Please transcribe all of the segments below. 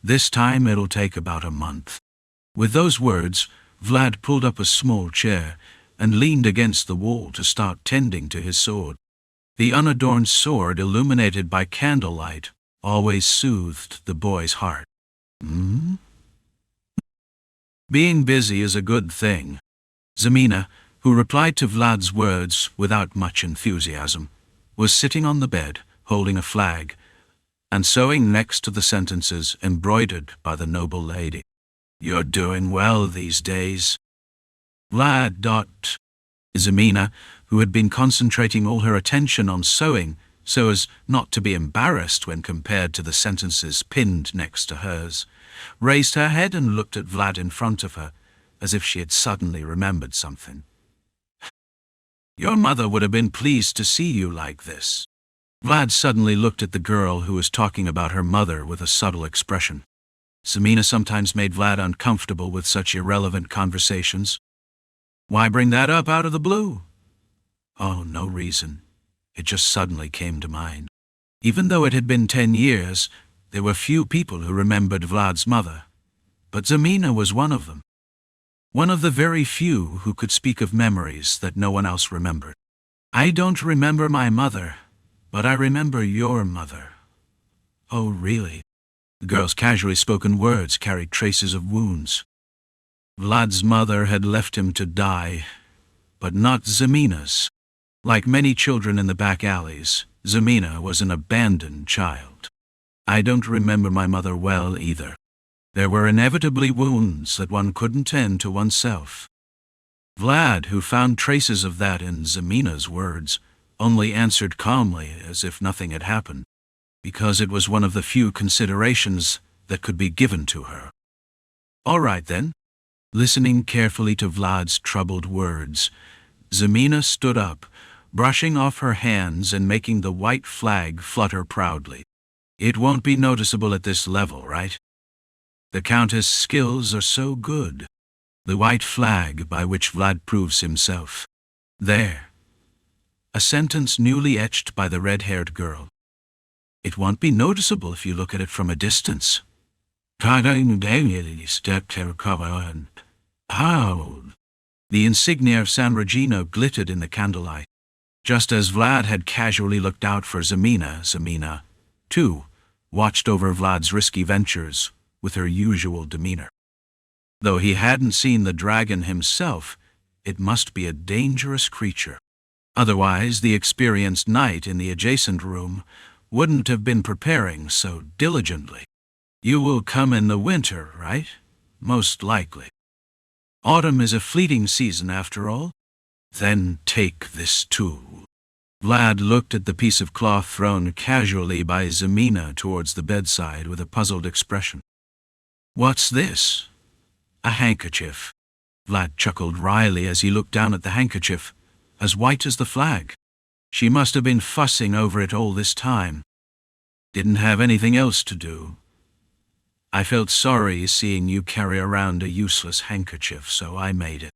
This time it'll take about a month." With those words, Vlad pulled up a small chair and leaned against the wall to start tending to his sword. The unadorned sword, illuminated by candlelight, always soothed the boy's heart. Being busy is a good thing. Zamina, who replied to Vlad's words without much enthusiasm, was sitting on the bed, holding a flag, and sewing next to the sentences embroidered by the noble lady. "You're doing well these days, Vlad." Zamina, who had been concentrating all her attention on sewing so as not to be embarrassed when compared to the sentences pinned next to hers, raised her head and looked at Vlad in front of her, as if she had suddenly remembered something. "Your mother would have been pleased to see you like this." Vlad suddenly looked at the girl who was talking about her mother with a subtle expression. Zamina sometimes made Vlad uncomfortable with such irrelevant conversations. "Why bring that up out of the blue?" "Oh, no reason. It just suddenly came to mind." Even though it had been 10 years, there were few people who remembered Vlad's mother, but Zamina was one of them. One of the very few who could speak of memories that no one else remembered. "I don't remember my mother, but I remember your mother." "Oh, really?" The girl's casually spoken words carried traces of wounds. Vlad's mother had left him to die, but not Zamina's. Like many children in the back alleys, Zamina was an abandoned child. "I don't remember my mother well either. There were inevitably wounds that one couldn't tend to oneself." Vlad, who found traces of that in Zamina's words, only answered calmly as if nothing had happened, because it was one of the few considerations that could be given to her. "All right then." Listening carefully to Vlad's troubled words, Zamina stood up, brushing off her hands and making the white flag flutter proudly. "It won't be noticeable at this level, right? The Countess' skills are so good." The white flag by which Vlad proves himself. There. A sentence newly etched by the red-haired girl. "It won't be noticeable if you look at it from a distance." How? The insignia of San Regino glittered in the candlelight. Just as Vlad had casually looked out for Zamina, Zamina, too, watched over Vlad's risky ventures with her usual demeanor. Though he hadn't seen the dragon himself, it must be a dangerous creature. Otherwise, the experienced knight in the adjacent room wouldn't have been preparing so diligently. "You will come in the winter, right? Most likely. Autumn is a fleeting season after all. Then take this too." Vlad looked at the piece of cloth thrown casually by Zamina towards the bedside with a puzzled expression. "What's this?" "A handkerchief." Vlad chuckled wryly as he looked down at the handkerchief, as white as the flag. "She must have been fussing over it all this time. Didn't have anything else to do. I felt sorry seeing you carry around a useless handkerchief, so I made it."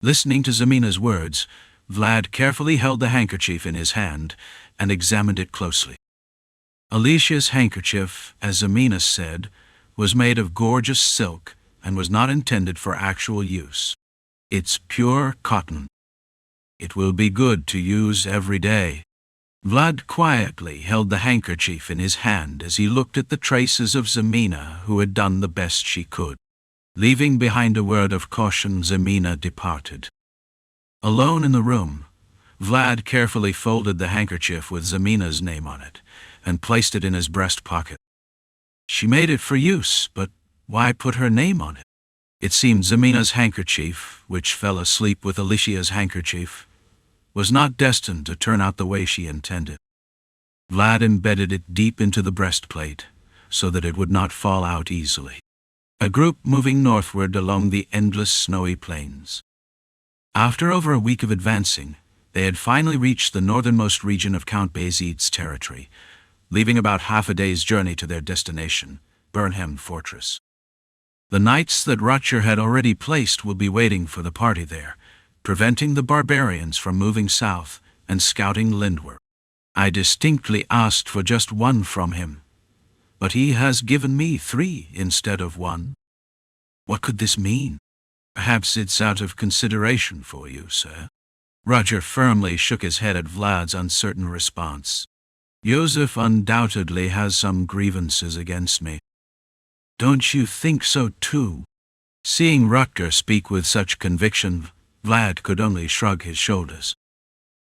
Listening to Zamina's words, Vlad carefully held the handkerchief in his hand and examined it closely. Alicia's handkerchief, as Zamina said, was made of gorgeous silk and was not intended for actual use. "It's pure cotton. It will be good to use every day." Vlad quietly held the handkerchief in his hand as he looked at the traces of Zamina, who had done the best she could. Leaving behind a word of caution, Zamina departed. Alone in the room, Vlad carefully folded the handkerchief with Zamina's name on it and placed it in his breast pocket. She made it for use, but why put her name on it? It seemed Zamina's handkerchief, which fell asleep with Alicia's handkerchief, was not destined to turn out the way she intended. Vlad embedded it deep into the breastplate so that it would not fall out easily. A group moving northward along the endless snowy plains. After over a week of advancing, they had finally reached the northernmost region of Count Vayezid's territory, leaving about half a day's journey to their destination, Burnham Fortress. The knights that Rutger had already placed will be waiting for the party there, preventing the barbarians from moving south and scouting Lindward. I distinctly asked for just one from him. but he has given me 3 instead of 1. What could this mean? Perhaps it's out of consideration for you, sir. Roger firmly shook his head at Vlad's uncertain response. Yosef undoubtedly has some grievances against me. Don't you think so too? Seeing Rutger speak with such conviction, Vlad could only shrug his shoulders.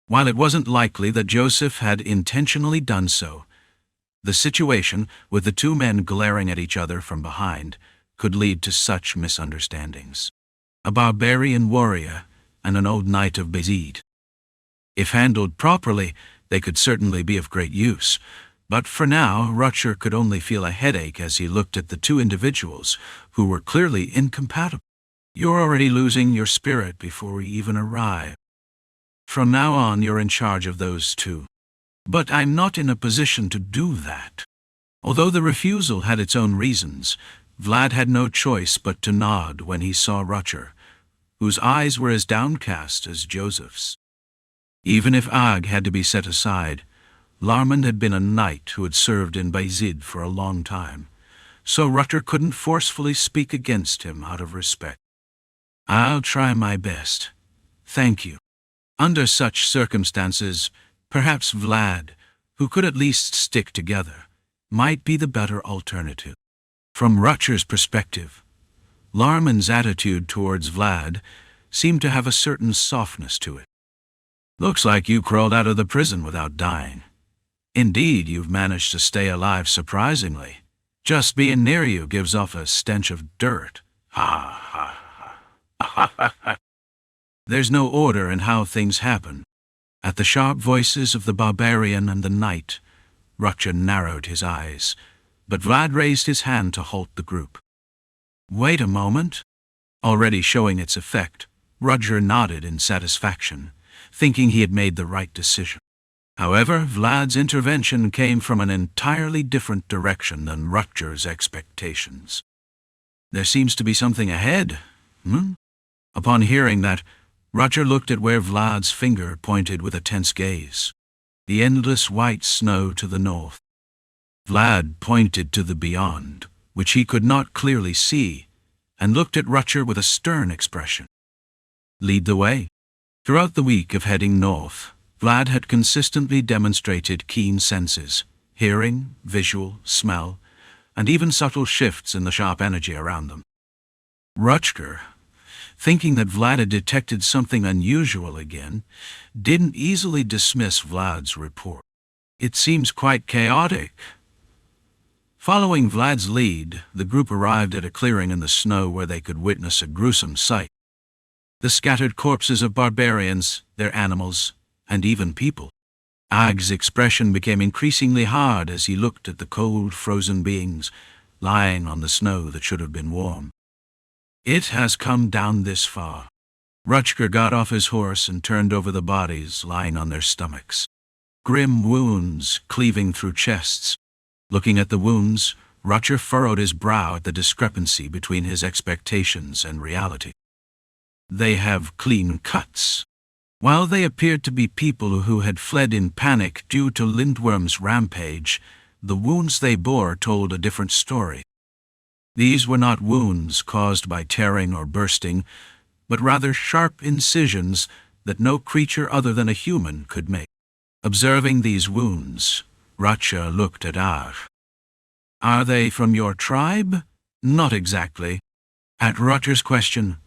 While it wasn't likely that Yosef had intentionally done so, the situation, with the 2 men glaring at each other from behind, could lead to such misunderstandings. A barbarian warrior and an old knight of Vayezid. If handled properly, they could certainly be of great use, but for now, Rutger could only feel a headache as he looked at the 2 individuals who were clearly incompatible. You're already losing your spirit before we even arrive. From now on, you're in charge of those 2. But I'm not in a position to do that. Although the refusal had its own reasons, Vlad had no choice but to nod when he saw Rutger, whose eyes were as downcast as Joseph's. Even if Ag had to be set aside, Larmand had been a knight who had served in Vayezid for a long time, so Rutger couldn't forcefully speak against him out of respect. I'll try my best. Thank you. Under such circumstances, perhaps Vlad, who could at least stick together, might be the better alternative. From Rutger's perspective, Larmand's attitude towards Vlad seemed to have a certain softness to it. Looks like you crawled out of the prison without dying. Indeed, you've managed to stay alive surprisingly. Just being near you gives off a stench of dirt. Ha ha ha. Ha ha ha. There's no order in how things happen. At the sharp voices of the barbarian and the knight, Rutger narrowed his eyes, but Vlad raised his hand to halt the group. Wait a moment. Already showing its effect, Rutger nodded in satisfaction, thinking he had made the right decision. However, Vlad's intervention came from an entirely different direction than Rutger's expectations. There seems to be something ahead, Upon hearing that, Rutger looked at where Vlad's finger pointed with a tense gaze. The endless white snow to the north. Vlad pointed to the beyond, which he could not clearly see, and looked at Rutger with a stern expression. Lead the way. Throughout the week of heading north, Vlad had consistently demonstrated keen senses, hearing, visual, smell, and even subtle shifts in the sharp energy around them. Rutger, thinking that Vlad had detected something unusual again, didn't easily dismiss Vlad's report. It seems quite chaotic. Following Vlad's lead, the group arrived at a clearing in the snow where they could witness a gruesome sight. The scattered corpses of barbarians, their animals, and even people. Ag's expression became increasingly hard as he looked at the cold, frozen beings lying on the snow that should have been warm. It has come down this far. Rutger got off his horse and turned over the bodies lying on their stomachs. Grim wounds cleaving through chests. Looking at the wounds, Rutger furrowed his brow at the discrepancy between his expectations and reality. They have clean cuts. While they appeared to be people who had fled in panic due to Lindworm's rampage, the wounds they bore told a different story. These were not wounds caused by tearing or bursting, but rather sharp incisions that no creature other than a human could make. Observing these wounds, Rutger looked at Ag. Are they from your tribe? Not exactly. At Rutger's question,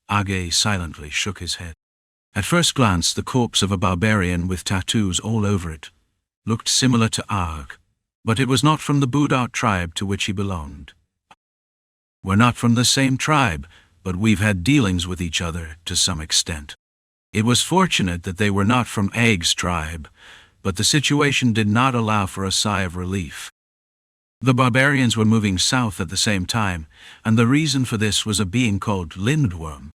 Age silently shook his head. At first glance, the corpse of a barbarian with tattoos all over it looked similar to Ag, but it was not from the Budart tribe to which he belonged. We're not from the same tribe, but we've had dealings with each other to some extent. It was fortunate that they were not from Ag's tribe, but the situation did not allow for a sigh of relief. The barbarians were moving south at the same time, and the reason for this was a being called Lindworm.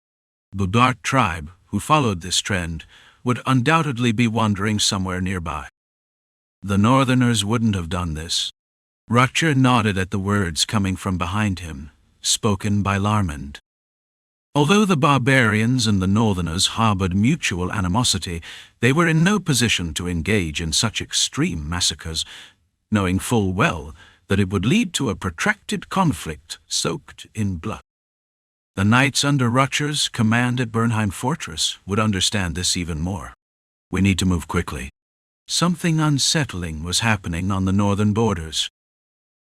The Budart tribe, who followed this trend, would undoubtedly be wandering somewhere nearby. The Northerners wouldn't have done this. Rutger nodded at the words coming from behind him, spoken by Larmand. Although the barbarians and the Northerners harbored mutual animosity, they were in no position to engage in such extreme massacres, knowing full well that it would lead to a protracted conflict soaked in blood. The knights under Rutger's command at Bernheim Fortress would understand this even more. We need to move quickly. Something unsettling was happening on the northern borders.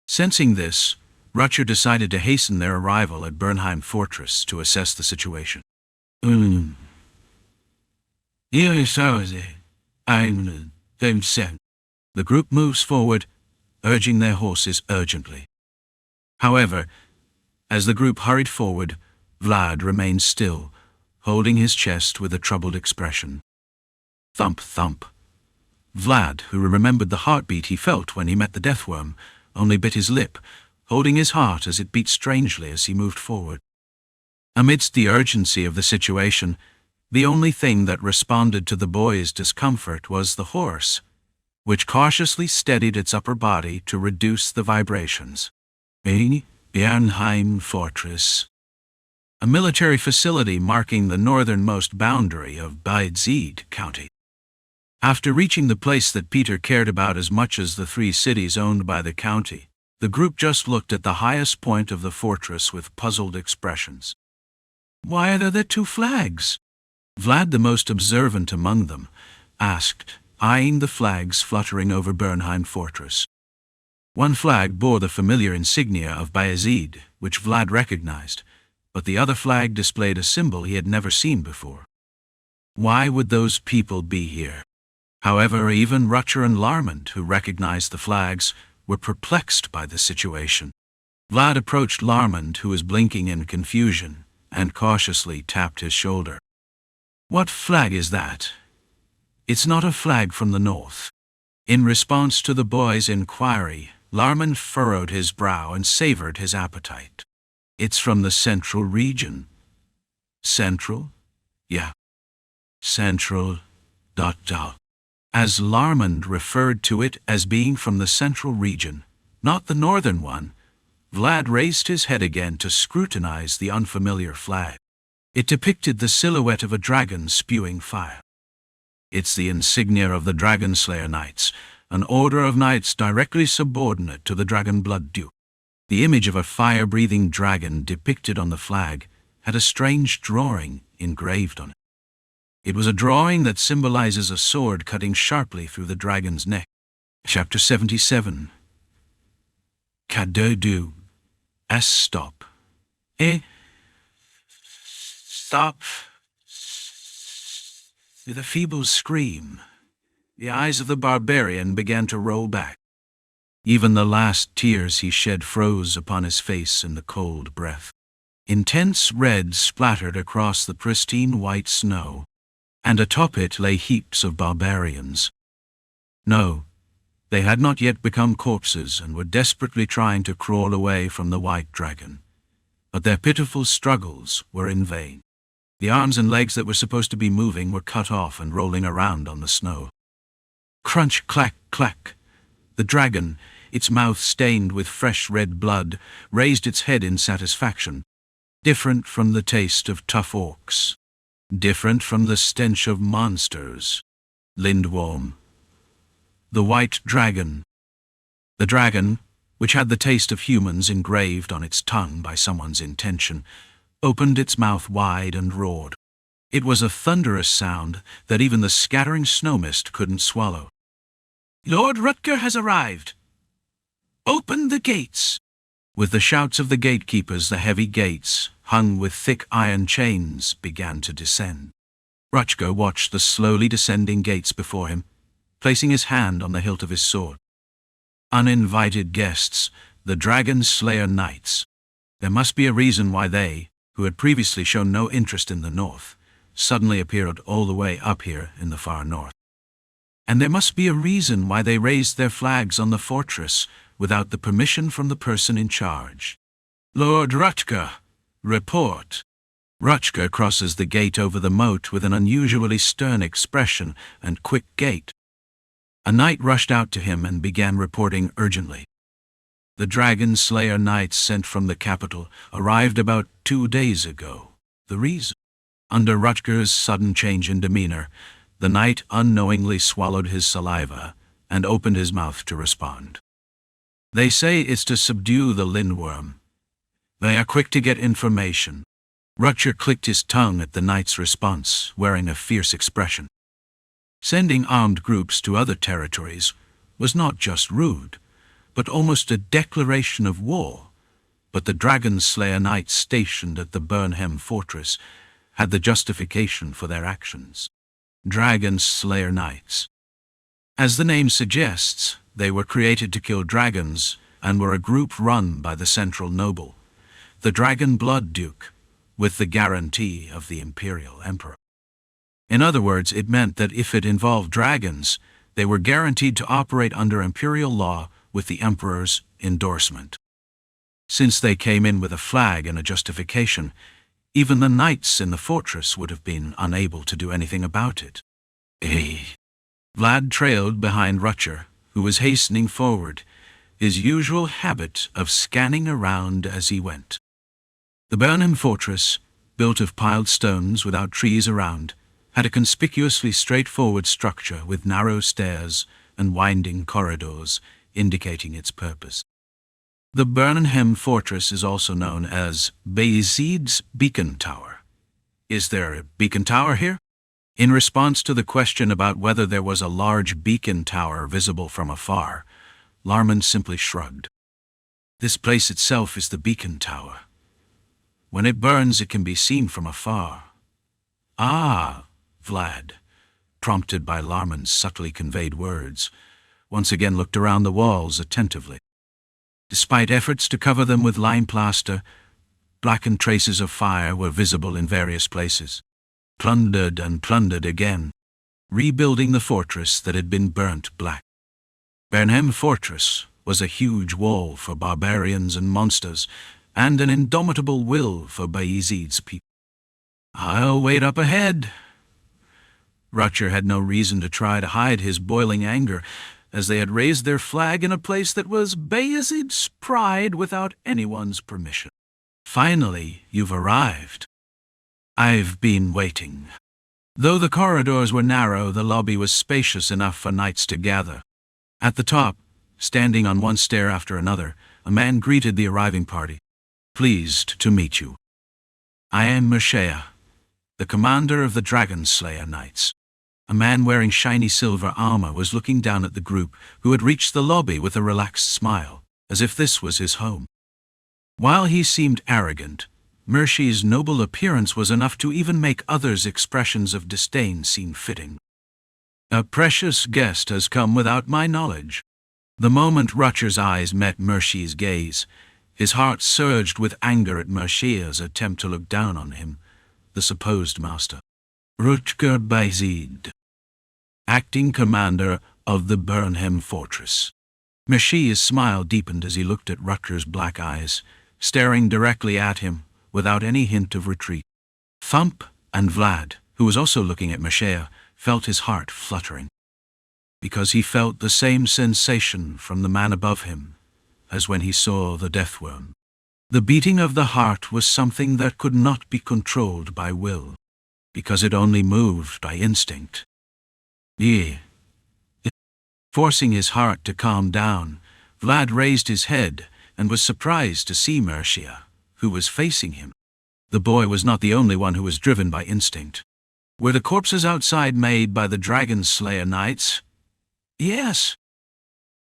Sensing this, Rutger decided to hasten their arrival at Bernheim Fortress to assess the situation. The group moves forward, urging their horses urgently. However, as the group hurried forward, Vlad remained still, holding his chest with a troubled expression. Thump, thump. Vlad, who remembered the heartbeat he felt when he met the deathworm, only bit his lip, holding his heart as it beat strangely as he moved forward. Amidst the urgency of the situation, the only thing that responded to the boy's discomfort was the horse, which cautiously steadied its upper body to reduce the vibrations. Bernheim Fortress, a military facility marking the northernmost boundary of Vayezid County. After reaching the place that Peter cared about as much as the 3 cities owned by the county, the group just looked at the highest point of the fortress with puzzled expressions. "Why are there 2 flags?" Vlad, the most observant among them, asked, eyeing the flags fluttering over Bernheim Fortress. One flag bore the familiar insignia of Vayezid, which Vlad recognized, but the other flag displayed a symbol he had never seen before. Why would those people be here? However, even Rutger and Larmond, who recognized the flags, were perplexed by the situation. Vlad approached Larmond, who was blinking in confusion, and cautiously tapped his shoulder. "What flag is that?" "It's not a flag from the north." In response to the boy's inquiry, Larmond furrowed his brow and savored his appetite. "It's from the central region." "Central?" "Yeah. Central... ... As Larmond referred to it as being from the central region, not the northern one, Vlad raised his head again to scrutinize the unfamiliar flag. It depicted the silhouette of a dragon spewing fire. "It's the insignia of the Dragon Slayer Knights, an order of knights directly subordinate to the Dragon Blood Duke." The image of a fire-breathing dragon depicted on the flag had a strange drawing engraved on it. It was a drawing that symbolizes a sword cutting sharply through the dragon's neck. Chapter 77. Kadu. Stop. Stop. With a feeble scream, the eyes of the barbarian began to roll back. Even the last tears he shed froze upon his face in the cold breath. Intense red splattered across the pristine white snow, and atop it lay heaps of barbarians. No, they had not yet become corpses and were desperately trying to crawl away from the white dragon. But their pitiful struggles were in vain. The arms and legs that were supposed to be moving were cut off and rolling around on the snow. Crunch, clack, clack. The dragon, its mouth stained with fresh red blood, raised its head in satisfaction. Different from the taste of tough orcs. Different from the stench of monsters. Lindworm. The white dragon. The dragon, which had the taste of humans engraved on its tongue by someone's intention, opened its mouth wide and roared. It was a thunderous sound that even the scattering snow mist couldn't swallow. "Lord Rutger has arrived! Open the gates!" With the shouts of the gatekeepers, the heavy gates, hung with thick iron chains, began to descend. Rutger watched the slowly descending gates before him, placing his hand on the hilt of his sword. Uninvited guests, the Dragon Slayer Knights. There must be a reason why they, who had previously shown no interest in the north, suddenly appeared all the way up here in the far north. And there must be a reason why they raised their flags on the fortress without the permission from the person in charge. "Lord Rutger, report." Rutger crosses the gate over the moat with an unusually stern expression and quick gait. A knight rushed out to him and began reporting urgently. "The Dragon Slayer Knights sent from the capital arrived about 2 days ago." The reason? Under Rutger's sudden change in demeanor, the knight unknowingly swallowed his saliva and opened his mouth to respond. They say it's to subdue the lindworm. They are quick to get information. Rutger clicked his tongue at the knight's response, wearing a fierce expression. Sending armed groups to other territories was not just rude, but almost a declaration of war. But the Dragon Slayer knights stationed at the Burnham fortress had the justification for their actions. Dragon Slayer knights. As the name suggests, they were created to kill dragons and were a group run by the central noble, the Dragon Blood Duke, with the guarantee of the Imperial Emperor. In other words, it meant that if it involved dragons, they were guaranteed to operate under Imperial law with the Emperor's endorsement. Since they came in with a flag and a justification, even the knights in the fortress would have been unable to do anything about it. Vlad trailed behind Rutger, who was hastening forward, his usual habit of scanning around as he went. The Burnham fortress, built of piled stones without trees around, had a conspicuously straightforward structure with narrow stairs and winding corridors, indicating its purpose. The Burnham fortress is also known as Vayezid's Beacon Tower. Is there a beacon tower here? In response to the question about whether there was a large beacon tower visible from afar, Larman simply shrugged. This place itself is the beacon tower. When it burns, it can be seen from afar. Ah, Vlad, prompted by Larman's subtly conveyed words, once again looked around the walls attentively. Despite efforts to cover them with lime plaster, blackened traces of fire were visible in various places. Plundered and plundered again, rebuilding the fortress that had been burnt black. Burnham Fortress was a huge wall for barbarians and monsters, and an indomitable will for Vayezid's people. I'll wait up ahead. Rutger had no reason to try to hide his boiling anger, as they had raised their flag in a place that was Vayezid's pride without anyone's permission. Finally, you've arrived. I've been waiting. Though the corridors were narrow, the lobby was spacious enough for knights to gather. At the top, standing on one stair after another, a man greeted the arriving party. Pleased to meet you. I am Mershea, the commander of the Dragon Slayer Knights. A man wearing shiny silver armor was looking down at the group, who had reached the lobby with a relaxed smile, as if this was his home. While he seemed arrogant, Mershea's noble appearance was enough to even make others' expressions of disdain seem fitting. A precious guest has come without my knowledge. The moment Rutger's eyes met Mershea's gaze, his heart surged with anger at Mershea's attempt to look down on him, the supposed master. Rutger Vayezid, acting commander of the Burnham fortress. Mershea's smile deepened as he looked at Rutger's black eyes, staring directly at him, without any hint of retreat. Thump and Vlad, who was also looking at Mershea, felt his heart fluttering, because he felt the same sensation from the man above him as when he saw the deathworm. The beating of the heart was something that could not be controlled by will, because it only moved by instinct. Forcing his heart to calm down, Vlad raised his head and was surprised to see Mershea, who was facing him. The boy was not the only one who was driven by instinct. Were the corpses outside made by the Dragon Slayer Knights? Yes.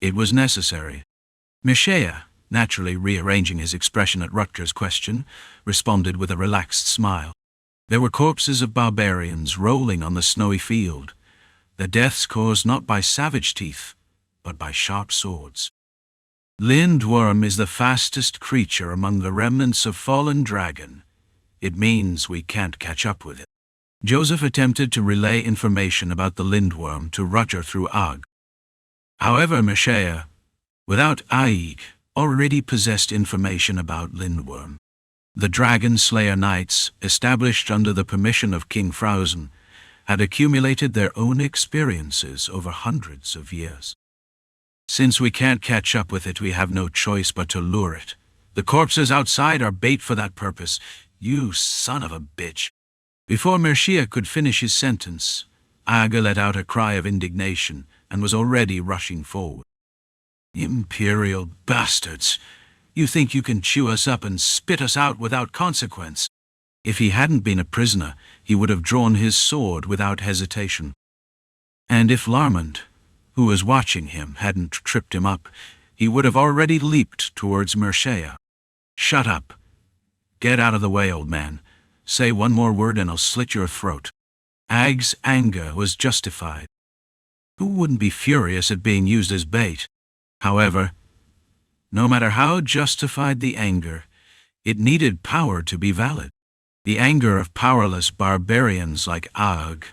It was necessary. Mershea, naturally rearranging his expression at Rutger's question, responded with a relaxed smile. There were corpses of barbarians rolling on the snowy field, their deaths caused not by savage teeth, but by sharp swords. Lindworm is the fastest creature among the remnants of fallen dragon. It means we can't catch up with it. Yosef attempted to relay information about the Lindworm to Rutger through Ag. However, Mershea, without Ag, already possessed information about Lindworm. The Dragon Slayer Knights, established under the permission of King Frausen, had accumulated their own experiences over hundreds of years. Since we can't catch up with it, we have no choice but to lure it. The corpses outside are bait for that purpose. You son of a bitch. Before Mershea could finish his sentence, Aga let out a cry of indignation and was already rushing forward. Imperial bastards! You think you can chew us up and spit us out without consequence? If he hadn't been a prisoner, he would have drawn his sword without hesitation. And if Larmond, who was watching him, hadn't tripped him up, he would have already leaped towards Mershea. Shut up. Get out of the way, old man. Say one more word and I'll slit your throat. Ag's anger was justified. Who wouldn't be furious at being used as bait? However, no matter how justified the anger, it needed power to be valid. The anger of powerless barbarians like Ag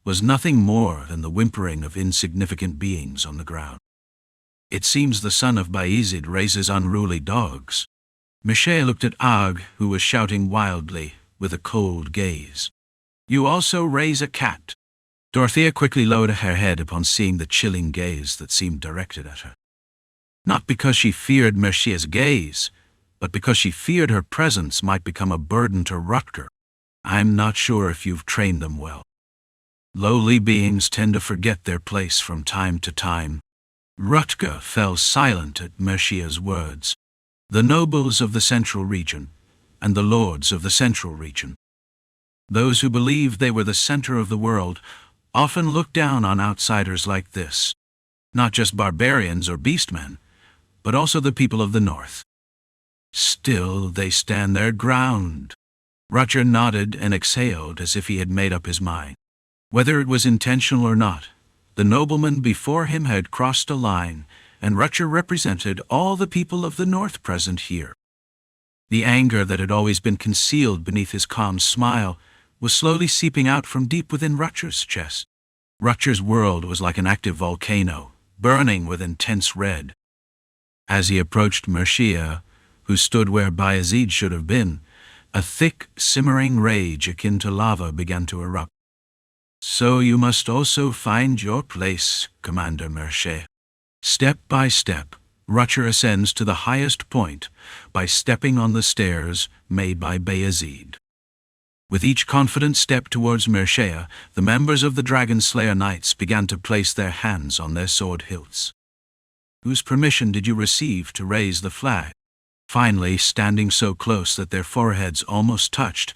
was nothing more than the whimpering of insignificant beings on the ground. It seems the son of Vayezid raises unruly dogs. Mershea looked at Ag, who was shouting wildly, with a cold gaze. You also raise a cat. Dorothea quickly lowered her head upon seeing the chilling gaze that seemed directed at her. Not because she feared Mershea's gaze, but because she feared her presence might become a burden to Rutger. I'm not sure if you've trained them well. Lowly beings tend to forget their place from time to time. Rutger fell silent at Mershea's words. The nobles of the Central Region, and the lords of the Central Region. Those who believed they were the center of the world often looked down on outsiders like this. Not just barbarians or beastmen, but also the people of the north. Still, they stand their ground. Rutger nodded and exhaled as if he had made up his mind. Whether it was intentional or not, the nobleman before him had crossed a line, and Rutger represented all the people of the north present here. The anger that had always been concealed beneath his calm smile was slowly seeping out from deep within Rutger's chest. Rutger's world was like an active volcano, burning with intense red. As he approached Mershea, who stood where Vayezid should have been, a thick, simmering rage akin to lava began to erupt. So you must also find your place, Commander Mershea. Step by step, Rutger ascends to the highest point by stepping on the stairs made by Vayezid. With each confident step towards Mershea, the members of the Dragon Slayer Knights began to place their hands on their sword hilts. Whose permission did you receive to raise the flag? Finally, standing so close that their foreheads almost touched,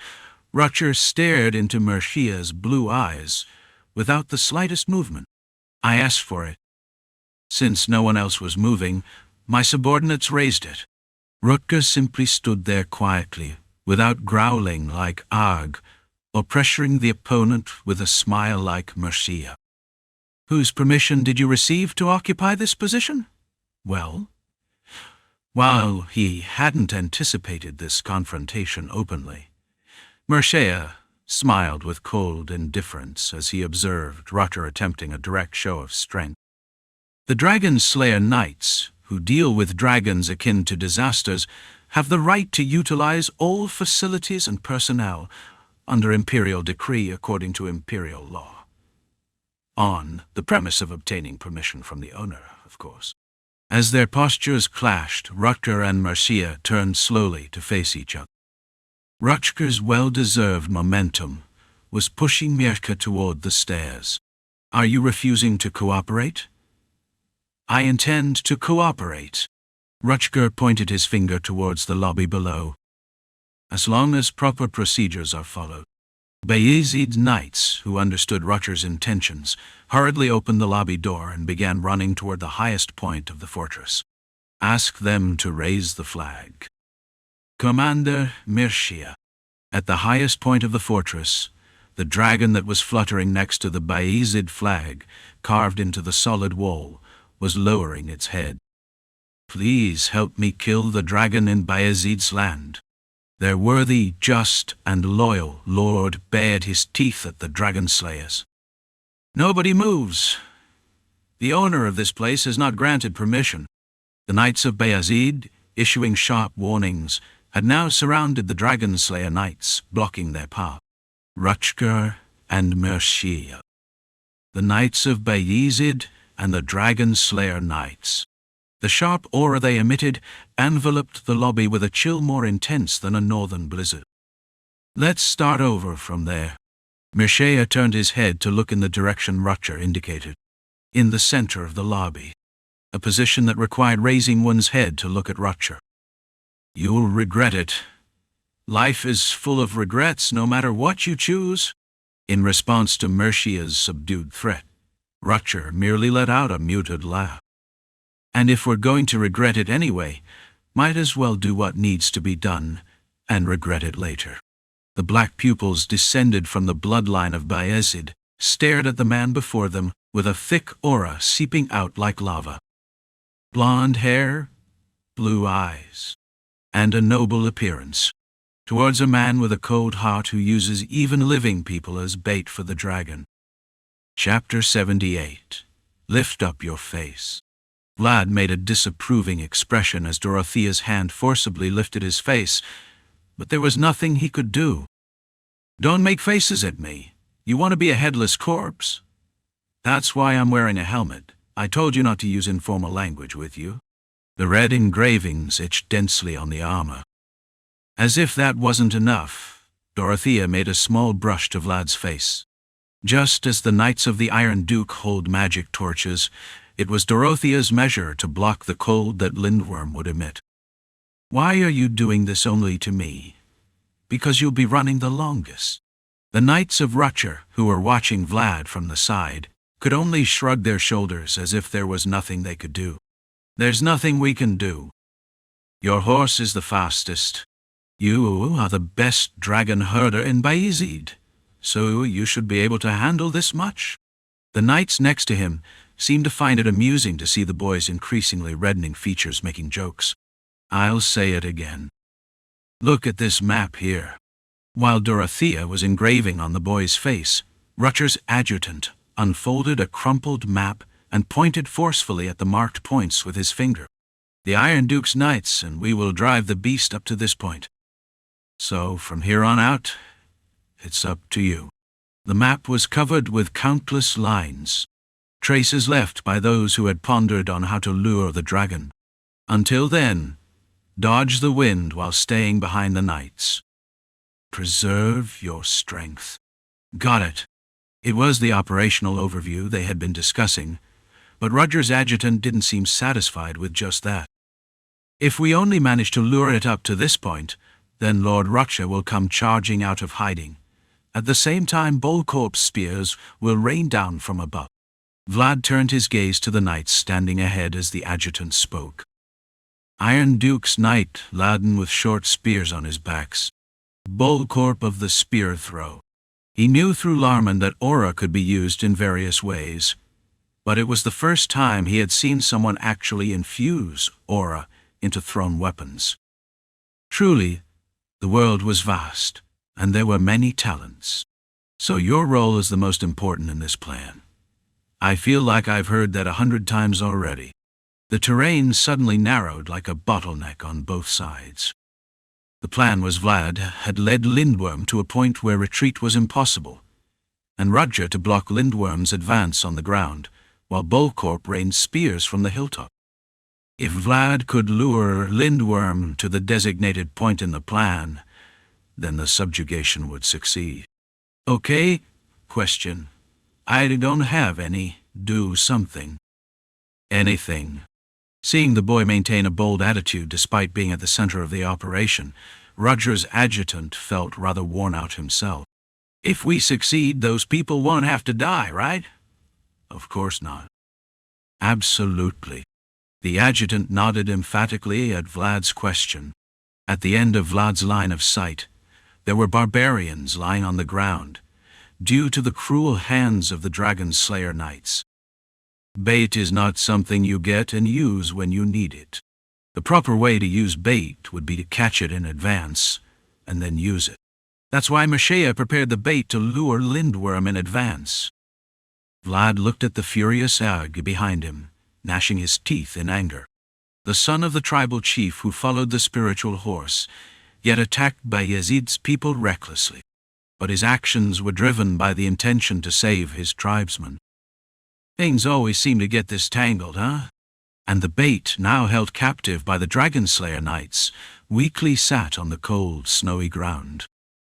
Rutger stared into Mershea's blue eyes without the slightest movement. I asked for it. Since no one else was moving, my subordinates raised it. Rutger simply stood there quietly, without growling like Ag, or pressuring the opponent with a smile like Mershea. Whose permission did you receive to occupy this position? Well, while he hadn't anticipated this confrontation openly, Mershea smiled with cold indifference as he observed Rutger attempting a direct show of strength. The Dragon Slayer Knights, who deal with dragons akin to disasters, have the right to utilize all facilities and personnel under Imperial decree according to Imperial law. On the premise of obtaining permission from the owner, of course. As their postures clashed, Rutger and Mershea turned slowly to face each other. Rutger's well-deserved momentum was pushing Mirka toward the stairs. Are you refusing to cooperate? I intend to cooperate. Rutger pointed his finger towards the lobby below. As long as proper procedures are followed. Vayezid's knights, who understood Rutger's intentions, hurriedly opened the lobby door and began running toward the highest point of the fortress. Ask them to raise the flag. Commander Mershea. At the highest point of the fortress, the dragon that was fluttering next to the Vayezid flag, carved into the solid wall, was lowering its head. Please help me kill the dragon in Vayezid's land. Their worthy, just, and loyal lord bared his teeth at the dragon slayers. Nobody moves. The owner of this place has not granted permission. The Knights of Vayezid, issuing sharp warnings, had now surrounded the Dragon Slayer Knights, blocking their path. Rutger and Mershea. The Knights of Vayezid and the Dragon Slayer Knights. The sharp aura they emitted enveloped the lobby with a chill more intense than a northern blizzard. Let's start over from there. Mershea turned his head to look in the direction Rutger indicated. In the center of the lobby. a position that required raising one's head to look at Rutcher. "You'll regret it. Life is full of regrets no matter what you choose." In response to Mercia's subdued threat, Rutcher merely let out a muted laugh. "And if we're going to regret it anyway, might as well do what needs to be done and regret it later." The black pupils descended from the bloodline of Vayezid, stared at the man before them with a thick aura seeping out like lava. Blonde hair, blue eyes, and a noble appearance, towards a man with a cold heart who uses even living people as bait for the dragon. Chapter 78. Lift up your face. Vlad made a disapproving expression as Dorothea's hand forcibly lifted his face, but there was nothing he could do. "Don't make faces at me. You want to be a headless corpse? That's why I'm wearing a helmet. I told you not to use informal language with you." The red engravings itched densely on the armor. As if that wasn't enough, Dorothea made a small brush to Vlad's face. Just as the Knights of the Iron Duke hold magic torches, it was Dorothea's measure to block the cold that Lindworm would emit. "Why are you doing this only to me?" "Because you'll be running the longest." The Knights of Rutcher, who were watching Vlad from the side, could only shrug their shoulders as if there was nothing they could do. "There's nothing we can do. Your horse is the fastest. You are the best dragon herder in Vayezid, so you should be able to handle this much." The knights next to him seemed to find it amusing to see the boy's increasingly reddening features making jokes. "I'll say it again. Look at this map here." While Dorothea was engraving on the boy's face, Rutcher's adjutant unfolded a crumpled map and pointed forcefully at the marked points with his finger. "The Iron Duke's knights, and we will drive the beast up to this point. So, from here on out, it's up to you." The map was covered with countless lines, traces left by those who had pondered on how to lure the dragon. Until then, dodge the wind while staying behind the knights. Preserve your strength. Got it. It was the operational overview they had been discussing, but Rutcher's adjutant didn't seem satisfied with just that. "If we only manage to lure it up to this point, then Lord Rutcher will come charging out of hiding. At the same time, Bolcorp's spears will rain down from above." Vlad turned his gaze to the knights standing ahead as the adjutant spoke. Iron Duke's knight, laden with short spears on his backs. Bolcorp of the spear throw. He knew through Larman that aura could be used in various ways, but it was the first time he had seen someone actually infuse aura into thrown weapons. Truly, the world was vast, and there were many talents. So your role is the most important in this plan. I feel like I've heard that 100 times already. The terrain suddenly narrowed like a bottleneck on both sides. The plan was Vlad had led Lindworm to a point where retreat was impossible, and Rutcher to block Lindworm's advance on the ground, while Bolcorp rained spears from the hilltop. If Vlad could lure Lindworm to the designated point in the plan, then the subjugation would succeed. "Okay, question. I don't have any. Do something." "Anything." Seeing the boy maintain a bold attitude despite being at the center of the operation, Rutcher's adjutant felt rather worn out himself. "If we succeed, those people won't have to die, right?" "Of course not." "Absolutely." The adjutant nodded emphatically at Vlad's question. At the end of Vlad's line of sight, there were barbarians lying on the ground, due to the cruel hands of the Dragon Slayer Knights. Bait is not something you get and use when you need it. The proper way to use bait would be to catch it in advance, and then use it. That's why Mercia prepared the bait to lure Lindworm in advance. Vlad looked at the furious Ag behind him, gnashing his teeth in anger. The son of the tribal chief who followed the spiritual horse, yet attacked Vayezid's people recklessly. But his actions were driven by the intention to save his tribesmen. Things always seem to get this tangled, huh? And the bait, now held captive by the Dragon Slayer Knights, weakly sat on the cold, snowy ground.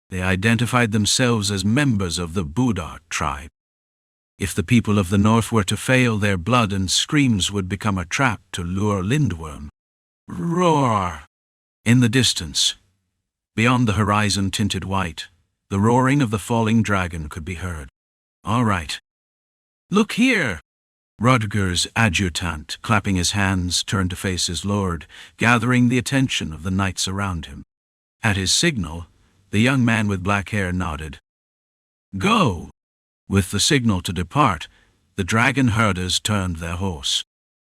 They identified themselves as members of the Buddha tribe. If the people of the north were to fail, their blood and screams would become a trap to lure Lindworm. Roar! In the distance, beyond the horizon tinted white, the roaring of the falling dragon could be heard. All right. Look here! Rutger's adjutant, clapping his hands, turned to face his lord, gathering the attention of the knights around him. At his signal, the young man with black hair nodded. Go! With the signal to depart, the dragon herders turned their horse.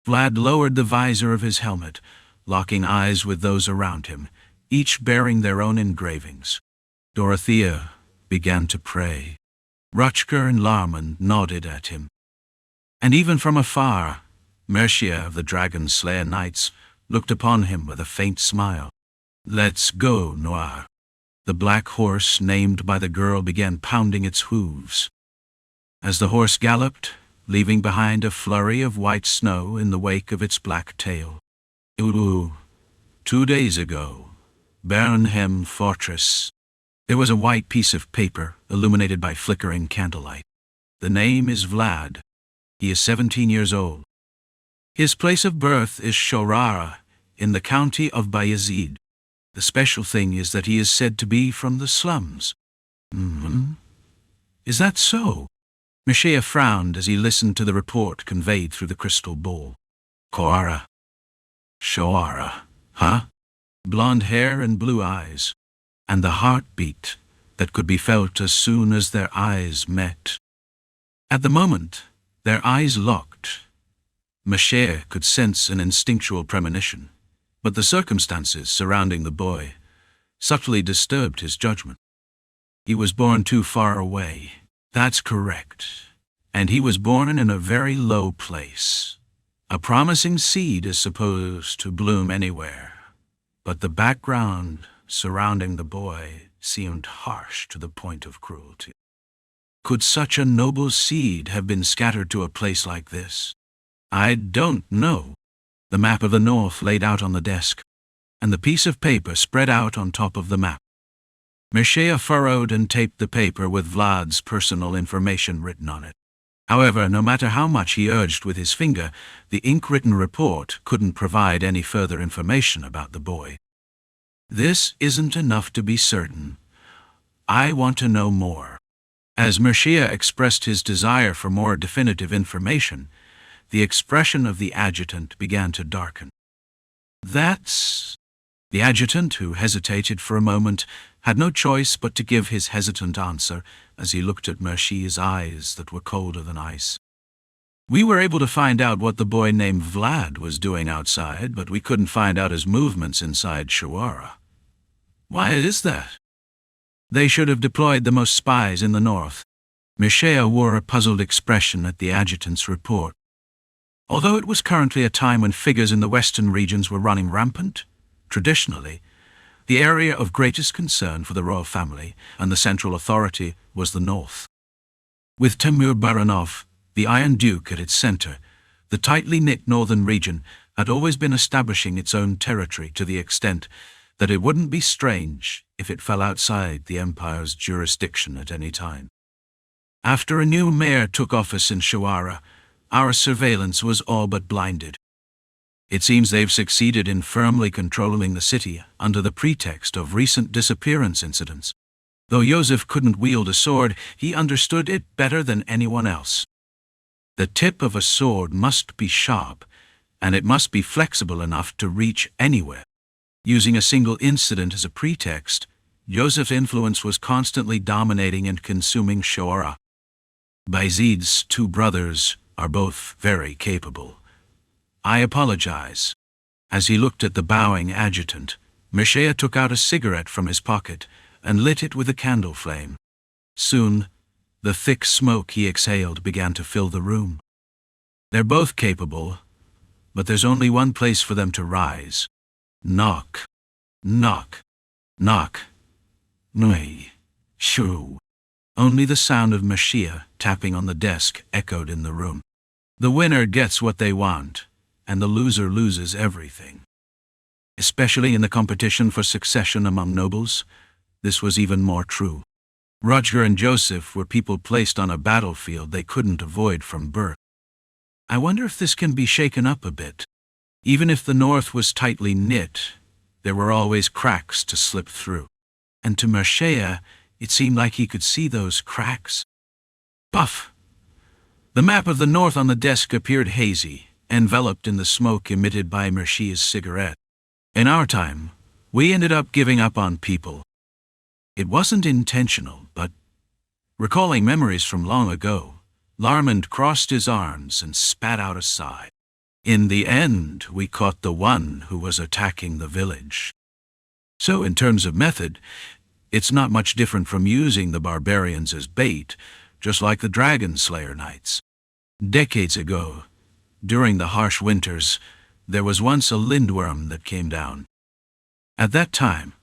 Vlad lowered the visor of his helmet, locking eyes with those around him, each bearing their own engravings. Dorothea began to pray. Rutger and Larman nodded at him. And even from afar, Mercia of the Dragon Slayer Knights looked upon him with a faint smile. Let's go, Noir. The black horse named by the girl began pounding its hooves. As the horse galloped, leaving behind a flurry of white snow in the wake of its black tail. 2 days ago, Bernheim Fortress. There was a white piece of paper illuminated by flickering candlelight. The name is Vlad. He is 17 years old. His place of birth is Shorara, in the county of Vayezid. The special thing is that he is said to be from the slums. Is that so? Mercia frowned as he listened to the report conveyed through the crystal ball. Shorara, huh? Blonde hair and blue eyes, and the heartbeat that could be felt as soon as their eyes met. At the moment, their eyes locked. Mercia could sense an instinctual premonition, but the circumstances surrounding the boy subtly disturbed his judgment. He was born too far away. That's correct. And he was born in a very low place. A promising seed is supposed to bloom anywhere, but the background surrounding the boy seemed harsh to the point of cruelty. Could such a noble seed have been scattered to a place like this? I don't know. The map of the north laid out on the desk, and the piece of paper spread out on top of the map. Mercia furrowed and taped the paper with Vlad's personal information written on it. However, no matter how much he urged with his finger, the ink-written report couldn't provide any further information about the boy. This isn't enough to be certain. I want to know more. As Mercia expressed his desire for more definitive information, the expression of the adjutant began to darken. That's... The adjutant, who hesitated for a moment, had no choice but to give his hesitant answer as he looked at Mercia's eyes that were colder than ice. We were able to find out what the boy named Vlad was doing outside, but we couldn't find out his movements inside Shawara. Why is that? They should have deployed the most spies in the north. Mercia wore a puzzled expression at the adjutant's report. Although it was currently a time when figures in the western regions were running rampant, traditionally, the area of greatest concern for the royal family and the central authority was the north. With Timur Baranov, the Iron Duke, at its center, the tightly knit northern region had always been establishing its own territory to the extent that it wouldn't be strange if it fell outside the Empire's jurisdiction at any time. After a new mayor took office in Shawara, our surveillance was all but blinded. It seems they've succeeded in firmly controlling the city under the pretext of recent disappearance incidents. Though Yosef couldn't wield a sword, he understood it better than anyone else. The tip of a sword must be sharp, and it must be flexible enough to reach anywhere. Using a single incident as a pretext, Yosef's influence was constantly dominating and consuming Shora. Vayezid's 2 brothers are both very capable. I apologize. As he looked at the bowing adjutant, Mercia took out a cigarette from his pocket and lit it with a candle flame. Soon, the thick smoke he exhaled began to fill the room. They're both capable, but there's only one place for them to rise. Knock. Knock. Knock. Noi. Shoo. Only the sound of Mercia tapping on the desk echoed in the room. The winner gets what they want, and the loser loses everything. Especially in the competition for succession among nobles, this was even more true. Rutger and Yosef were people placed on a battlefield they couldn't avoid from birth. I wonder if this can be shaken up a bit. Even if the north was tightly knit, there were always cracks to slip through. And to Marshea, it seemed like he could see those cracks. Puff! The map of the north on the desk appeared hazy, enveloped in the smoke emitted by Marshea's cigarette. In our time, we ended up giving up on people. It wasn't intentional, but, recalling memories from long ago, Larmond crossed his arms and spat out a sigh. In the end, we caught the one who was attacking the village. So in terms of method, it's not much different from using the barbarians as bait, just like the Dragon Slayer Knights. Decades ago, during the harsh winters, there was once a lindworm that came down. At that time,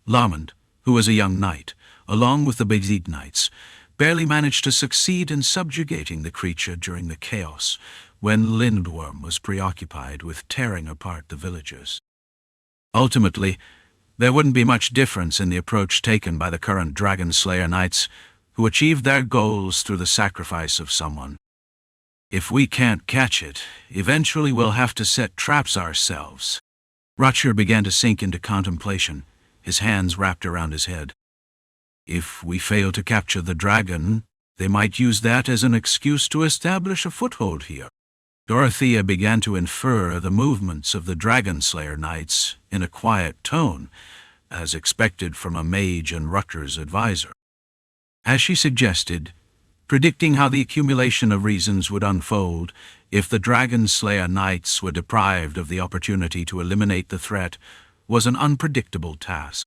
Larmond, who was a young knight, along with the Vayezid knights, barely managed to succeed in subjugating the creature during the chaos, when Lindworm was preoccupied with tearing apart the villagers. Ultimately, there wouldn't be much difference in the approach taken by the current Dragon Slayer Knights, who achieved their goals through the sacrifice of someone. If we can't catch it, eventually we'll have to set traps ourselves. Rutger began to sink into contemplation, his hands wrapped around his head. If we fail to capture the dragon, they might use that as an excuse to establish a foothold here. Dorothea began to infer the movements of the Dragon Slayer Knights in a quiet tone, as expected from a mage and Rutger's advisor. As she suggested, predicting how the accumulation of reasons would unfold if the Dragon Slayer Knights were deprived of the opportunity to eliminate the threat, was an unpredictable task.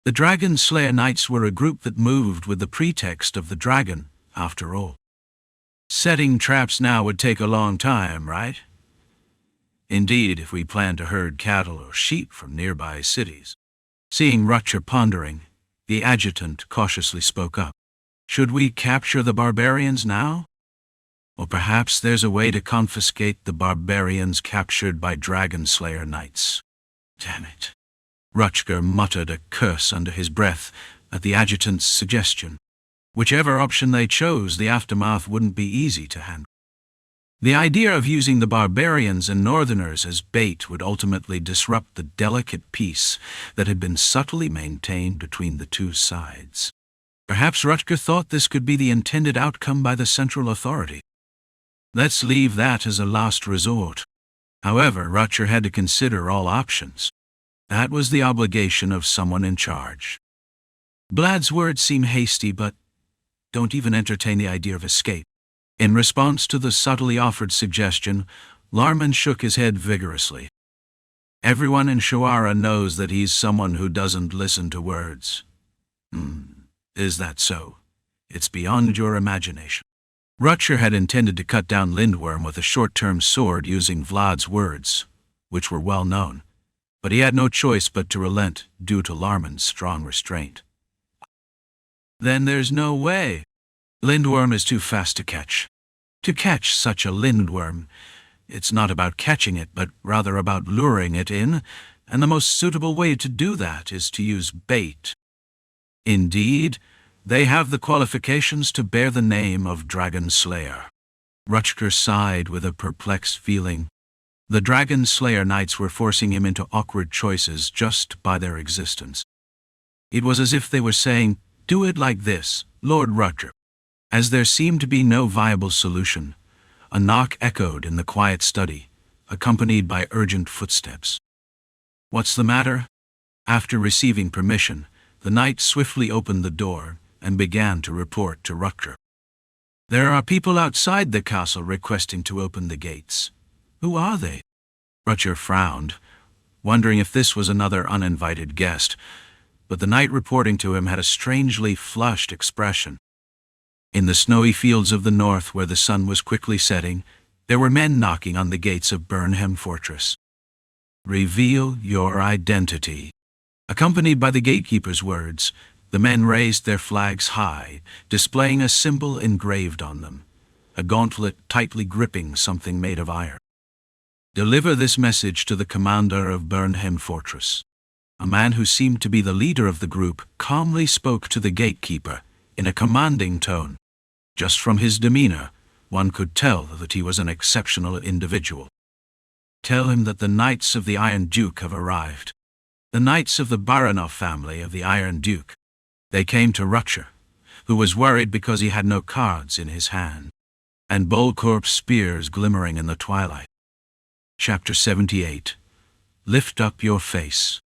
The Dragon Slayer Knights were a group that moved with the pretext of the dragon, after all. Setting traps now would take a long time, right? Indeed, if we planned to herd cattle or sheep from nearby cities. Seeing Rutger pondering, the adjutant cautiously spoke up. Should we capture the barbarians now? Or perhaps there's a way to confiscate the barbarians captured by Dragon Slayer Knights. Damn it. Rutger muttered a curse under his breath at the adjutant's suggestion. Whichever option they chose, the aftermath wouldn't be easy to handle. The idea of using the barbarians and northerners as bait would ultimately disrupt the delicate peace that had been subtly maintained between the two sides. Perhaps Rutger thought this could be the intended outcome by the central authority. Let's leave that as a last resort. However, Rutger had to consider all options. That was the obligation of someone in charge. Vlad's words seem hasty, but don't even entertain the idea of escape. In response to the subtly offered suggestion, Larmond shook his head vigorously. Everyone in Shuara knows that he's someone who doesn't listen to words. Is that so? It's beyond your imagination. Rutger had intended to cut down Lindworm with a short-term sword using Vlad's words, which were well known, but he had no choice but to relent due to Larmond's strong restraint. Then there's no way. Lindworm is too fast to catch. To catch such a lindworm, it's not about catching it, but rather about luring it in, and the most suitable way to do that is to use bait. Indeed, they have the qualifications to bear the name of Dragon Slayer. Rutger sighed with a perplexed feeling. The Dragon Slayer Knights were forcing him into awkward choices just by their existence. It was as if they were saying, "Do it like this, Lord Rutger." As there seemed to be no viable solution, a knock echoed in the quiet study, accompanied by urgent footsteps. "What's the matter?" After receiving permission, the knight swiftly opened the door and began to report to Rutger. "There are people outside the castle requesting to open the gates. Who are they?" Rutger frowned, wondering if this was another uninvited guest, but the knight reporting to him had a strangely flushed expression. In the snowy fields of the north, where the sun was quickly setting, there were men knocking on the gates of Burnham Fortress. "Reveal your identity." Accompanied by the gatekeeper's words, the men raised their flags high, displaying a symbol engraved on them, a gauntlet tightly gripping something made of iron. "Deliver this message to the commander of Burnham Fortress." A man who seemed to be the leader of the group calmly spoke to the gatekeeper, in a commanding tone. Just from his demeanor, one could tell that he was an exceptional individual. "Tell him that the Knights of the Iron Duke have arrived. The Knights of the Baranov family of the Iron Duke. They came to Rutger, who was worried because he had no cards in his hand, and Bolcorp's spears glimmering in the twilight." Chapter 78. Lift up your face.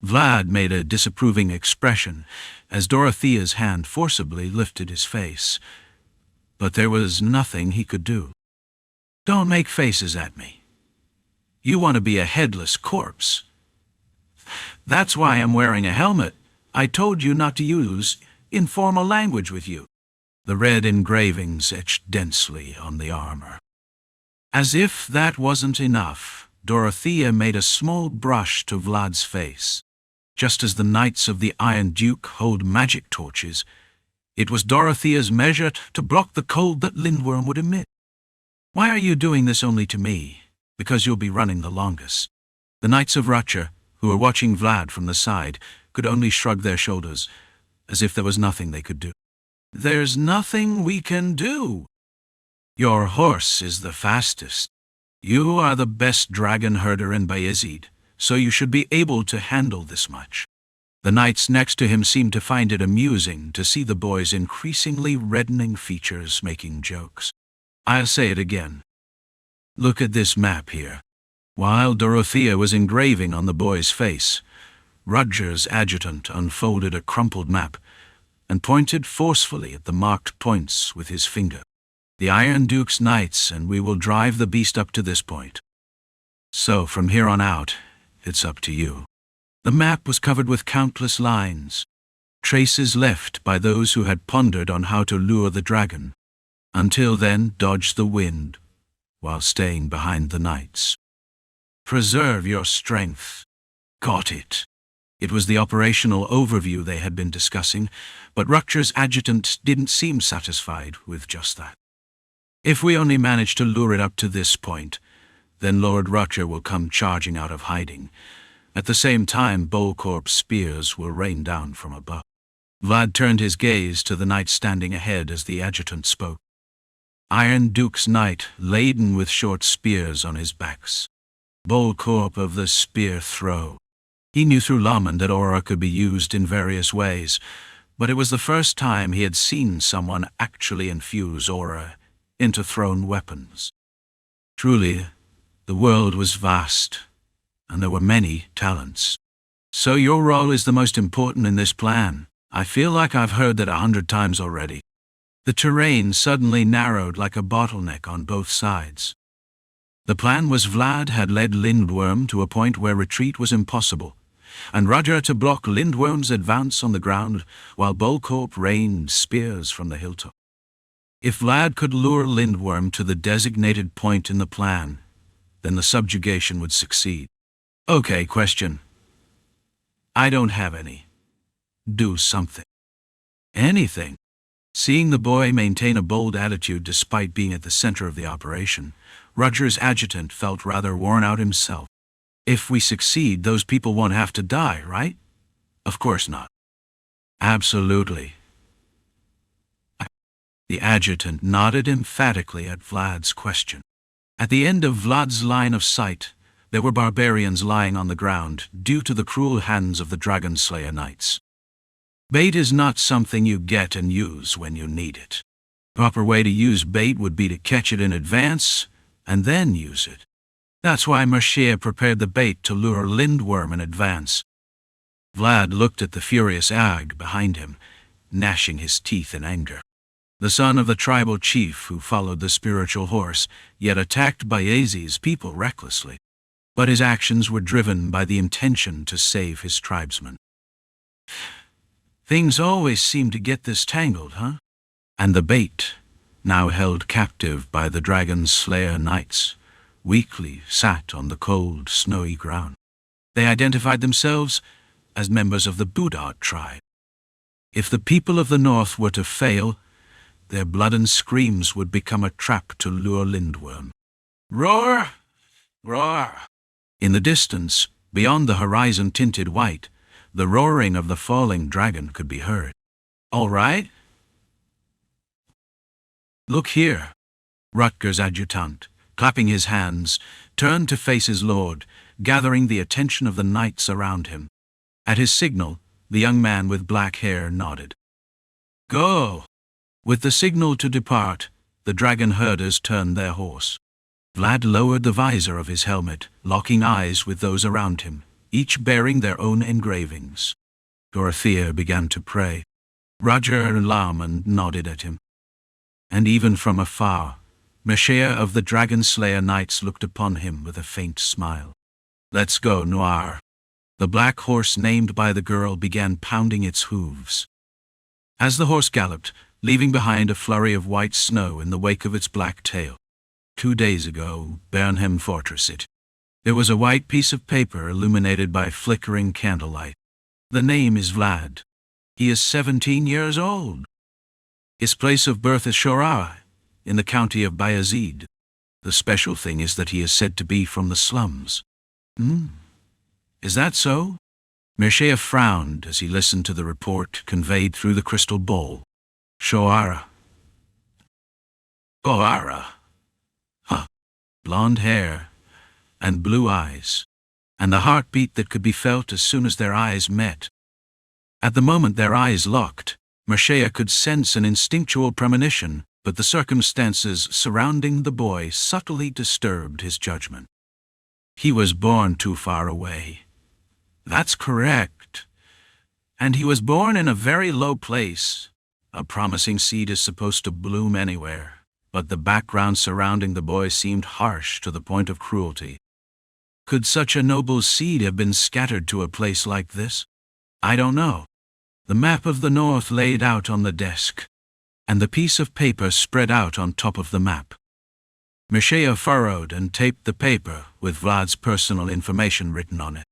Vlad made a disapproving expression as Dorothea's hand forcibly lifted his face, but there was nothing he could do. "Don't make faces at me. You want to be a headless corpse. That's why I'm wearing a helmet. I told you not to use informal language with you." The red engravings etched densely on the armor. As if that wasn't enough, Dorothea made a small brush to Vlad's face. Just as the Knights of the Iron Duke hold magic torches, it was Dorothea's measure to block the cold that Lindworm would emit. "Why are you doing this only to me? Because you'll be running the longest." The Knights of Rutger, who were watching Vlad from the side, could only shrug their shoulders, as if there was nothing they could do. "There's nothing we can do. Your horse is the fastest. You are the best dragon herder in Vayezid, so you should be able to handle this much." The knights next to him seemed to find it amusing to see the boy's increasingly reddening features making jokes. "I'll say it again. Look at this map here." While Dorothea was engraving on the boy's face, Rutger's adjutant unfolded a crumpled map and pointed forcefully at the marked points with his finger. "The Iron Duke's knights, and we will drive the beast up to this point. So from here on out, it's up to you." The map was covered with countless lines, traces left by those who had pondered on how to lure the dragon, until then dodged the wind while staying behind the knights. "Preserve your strength." Got it. It was the operational overview they had been discussing, but Rutger's adjutant didn't seem satisfied with just that. "If we only manage to lure it up to this point, then Lord Rutger will come charging out of hiding. At the same time, Bolcorp's spears will rain down from above." Vlad turned his gaze to the knight standing ahead as the adjutant spoke. Iron Duke's knight, laden with short spears on his backs. Bolcorp of the spear throw. He knew through Laman that aura could be used in various ways, but it was the first time he had seen someone actually infuse aura into thrown weapons. Truly, the world was vast, and there were many talents. "So your role is the most important in this plan. I feel like I've heard that 100 times already." The terrain suddenly narrowed like a bottleneck on both sides. The plan was Vlad had led Lindworm to a point where retreat was impossible, and Rutger to block Lindworm's advance on the ground while Bolcorp rained spears from the hilltop. If Vlad could lure Lindworm to the designated point in the plan, then the subjugation would succeed. "Okay, question. I don't have any. Do something." "Anything." Seeing the boy maintain a bold attitude despite being at the center of the operation, Rutger's adjutant felt rather worn out himself. "If we succeed, those people won't have to die, right?" "Of course not." "Absolutely." The adjutant nodded emphatically at Vlad's question. At the end of Vlad's line of sight, there were barbarians lying on the ground due to the cruel hands of the Dragon Slayer Knights. Bait is not something you get and use when you need it. The proper way to use bait would be to catch it in advance and then use it. That's why Mercier prepared the bait to lure Lindworm in advance. Vlad looked at the furious Ag behind him, gnashing his teeth in anger. The son of the tribal chief who followed the spiritual horse, yet attacked Vayezid's people recklessly. But his actions were driven by the intention to save his tribesmen. Things always seem to get this tangled, huh? And the bait, now held captive by the Dragon Slayer Knights, weakly sat on the cold, snowy ground. They identified themselves as members of the Budard tribe. If the people of the north were to fail, their blood and screams would become a trap to lure Lindworm. Roar! Roar! In the distance, beyond the horizon tinted white, the roaring of the falling dragon could be heard. "All right, Look here. Rutger's adjutant, clapping his hands, turned to face his lord, gathering the attention of the knights around him. At his signal, the young man with black hair nodded. Go! With the signal to depart, the dragon herders turned their horse. Vlad lowered the visor of his helmet, locking eyes with those around him, each bearing their own engravings. Dorothea began to pray. Roger and Laman nodded at him. And even from afar, Messiah of the Dragon Slayer Knights looked upon him with a faint smile. Let's go, Noir. The black horse named by the girl began pounding its hooves. As the horse galloped, leaving behind a flurry of white snow in the wake of its black tail. 2 days ago, Bernheim Fortress it. There was a white piece of paper illuminated by flickering candlelight. The name is Vlad. He is 17 years old. His place of birth is Shorah, in the county of Vayezid. The special thing is that he is said to be from the slums. Is that so? Messiah frowned as he listened to the report conveyed through the crystal bowl. Shorah. Huh. Blonde hair and blue eyes, and the heartbeat that could be felt as soon as their eyes met. At the moment their eyes locked, Messiah could sense an instinctual premonition, but the circumstances surrounding the boy subtly disturbed his judgment. He was born too far away. That's correct. And he was born in a very low place. A promising seed is supposed to bloom anywhere, but the background surrounding the boy seemed harsh to the point of cruelty. Could such a noble seed have been scattered to a place like this? I don't know. The map of the north laid out on the desk, and the piece of paper spread out on top of the map. Messiah furrowed and taped the paper with Vlad's personal information written on it.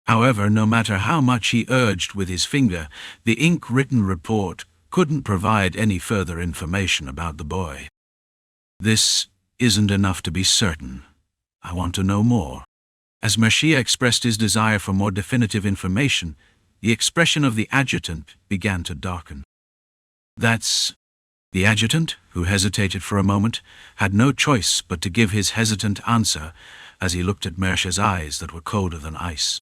However, no matter how much he urged with his finger, the ink-written report couldn't provide any further information about the boy. This isn't enough to be certain. I want to know more. As Messiah expressed his desire for more definitive information, the expression of the adjutant began to darken. That's... The adjutant, who hesitated for a moment, had no choice but to give his hesitant answer as he looked at Messiah's eyes that were colder than ice.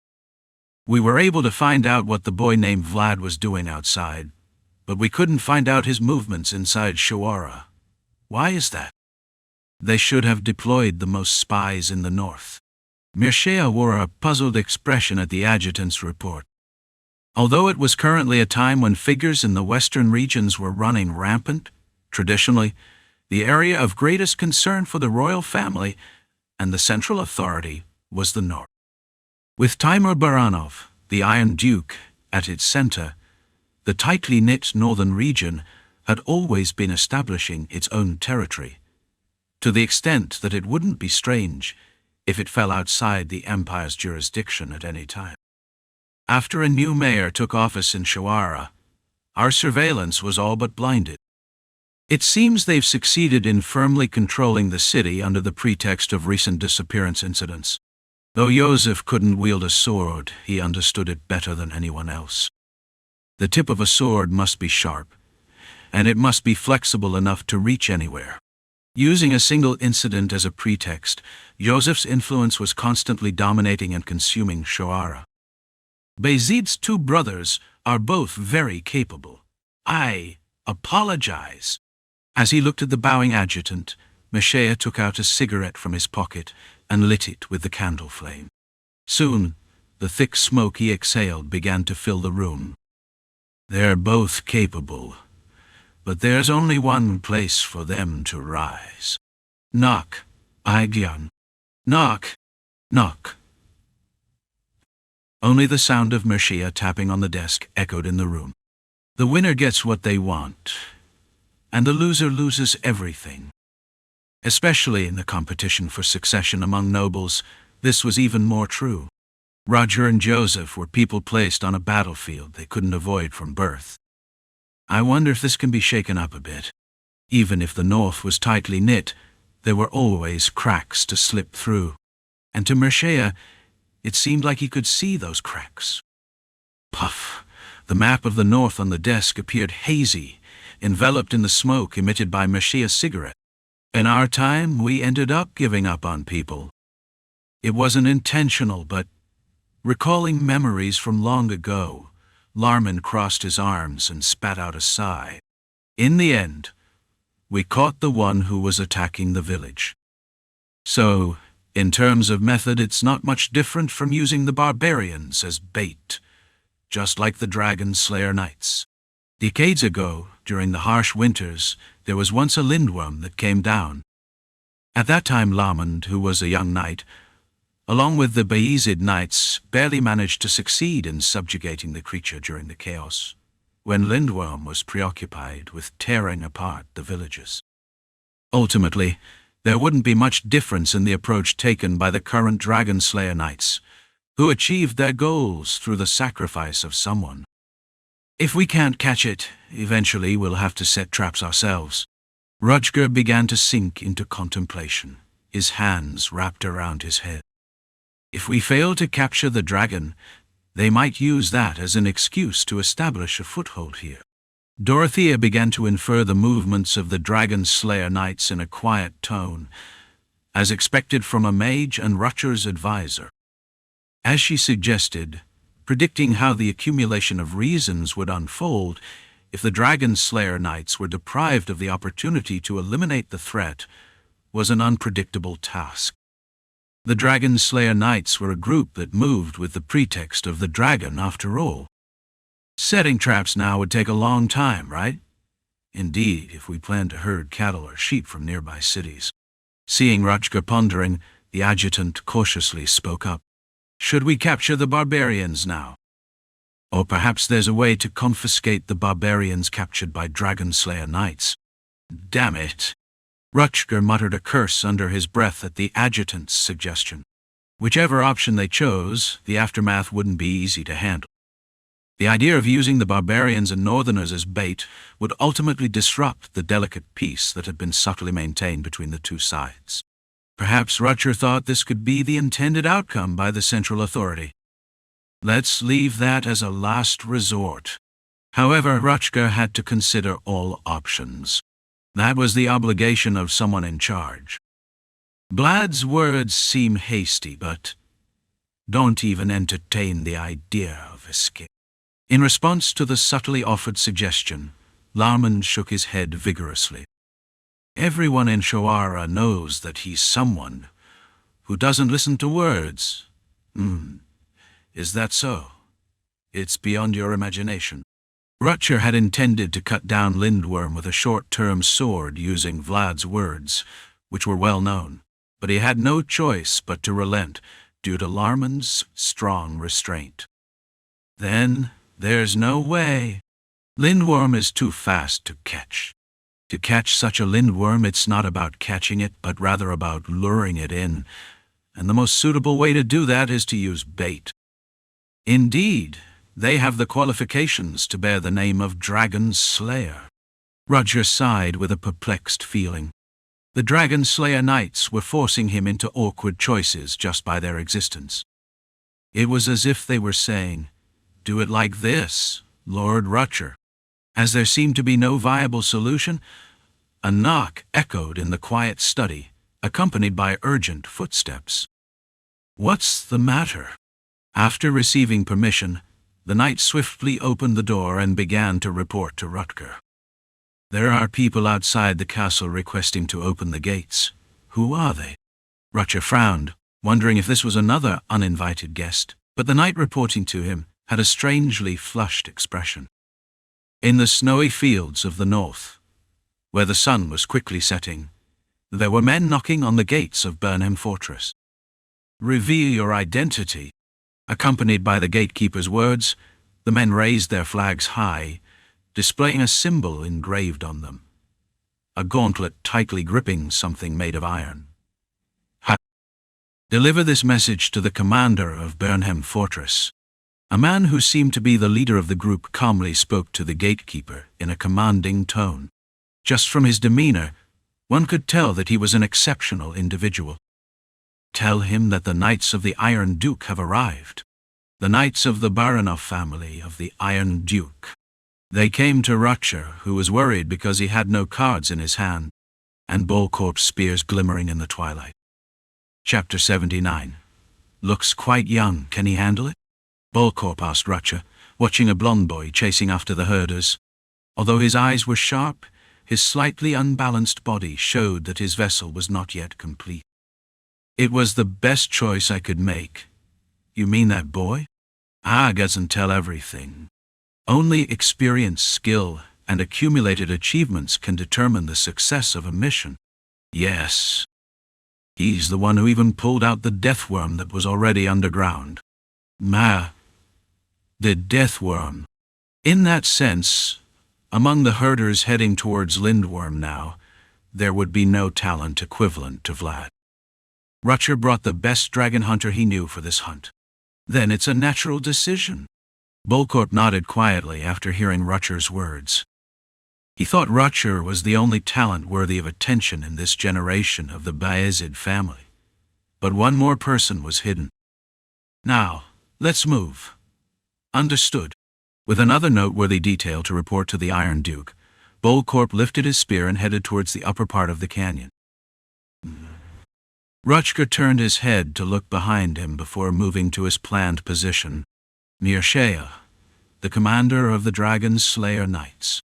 We were able to find out what the boy named Vlad was doing outside, but we couldn't find out his movements inside Shawara. Why is that? They should have deployed the most spies in the north. Messiah wore a puzzled expression at the adjutant's report. Although it was currently a time when figures in the western regions were running rampant, traditionally, the area of greatest concern for the royal family and the central authority was the north. With Timur Baranov, the Iron Duke, at its center, the tightly knit northern region had always been establishing its own territory, to the extent that it wouldn't be strange if it fell outside the empire's jurisdiction at any time. After a new mayor took office in Shawara, our surveillance was all but blinded. It seems they've succeeded in firmly controlling the city under the pretext of recent disappearance incidents. Though Yosef couldn't wield a sword, he understood it better than anyone else. The tip of a sword must be sharp, and it must be flexible enough to reach anywhere. Using a single incident as a pretext, Yosef's influence was constantly dominating and consuming Shawara. Vayezid's 2 brothers are both very capable. I apologize. As he looked at the bowing adjutant, Messiah took out a cigarette from his pocket and lit it with the candle flame. Soon, the thick smoke he exhaled began to fill the room. They're both capable, but there's only one place for them to rise. Knock, Aigyan. Knock, knock. Only the sound of Messiah tapping on the desk echoed in the room. The winner gets what they want, and the loser loses everything. Especially in the competition for succession among nobles, this was even more true. Roger and Yosef were people placed on a battlefield they couldn't avoid from birth. I wonder if this can be shaken up a bit. Even if the north was tightly knit, there were always cracks to slip through. And to Messiah, it seemed like he could see those cracks. Puff! The map of the north on the desk appeared hazy, enveloped in the smoke emitted by Mashia's cigarette. In our time, we ended up giving up on people. It wasn't intentional, but recalling memories from long ago, Larman crossed his arms and spat out a sigh. In the end, we caught the one who was attacking the village. So, in terms of method, it's not much different from using the barbarians as bait, just like the Dragon Slayer Knights. Decades ago, during the harsh winters, there was once a lindworm that came down. At that time, Lamond, who was a young knight, along with the Vayezid knights, barely managed to succeed in subjugating the creature during the chaos, when Lindworm was preoccupied with tearing apart the villages. Ultimately, there wouldn't be much difference in the approach taken by the current Dragon Slayer Knights, who achieved their goals through the sacrifice of someone. If we can't catch it, eventually we'll have to set traps ourselves. Rutger began to sink into contemplation, his hands wrapped around his head. If we fail to capture the dragon, they might use that as an excuse to establish a foothold here. Dorothea began to infer the movements of the Dragon Slayer Knights in a quiet tone, as expected from a mage and Rutger's advisor. As she suggested, predicting how the accumulation of reasons would unfold if the Dragon Slayer Knights were deprived of the opportunity to eliminate the threat, was an unpredictable task. The Dragon Slayer Knights were a group that moved with the pretext of the dragon after all. Setting traps now would take a long time, right? Indeed, if we planned to herd cattle or sheep from nearby cities. Seeing Rutger pondering, the adjutant cautiously spoke up. Should we capture the barbarians now? Or perhaps there's a way to confiscate the barbarians captured by Dragon Slayer Knights. Damn it! Rutger muttered a curse under his breath at the adjutant's suggestion. Whichever option they chose, the aftermath wouldn't be easy to handle. The idea of using the barbarians and northerners as bait would ultimately disrupt the delicate peace that had been subtly maintained between the two sides. Perhaps Rutger thought this could be the intended outcome by the central authority. Let's leave that as a last resort. However, Rutger had to consider all options. That was the obligation of someone in charge. Vlad's words seem hasty, but don't even entertain the idea of escape. In response to the subtly offered suggestion, Larman shook his head vigorously. Everyone in Shoara knows that he's someone who doesn't listen to words. Is that so? It's beyond your imagination. Rutger had intended to cut down Lindworm with a short-term sword using Vlad's words, which were well known, but he had no choice but to relent due to Larman's strong restraint. Then, there's no way. Lindworm is too fast to catch. To catch such a lindworm, it's not about catching it, but rather about luring it in, and the most suitable way to do that is to use bait. Indeed, they have the qualifications to bear the name of Dragon Slayer. Rutger sighed with a perplexed feeling. The Dragon Slayer Knights were forcing him into awkward choices just by their existence. It was as if they were saying, "Do it like this, Lord Rutger." As there seemed to be no viable solution, a knock echoed in the quiet study, accompanied by urgent footsteps. "What's the matter?" After receiving permission, the knight swiftly opened the door and began to report to Rutger. "There are people outside the castle requesting to open the gates. Who are they?" Rutger frowned, wondering if this was another uninvited guest, but the knight reporting to him had a strangely flushed expression. In the snowy fields of the north, where the sun was quickly setting, there were men knocking on the gates of Burnham Fortress. "Reveal your identity." Accompanied by the gatekeeper's words, the men raised their flags high, displaying a symbol engraved on them, a gauntlet tightly gripping something made of iron. "Deliver this message to the commander of Burnham Fortress." A man who seemed to be the leader of the group calmly spoke to the gatekeeper in a commanding tone. Just from his demeanor, one could tell that he was an exceptional individual. "Tell him that the Knights of the Iron Duke have arrived. The Knights of the Baranov family of the Iron Duke." They came to Rutcher, who was worried because he had no cards in his hand, and Bullcorp's spears glimmering in the twilight. Chapter 79. Looks quite young, can he handle it? Bullcorp asked Rutcher, watching a blond boy chasing after the herders. Although his eyes were sharp, his slightly unbalanced body showed that his vessel was not yet complete. It was the best choice I could make. You mean that boy? I doesn't tell everything. Only experience, skill, and accumulated achievements can determine the success of a mission. Yes. He's the one who even pulled out the death worm that was already underground. The death worm. In that sense, among the herders heading towards Lindworm now, there would be no talent equivalent to Vlad. Rutcher brought the best dragon hunter he knew for this hunt. Then it's a natural decision. Bullcorp nodded quietly after hearing Rutcher's words. He thought Rutcher was the only talent worthy of attention in this generation of the Vayezid family. But one more person was hidden. Now, let's move. Understood. With another noteworthy detail to report to the Iron Duke, Bullcorp lifted his spear and headed towards the upper part of the canyon. Rutger turned his head to look behind him before moving to his planned position, near Shea, the commander of the Dragon Slayer Knights.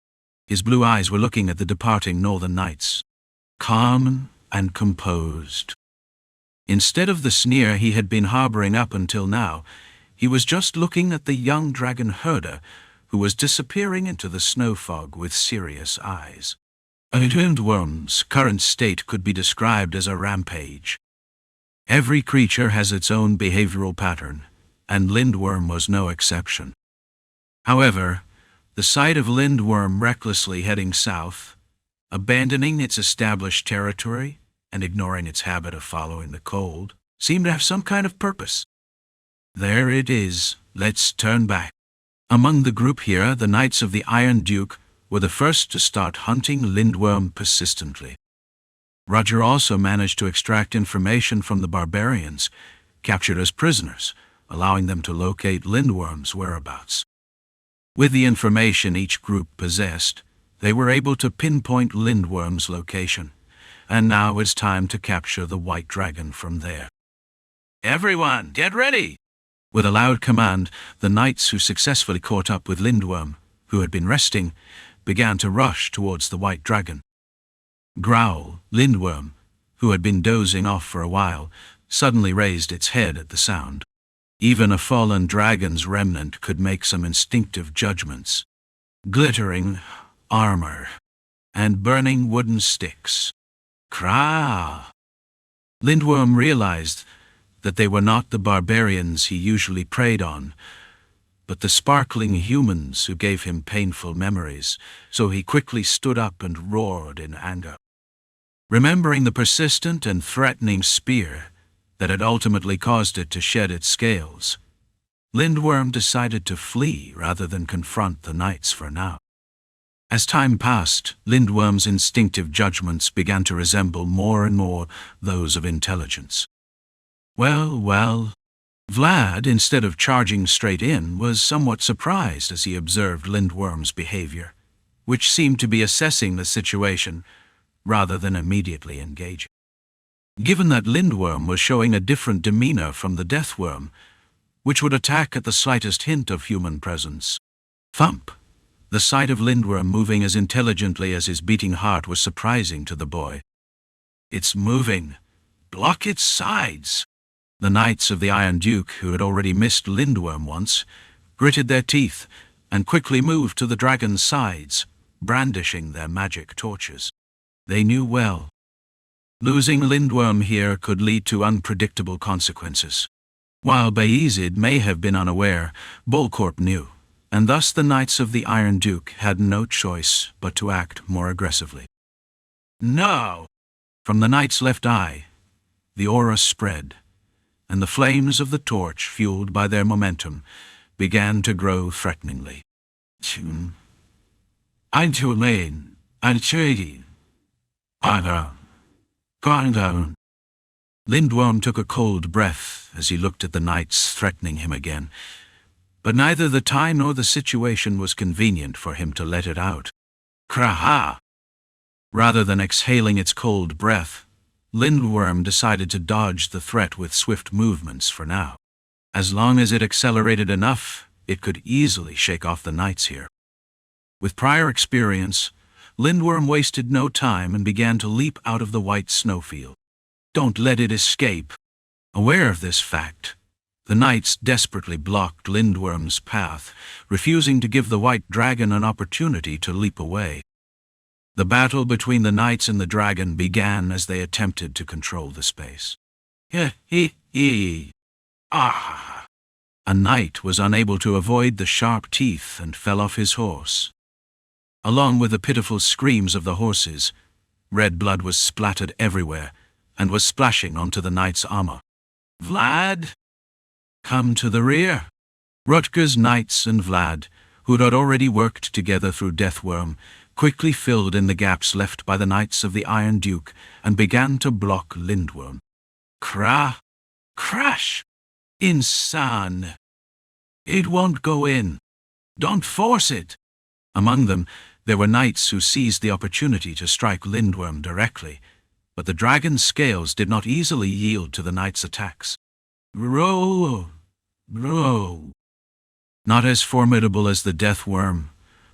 His blue eyes were looking at the departing Northern Knights, calm and composed. Instead of the sneer he had been harboring up until now, he was just looking at the young dragon herder who was disappearing into the snow fog with serious eyes. Lindworm's current state could be described as a rampage. Every creature has its own behavioral pattern, and Lindworm was no exception. However, the sight of Lindworm recklessly heading south, abandoning its established territory and ignoring its habit of following the cold, seemed to have some kind of purpose. There it is, let's turn back. Among the group here, the Knights of the Iron Duke were the first to start hunting Lindworm persistently. Roger also managed to extract information from the barbarians, captured as prisoners, allowing them to locate Lindworm's whereabouts. With the information each group possessed, they were able to pinpoint Lindworm's location, and now it's time to capture the White Dragon from there. Everyone, get ready! With a loud command, the knights who successfully caught up with Lindworm, who had been resting, began to rush towards the White Dragon. Growl, Lindworm, who had been dozing off for a while, suddenly raised its head at the sound. Even a fallen dragon's remnant could make some instinctive judgments. Glittering armor and burning wooden sticks. Krah! Lindworm realized that they were not the barbarians he usually preyed on, but the sparkling humans who gave him painful memories, so he quickly stood up and roared in anger. Remembering the persistent and threatening spear that had ultimately caused it to shed its scales, Lindworm decided to flee rather than confront the knights for now. As time passed, Lindworm's instinctive judgments began to resemble more and more those of intelligence. Well, Vlad, instead of charging straight in, was somewhat surprised as he observed Lindworm's behavior, which seemed to be assessing the situation rather than immediately engaging. Given that Lindworm was showing a different demeanor from the Deathworm, which would attack at the slightest hint of human presence. Thump! The sight of Lindworm moving as intelligently as his beating heart was surprising to the boy. It's moving. Block its sides! The Knights of the Iron Duke, who had already missed Lindworm once, gritted their teeth and quickly moved to the dragon's sides, brandishing their magic torches. They knew well. Losing Lindworm here could lead to unpredictable consequences. While Vayezid may have been unaware, Bullcorp knew, and thus the Knights of the Iron Duke had no choice but to act more aggressively. No! From the knight's left eye, the aura spread, and the flames of the torch, fueled by their momentum, began to grow threateningly. I'm too late. I'm shady. Godin. Lindworm took a cold breath as he looked at the knights threatening him again. But neither the time nor the situation was convenient for him to let it out. Kraha! Rather than exhaling its cold breath, Lindworm decided to dodge the threat with swift movements for now. As long as it accelerated enough, it could easily shake off the knights here. With prior experience, Lindworm wasted no time and began to leap out of the white snowfield. Don't let it escape. Aware of this fact, the knights desperately blocked Lindworm's path, refusing to give the white dragon an opportunity to leap away. The battle between the knights and the dragon began as they attempted to control the space. Ah! A knight was unable to avoid the sharp teeth and fell off his horse. Along with the pitiful screams of the horses, red blood was splattered everywhere and was splashing onto the knight's armor. Vlad! Come to the rear! Rutger's knights and Vlad, who had already worked together through Deathworm, quickly filled in the gaps left by the Knights of the Iron Duke and began to block Lindworm. Crash! Insan! It won't go in. Don't force it! Among them, there were knights who seized the opportunity to strike Lindworm directly, but the dragon's scales did not easily yield to the knight's attacks. Bro! Not as formidable as the Deathworm,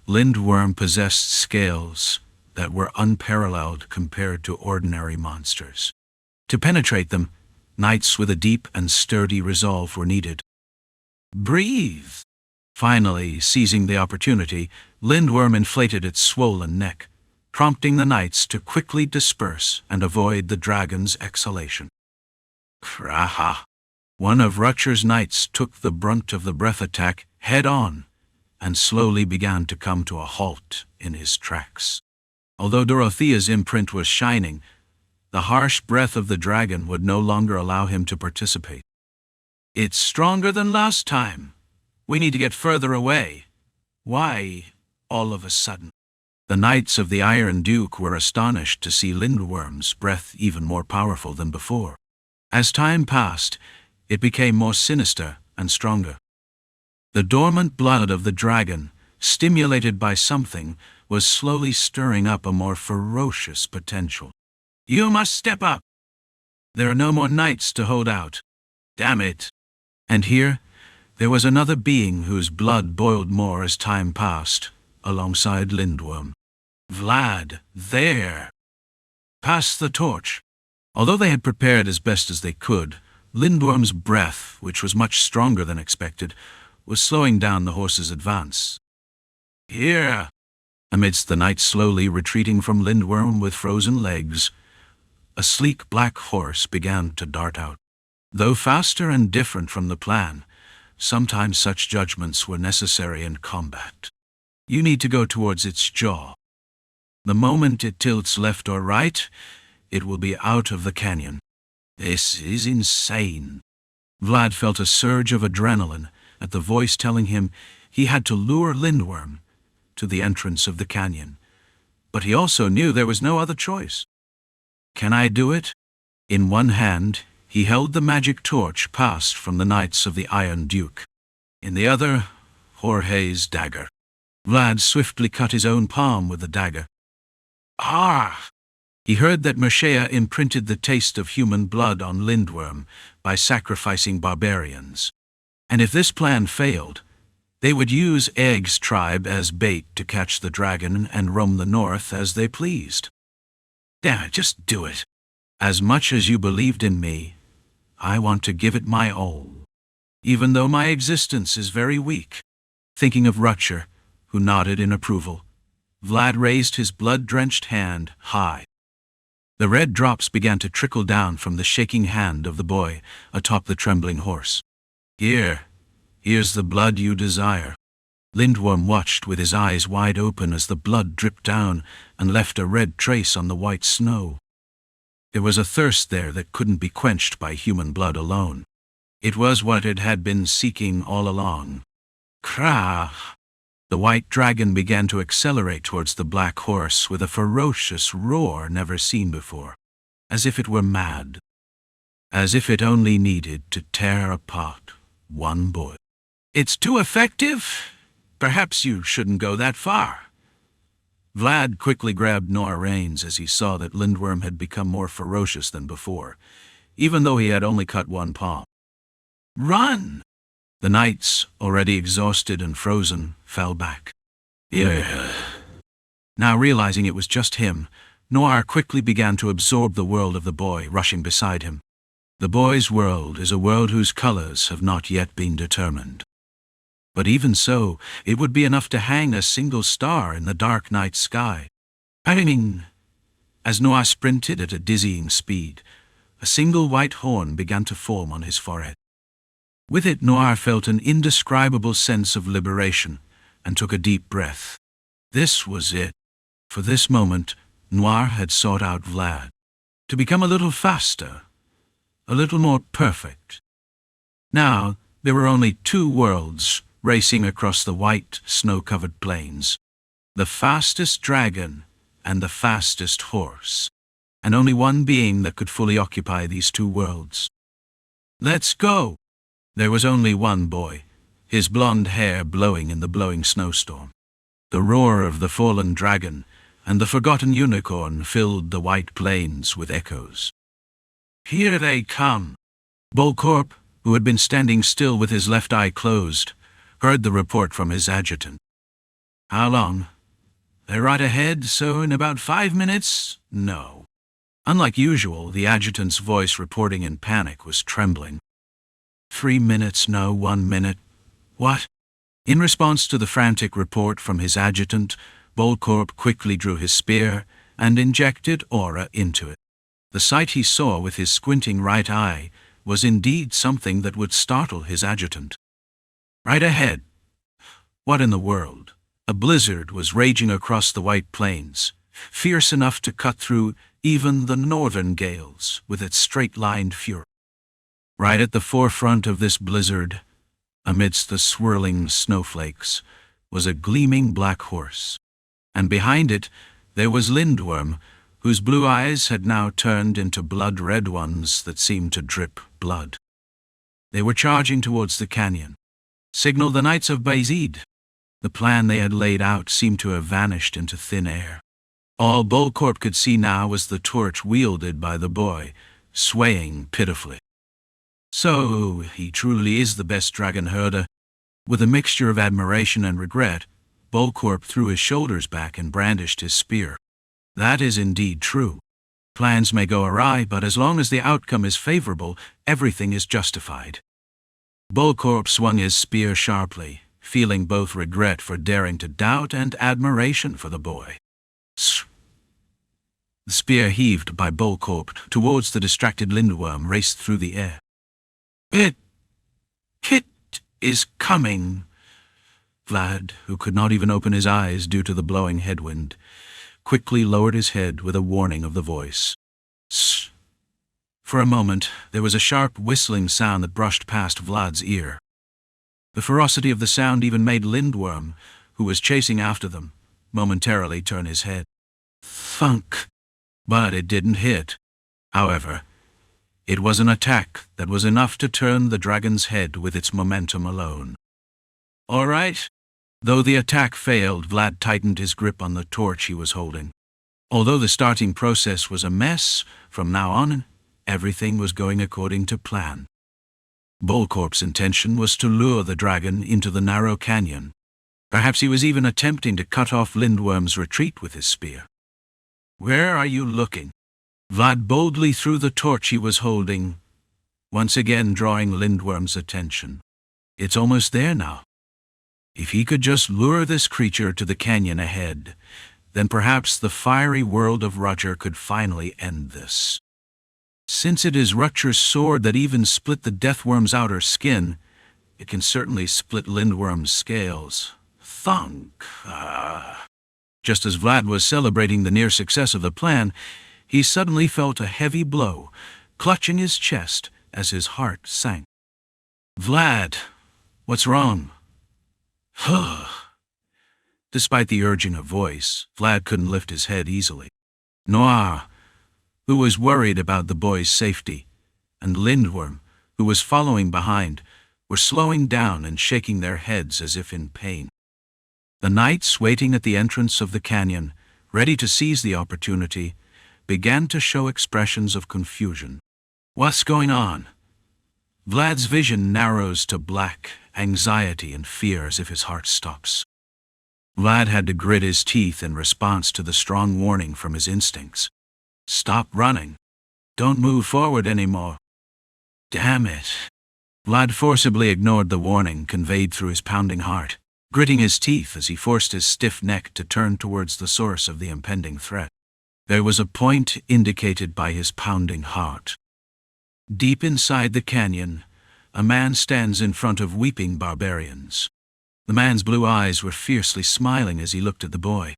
Lindworm possessed scales that were unparalleled compared to ordinary monsters. To penetrate them, knights with a deep and sturdy resolve were needed. Breathe! Finally, seizing the opportunity, Lindworm inflated its swollen neck, prompting the knights to quickly disperse and avoid the dragon's exhalation. Kraha! One of Rutger's knights took the brunt of the breath attack head-on and slowly began to come to a halt in his tracks. Although Dorothea's imprint was shining, the harsh breath of the dragon would no longer allow him to participate. It's stronger than last time. We need to get further away. Why, all of a sudden? The Knights of the Iron Duke were astonished to see Lindworm's breath even more powerful than before. As time passed, it became more sinister and stronger. The dormant blood of the dragon, stimulated by something, was slowly stirring up a more ferocious potential. You must step up! There are no more knights to hold out. Damn it! And here, there was another being whose blood boiled more as time passed, alongside Lindworm. Vlad, there! Pass the torch. Although they had prepared as best as they could, Lindworm's breath, which was much stronger than expected, was slowing down the horse's advance. Here! Amidst the knights slowly retreating from Lindworm with frozen legs, a sleek black horse began to dart out. Though faster and different from the plan, sometimes such judgments were necessary in combat. You need to go towards its jaw. The moment it tilts left or right, it will be out of the canyon. This is insane. Vlad felt a surge of adrenaline at the voice telling him he had to lure Lindworm to the entrance of the canyon. But he also knew there was no other choice. Can I do it? In one hand, he held the magic torch passed from the Knights of the Iron Duke. In the other, Jorge's dagger. Vlad swiftly cut his own palm with the dagger. Ah! He heard that Mershea imprinted the taste of human blood on Lindworm by sacrificing barbarians. And if this plan failed, they would use Egg's tribe as bait to catch the dragon and roam the north as they pleased. Damn it, just do it. As much as you believed in me, I want to give it my all, even though my existence is very weak. Thinking of Rutger, who nodded in approval, Vlad raised his blood-drenched hand high. The red drops began to trickle down from the shaking hand of the boy atop the trembling horse. Here's the blood you desire. Lindworm watched with his eyes wide open as the blood dripped down and left a red trace on the white snow. There was a thirst there that couldn't be quenched by human blood alone. It was what it had been seeking all along. Krah! The white dragon began to accelerate towards the black horse with a ferocious roar never seen before, as if it were mad, as if it only needed to tear apart one boy. It's too effective? Perhaps you shouldn't go that far. Vlad quickly grabbed Noir's reins as he saw that Lindworm had become more ferocious than before, even though he had only cut one paw. Run! The knights, already exhausted and frozen, fell back. Yeah. Now realizing it was just him, Noir quickly began to absorb the world of the boy rushing beside him. The boy's world is a world whose colors have not yet been determined. But even so, it would be enough to hang a single star in the dark night sky. As Noir sprinted at a dizzying speed, a single white horn began to form on his forehead. With it, Noir felt an indescribable sense of liberation and took a deep breath. This was it. For this moment, Noir had sought out Vlad. To become a little faster, a little more perfect. Now, there were only two worlds racing across the white, snow-covered plains. The fastest dragon and the fastest horse. And only one being that could fully occupy these two worlds. Let's go! There was only one boy, his blonde hair blowing in the blowing snowstorm. The roar of the fallen dragon and the forgotten unicorn filled the white plains with echoes. Here they come! Bolcorp, who had been standing still with his left eye closed, heard the report from his adjutant. How long? They're right ahead, so in about 5 minutes? No. Unlike usual, the adjutant's voice reporting in panic was trembling. 3 minutes, no, 1 minute. What? In response to the frantic report from his adjutant, Bolcorp quickly drew his spear and injected aura into it. The sight he saw with his squinting right eye was indeed something that would startle his adjutant. Right ahead. What in the world? A blizzard was raging across the white plains, fierce enough to cut through even the northern gales with its straight-lined fury. Right at the forefront of this blizzard, amidst the swirling snowflakes, was a gleaming black horse. And behind it, there was Lindworm, whose blue eyes had now turned into blood-red ones that seemed to drip blood. They were charging towards the canyon. Signal the Knights of Vayezid. The plan they had laid out seemed to have vanished into thin air. All Bolcorp could see now was the torch wielded by the boy, swaying pitifully. So, he truly is the best dragon herder. With a mixture of admiration and regret, Bolcorp threw his shoulders back and brandished his spear. That is indeed true. Plans may go awry, but as long as the outcome is favorable, everything is justified. Bolcorp swung his spear sharply, feeling both regret for daring to doubt and admiration for the boy. The spear heaved by Bolcorp towards the distracted Lindworm raced through the air. It is coming. Vlad, who could not even open his eyes due to the blowing headwind, quickly lowered his head with a warning of the voice. Sss. For a moment, there was a sharp whistling sound that brushed past Vlad's ear. The ferocity of the sound even made Lindworm, who was chasing after them, momentarily turn his head. Thunk! But it didn't hit. However, it was an attack that was enough to turn the dragon's head with its momentum alone. All right. Though the attack failed, Vlad tightened his grip on the torch he was holding. Although the starting process was a mess, from now on, everything was going according to plan. Bolcorp's intention was to lure the dragon into the narrow canyon. Perhaps he was even attempting to cut off Lindworm's retreat with his spear. Where are you looking? Vlad boldly threw the torch he was holding, once again drawing Lindworm's attention. It's almost there now. If he could just lure this creature to the canyon ahead, then perhaps the fiery world of Rutger could finally end this. Since it is Rutger's sword that even split the Deathworm's outer skin, it can certainly split Lindworm's scales. Thunk! Just as Vlad was celebrating the near success of the plan, he suddenly felt a heavy blow, clutching his chest as his heart sank. Vlad, what's wrong? Despite the urging of voice, Vlad couldn't lift his head easily. Noir, who was worried about the boy's safety, and Lindworm, who was following behind, were slowing down and shaking their heads as if in pain. The knights waiting at the entrance of the canyon, ready to seize the opportunity, began to show expressions of confusion. What's going on? Vlad's vision narrows to black, anxiety and fear as if his heart stops. Vlad had to grit his teeth in response to the strong warning from his instincts. Stop running. Don't move forward anymore. Damn it. Vlad forcibly ignored the warning conveyed through his pounding heart, gritting his teeth as he forced his stiff neck to turn towards the source of the impending threat. There was a point indicated by his pounding heart. Deep inside the canyon, a man stands in front of weeping barbarians. The man's blue eyes were fiercely smiling as he looked at the boy.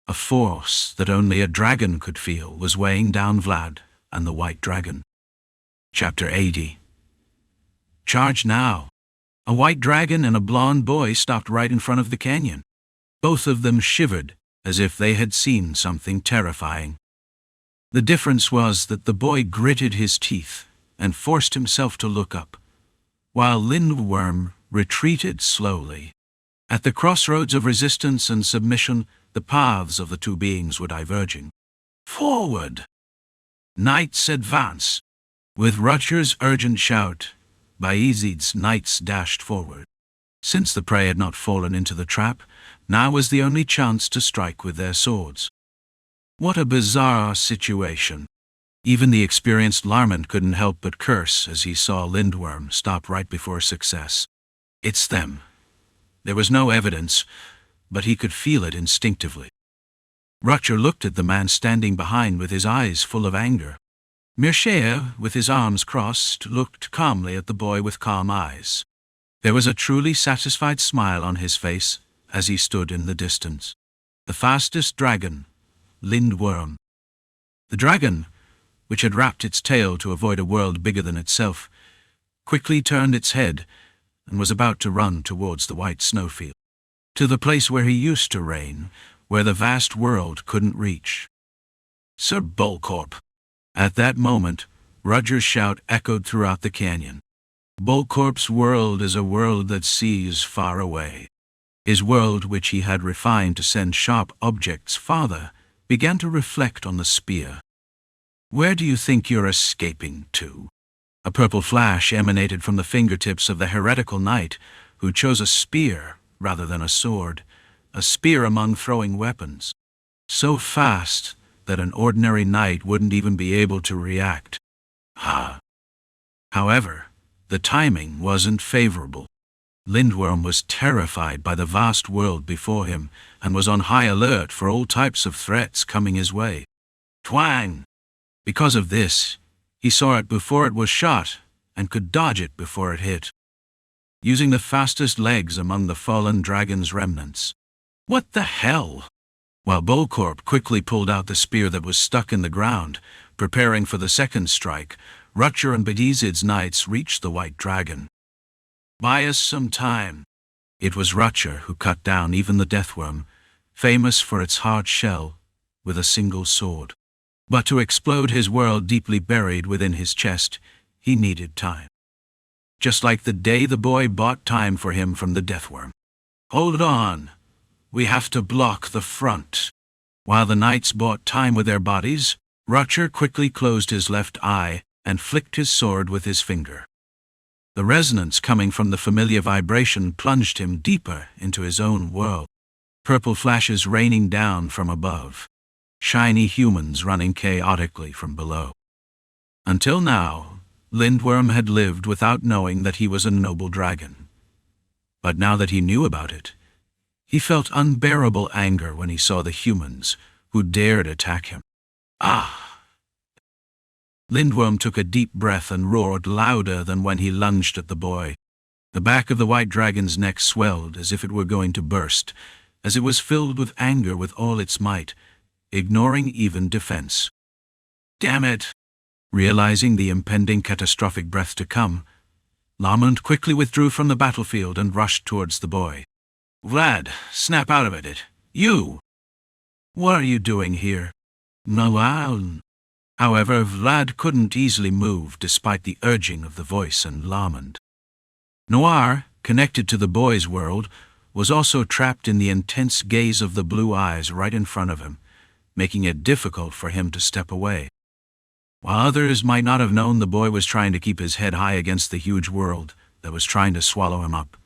A force that only a dragon could feel was weighing down Vlad and the White Dragon. Chapter 80. Charge now. A white dragon and a blonde boy stopped right in front of the canyon. Both of them shivered as if they had seen something terrifying. The difference was that the boy gritted his teeth and forced himself to look up, while Lindworm retreated slowly. At the crossroads of resistance and submission, the paths of the two beings were diverging. Forward! Knights advance! With Rutger's urgent shout, Vayezid's knights dashed forward. Since the prey had not fallen into the trap, now was the only chance to strike with their swords. What a bizarre situation! Even the experienced Larmont couldn't help but curse as he saw Lindworm stop right before success. It's them. There was no evidence, but he could feel it instinctively. Rutger looked at the man standing behind with his eyes full of anger. Mircea, with his arms crossed, looked calmly at the boy with calm eyes. There was a truly satisfied smile on his face as he stood in the distance. The fastest dragon, Lindworm. The dragon, which had wrapped its tail to avoid a world bigger than itself, quickly turned its head and was about to run towards the white snowfield, to the place where he used to reign, where the vast world couldn't reach. Sir Bolcorp! At that moment, Rutger's shout echoed throughout the canyon. Bolcorp's world is a world that sees far away. His world, which he had refined to send sharp objects farther, began to reflect on the spear. Where do you think you're escaping to? A purple flash emanated from the fingertips of the heretical knight, who chose a spear rather than a sword, a spear among throwing weapons. So fast that an ordinary knight wouldn't even be able to react. However, the timing wasn't favorable. Lindworm was terrified by the vast world before him and was on high alert for all types of threats coming his way. Twang! Because of this, he saw it before it was shot and could dodge it before it hit, using the fastest legs among the fallen dragon's remnants. What the hell? While Bolcorp quickly pulled out the spear that was stuck in the ground, preparing for the second strike, Rutger and Vayezid's knights reached the white dragon. Buy us some time. It was Rutger who cut down even the deathworm, famous for its hard shell, with a single sword. But to explode his world deeply buried within his chest, he needed time. Just like the day the boy bought time for him from the deathworm. Hold on. We have to block the front. While the knights bought time with their bodies, Rutger quickly closed his left eye and flicked his sword with his finger. The resonance coming from the familiar vibration plunged him deeper into his own world. Purple flashes raining down from above. Shiny humans running chaotically from below. Until now, Lindworm had lived without knowing that he was a noble dragon. But now that he knew about it, he felt unbearable anger when he saw the humans who dared attack him. Lindworm took a deep breath and roared louder than when he lunged at the boy. The back of the white dragon's neck swelled as if it were going to burst, as it was filled with anger with all its might, ignoring even defense. Damn it! Realizing the impending catastrophic breath to come, Larmont quickly withdrew from the battlefield and rushed towards the boy. Vlad, snap out of it. You! What are you doing here? No. However, Vlad couldn't easily move despite the urging of the voice and Larmont. Noir, connected to the boy's world, was also trapped in the intense gaze of the blue eyes right in front of him, making it difficult for him to step away. While others might not have known, the boy was trying to keep his head high against the huge world that was trying to swallow him up.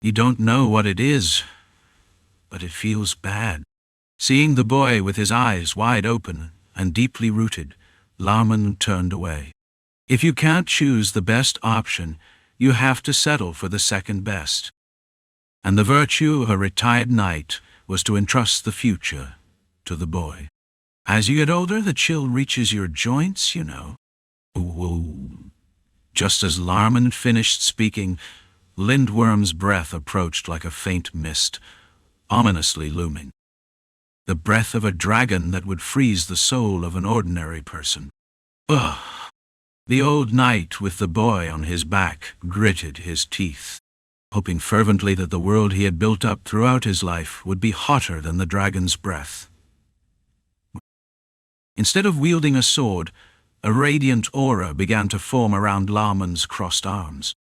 You don't know what it is, but it feels bad. Seeing the boy with his eyes wide open and deeply rooted, Larman turned away. If you can't choose the best option, you have to settle for the second best. And the virtue of a retired knight was to entrust the future to the boy. As you get older, the chill reaches your joints, you know. Ooh. Just as Larman finished speaking, Lindworm's breath approached like a faint mist, ominously looming. The breath of a dragon that would freeze the soul of an ordinary person. Ugh! The old knight with the boy on his back gritted his teeth, hoping fervently that the world he had built up throughout his life would be hotter than the dragon's breath. Instead of wielding a sword, a radiant aura began to form around Larman's crossed arms.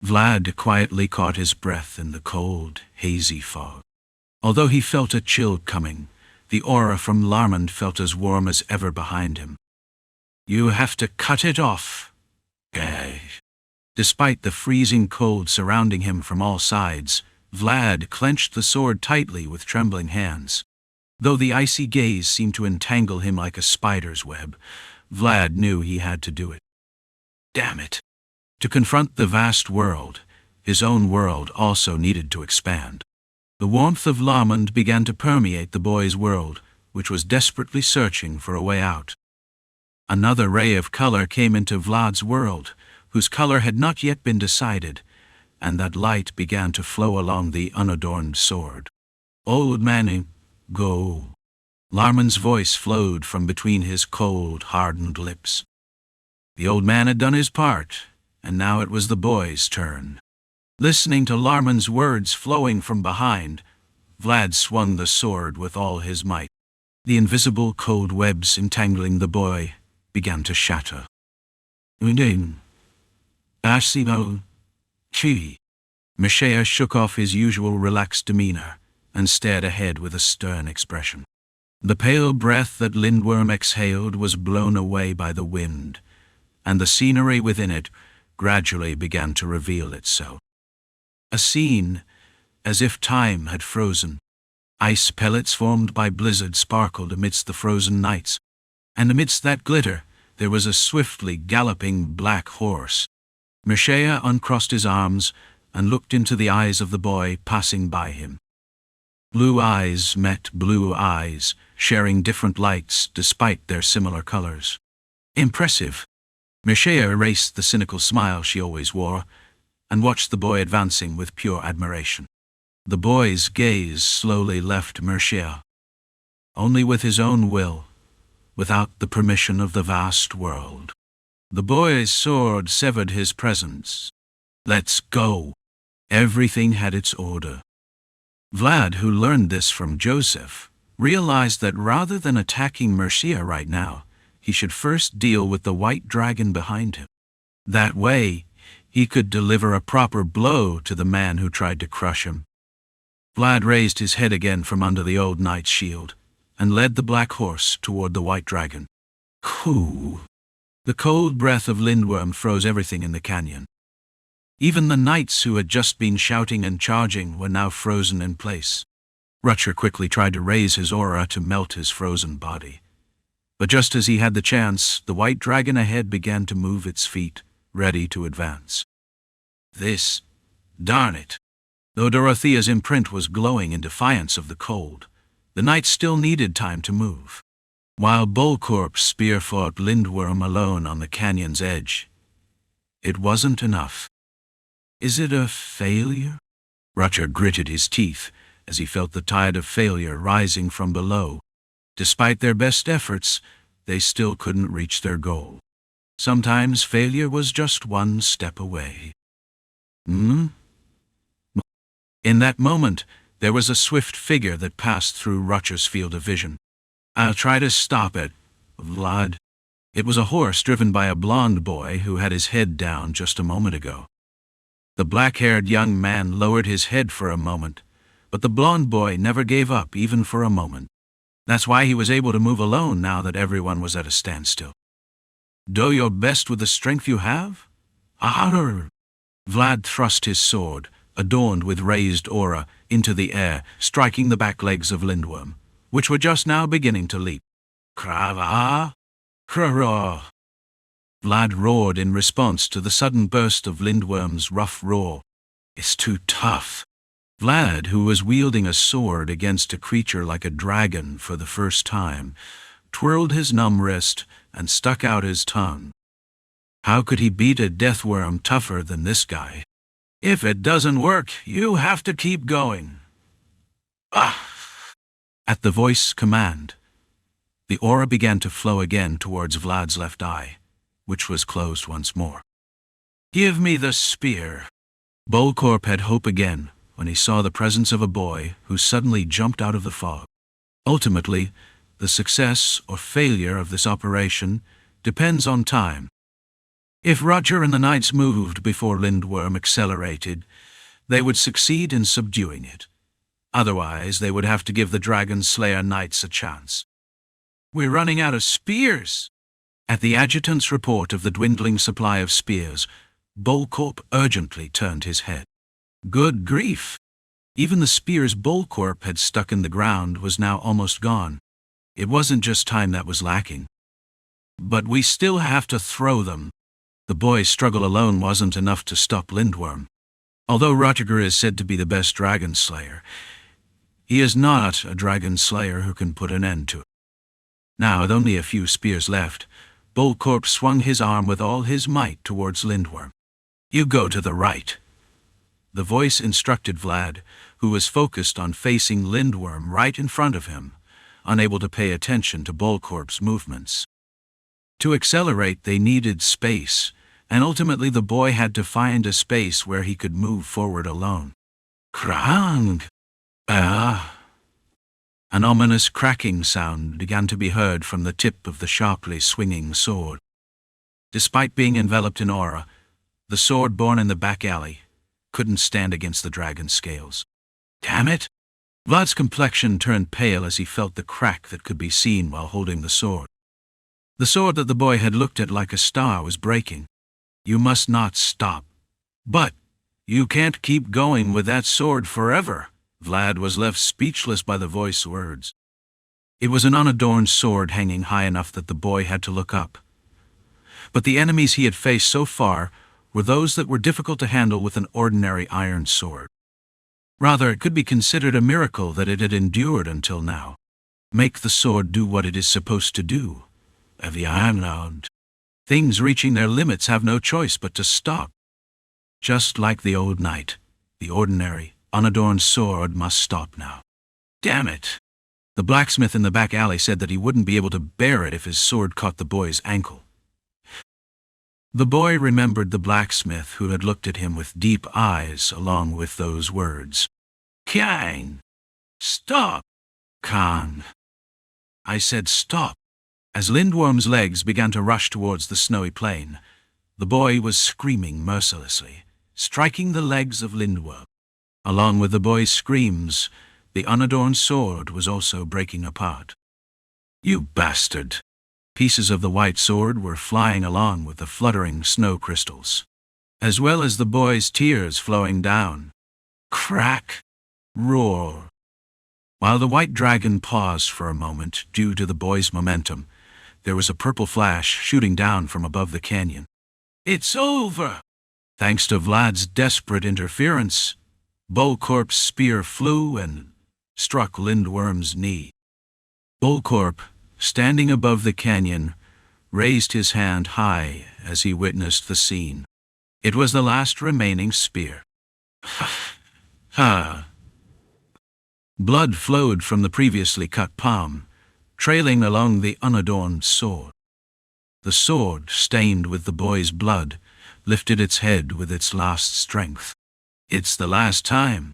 Vlad quietly caught his breath in the cold, hazy fog. Although he felt a chill coming, the aura from Larman felt as warm as ever behind him. You have to cut it off. Gah. Despite the freezing cold surrounding him from all sides, Vlad clenched the sword tightly with trembling hands. Though the icy gaze seemed to entangle him like a spider's web, Vlad knew he had to do it. Damn it! To confront the vast world, his own world also needed to expand. The warmth of Larman began to permeate the boy's world, which was desperately searching for a way out. Another ray of color came into Vlad's world, whose color had not yet been decided, and that light began to flow along the unadorned sword. Old man, go. Larman's voice flowed from between his cold, hardened lips. The old man had done his part, and now it was the boy's turn. Listening to Larman's words flowing from behind, Vlad swung the sword with all his might. The invisible cold webs entangling the boy began to shatter. Ch. Messiah shook off his usual relaxed demeanor and stared ahead with a stern expression. The pale breath that Lindworm exhaled was blown away by the wind, and the scenery within it gradually began to reveal itself. A scene as if time had frozen. Ice pellets formed by blizzard sparkled amidst the frozen nights, and amidst that glitter there was a swiftly galloping black horse. Messiah uncrossed his arms and looked into the eyes of the boy passing by him. Blue eyes met blue eyes, sharing different lights despite their similar colors. Impressive. Messiah erased the cynical smile she always wore and watched the boy advancing with pure admiration. The boy's gaze slowly left Messiah. Only with his own will, without the permission of the vast world. The boy's sword severed his presence. Let's go. Everything had its order. Vlad, who learned this from Yosef, realized that rather than attacking Messiah right now, he should first deal with the white dragon behind him. That way, he could deliver a proper blow to the man who tried to crush him. Vlad raised his head again from under the old knight's shield and led the black horse toward the white dragon. Hoo! The cold breath of Lindworm froze everything in the canyon. Even the knights who had just been shouting and charging were now frozen in place. Rutger quickly tried to raise his aura to melt his frozen body. But just as he had the chance, the white dragon ahead began to move its feet, ready to advance. Darn it. Though Dorothea's imprint was glowing in defiance of the cold, the knights still needed time to move. While Bullcorp's spear fought Lindworm alone on the canyon's edge, it wasn't enough. Is it a failure? Rutger gritted his teeth as he felt the tide of failure rising from below. Despite their best efforts, they still couldn't reach their goal. Sometimes failure was just one step away. In that moment, there was a swift figure that passed through Rutger's field of vision. I'll try to stop it, Vlad. It was a horse driven by a blond boy who had his head down just a moment ago. The black-haired young man lowered his head for a moment, but the blond boy never gave up even for a moment. That's why he was able to move alone now that everyone was at a standstill. Do your best with the strength you have? Arr! Vlad thrust his sword, adorned with raised aura, into the air, striking the back legs of Lindworm, which were just now beginning to leap. Krava! Krara! Vlad roared in response to the sudden burst of Lindworm's rough roar. It's too tough. Vlad, who was wielding a sword against a creature like a dragon for the first time, twirled his numb wrist and stuck out his tongue. How could he beat a deathworm tougher than this guy? If it doesn't work, you have to keep going. Ah! At the voice command, the aura began to flow again towards Vlad's left eye, which was closed once more. Give me the spear. Bolcorp had hope again when he saw the presence of a boy who suddenly jumped out of the fog. Ultimately, the success or failure of this operation depends on time. If Roger and the knights moved before Lindworm accelerated, they would succeed in subduing it. Otherwise, they would have to give the Dragon Slayer knights a chance. We're running out of spears. At the adjutant's report of the dwindling supply of spears, Bolcorp urgently turned his head. Good grief! Even the spears Bolcorp had stuck in the ground was now almost gone. It wasn't just time that was lacking. But we still have to throw them. The boy's struggle alone wasn't enough to stop Lindworm. Although Roger is said to be the best dragon slayer, he is not a dragon slayer who can put an end to it. Now, with only a few spears left, Bolcorp swung his arm with all his might towards Lindworm. You go to the right. The voice instructed Vlad, who was focused on facing Lindworm right in front of him, unable to pay attention to Bolcorp's movements. To accelerate, they needed space, and ultimately the boy had to find a space where he could move forward alone. Krang! Ah! An ominous cracking sound began to be heard from the tip of the sharply swinging sword. Despite being enveloped in aura, the sword borne in the back alley couldn't stand against the dragon's scales. Damn it! Vlad's complexion turned pale as he felt the crack that could be seen while holding the sword. The sword that the boy had looked at like a star was breaking. You must not stop. But you can't keep going with that sword forever. Vlad was left speechless by the voice's words. It was an unadorned sword hanging high enough that the boy had to look up. But the enemies he had faced so far were those that were difficult to handle with an ordinary iron sword. Rather, it could be considered a miracle that it had endured until now. Make the sword do what it is supposed to do. Things reaching their limits have no choice but to stop. Just like the old knight, the ordinary, unadorned sword must stop now. Damn it! The blacksmith in the back alley said that he wouldn't be able to bear it if his sword caught the boy's ankle. The boy remembered the blacksmith who had looked at him with deep eyes along with those words. Kang! Stop! Kang! I said stop. As Lindworm's legs began to rush towards the snowy plain, the boy was screaming mercilessly, striking the legs of Lindworm. Along with the boy's screams, the unadorned sword was also breaking apart. You bastard! Pieces of the white sword were flying along with the fluttering snow crystals, as well as the boy's tears flowing down. Crack! Roar! While the white dragon paused for a moment due to the boy's momentum, there was a purple flash shooting down from above the canyon. It's over! Thanks to Vlad's desperate interference, Bolcorp's spear flew and struck Lindworm's knee. Bolcorp, standing above the canyon, raised his hand high as he witnessed the scene. It was the last remaining spear. Ha! Blood flowed from the previously cut palm, trailing along the unadorned sword. The sword, stained with the boy's blood, lifted its head with its last strength. It's the last time.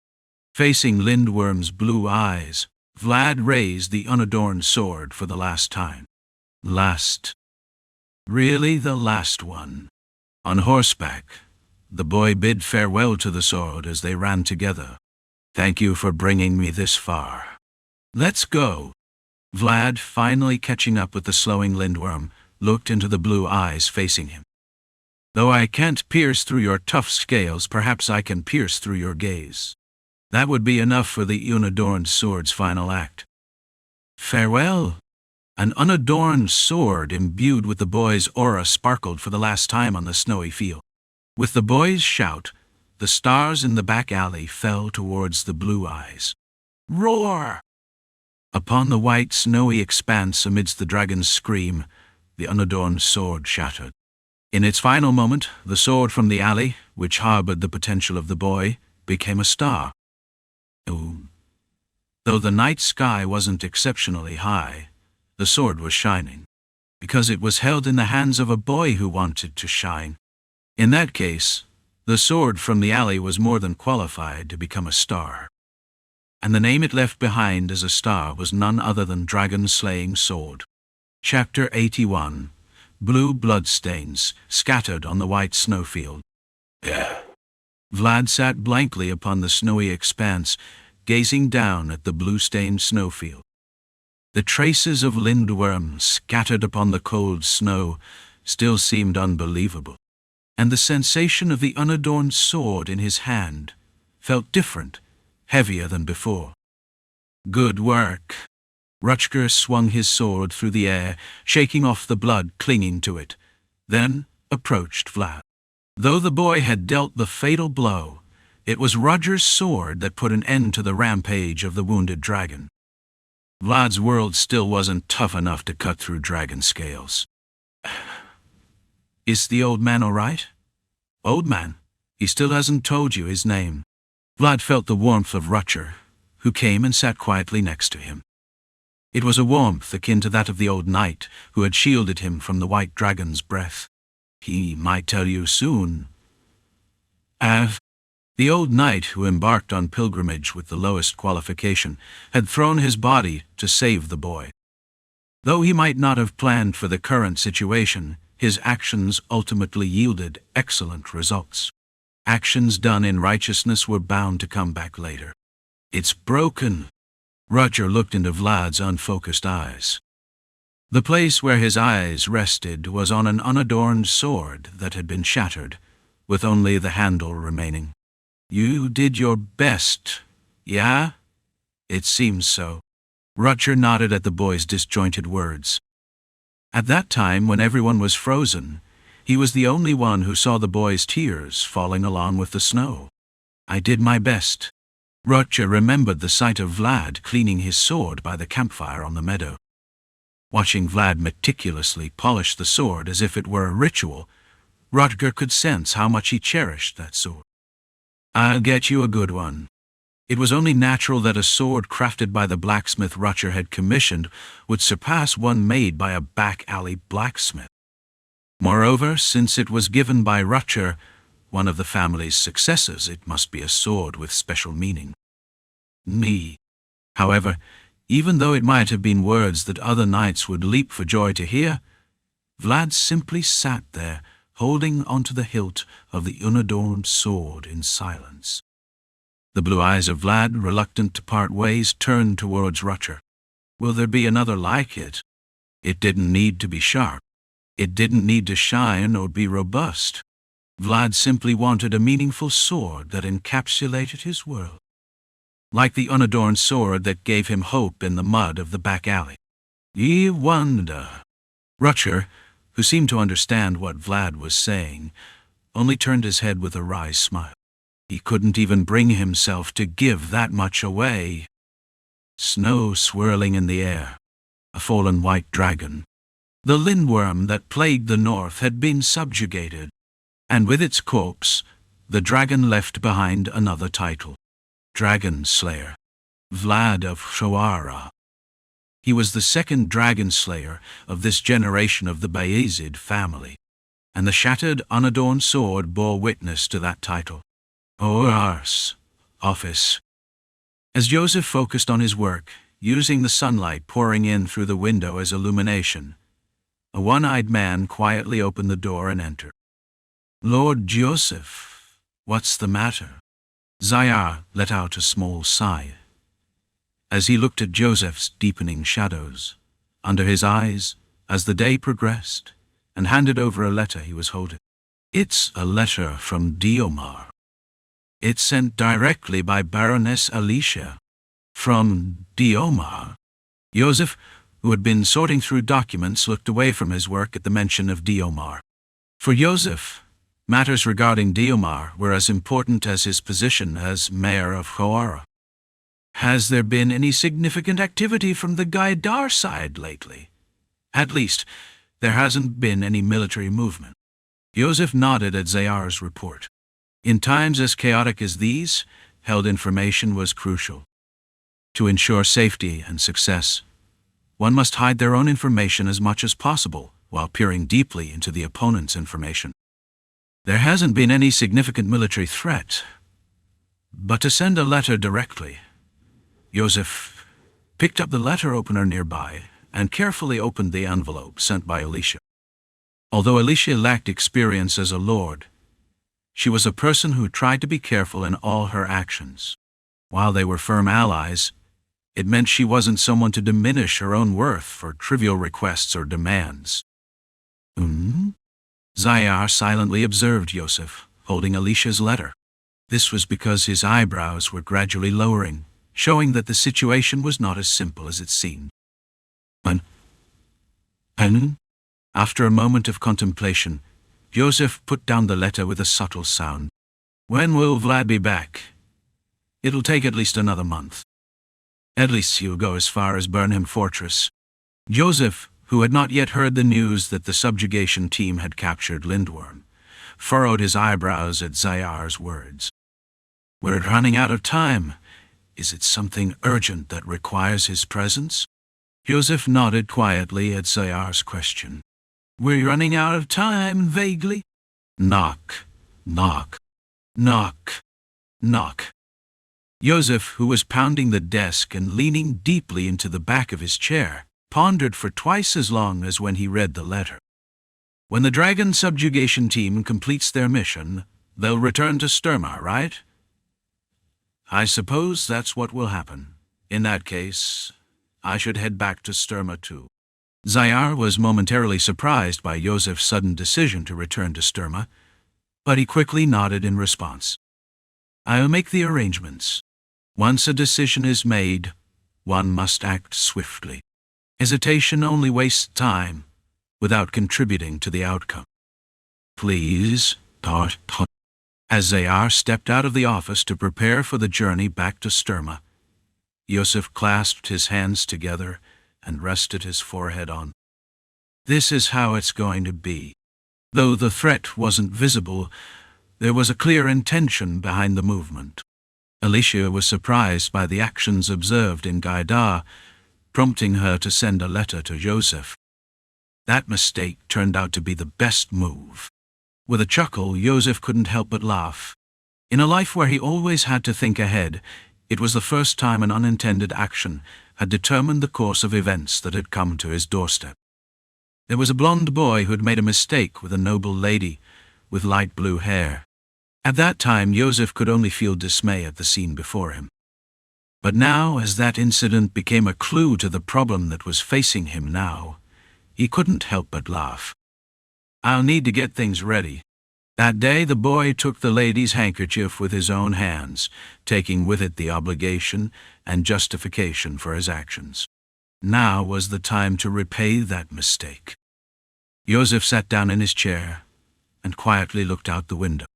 Facing Lindworm's blue eyes, Vlad raised the unadorned sword for the last time. Last. Really the last one. On horseback, the boy bid farewell to the sword as they ran together. Thank you for bringing me this far. Let's go. Vlad, finally catching up with the slowing Lindworm, looked into the blue eyes facing him. Though I can't pierce through your tough scales, perhaps I can pierce through your gaze. That would be enough for the unadorned sword's final act. Farewell. An unadorned sword imbued with the boy's aura sparkled for the last time on the snowy field. With the boy's shout, the stars in the back alley fell towards the blue eyes. Roar! Upon the white, snowy expanse amidst the dragon's scream, the unadorned sword shattered. In its final moment, the sword from the alley, which harbored the potential of the boy, became a star. Though the night sky wasn't exceptionally high, the sword was shining, because it was held in the hands of a boy who wanted to shine. In that case, the sword from the alley was more than qualified to become a star. And the name it left behind as a star was none other than Dragon-Slaying Sword. Chapter 81. Blue bloodstains scattered on the white snowfield. Vlad sat blankly upon the snowy expanse, gazing down at the blue-stained snowfield. The traces of lindworm scattered upon the cold snow still seemed unbelievable, and the sensation of the unadorned sword in his hand felt different, heavier than before. Good work. Rutger swung his sword through the air, shaking off the blood clinging to it, then approached Vlad. Though the boy had dealt the fatal blow, it was Rutger's sword that put an end to the rampage of the wounded dragon. Vlad's world still wasn't tough enough to cut through dragon scales. Is the old man all right? Old man? He still hasn't told you his name. Vlad felt the warmth of Rutger, who came and sat quietly next to him. It was a warmth akin to that of the old knight who had shielded him from the white dragon's breath. He might tell you soon. The old knight who embarked on pilgrimage with the lowest qualification had thrown his body to save the boy. Though he might not have planned for the current situation, his actions ultimately yielded excellent results. Actions done in righteousness were bound to come back later. It's broken. Rutger looked into Vlad's unfocused eyes. The place where his eyes rested was on an unadorned sword that had been shattered, with only the handle remaining. You did your best, yeah? It seems so. Rutger nodded at the boy's disjointed words. At that time, when everyone was frozen, he was the only one who saw the boy's tears falling along with the snow. I did my best. Rutger remembered the sight of Vlad cleaning his sword by the campfire on the meadow. Watching Vlad meticulously polish the sword as if it were a ritual, Rutger could sense how much he cherished that sword. I'll get you a good one. It was only natural that a sword crafted by the blacksmith Rutger had commissioned would surpass one made by a back-alley blacksmith. Moreover, since it was given by Rutger, one of the family's successors, it must be a sword with special meaning. Me. However, even though it might have been words that other knights would leap for joy to hear, Vlad simply sat there, holding onto the hilt of the unadorned sword in silence. The blue eyes of Vlad, reluctant to part ways, turned towards Rutger. Will there be another like it? It didn't need to be sharp. It didn't need to shine or be robust. Vlad simply wanted a meaningful sword that encapsulated his world. Like the unadorned sword that gave him hope in the mud of the back alley. Ye wonder. Rutger, who seemed to understand what Vlad was saying, only turned his head with a wry smile. He couldn't even bring himself to give that much away. Snow swirling in the air. A fallen white dragon. The lindworm that plagued the north had been subjugated, and with its corpse, the dragon left behind another title. Dragon Slayer. Vlad of Shoara. He was the second dragon slayer of this generation of the Vayezid family, and the shattered, unadorned sword bore witness to that title. Ars. Office. As Yosef focused on his work, using the sunlight pouring in through the window as illumination, A one-eyed man quietly opened the door and entered. "Lord Yosef, what's the matter?" Zayar let out a small sigh as he looked at Joseph's deepening shadows under his eyes as the day progressed, and handed over a letter he was holding. "It's a letter from Diomar. It's sent directly by Baroness Alicia." "From Diomar?" Yosef, who had been sorting through documents, looked away from his work at the mention of Diomar. For Yosef, matters regarding Diomar were as important as his position as mayor of Khoara. "Has there been any significant activity from the Gaidar side lately? At least, there hasn't been any military movement." Yosef nodded at Zayar's report. In times as chaotic as these, held information was crucial. To ensure safety and success, one must hide their own information as much as possible while peering deeply into the opponent's information. "There hasn't been any significant military threat, but to send a letter directly." Yosef picked up the letter opener nearby and carefully opened the envelope sent by Alicia. Although Alicia lacked experience as a lord, she was a person who tried to be careful in all her actions. While they were firm allies, it meant she wasn't someone to diminish her own worth for trivial requests or demands. Zayar silently observed Yosef, holding Alicia's letter. This was because his eyebrows were gradually lowering, showing that the situation was not as simple as it seemed. After a moment of contemplation, Yosef put down the letter with a subtle sound. "When will Vlad be back?" "It'll take at least another month. At least he'll go as far as Burnham Fortress." Yosef, who had not yet heard the news that the subjugation team had captured Lindworm, furrowed his eyebrows at Zayar's words. "We're running out of time. Is it something urgent that requires his presence?" Yosef nodded quietly at Zayar's question. "We're running out of time," vaguely. Knock, knock, knock, knock. Yosef, who was pounding the desk and leaning deeply into the back of his chair, pondered for twice as long as when he read the letter. "When the dragon subjugation team completes their mission, they'll return to Sturma, right?" "I suppose that's what will happen. In that case, I should head back to Sturma too." Zayar was momentarily surprised by Yosef's sudden decision to return to Sturma, but he quickly nodded in response. "I'll make the arrangements. Once a decision is made, one must act swiftly. Hesitation only wastes time, without contributing to the outcome." "Please, Tart." As Zayar stepped out of the office to prepare for the journey back to Sturma, Yosef clasped his hands together and rested his forehead on. This is how it's going to be. Though the threat wasn't visible, there was a clear intention behind the movement. Alicia was surprised by the actions observed in Gaidar, prompting her to send a letter to Yosef. That mistake turned out to be the best move. With a chuckle, Yosef couldn't help but laugh. In a life where he always had to think ahead, it was the first time an unintended action had determined the course of events that had come to his doorstep. There was a blonde boy who had made a mistake with a noble lady with light blue hair. At that time, Yosef could only feel dismay at the scene before him. But now, as that incident became a clue to the problem that was facing him now, he couldn't help but laugh. "I'll need to get things ready." That day the boy took the lady's handkerchief with his own hands, taking with it the obligation and justification for his actions. Now was the time to repay that mistake. Yosef sat down in his chair and quietly looked out the window.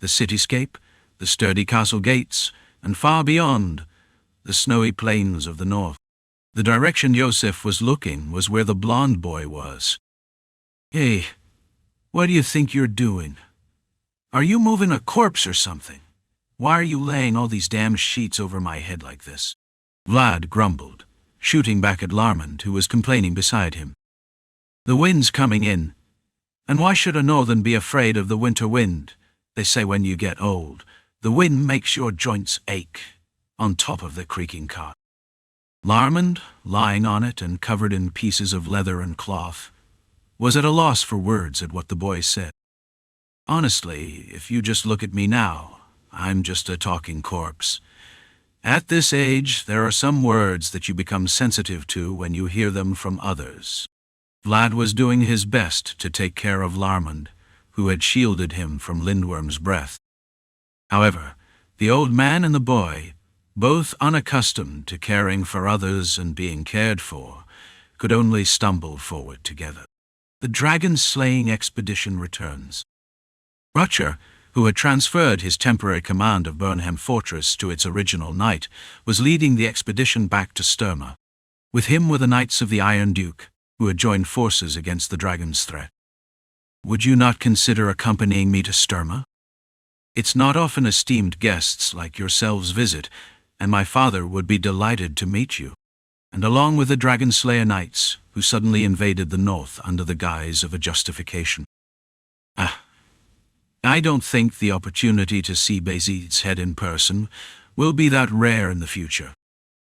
The cityscape, the sturdy castle gates, and far beyond, the snowy plains of the north. The direction Yosef was looking was where the blonde boy was. "Hey, what do you think you're doing? Are you moving a corpse or something? Why are you laying all these damn sheets over my head like this?" Vlad grumbled, shooting back at Larmond, who was complaining beside him. "The wind's coming in. And why should a northern be afraid of the winter wind? They say when you get old, the wind makes your joints ache," on top of the creaking cot. Larmond, lying on it and covered in pieces of leather and cloth, was at a loss for words at what the boy said. Honestly, if you just look at me now, I'm just a talking corpse. At this age, there are some words that you become sensitive to when you hear them from others. Vlad was doing his best to take care of Larmond, who had shielded him from Lindworm's breath. However, the old man and the boy, both unaccustomed to caring for others and being cared for, could only stumble forward together. The dragon-slaying expedition returns. Ch, who had transferred his temporary command of Burnham Fortress to its original knight, was leading the expedition back to Sturma. With him were the Knights of the Iron Duke, who had joined forces against the dragon's threat. Would you not consider accompanying me to Sturma? It's not often esteemed guests like yourselves visit, and my father would be delighted to meet you, and along with the Dragon Slayer Knights, who suddenly invaded the north under the guise of a justification. I don't think the opportunity to see Vayezid's head in person will be that rare in the future.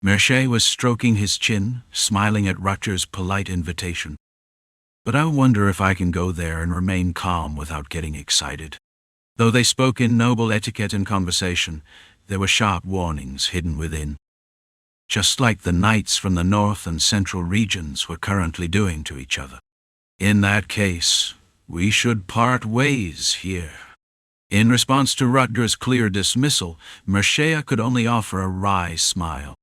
Merche was stroking his chin, smiling at Rutger's polite invitation. But I wonder if I can go there and remain calm without getting excited. Though they spoke in noble etiquette and conversation, there were sharp warnings hidden within. Just like the knights from the north and central regions were currently doing to each other. In that case, we should part ways here. In response to Rutger's clear dismissal, Mercia could only offer a wry smile.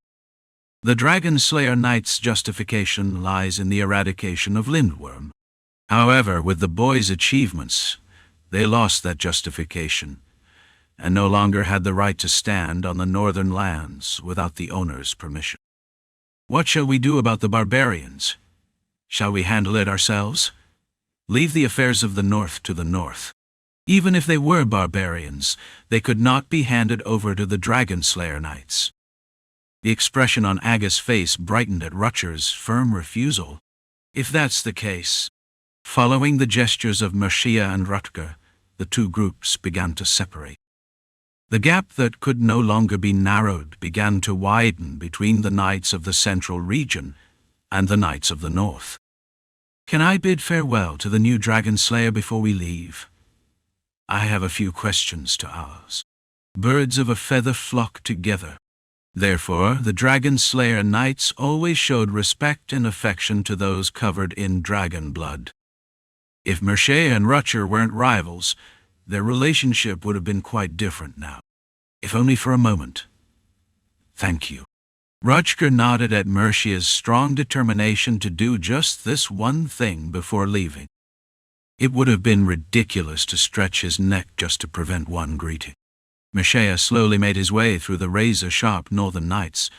The Dragon Slayer Knight's justification lies in the eradication of Lindworm. However, with the boys' achievements, they lost that justification, and no longer had the right to stand on the northern lands without the owner's permission. What shall we do about the barbarians? Shall we handle it ourselves? Leave the affairs of the north to the north. Even if they were barbarians, they could not be handed over to the Dragon Slayer Knights. The expression on Aga's face brightened at Rutger's firm refusal. If that's the case, following the gestures of Mercia and Rutger, the two groups began to separate. The gap that could no longer be narrowed began to widen between the Knights of the Central Region and the Knights of the North. Can I bid farewell to the new Dragon Slayer before we leave? I have a few questions to ask. Birds of a feather flock together. Therefore, the Dragon Slayer Knights always showed respect and affection to those covered in dragon blood. If Mercia and Rutger weren't rivals, their relationship would have been quite different now. If only for a moment. Thank you. Rutger nodded at Mercia's strong determination to do just this one thing before leaving. It would have been ridiculous to stretch his neck just to prevent one greeting. Mercia slowly made his way through the razor-sharp northern nights,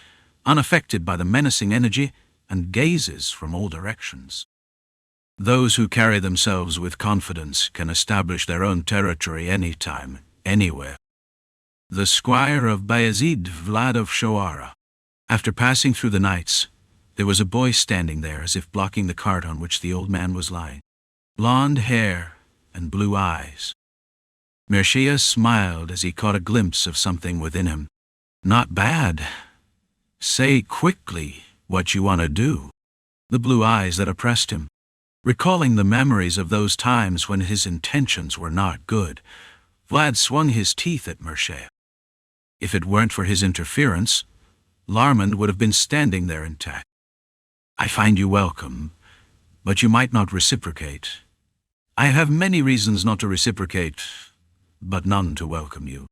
unaffected by the menacing energy and gazes from all directions. Those who carry themselves with confidence can establish their own territory anytime, anywhere. The squire of Vayezid, Vlad of Shoara. After passing through the nights, there was a boy standing there as if blocking the cart on which the old man was lying. Blonde hair and blue eyes. Mercia smiled as he caught a glimpse of something within him. Not bad. Say quickly what you want to do. The blue eyes that oppressed him. Recalling the memories of those times when his intentions were not good, Vlad swung his teeth at Mercia. If it weren't for his interference, Larmond would have been standing there intact. I find you welcome, but you might not reciprocate. I have many reasons not to reciprocate, but none to welcome you.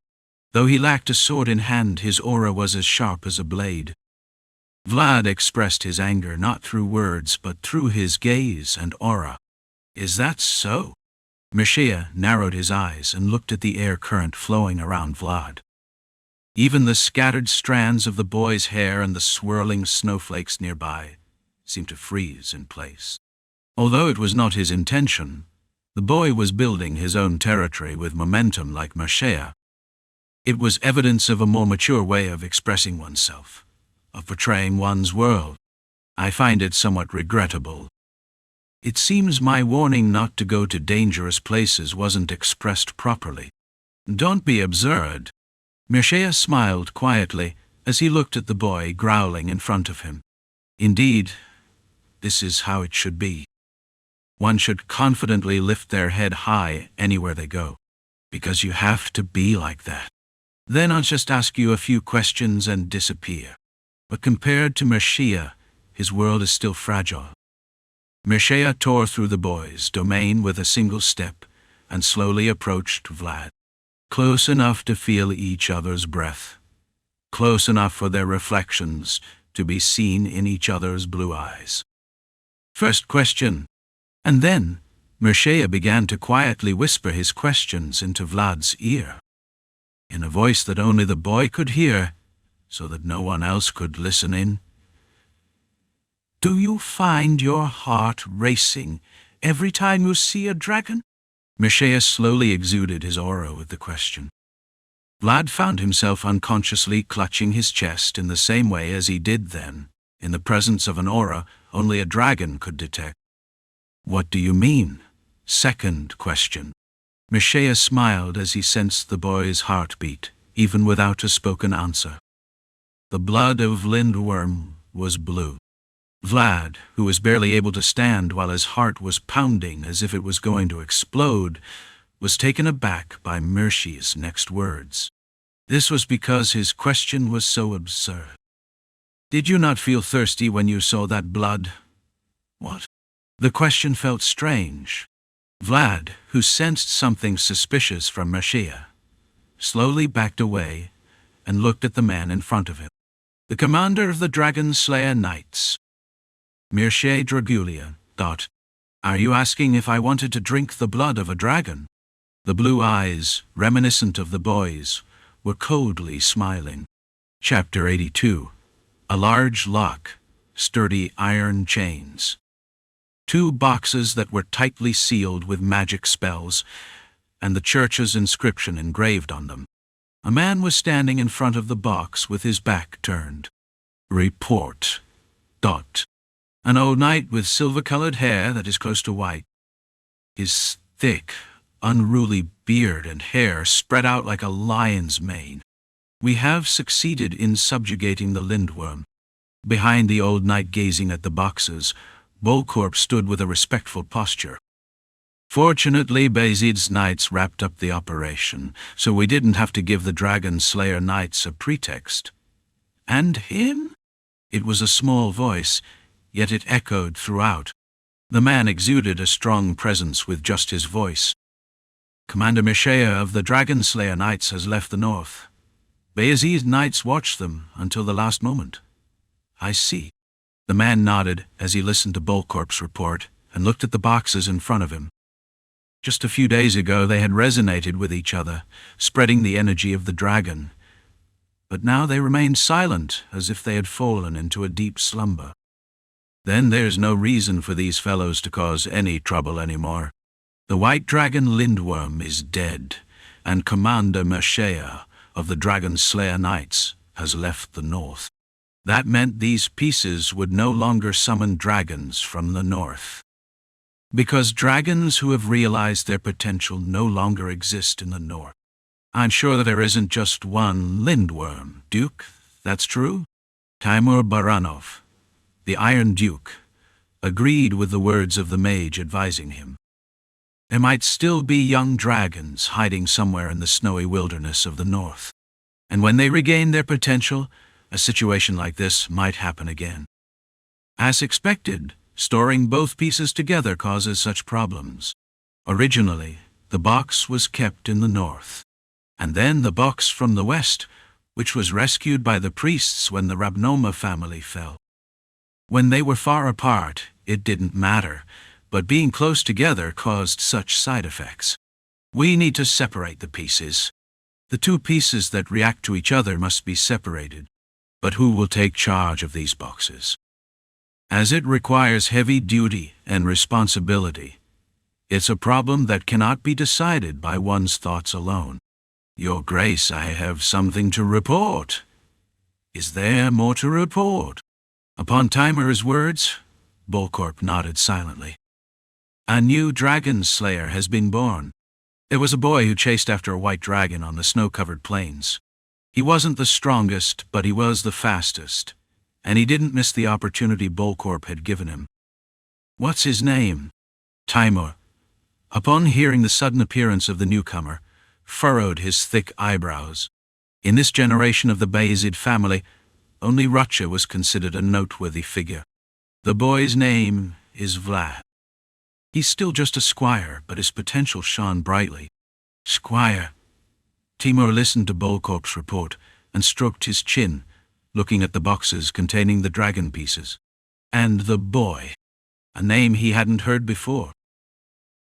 Though he lacked a sword in hand, his aura was as sharp as a blade. Vlad expressed his anger not through words, but through his gaze and aura. Is that so? Mercia narrowed his eyes and looked at the air current flowing around Vlad. Even the scattered strands of the boy's hair and the swirling snowflakes nearby seemed to freeze in place. Although it was not his intention, the boy was building his own territory with momentum like Mercia. It was evidence of a more mature way of expressing oneself, of portraying one's world. I find it somewhat regrettable. It seems my warning not to go to dangerous places wasn't expressed properly. Don't be absurd. Mercia smiled quietly as he looked at the boy growling in front of him. Indeed, this is how it should be. One should confidently lift their head high anywhere they go, because you have to be like that. Then I'll just ask you a few questions and disappear. But compared to Mircea, his world is still fragile. Mircea tore through the boys' domain with a single step and slowly approached Vlad. Close enough to feel each other's breath. Close enough for their reflections to be seen in each other's blue eyes. First question. And then, Mircea began to quietly whisper his questions into Vlad's ear, in a voice that only the boy could hear, so that no one else could listen in. Do you find your heart racing every time you see a dragon? Mircea slowly exuded his aura with the question. Vlad found himself unconsciously clutching his chest in the same way as he did then, in the presence of an aura only a dragon could detect. What do you mean? Second question. Mircea smiled as he sensed the boy's heartbeat, even without a spoken answer. The blood of Lindworm was blue. Vlad, who was barely able to stand while his heart was pounding as if it was going to explode, was taken aback by Mircea's next words. This was because his question was so absurd. Did you not feel thirsty when you saw that blood? What? The question felt strange. Vlad, who sensed something suspicious from Mircea, slowly backed away and looked at the man in front of him. The commander of the Dragon Slayer Knights. Mircea Dragulia thought, Are you asking if I wanted to drink the blood of a dragon? The blue eyes, reminiscent of the boy's, were coldly smiling. Chapter 82. A large lock, sturdy iron chains. 2 boxes that were tightly sealed with magic spells, and the church's inscription engraved on them. A man was standing in front of the box with his back turned. Report. An old knight with silver-colored hair that is close to white. His thick, unruly beard and hair spread out like a lion's mane. We have succeeded in subjugating the Lindworm. Behind the old knight gazing at the boxes, Bolcorp stood with a respectful posture. Fortunately, Vayezid's knights wrapped up the operation, so we didn't have to give the Dragon Slayer Knights a pretext. And him? It was a small voice, yet it echoed throughout. The man exuded a strong presence with just his voice. Commander Mircea of the Dragon Slayer Knights has left the north. Vayezid's knights watched them until the last moment. I see. The man nodded as he listened to Bolcorp's report and looked at the boxes in front of him. Just a few days ago they had resonated with each other, spreading the energy of the dragon. But now they remained silent, as if they had fallen into a deep slumber. Then there's no reason for these fellows to cause any trouble anymore. The white dragon Lindworm is dead, and Commander Mircea of the Dragon Slayer Knights has left the north. That meant these pieces would no longer summon dragons from the north. Because dragons who have realized their potential no longer exist in the north. I'm sure that there isn't just one Lindworm, Duke, that's true? Timur Baranov, the Iron Duke, agreed with the words of the mage advising him. There might still be young dragons hiding somewhere in the snowy wilderness of the north. And when they regain their potential, a situation like this might happen again. As expected, storing both pieces together causes such problems. Originally, the box was kept in the north, and then the box from the west, which was rescued by the priests when the Rabnoma family fell. When they were far apart, it didn't matter, but being close together caused such side effects. We need to separate the pieces. The 2 pieces that react to each other must be separated. But who will take charge of these boxes? As it requires heavy duty and responsibility, it's a problem that cannot be decided by one's thoughts alone. Your Grace, I have something to report. Is there more to report? Upon Timur's words, Bolcorp nodded silently. A new dragon slayer has been born. There was a boy who chased after a white dragon on the snow-covered plains. He wasn't the strongest, but he was the fastest, and he didn't miss the opportunity Bolcorp had given him. What's his name? Timur, upon hearing the sudden appearance of the newcomer, furrowed his thick eyebrows. In this generation of the Vayezid family, only Ch was considered a noteworthy figure. The boy's name is Vlad. He's still just a squire, but his potential shone brightly. Squire. Timur listened to Bolkorp's report and stroked his chin, looking at the boxes containing the dragon pieces. And the boy, a name he hadn't heard before.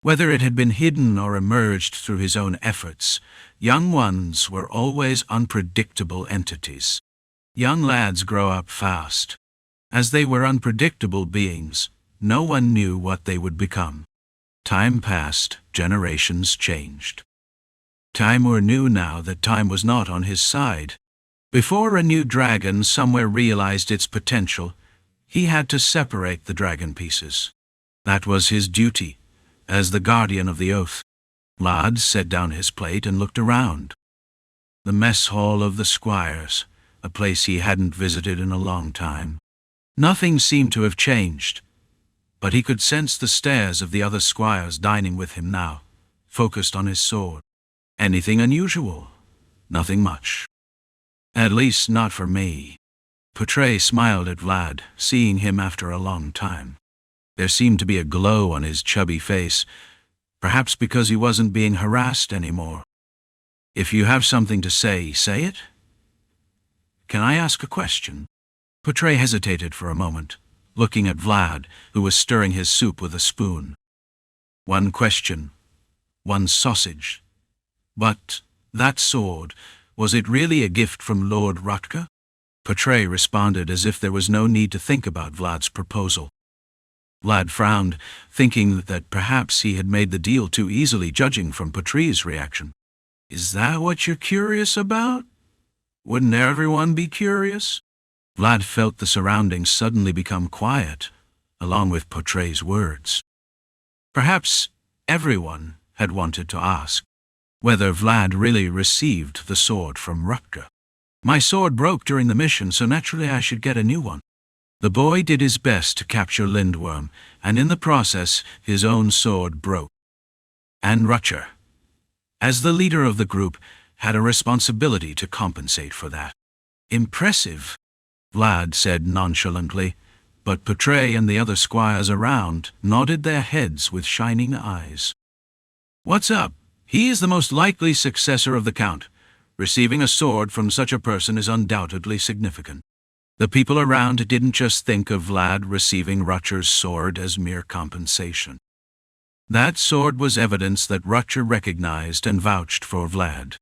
Whether it had been hidden or emerged through his own efforts, young ones were always unpredictable entities. Young lads grow up fast. As they were unpredictable beings, no one knew what they would become. Time passed, generations changed. Timur knew now that time was not on his side. Before a new dragon somewhere realized its potential, he had to separate the dragon pieces. That was his duty, as the guardian of the oath. Vlad set down his plate and looked around. The mess hall of the squires, a place he hadn't visited in a long time. Nothing seemed to have changed, but he could sense the stares of the other squires dining with him now, focused on his sword. Anything unusual? Nothing much. At least not for me. Ch smiled at Vlad, seeing him after a long time. There seemed to be a glow on his chubby face, perhaps because he wasn't being harassed anymore. If you have something to say, say it. Can I ask a question? Ch hesitated for a moment, looking at Vlad, who was stirring his soup with a spoon. One question. One sausage. But that sword, was it really a gift from Lord Ch? Ch responded as if there was no need to think about Vlad's proposal. Vlad frowned, thinking that perhaps he had made the deal too easily, judging from Ch's reaction. Is that what you're curious about? Wouldn't everyone be curious? Vlad felt the surroundings suddenly become quiet, along with Ch's words. Perhaps everyone had wanted to ask whether Vlad really received the sword from Ch. My sword broke during the mission, so naturally I should get a new one. The boy did his best to capture Lindworm, and in the process his own sword broke. And Ch, as the leader of the group, had a responsibility to compensate for that. Impressive, Vlad said nonchalantly, but Ch and the other squires around nodded their heads with shining eyes. What's up? He is the most likely successor of the Count. Receiving a sword from such a person is undoubtedly significant. The people around didn't just think of Vlad receiving Ch's sword as mere compensation. That sword was evidence that Ch recognized and vouched for Vlad.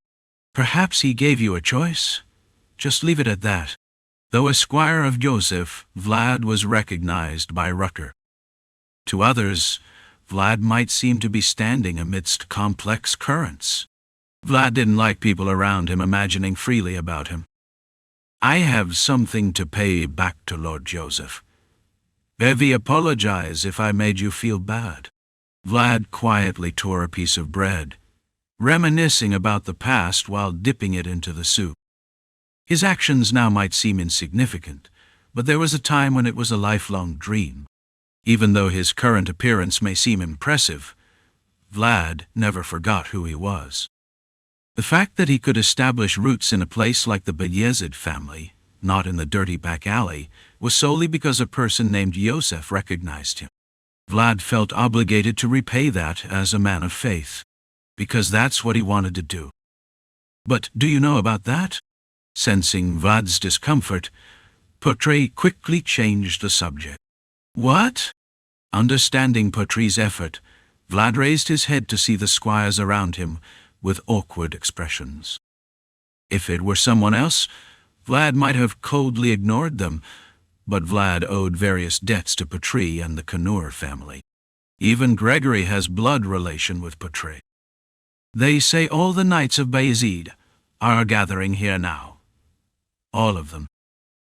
Perhaps he gave you a choice? Just leave it at that. Though a squire of Yosef, Vlad was recognized by Ch. To others, Vlad might seem to be standing amidst complex currents. Vlad didn't like people around him imagining freely about him. I have something to pay back to Lord Yosef. Bevi, apologize if I made you feel bad. Vlad quietly tore a piece of bread, reminiscing about the past while dipping it into the soup. His actions now might seem insignificant, but there was a time when it was a lifelong dream. Even though his current appearance may seem impressive, Vlad never forgot who he was. The fact that he could establish roots in a place like the Vayezid family, not in the dirty back alley, was solely because a person named Yosef recognized him. Vlad felt obligated to repay that as a man of faith, because that's what he wanted to do. But do you know about that? Sensing Vlad's discomfort, Ch quickly changed the subject. What? Understanding Ch's effort, Vlad raised his head to see the squires around him with awkward expressions. If it were someone else, Vlad might have coldly ignored them, but Vlad owed various debts to Ch and the Kanur family. Even Gregory has blood relation with Ch. They say all the knights of Vayezid are gathering here now. All of them.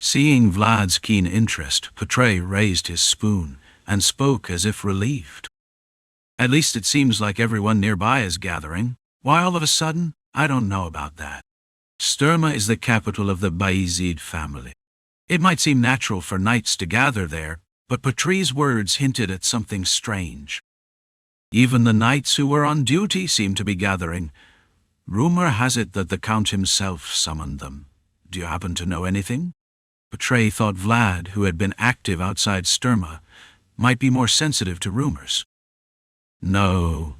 Seeing Vlad's keen interest, Ch raised his spoon and spoke as if relieved. At least it seems like everyone nearby is gathering. Why all of a sudden? I don't know about that. Sturma is the capital of the Vayezid family. It might seem natural for knights to gather there, but Ch's words hinted at something strange. Even the knights who were on duty seemed to be gathering. Rumor has it that the Count himself summoned them. Do you happen to know anything? Ch thought Vlad, who had been active outside Sturma, might be more sensitive to rumors. No.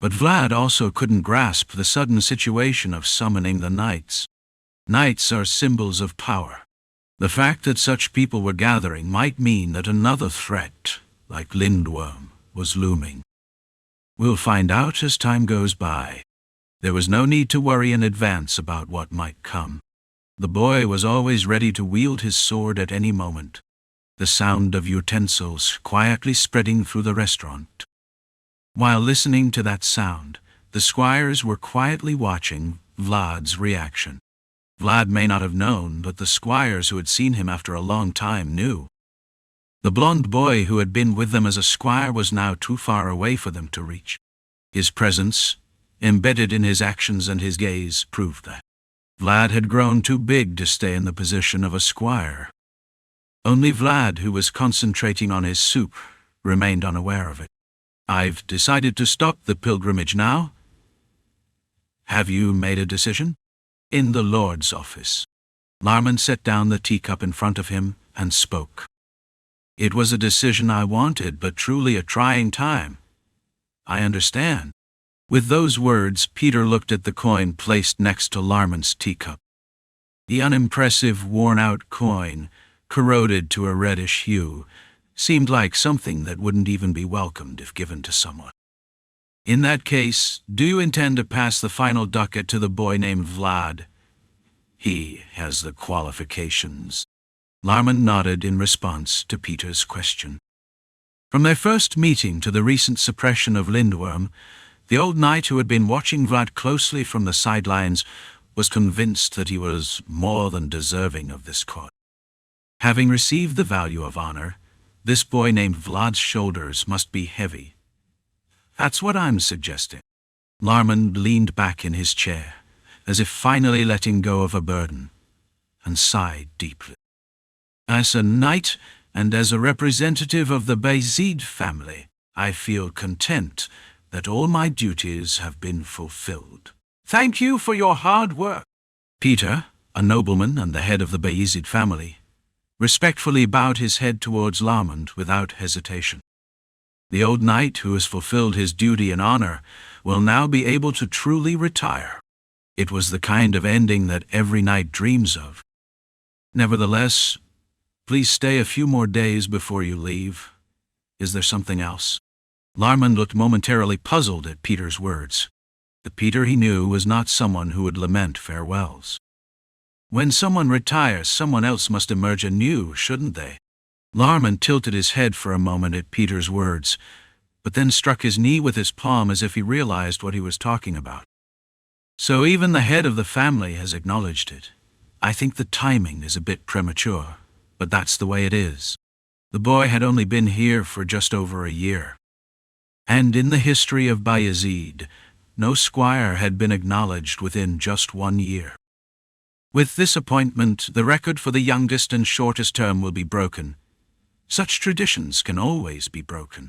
But Vlad also couldn't grasp the sudden situation of summoning the knights. Knights are symbols of power. The fact that such people were gathering might mean that another threat, like Lindworm, was looming. We'll find out as time goes by. There was no need to worry in advance about what might come. The boy was always ready to wield his sword at any moment. The sound of utensils quietly spreading through the restaurant. While listening to that sound, the squires were quietly watching Vlad's reaction. Vlad may not have known, but the squires who had seen him after a long time knew. The blond boy who had been with them as a squire was now too far away for them to reach. His presence, embedded in his actions and his gaze, proved that Vlad had grown too big to stay in the position of a squire. Only Vlad, who was concentrating on his soup, remained unaware of it. I've decided to stop the pilgrimage now. Have you made a decision? In the Lord's office. Larman set down the teacup in front of him and spoke. It was a decision I wanted, but truly a trying time. I understand. With those words, Peter looked at the coin placed next to Larman's teacup. The unimpressive, worn-out coin, corroded to a reddish hue, seemed like something that wouldn't even be welcomed if given to someone. In that case, do you intend to pass the final ducat to the boy named Vlad? He has the qualifications. Larman nodded in response to Peter's question. From their first meeting to the recent suppression of Lindworm, the old knight who had been watching Vlad closely from the sidelines was convinced that he was more than deserving of this court. Having received the value of honor, this boy named Vlad's shoulders must be heavy. That's what I'm suggesting. Larman leaned back in his chair, as if finally letting go of a burden, and sighed deeply. As a knight and as a representative of the Vayezid family, I feel content that all my duties have been fulfilled. Thank you for your hard work. Peter, a nobleman and the head of the Vayezid family, respectfully bowed his head towards Larman without hesitation. The old knight who has fulfilled his duty in honor will now be able to truly retire. It was the kind of ending that every knight dreams of. Nevertheless, please stay a few more days before you leave. Is there something else? Larman looked momentarily puzzled at Peter's words. The Peter he knew was not someone who would lament farewells. When someone retires, someone else must emerge anew, shouldn't they? Larman tilted his head for a moment at Peter's words, but then struck his knee with his palm as if he realized what he was talking about. So even the head of the family has acknowledged it. I think the timing is a bit premature, but that's the way it is. The boy had only been here for just over a year. And in the history of Vayezid, no squire had been acknowledged within just 1 year. With this appointment, the record for the youngest and shortest term will be broken. Such traditions can always be broken.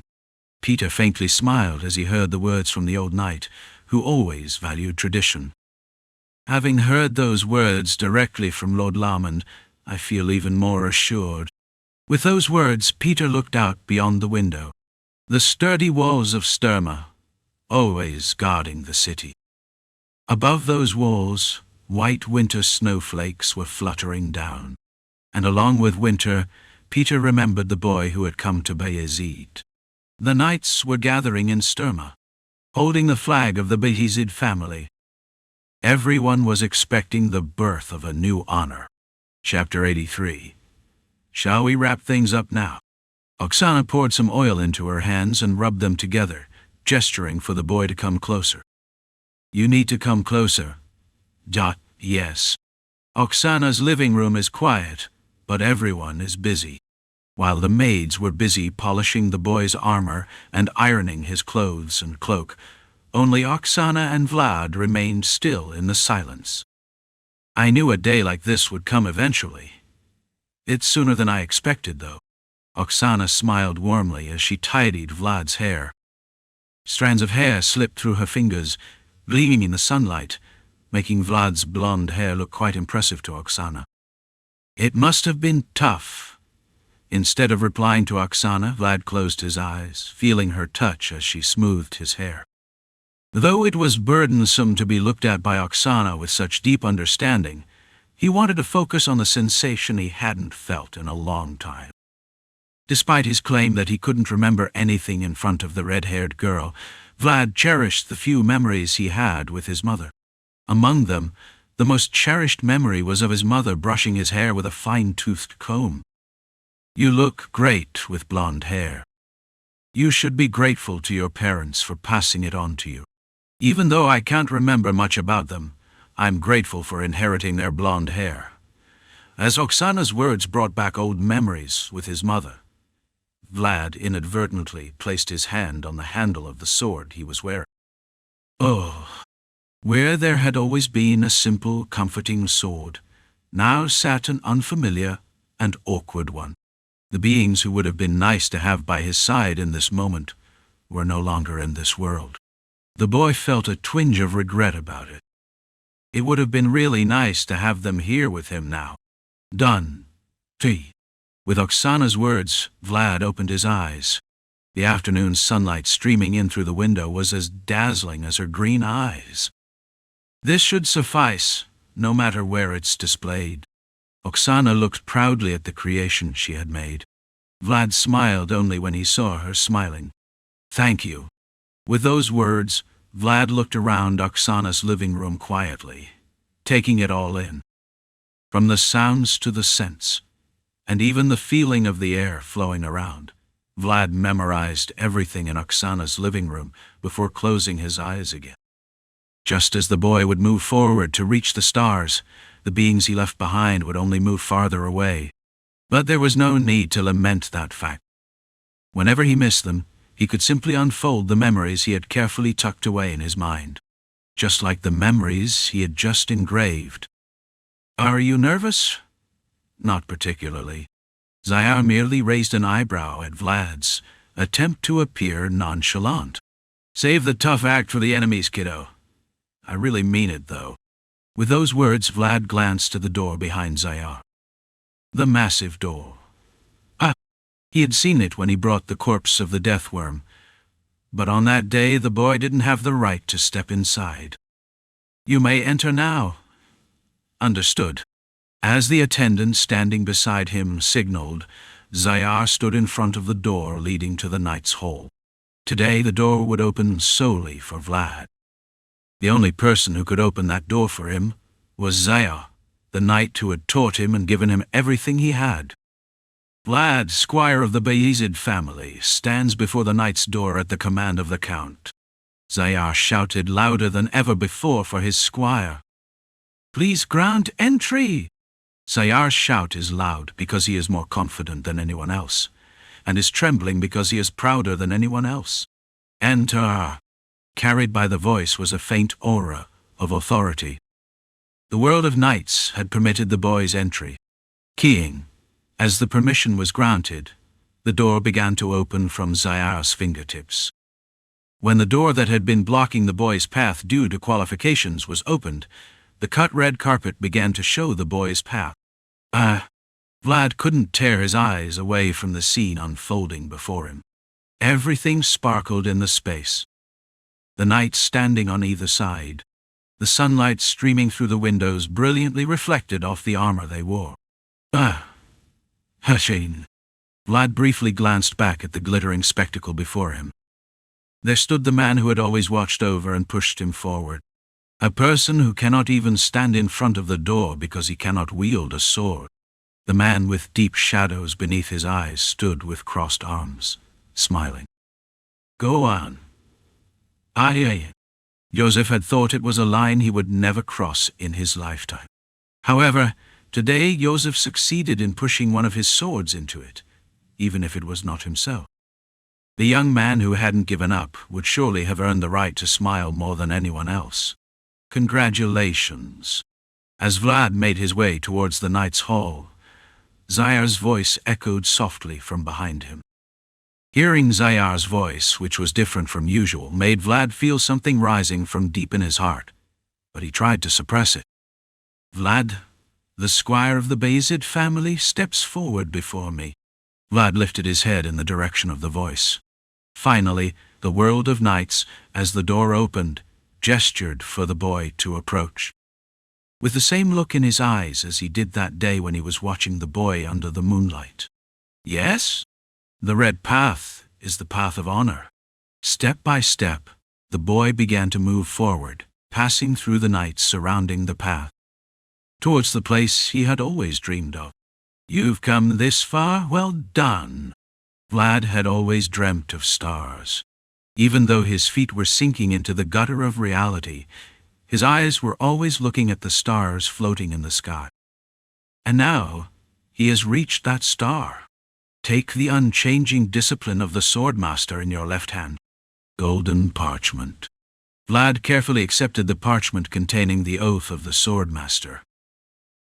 Peter faintly smiled as he heard the words from the old knight, who always valued tradition. Having heard those words directly from Lord Larman, I feel even more assured. With those words, Peter looked out beyond the window. The sturdy walls of Sturma, always guarding the city. Above those walls, white winter snowflakes were fluttering down. And along with winter, Peter remembered the boy who had come to Vayezid. The knights were gathering in Sturma, holding the flag of the Vayezid family. Everyone was expecting the birth of a new honor. Chapter 83. Shall we wrap things up now? Oksana poured some oil into her hands and rubbed them together, gesturing for the boy to come closer. You need to come closer. Yes. Oksana's living room is quiet, but everyone is busy. While the maids were busy polishing the boy's armor and ironing his clothes and cloak, only Oksana and Vlad remained still in the silence. I knew a day like this would come eventually. It's sooner than I expected, though. Oksana smiled warmly as she tidied Vlad's hair. Strands of hair slipped through her fingers, gleaming in the sunlight, making Vlad's blonde hair look quite impressive to Oksana. It must have been tough. Instead of replying to Oksana, Vlad closed his eyes, feeling her touch as she smoothed his hair. Though it was burdensome to be looked at by Oksana with such deep understanding, he wanted to focus on the sensation he hadn't felt in a long time. Despite his claim that he couldn't remember anything in front of the red-haired girl, Vlad cherished the few memories he had with his mother. Among them, the most cherished memory was of his mother brushing his hair with a fine-toothed comb. "You look great with blonde hair. You should be grateful to your parents for passing it on to you. Even though I can't remember much about them, I'm grateful for inheriting their blonde hair." As Oksana's words brought back old memories with his mother, Vlad inadvertently placed his hand on the handle of the sword he was wearing. Oh, where there had always been a simple, comforting sword, now sat an unfamiliar and awkward one. The beings who would have been nice to have by his side in this moment were no longer in this world. The boy felt a twinge of regret about it. It would have been really nice to have them here with him now. Done. Tea. With Oksana's words, Vlad opened his eyes. The afternoon sunlight streaming in through the window was as dazzling as her green eyes. This should suffice, no matter where it's displayed. Oksana looked proudly at the creation she had made. Vlad smiled only when he saw her smiling. "Thank you." With those words, Vlad looked around Oksana's living room quietly, taking it all in. From the sounds to the scents, and even the feeling of the air flowing around, Vlad memorized everything in Oksana's living room before closing his eyes again. Just as the boy would move forward to reach the stars, the beings he left behind would only move farther away. But there was no need to lament that fact. Whenever he missed them, he could simply unfold the memories he had carefully tucked away in his mind, just like the memories he had just engraved. "Are you nervous?" "Not particularly." Zaire merely raised an eyebrow at Vlad's attempt to appear nonchalant. "Save the tough act for the enemies, kiddo. I really mean it, though." With those words, Vlad glanced to the door behind Zaire. The massive door. He had seen it when he brought the corpse of the deathworm, but on that day the boy didn't have the right to step inside. "You may enter now." "Understood." As the attendant standing beside him signaled, Zaire stood in front of the door leading to the knight's hall. Today the door would open solely for Vlad. The only person who could open that door for him was Zaire, the knight who had taught him and given him everything he had. Vlad, squire of the Vayezid family, stands before the knight's door at the command of the count. Zaire shouted louder than ever before for his squire. "Please grant entry!" Zaire's shout is loud because he is more confident than anyone else, and is trembling because he is prouder than anyone else. "Enter!" Carried by the voice was a faint aura of authority. The world of knights had permitted the boy's entry. Keying. As the permission was granted, the door began to open from Zaire's fingertips. When the door that had been blocking the boy's path due to qualifications was opened, the cut red carpet began to show the boy's path. Vlad couldn't tear his eyes away from the scene unfolding before him. Everything sparkled in the space. The knights standing on either side, the sunlight streaming through the windows brilliantly reflected off the armor they wore. Hushin. Vlad briefly glanced back at the glittering spectacle before him. There stood the man who had always watched over and pushed him forward. A person who cannot even stand in front of the door because he cannot wield a sword. The man with deep shadows beneath his eyes stood with crossed arms, smiling. "Go on." Yosef had thought it was a line he would never cross in his lifetime. However, today Yosef succeeded in pushing one of his swords into it, even if it was not himself. The young man who hadn't given up would surely have earned the right to smile more than anyone else. "Congratulations." As Vlad made his way towards the knight's hall, Zaire's voice echoed softly from behind him. Hearing Zayar's voice, which was different from usual, made Vlad feel something rising from deep in his heart, but he tried to suppress it. "Vlad, the squire of the Vayezid family, steps forward before me." Vlad lifted his head in the direction of the voice. Finally, the world of knights, as the door opened, gestured for the boy to approach. With the same look in his eyes as he did that day when he was watching the boy under the moonlight. "Yes? The red path is the path of honor." Step by step, the boy began to move forward, passing through the knights surrounding the path, towards the place he had always dreamed of. "You've come this far? Well done." Vlad had always dreamt of stars. Even though his feet were sinking into the gutter of reality, his eyes were always looking at the stars floating in the sky. And now, he has reached that star. Take the unchanging discipline of the Swordmaster in your left hand. Golden parchment. Vlad carefully accepted the parchment containing the oath of the Swordmaster.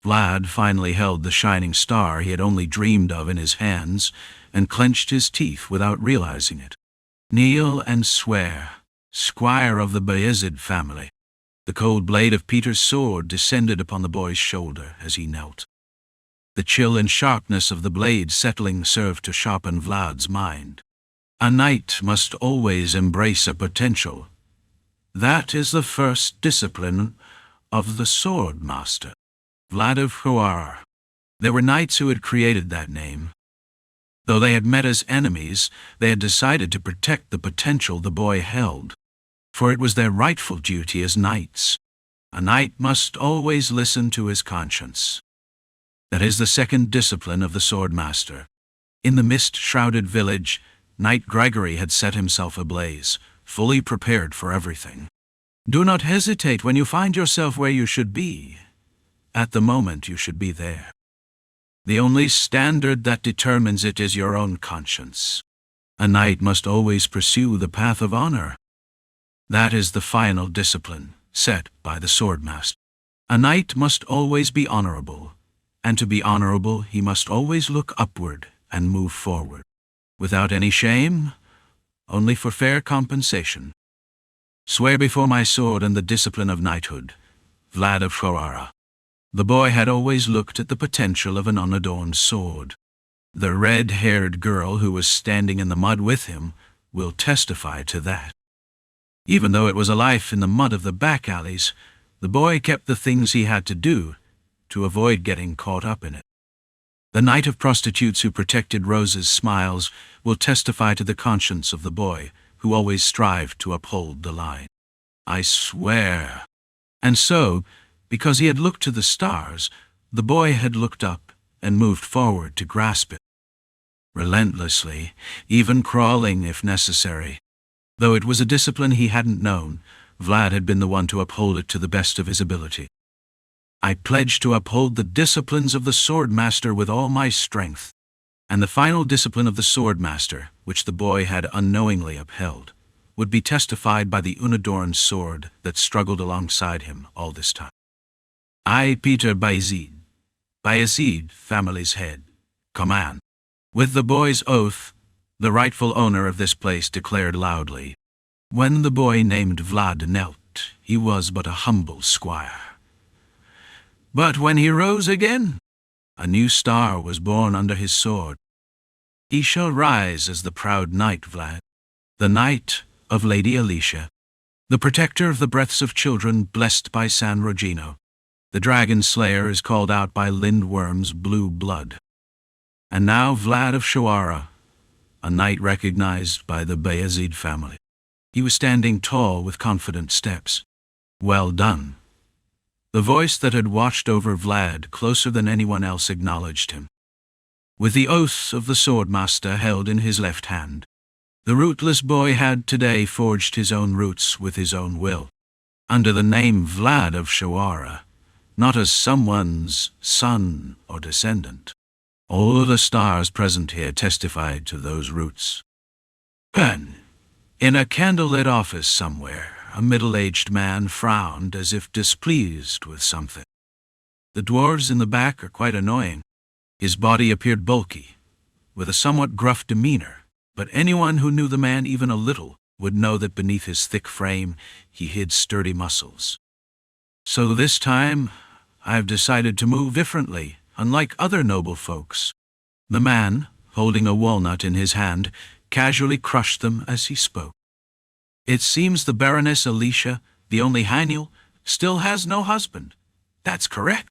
Vlad finally held the shining star he had only dreamed of in his hands and clenched his teeth without realizing it. "Kneel and swear, squire of the Vayezid family." The cold blade of Peter's sword descended upon the boy's shoulder as he knelt. The chill and sharpness of the blade settling served to sharpen Vlad's mind. A knight must always embrace a potential. That is the first discipline of the Swordmaster. Vlad of Huara. There were knights who had created that name. Though they had met as enemies, they had decided to protect the potential the boy held, for it was their rightful duty as knights. A knight must always listen to his conscience. That is the second discipline of the Swordmaster. In the mist-shrouded village, Knight Gregory had set himself ablaze, fully prepared for everything. Do not hesitate when you find yourself where you should be. At the moment you should be there. The only standard that determines it is your own conscience. A knight must always pursue the path of honor. That is the final discipline set by the Swordmaster. A knight must always be honorable, and to be honorable he must always look upward and move forward, without any shame, only for fair compensation. Swear before my sword and the discipline of knighthood, Vlad of Huara. The boy had always looked at the potential of an unadorned sword. The red-haired girl who was standing in the mud with him will testify to that. Even though it was a life in the mud of the back alleys, the boy kept the things he had to do to avoid getting caught up in it. The night of prostitutes who protected Rose's smiles will testify to the conscience of the boy who always strived to uphold the line. I swear. And so, because he had looked to the stars, the boy had looked up and moved forward to grasp it. Relentlessly, even crawling if necessary. Though it was a discipline he hadn't known, Vlad had been the one to uphold it to the best of his ability. I pledge to uphold the disciplines of the Swordmaster with all my strength. And the final discipline of the Swordmaster, which the boy had unknowingly upheld, would be testified by the unadorned sword that struggled alongside him all this time. I, Peter Vayezid, family's head, command. With the boy's oath, the rightful owner of this place declared loudly. When the boy named Vlad knelt, he was but a humble squire. But when he rose again, a new star was born under his sword. He shall rise as the proud knight Vlad, the knight of Lady Alicia, the protector of the breaths of children blessed by San Rogino. The dragon slayer is called out by Lindworm's blue blood. And now Vlad of Huara, a knight recognized by the Vayezid family. He was standing tall with confident steps. Well done. The voice that had watched over Vlad closer than anyone else acknowledged him. With the oath of the Swordmaster held in his left hand, the rootless boy had today forged his own roots with his own will, under the name Vlad of Huara, not as someone's son or descendant. All the stars present here testified to those roots. Then, in a candlelit office somewhere, a middle-aged man frowned as if displeased with something. The dwarves in the back are quite annoying. His body appeared bulky, with a somewhat gruff demeanor, but anyone who knew the man even a little would know that beneath his thick frame he hid sturdy muscles. So this time, I've decided to move differently, unlike other noble folks. The man, holding a walnut in his hand, casually crushed them as he spoke. It seems the Baroness Alicia, the only Haniel, still has no husband. That's correct.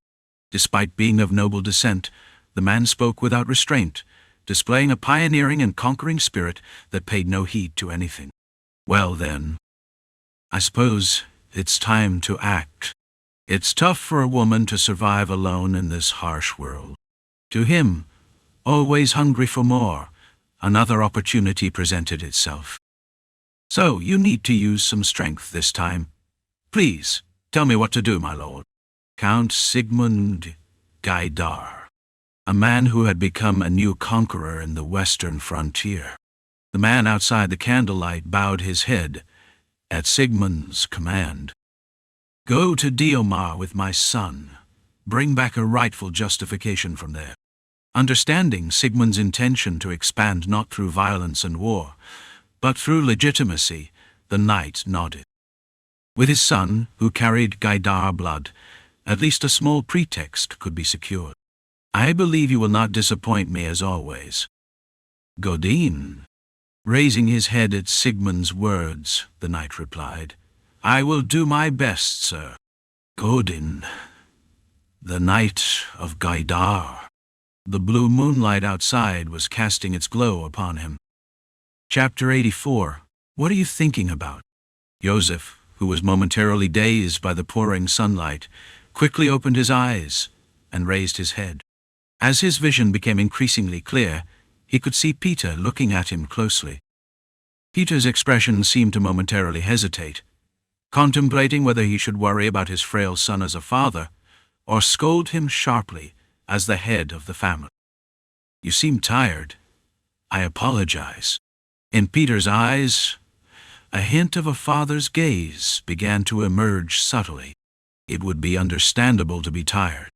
Despite being of noble descent, the man spoke without restraint, displaying a pioneering and conquering spirit that paid no heed to anything. Well then, I suppose it's time to act. It's tough for a woman to survive alone in this harsh world. To him, always hungry for more, another opportunity presented itself. So you need to use some strength this time. Please, tell me what to do, my lord. Count Sigmund Gaidar, a man who had become a new conqueror in the western frontier. The man outside the candlelight bowed his head at Sigmund's command. Go to Diomar with my son. Bring back a rightful justification from there. Understanding Sigmund's intention to expand not through violence and war, but through legitimacy, the knight nodded. With his son, who carried Gaidar blood, at least a small pretext could be secured. I believe you will not disappoint me as always. Godin. Raising his head at Sigmund's words, the knight replied, I will do my best, sir. Godin, the knight of Gaidar. The blue moonlight outside was casting its glow upon him. Chapter 84. What are you thinking about? Yosef, who was momentarily dazed by the pouring sunlight, quickly opened his eyes and raised his head. As his vision became increasingly clear, he could see Peter looking at him closely. Peter's expression seemed to momentarily hesitate, contemplating whether he should worry about his frail son as a father, or scold him sharply as the head of the family. You seem tired. I apologize. In Peter's eyes, a hint of a father's gaze began to emerge subtly. It would be understandable to be tired.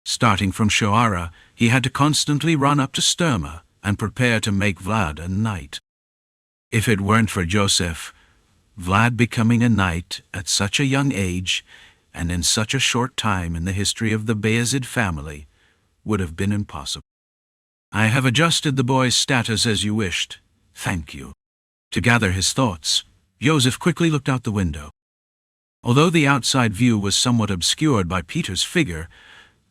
Starting from Shoara, he had to constantly run up to Sturma and prepare to make Vlad a knight. If it weren't for Yosef, Vlad becoming a knight at such a young age and in such a short time in the history of the Vayezid family would have been impossible. I have adjusted the boy's status as you wished. Thank you. To gather his thoughts, Yosef quickly looked out the window. Although the outside view was somewhat obscured by Peter's figure,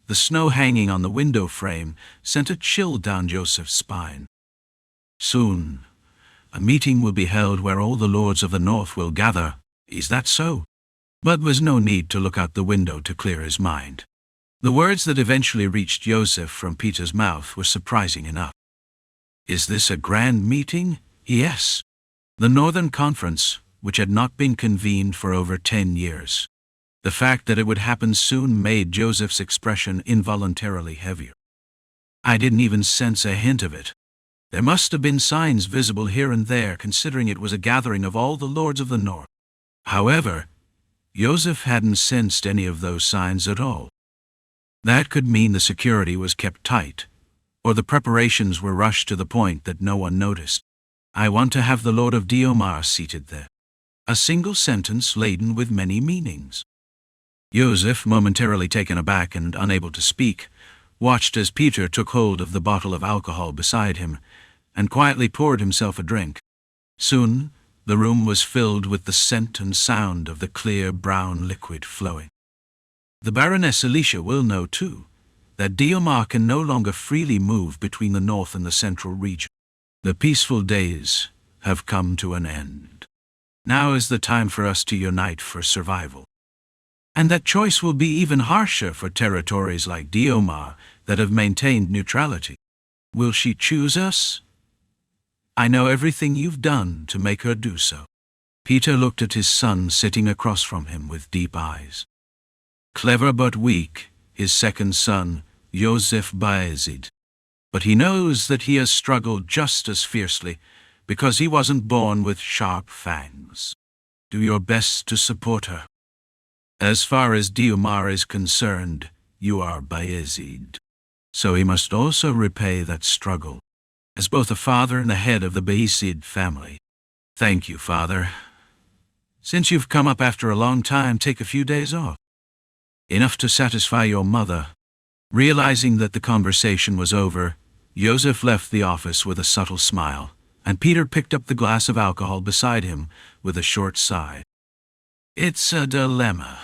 the snow hanging on the window frame sent a chill down Yosef's spine. Soon, a meeting will be held where all the lords of the north will gather. Is that so? But there was no need to look out the window to clear his mind. The words that eventually reached Yosef from Peter's mouth were surprising enough. Is this a grand meeting? Yes. The Northern Conference, which had not been convened for over 10 years. The fact that it would happen soon made Joseph's expression involuntarily heavier. I didn't even sense a hint of it. There must have been signs visible here and there, considering it was a gathering of all the lords of the north. However, Yosef hadn't sensed any of those signs at all. That could mean the security was kept tight, or the preparations were rushed to the point that no one noticed. I want to have the Lord of Diomar seated there. A single sentence laden with many meanings. Yosef, momentarily taken aback and unable to speak, watched as Peter took hold of the bottle of alcohol beside him and quietly poured himself a drink. Soon, the room was filled with the scent and sound of the clear brown liquid flowing. The Baroness Alicia will know, too, that Diomar can no longer freely move between the north and the central region. The peaceful days have come to an end. Now is the time for us to unite for survival. And that choice will be even harsher for territories like Diomar that have maintained neutrality. Will she choose us? I know everything you've done to make her do so. Peter looked at his son sitting across from him with deep eyes. Clever but weak, his second son, Yosef Vayezid. But he knows that he has struggled just as fiercely because he wasn't born with sharp fangs. Do your best to support her. As far as Diomar is concerned, you are Vayezid. So he must also repay that struggle. as both a father and the head of the Vayezid family. Thank you, Father. Since you've come up after a long time, take a few days off. Enough to satisfy your mother. Realizing that the conversation was over, Yosef left the office with a subtle smile, and Peter picked up the glass of alcohol beside him with a short sigh. It's a dilemma.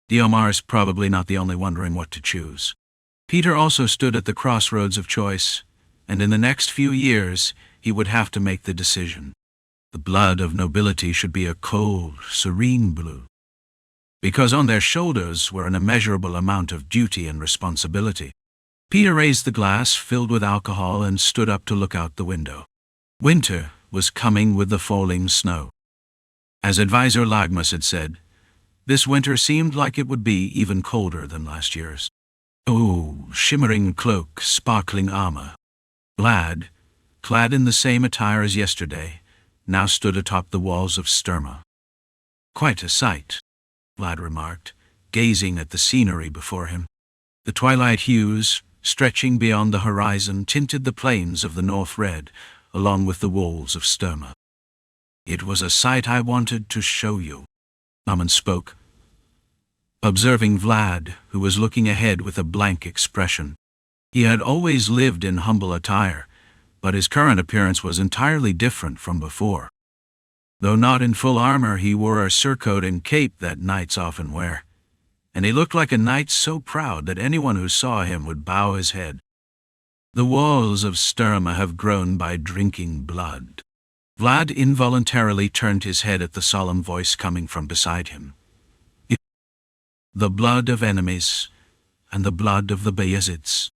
Diomar's probably not the only wondering what to choose. Peter also stood at the crossroads of choice, and in the next few years he would have to make the decision. The blood of nobility should be a cold, serene blue, because on their shoulders were an immeasurable amount of duty and responsibility. Peter raised the glass filled with alcohol and stood up to look out the window. Winter was coming with the falling snow. As Advisor Lagmas had said, this winter seemed like it would be even colder than last year's. Oh, shimmering cloak, sparkling armor. Vlad, clad in the same attire as yesterday, now stood atop the walls of Sturma. Quite a sight, Vlad remarked, gazing at the scenery before him. The twilight hues, stretching beyond the horizon, tinted the plains of the north red, along with the walls of Sturma. It was a sight I wanted to show you, Laman spoke, observing Vlad, who was looking ahead with a blank expression. He had always lived in humble attire, but his current appearance was entirely different from before. Though not in full armor, he wore a surcoat and cape that knights often wear, and he looked like a knight so proud that anyone who saw him would bow his head. The walls of Sturma have grown by drinking blood. Vlad involuntarily turned his head at the solemn voice coming from beside him. The blood of enemies, and the blood of the Vayezids.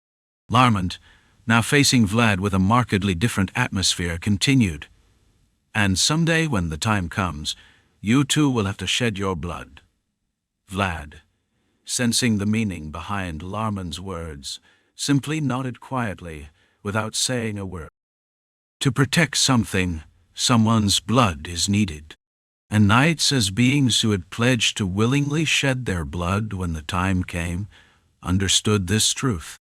Larmont, now facing Vlad with a markedly different atmosphere, continued. And someday, when the time comes, you too will have to shed your blood. Vlad, sensing the meaning behind Larmon's words, simply nodded quietly, without saying a word. To protect something, someone's blood is needed, and knights, as beings who had pledged to willingly shed their blood when the time came, understood this truth.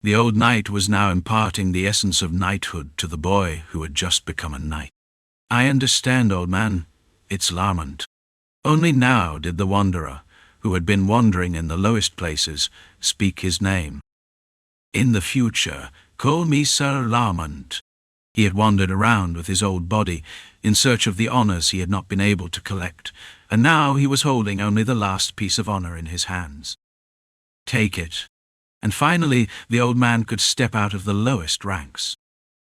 The old knight was now imparting the essence of knighthood to the boy who had just become a knight. I understand, old man, it's Larmont. Only now did the wanderer, who had been wandering in the lowest places, speak his name. In the future, call me Sir Larmont. He had wandered around with his old body, in search of the honors he had not been able to collect, and now he was holding only the last piece of honor in his hands. Take it. And finally, the old man could step out of the lowest ranks,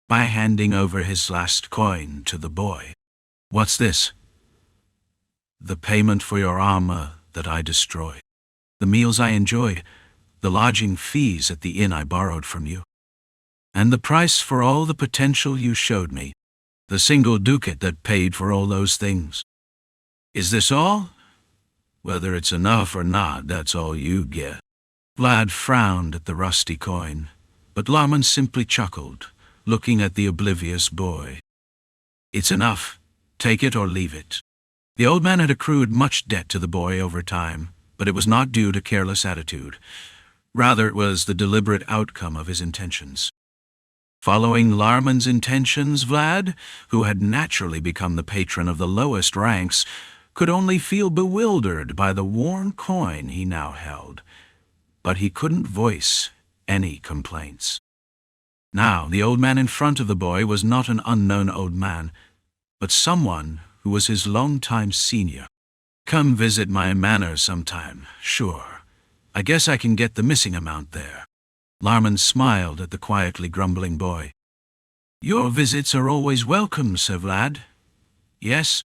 by handing over his last coin to the boy. What's this? The payment for your armor that I destroyed, the meals I enjoyed, the lodging fees at the inn I borrowed from you, and the price for all the potential you showed me, the single ducat that paid for all those things. Is this all? Whether it's enough or not, that's all you get. Vlad frowned at the rusty coin, but Larmont simply chuckled, looking at the oblivious boy. It's enough. Take it or leave it. The old man had accrued much debt to the boy over time, but it was not due to careless attitude. Rather, it was the deliberate outcome of his intentions. Following Larmon's intentions, Vlad, who had naturally become the patron of the lowest ranks, could only feel bewildered by the worn coin he now held. But he couldn't voice any complaints. Now, the old man in front of the boy was not an unknown old man, but someone who was his long-time senior. Come visit my manor sometime, sure. I guess I can get the missing amount there. Larmont smiled at the quietly grumbling boy. Your visits are always welcome, Sir Vlad. Yes?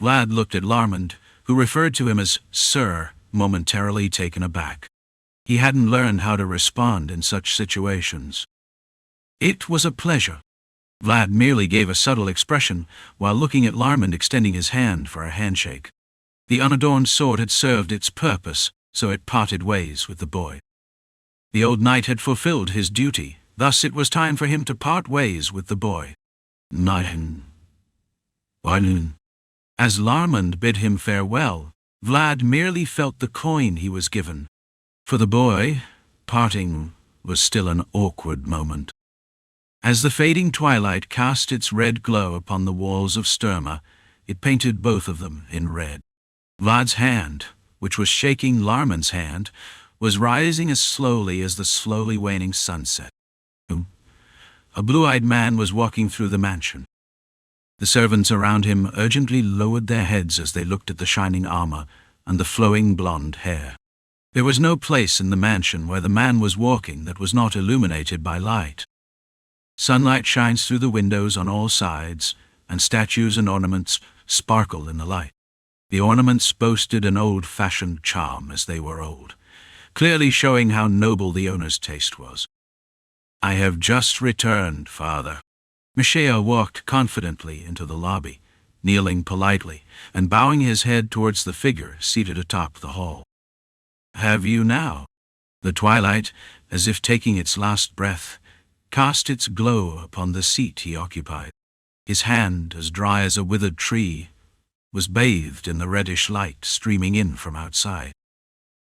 Vlad looked at Larmont, who referred to him as Sir, momentarily taken aback. He hadn't learned how to respond in such situations. It was a pleasure. Vlad merely gave a subtle expression, while looking at Larmont extending his hand for a handshake. The unadorned sword had served its purpose, so it parted ways with the boy. The old knight had fulfilled his duty, thus it was time for him to part ways with the boy. Nahin. Wainun. As Larmont bid him farewell, Vlad merely felt the coin he was given. For the boy, parting was still an awkward moment. As the fading twilight cast its red glow upon the walls of Sturma, it painted both of them in red. Vlad's hand, which was shaking Larman's hand, was rising as slowly as the slowly waning sunset. A blue-eyed man was walking through the mansion. The servants around him urgently lowered their heads as they looked at the shining armor and the flowing blonde hair. There was no place in the mansion where the man was walking that was not illuminated by light. Sunlight shines through the windows on all sides, and statues and ornaments sparkle in the light. The ornaments boasted an old-fashioned charm as they were old, clearly showing how noble the owner's taste was. "I have just returned, Father." Mishael walked confidently into the lobby, kneeling politely and bowing his head towards the figure seated atop the hall. "Have you now?" The twilight, as if taking its last breath, cast its glow upon the seat he occupied. His hand, as dry as a withered tree, was bathed in the reddish light streaming in from outside.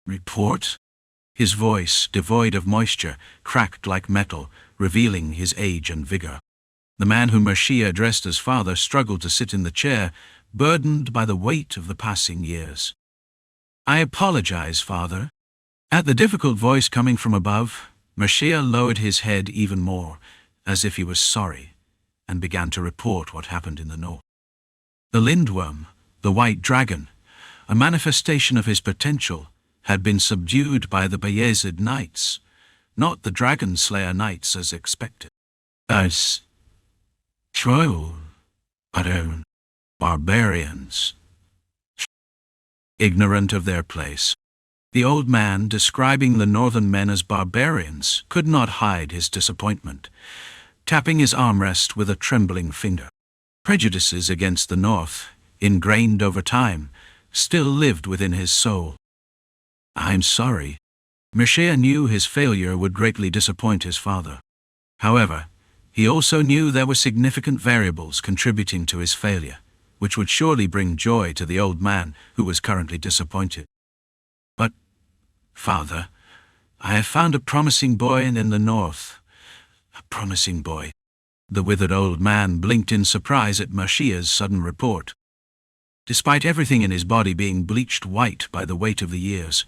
"Report?" His voice, devoid of moisture, cracked like metal, revealing his age and vigor. The man whom Mircea addressed as father struggled to sit in the chair, burdened by the weight of the passing years. "I apologize, Father." At the difficult voice coming from above, Mircea lowered his head even more, as if he was sorry, and began to report what happened in the north. The Lindworm, the white dragon, a manifestation of his potential, had been subdued by the Vayezid knights, not the Dragon Slayer knights as expected. As troll, barbarians, ignorant of their place. The old man, describing the northern men as barbarians, could not hide his disappointment, tapping his armrest with a trembling finger. Prejudices against the north, ingrained over time, still lived within his soul. "I'm sorry." Mircea knew his failure would greatly disappoint his father. However, he also knew there were significant variables contributing to his failure, which would surely bring joy to the old man who was currently disappointed. "But, Father, I have found a promising boy in the north." "A promising boy?" The withered old man blinked in surprise at Mircea's sudden report. Despite everything in his body being bleached white by the weight of the years,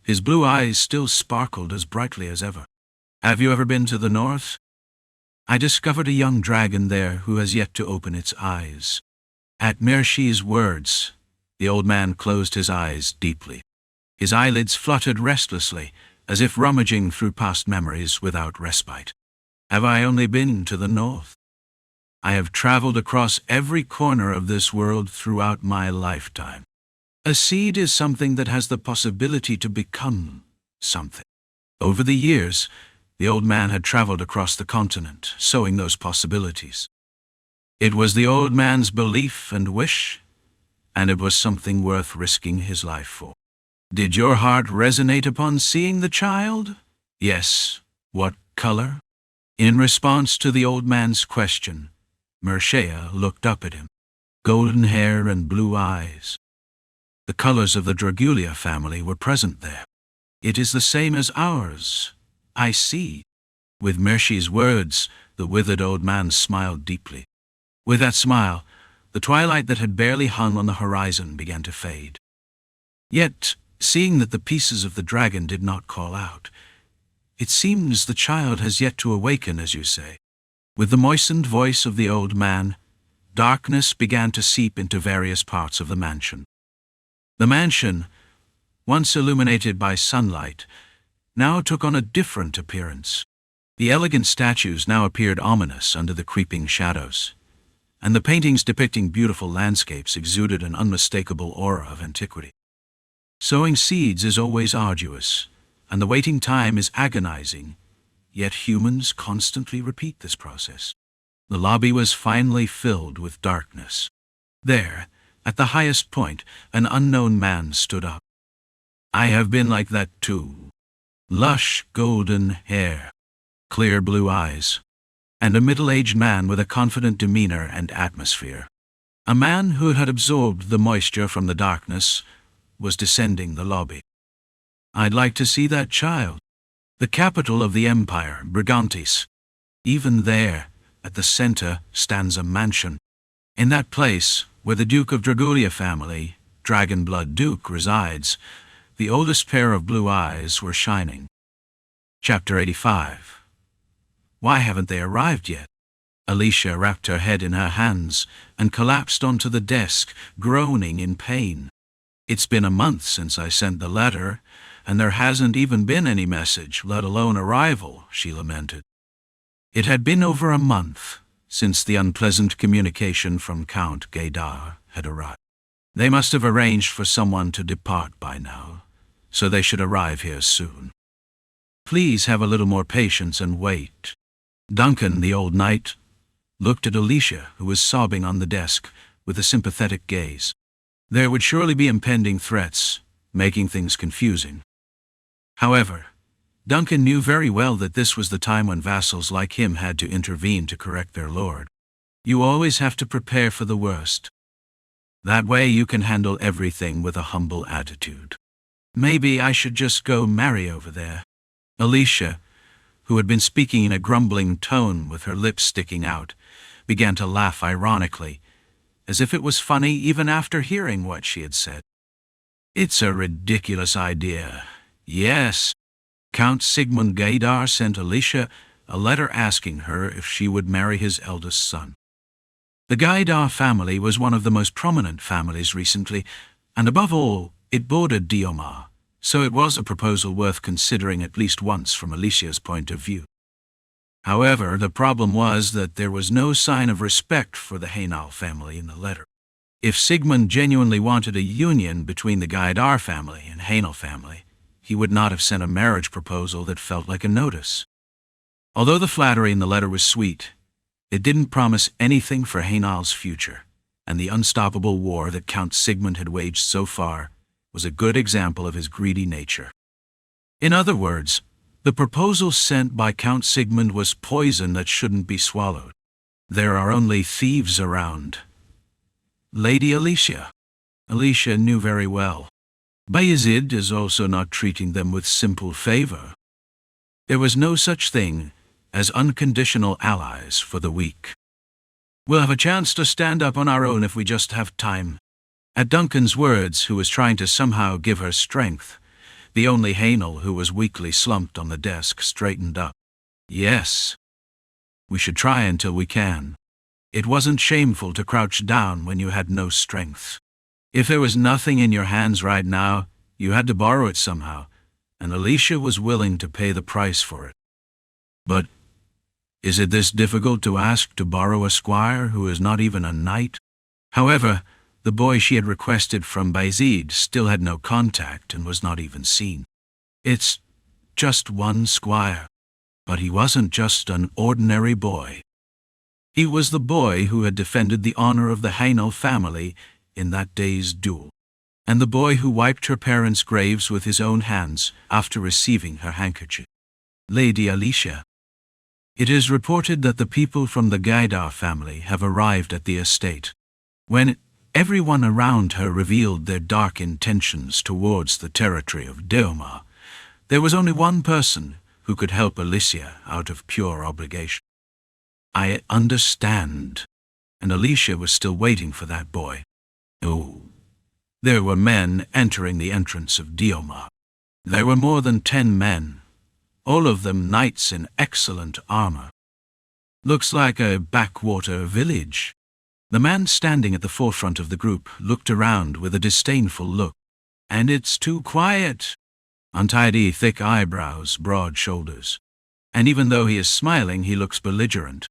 his blue eyes still sparkled as brightly as ever. "Have you ever been to the north?" "I discovered a young dragon there who has yet to open its eyes." At Mircea's words, the old man closed his eyes deeply. His eyelids fluttered restlessly, as if rummaging through past memories without respite. "Have I only been to the north? I have traveled across every corner of this world throughout my lifetime. A seed is something that has the possibility to become something." Over the years, the old man had traveled across the continent, sowing those possibilities. It was the old man's belief and wish, and it was something worth risking his life for. "Did your heart resonate upon seeing the child?" "Yes." "What color?" In response to the old man's question, Mircea looked up at him. "Golden hair and blue eyes." The colors of the Dragulia family were present there. "It is the same as ours. I see." With Mircea's words, the withered old man smiled deeply. With that smile, the twilight that had barely hung on the horizon began to fade. Yet, seeing that the pieces of the dragon did not call out, "It seems the child has yet to awaken, as you say." With the moistened voice of the old man, darkness began to seep into various parts of the mansion. The mansion, once illuminated by sunlight, now took on a different appearance. The elegant statues now appeared ominous under the creeping shadows, and the paintings depicting beautiful landscapes exuded an unmistakable aura of antiquity. Sowing seeds is always arduous, and the waiting time is agonizing, yet humans constantly repeat this process. The lobby was finally filled with darkness. There, at the highest point, an unknown man stood up. "I have been like that too." Lush golden hair, clear blue eyes, and a middle-aged man with a confident demeanor and atmosphere. A man who had absorbed the moisture from the darkness was descending the lobby. "I'd like to see that child." The capital of the empire, Brigantes, Even there, at the center, stands a mansion. In that place, where the Duke of Dragulia family, Dragonblood Duke, resides, the oldest pair of blue eyes were shining. Chapter 85. Why haven't they arrived yet? Alicia wrapped her head in her hands and collapsed onto the desk, groaning in pain. It's been a month since I sent the letter, and there hasn't even been any message, let alone arrival, she lamented. It had been over a month since the unpleasant communication from Count Gaidar had arrived. They must have arranged for someone to depart by now, so they should arrive here soon. Please have a little more patience and wait. Duncan, the old knight, looked at Alicia, who was sobbing on the desk, with a sympathetic gaze. There would surely be impending threats, making things confusing. However, Duncan knew very well that this was the time when vassals like him had to intervene to correct their lord. You always have to prepare for the worst. That way you can handle everything with a humble attitude. Maybe I should just go marry over there. Alicia, who had been speaking in a grumbling tone with her lips sticking out, began to laugh ironically, as if it was funny even after hearing what she had said. It's a ridiculous idea. Yes. Count Sigmund Gaidar sent Alicia a letter asking her if she would marry his eldest son. The Gaidar family was one of the most prominent families recently, and above all, it bordered Diomar, so it was a proposal worth considering at least once from Alicia's point of view. However, the problem was that there was no sign of respect for the Hainal family in the letter. If Sigmund genuinely wanted a union between the Gaidar family and Hainal family, he would not have sent a marriage proposal that felt like a notice. Although the flattery in the letter was sweet, it didn't promise anything for Hainal's future, and the unstoppable war that Count Sigmund had waged so far was a good example of his greedy nature. In other words, the proposal sent by Count Sigmund was poison that shouldn't be swallowed. There are only thieves around. Lady Alicia. Alicia knew very well. Vayezid is also not treating them with simple favor. There was no such thing as unconditional allies for the weak. We'll have a chance to stand up on our own if we just have time. At Duncan's words, who was trying to somehow give her strength, the only Hainal who was weakly slumped on the desk straightened up. Yes. We should try until we can. It wasn't shameful to crouch down when you had no strength. If there was nothing in your hands right now, you had to borrow it somehow, and Alicia was willing to pay the price for it. But is it this difficult to ask to borrow a squire who is not even a knight? However, the boy she had requested from Vayezid still had no contact and was not even seen. It's just one squire, but he wasn't just an ordinary boy. He was the boy who had defended the honor of the Hainal family in that day's duel, and the boy who wiped her parents' graves with his own hands after receiving her handkerchief. Lady Alicia. It is reported that the people from the Gaidar family have arrived at the estate. When everyone around her revealed their dark intentions towards the territory of Deomar, there was only one person who could help Alicia out of pure obligation. I understand. And Alicia was still waiting for that boy. Oh, there were men entering the entrance of Deomar. There were more than 10 men, all of them knights in excellent armor. Looks like a backwater village. The man standing at the forefront of the group looked around with a disdainful look. And it's too quiet. Untidy, thick eyebrows, broad shoulders. And even though he is smiling, he looks belligerent.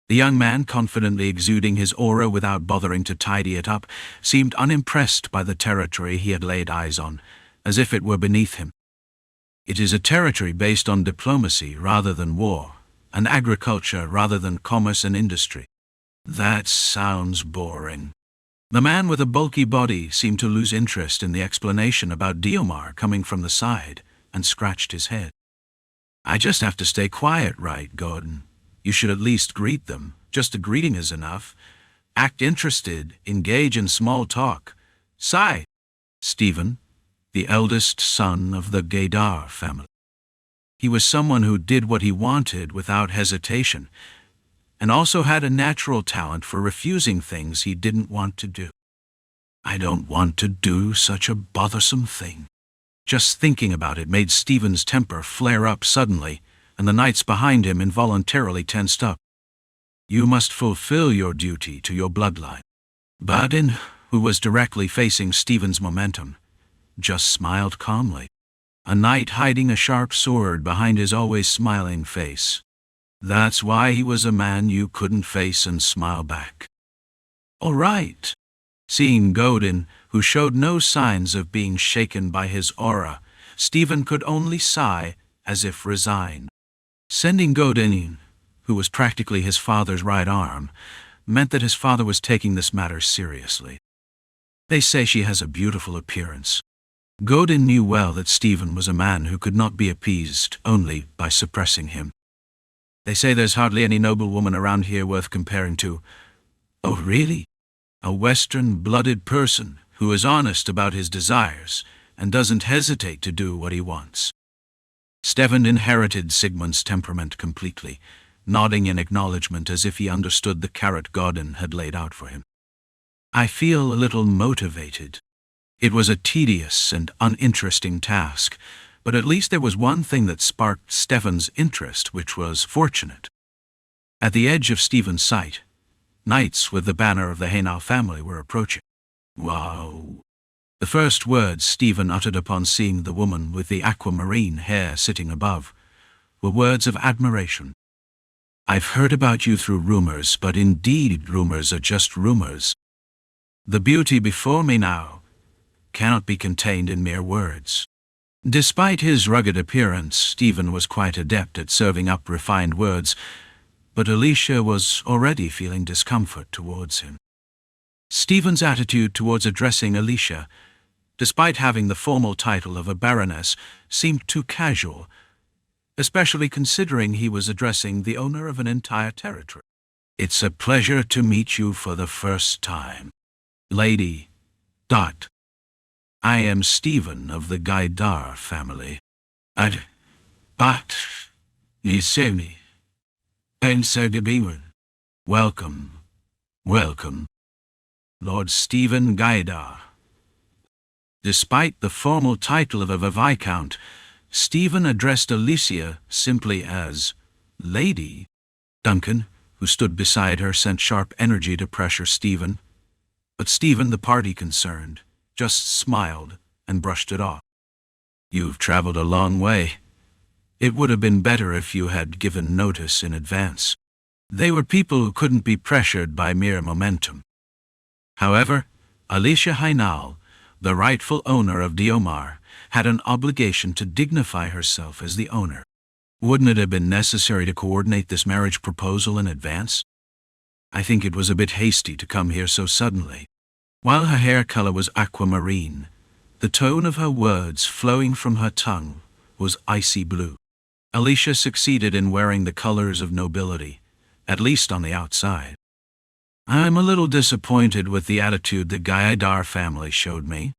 The young man, confidently exuding his aura without bothering to tidy it up, seemed unimpressed by the territory he had laid eyes on, as if it were beneath him. It is a territory based on diplomacy rather than war, and agriculture rather than commerce and industry. That sounds boring. The man with a bulky body seemed to lose interest in the explanation about Deomar coming from the side, and scratched his head. I just have to stay quiet, right, Godin? You should at least greet them. Just a greeting is enough. Act interested, engage in small talk. Sigh. Stephen, the eldest son of the Gaidar family. He was someone who did what he wanted without hesitation, and also had a natural talent for refusing things he didn't want to do. I don't want to do such a bothersome thing. Just thinking about it made Stephen's temper flare up suddenly, and the knights behind him involuntarily tensed up. You must fulfill your duty to your bloodline. Godin, who was directly facing Stephen's momentum, just smiled calmly, a knight hiding a sharp sword behind his always smiling face. That's why he was a man you couldn't face and smile back. All right. Seeing Godin, who showed no signs of being shaken by his aura, Stephen could only sigh, as if resigned. Sending Godin in, who was practically his father's right arm, meant that his father was taking this matter seriously. They say she has a beautiful appearance. Godin knew well that Stephen was a man who could not be appeased only by suppressing him. They say there's hardly any noble woman around here worth comparing to. Oh, really? A Western-blooded person who is honest about his desires and doesn't hesitate to do what he wants. Stephen inherited Sigmund's temperament completely, nodding in acknowledgement as if he understood the carrot Godin had laid out for him. I feel a little motivated. It was a tedious and uninteresting task, but at least there was one thing that sparked Stephen's interest, which was fortunate. At the edge of Stephen's sight, knights with the banner of the Haynau family were approaching. Wow! The first words Stephen uttered upon seeing the woman with the aquamarine hair sitting above were words of admiration. I've heard about you through rumors, but indeed rumors are just rumors. The beauty before me now cannot be contained in mere words. Despite his rugged appearance, Stephen was quite adept at serving up refined words, but Alicia was already feeling discomfort towards him. Stephen's attitude towards addressing Alicia, despite having the formal title of a baroness, seemed too casual, especially considering he was addressing the owner of an entire territory. It's a pleasure to meet you for the first time, Lady. I am Stephen of the Gaidar family. Welcome, welcome, Lord Stephen Gaidar. Despite the formal title of a Viscount, Stephen addressed Alicia simply as Lady. Duncan, who stood beside her, sent sharp energy to pressure Stephen, but Stephen, the party concerned, just smiled and brushed it off. You've traveled a long way. It would have been better if you had given notice in advance. They were people who couldn't be pressured by mere momentum. However, Alicia Haynal, the rightful owner of Diomar, had an obligation to dignify herself as the owner. Wouldn't it have been necessary to coordinate this marriage proposal in advance? I think it was a bit hasty to come here so suddenly. While her hair color was aquamarine, the tone of her words flowing from her tongue was icy blue. Alicia succeeded in wearing the colors of nobility, at least on the outside. I'm a little disappointed with the attitude the Gaidar family showed me.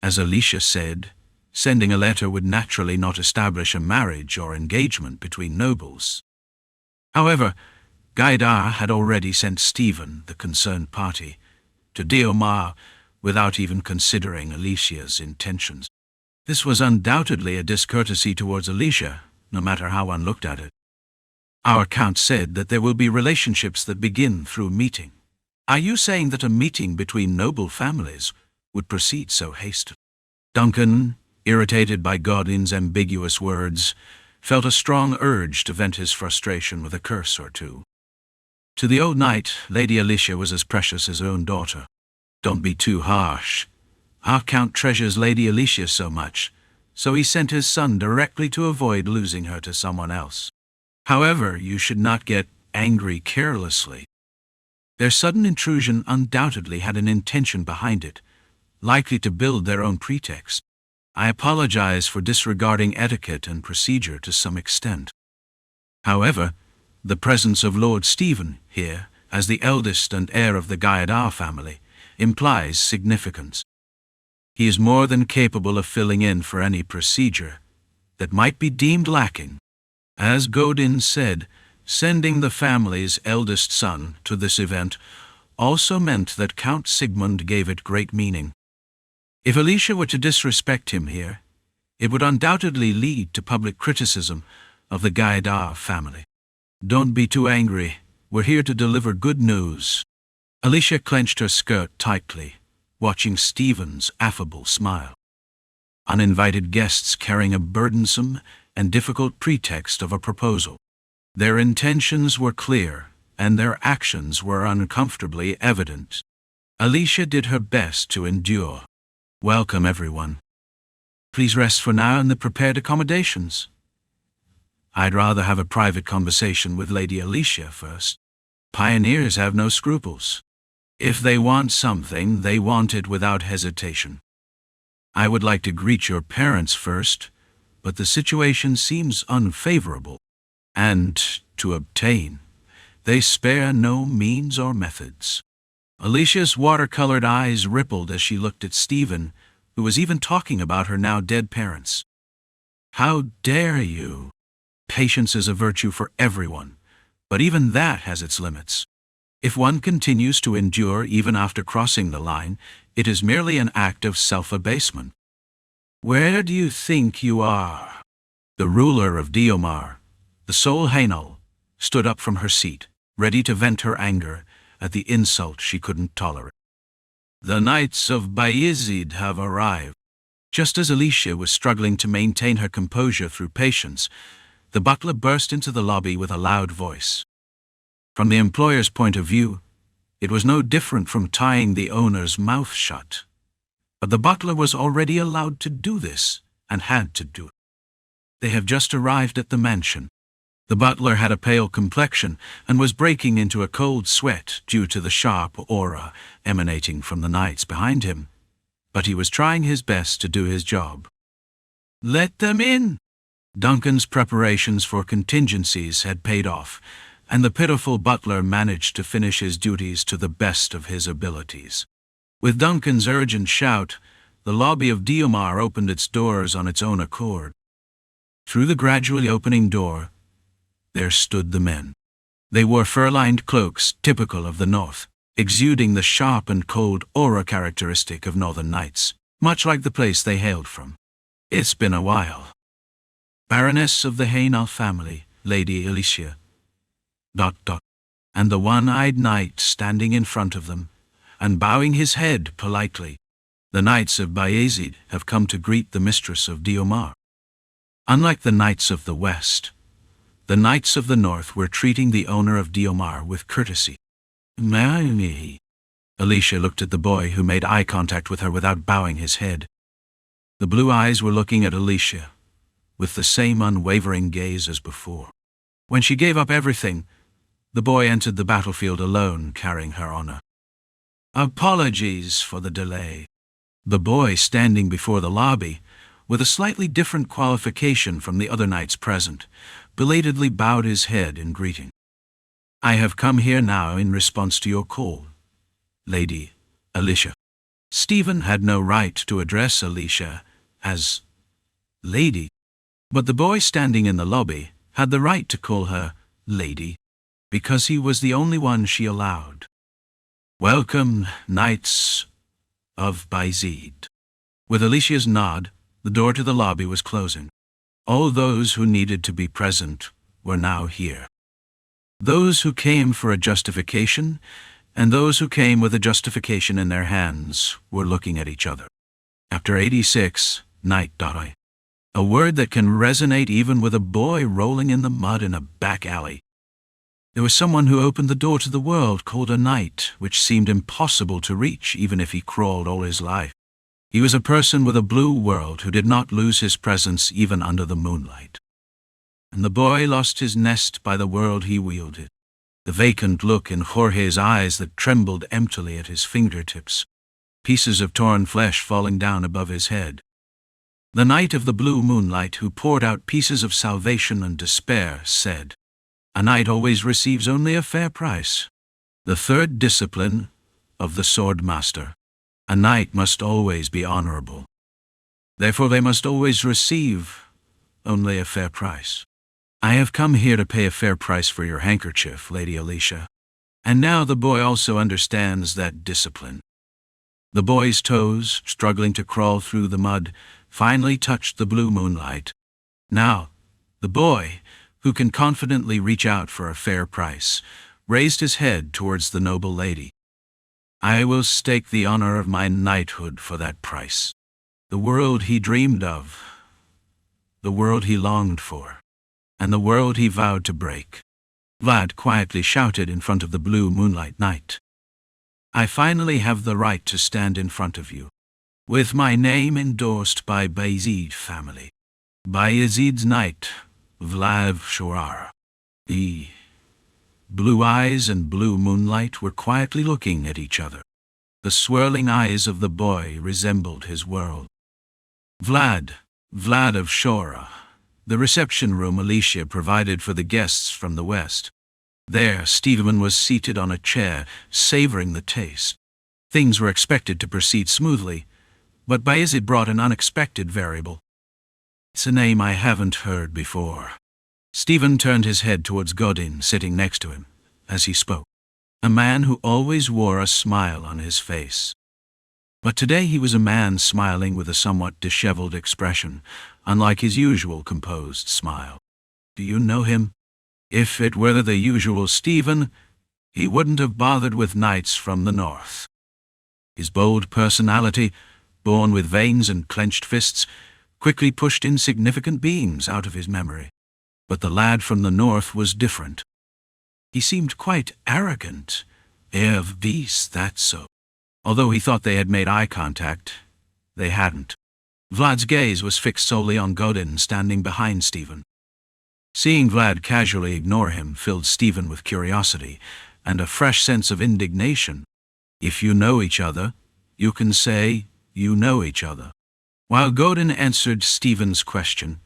As Alicia said, sending a letter would naturally not establish a marriage or engagement between nobles. However, Gaidar had already sent Stephen, the concerned party, to Diomar without even considering Alicia's intentions. This was undoubtedly a discourtesy towards Alicia, no matter how one looked at it. Our count said that there will be relationships that begin through meeting. Are you saying that a meeting between noble families would proceed so hastily? Duncan, irritated by Godin's ambiguous words, felt a strong urge to vent his frustration with a curse or two. To the old knight, Lady Alicia was as precious as her own daughter. Don't be too harsh. Our count treasures Lady Alicia so much, so he sent his son directly to avoid losing her to someone else. However, you should not get angry carelessly. Their sudden intrusion undoubtedly had an intention behind it, likely to build their own pretext. I apologize for disregarding etiquette and procedure to some extent. However, the presence of Lord Stephen here, as the eldest and heir of the Gaidar family, implies significance. He is more than capable of filling in for any procedure, that might be deemed lacking. As Godin said, sending the family's eldest son to this event also meant that Count Sigmund gave it great meaning. If Alicia were to disrespect him here, it would undoubtedly lead to public criticism of the Gaidar family. Don't be too angry. We're here to deliver good news. Alicia clenched her skirt tightly, watching Stephen's affable smile. Uninvited guests carrying a burdensome and difficult pretext of a proposal. Their intentions were clear, and their actions were uncomfortably evident. Alicia did her best to endure. Welcome, everyone. Please rest for now in the prepared accommodations. I'd rather have a private conversation with Lady Alicia first. Pioneers have no scruples. If they want something, they want it without hesitation. I would like to greet your parents first, but the situation seems unfavorable, and, to obtain, they spare no means or methods. Alicia's watercolored eyes rippled as she looked at Stephen, who was even talking about her now dead parents. How dare you? Patience is a virtue for everyone, but even that has its limits. If one continues to endure even after crossing the line, it is merely an act of self-abasement. Where do you think you are? The ruler of Diomar, the sole Hainal, stood up from her seat, ready to vent her anger at the insult she couldn't tolerate. The Knights of Vayezid have arrived. Just as Alicia was struggling to maintain her composure through patience, the butler burst into the lobby with a loud voice. From the employer's point of view, it was no different from tying the owner's mouth shut. But the butler was already allowed to do this, and had to do it. They have just arrived at the mansion. The butler had a pale complexion and was breaking into a cold sweat due to the sharp aura emanating from the knights behind him, but he was trying his best to do his job. Let them in! Duncan's preparations for contingencies had paid off, and the pitiful butler managed to finish his duties to the best of his abilities. With Duncan's urgent shout, the lobby of Diomar opened its doors on its own accord. Through the gradually opening door, there stood the men. They wore fur-lined cloaks typical of the north, exuding the sharp and cold aura characteristic of northern knights, much like the place they hailed from. It's been a while. Baroness of the Hainal family, Lady Alicia. ... And the one-eyed knight standing in front of them, and bowing his head politely. The Knights of Vayezid have come to greet the mistress of Diomar. Unlike the Knights of the West, the Knights of the North were treating the owner of Diomar with courtesy. May. Alicia looked at the boy, who made eye contact with her without bowing his head. The blue eyes were looking at Alicia, with the same unwavering gaze as before. When she gave up everything, the boy entered the battlefield alone, carrying her honor. Apologies for the delay. The boy, standing before the lobby, with a slightly different qualification from the other knights present, belatedly bowed his head in greeting. I have come here now in response to your call, Lady Alicia. Stephen had no right to address Alicia as Lady, but the boy standing in the lobby had the right to call her Lady, because he was the only one she allowed. Welcome, Knights of Vayezid. With Alicia's nod, the door to the lobby was closing. All those who needed to be present were now here. Those who came for a justification, and those who came with a justification in their hands, were looking at each other. After 86, Knight. A word that can resonate even with a boy rolling in the mud in a back alley. There was someone who opened the door to the world called a knight, which seemed impossible to reach even if he crawled all his life. He was a person with a blue world who did not lose his presence even under the moonlight. And the boy lost his nest by the world he wielded, the vacant look in Jorge's eyes that trembled emptily at his fingertips, pieces of torn flesh falling down above his head. The knight of the blue moonlight, who poured out pieces of salvation and despair, said, A knight always receives only a fair price. The third discipline of the Swordmaster. A knight must always be honorable. Therefore they must always receive only a fair price. I have come here to pay a fair price for your handkerchief, Lady Alicia. And now the boy also understands that discipline. The boy's toes, struggling to crawl through the mud, finally touched the blue moonlight. Now, the boy, who can confidently reach out for a fair price, raised his head towards the noble lady. I will stake the honor of my knighthood for that price. The world he dreamed of, the world he longed for, and the world he vowed to break. Vlad quietly shouted in front of the blue moonlight night. I finally have the right to stand in front of you, with my name endorsed by Vayezid family. Vayezid's knight, Vlad Shorara. The blue eyes and blue moonlight were quietly looking at each other. The swirling eyes of the boy resembled his world. Vlad of Shora, the reception room Alicia provided for the guests from the west. There, Stephen was seated on a chair, savoring the taste. Things were expected to proceed smoothly, but Vayezid brought an unexpected variable. It's a name I haven't heard before. Stephen turned his head towards Godin, sitting next to him, as he spoke. A man who always wore a smile on his face. But today he was a man smiling with a somewhat disheveled expression, unlike his usual composed smile. Do you know him? If it were the usual Stephen, he wouldn't have bothered with knights from the north. His bold personality, born with veins and clenched fists, quickly pushed insignificant beings out of his memory. But the lad from the north was different. He seemed quite arrogant. Air of beast, that's so. Although he thought they had made eye contact, they hadn't. Vlad's gaze was fixed solely on Godin standing behind Stephen. Seeing Vlad casually ignore him filled Stephen with curiosity and a fresh sense of indignation. If you know each other, you can say you know each other. While Godin answered Stephen's question,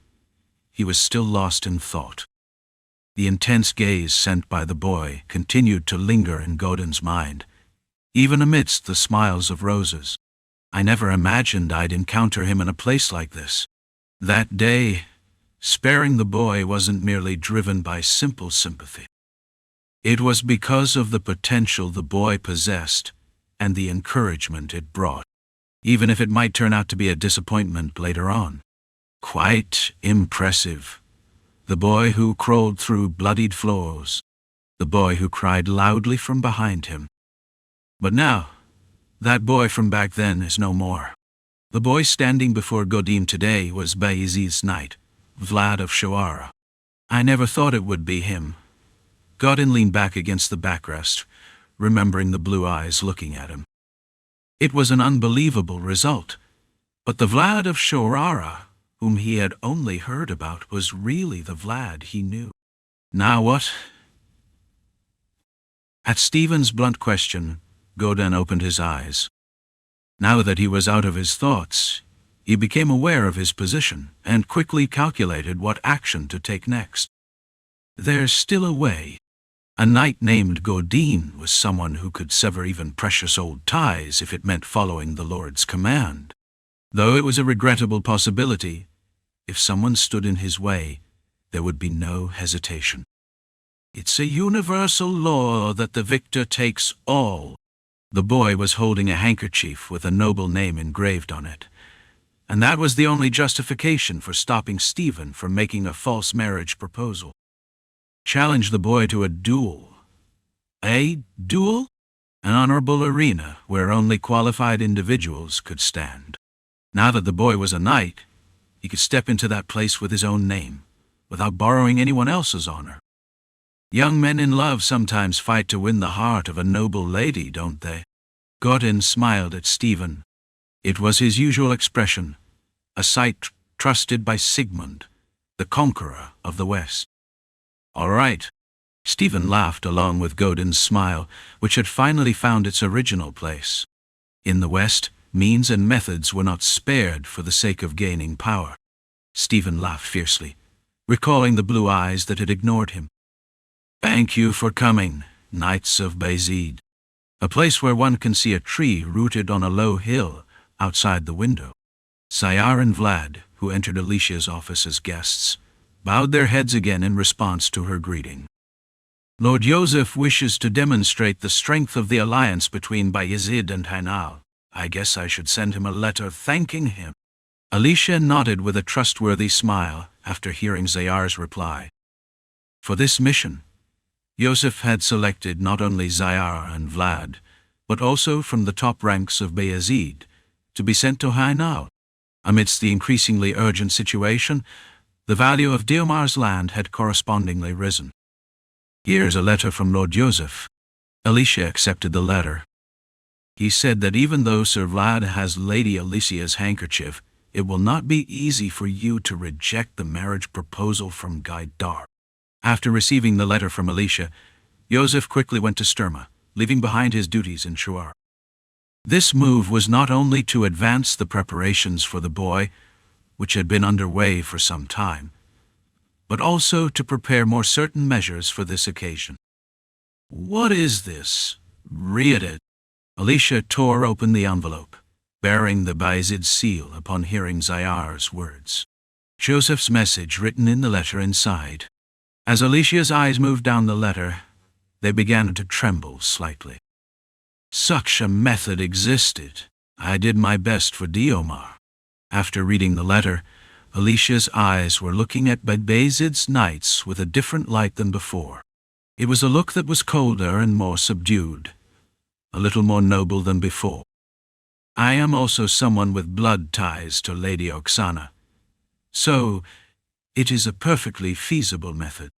he was still lost in thought. The intense gaze sent by the boy continued to linger in Godin's mind, even amidst the smiles of roses. I never imagined I'd encounter him in a place like this. That day, sparing the boy wasn't merely driven by simple sympathy. It was because of the potential the boy possessed and the encouragement it brought, even if it might turn out to be a disappointment later on. Quite impressive. The boy who crawled through bloodied floors. The boy who cried loudly from behind him. But now, that boy from back then is no more. The boy standing before Godin today was Vayezid's knight, Vlad of Shora. I never thought it would be him. Godin leaned back against the backrest, remembering the blue eyes looking at him. It was an unbelievable result, but the Vlad of Shorara, whom he had only heard about, was really the Vlad he knew. Now what? At Stephen's blunt question, Godin opened his eyes. Now that he was out of his thoughts, he became aware of his position and quickly calculated what action to take next. There's still a way. A knight named Godin was someone who could sever even precious old ties if it meant following the Lord's command. Though it was a regrettable possibility, if someone stood in his way, there would be no hesitation. It's a universal law that the victor takes all. The boy was holding a handkerchief with a noble name engraved on it, and that was the only justification for stopping Stephen from making a false marriage proposal. Challenge the boy to a duel. A duel? An honorable arena where only qualified individuals could stand. Now that the boy was a knight, he could step into that place with his own name, without borrowing anyone else's honor. Young men in love sometimes fight to win the heart of a noble lady, don't they? Godin smiled at Stephen. It was his usual expression, a sight trusted by Sigmund, the conqueror of the West. All right. Stephen laughed along with Godin's smile, which had finally found its original place. In the West, means and methods were not spared for the sake of gaining power. Stephen laughed fiercely, recalling the blue eyes that had ignored him. Thank you for coming, Knights of Vayezid. A place where one can see a tree rooted on a low hill outside the window. Sayar and Vlad, who entered Alicia's office as guests, bowed their heads again in response to her greeting. Lord Yosef wishes to demonstrate the strength of the alliance between Vayezid and Hainal. I guess I should send him a letter thanking him. Alicia nodded with a trustworthy smile after hearing Zayar's reply. For this mission, Yosef had selected not only Zayar and Vlad, but also from the top ranks of Vayezid, to be sent to Hainal. Amidst the increasingly urgent situation, the value of Diomar's land had correspondingly risen. Here's a letter from Lord Yosef. Alicia accepted the letter. He said that even though Sir Vlad has Lady Alicia's handkerchief, it will not be easy for you to reject the marriage proposal from Gaidar. After receiving the letter from Alicia, Yosef quickly went to Sturma, leaving behind his duties in Shuar. This move was not only to advance the preparations for the boy, which had been underway for some time, but also to prepare more certain measures for this occasion. What is this? Read it. Alicia tore open the envelope, bearing the Vayezid seal upon hearing Zayar's words. Joseph's message written in the letter inside. As Alicia's eyes moved down the letter, they began to tremble slightly. Such a method existed. I did my best for Diomar. After reading the letter, Alicia's eyes were looking at Vayezid's knights with a different light than before. It was a look that was colder and more subdued, a little more noble than before. I am also someone with blood ties to Lady Oksana, so it is a perfectly feasible method.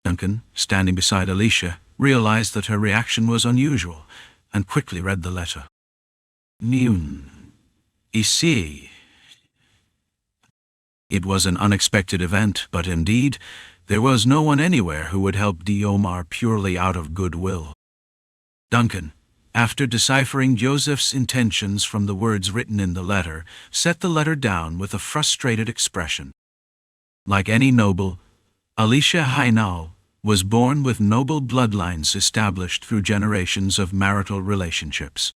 Duncan, standing beside Alicia, realized that her reaction was unusual, and quickly read the letter. Nun, ici. It was an unexpected event, but indeed, there was no one anywhere who would help Diomar purely out of goodwill. Duncan, after deciphering Joseph's intentions from the words written in the letter, set the letter down with a frustrated expression. Like any noble, Alicia Hainal was born with noble bloodlines established through generations of marital relationships.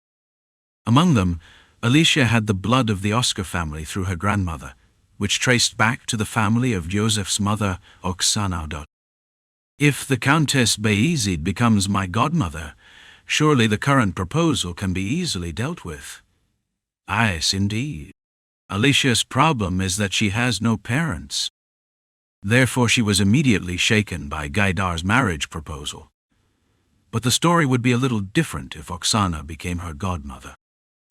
Among them, Alicia had the blood of the Oscar family through her grandmother, which traced back to the family of Joseph's mother, Oksana. If the Countess Vayezid becomes my godmother, surely the current proposal can be easily dealt with. Yes, indeed. Alicia's problem is that she has no parents. Therefore she was immediately shaken by Gaidar's marriage proposal. But the story would be a little different if Oksana became her godmother.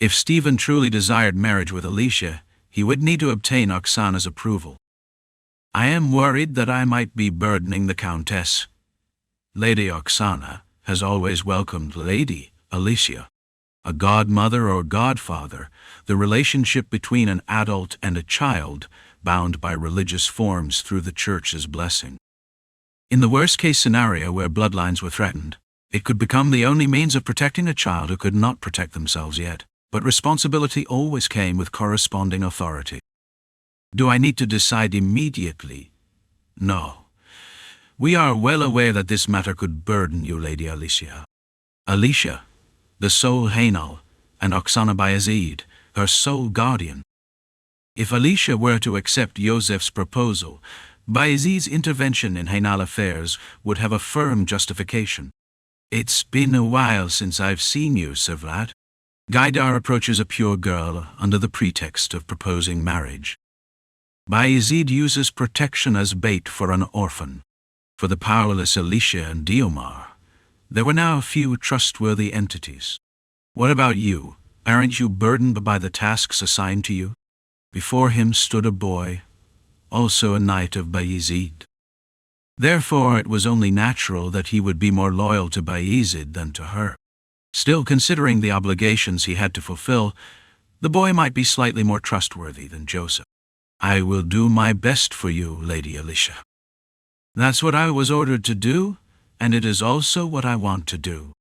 If Stephen truly desired marriage with Alicia, he would need to obtain Oksana's approval. I am worried that I might be burdening the Countess. Lady Oksana has always welcomed Lady Alicia. A godmother or godfather, the relationship between an adult and a child, bound by religious forms through the Church's blessing. In the worst-case scenario where bloodlines were threatened, it could become the only means of protecting a child who could not protect themselves yet, but responsibility always came with corresponding authority. Do I need to decide immediately? No. We are well aware that this matter could burden you, Lady Alicia. Alicia, the sole Hainal, and Oksana Vayezid, her sole guardian. If Alicia were to accept Yosef's proposal, Vayezid's intervention in Hainal affairs would have a firm justification. It's been a while since I've seen you, Sir Vlad. Gaidar approaches a pure girl under the pretext of proposing marriage. Vayezid uses protection as bait for an orphan. For the powerless Alicia and Diomar, there were now a few trustworthy entities. What about you? Aren't you burdened by the tasks assigned to you? Before him stood a boy, also a knight of Vayezid. Therefore it was only natural that he would be more loyal to Vayezid than to her. Still, considering the obligations he had to fulfill, the boy might be slightly more trustworthy than Joseph. I will do my best for you, Lady Alicia. That's what I was ordered to do, and it is also what I want to do.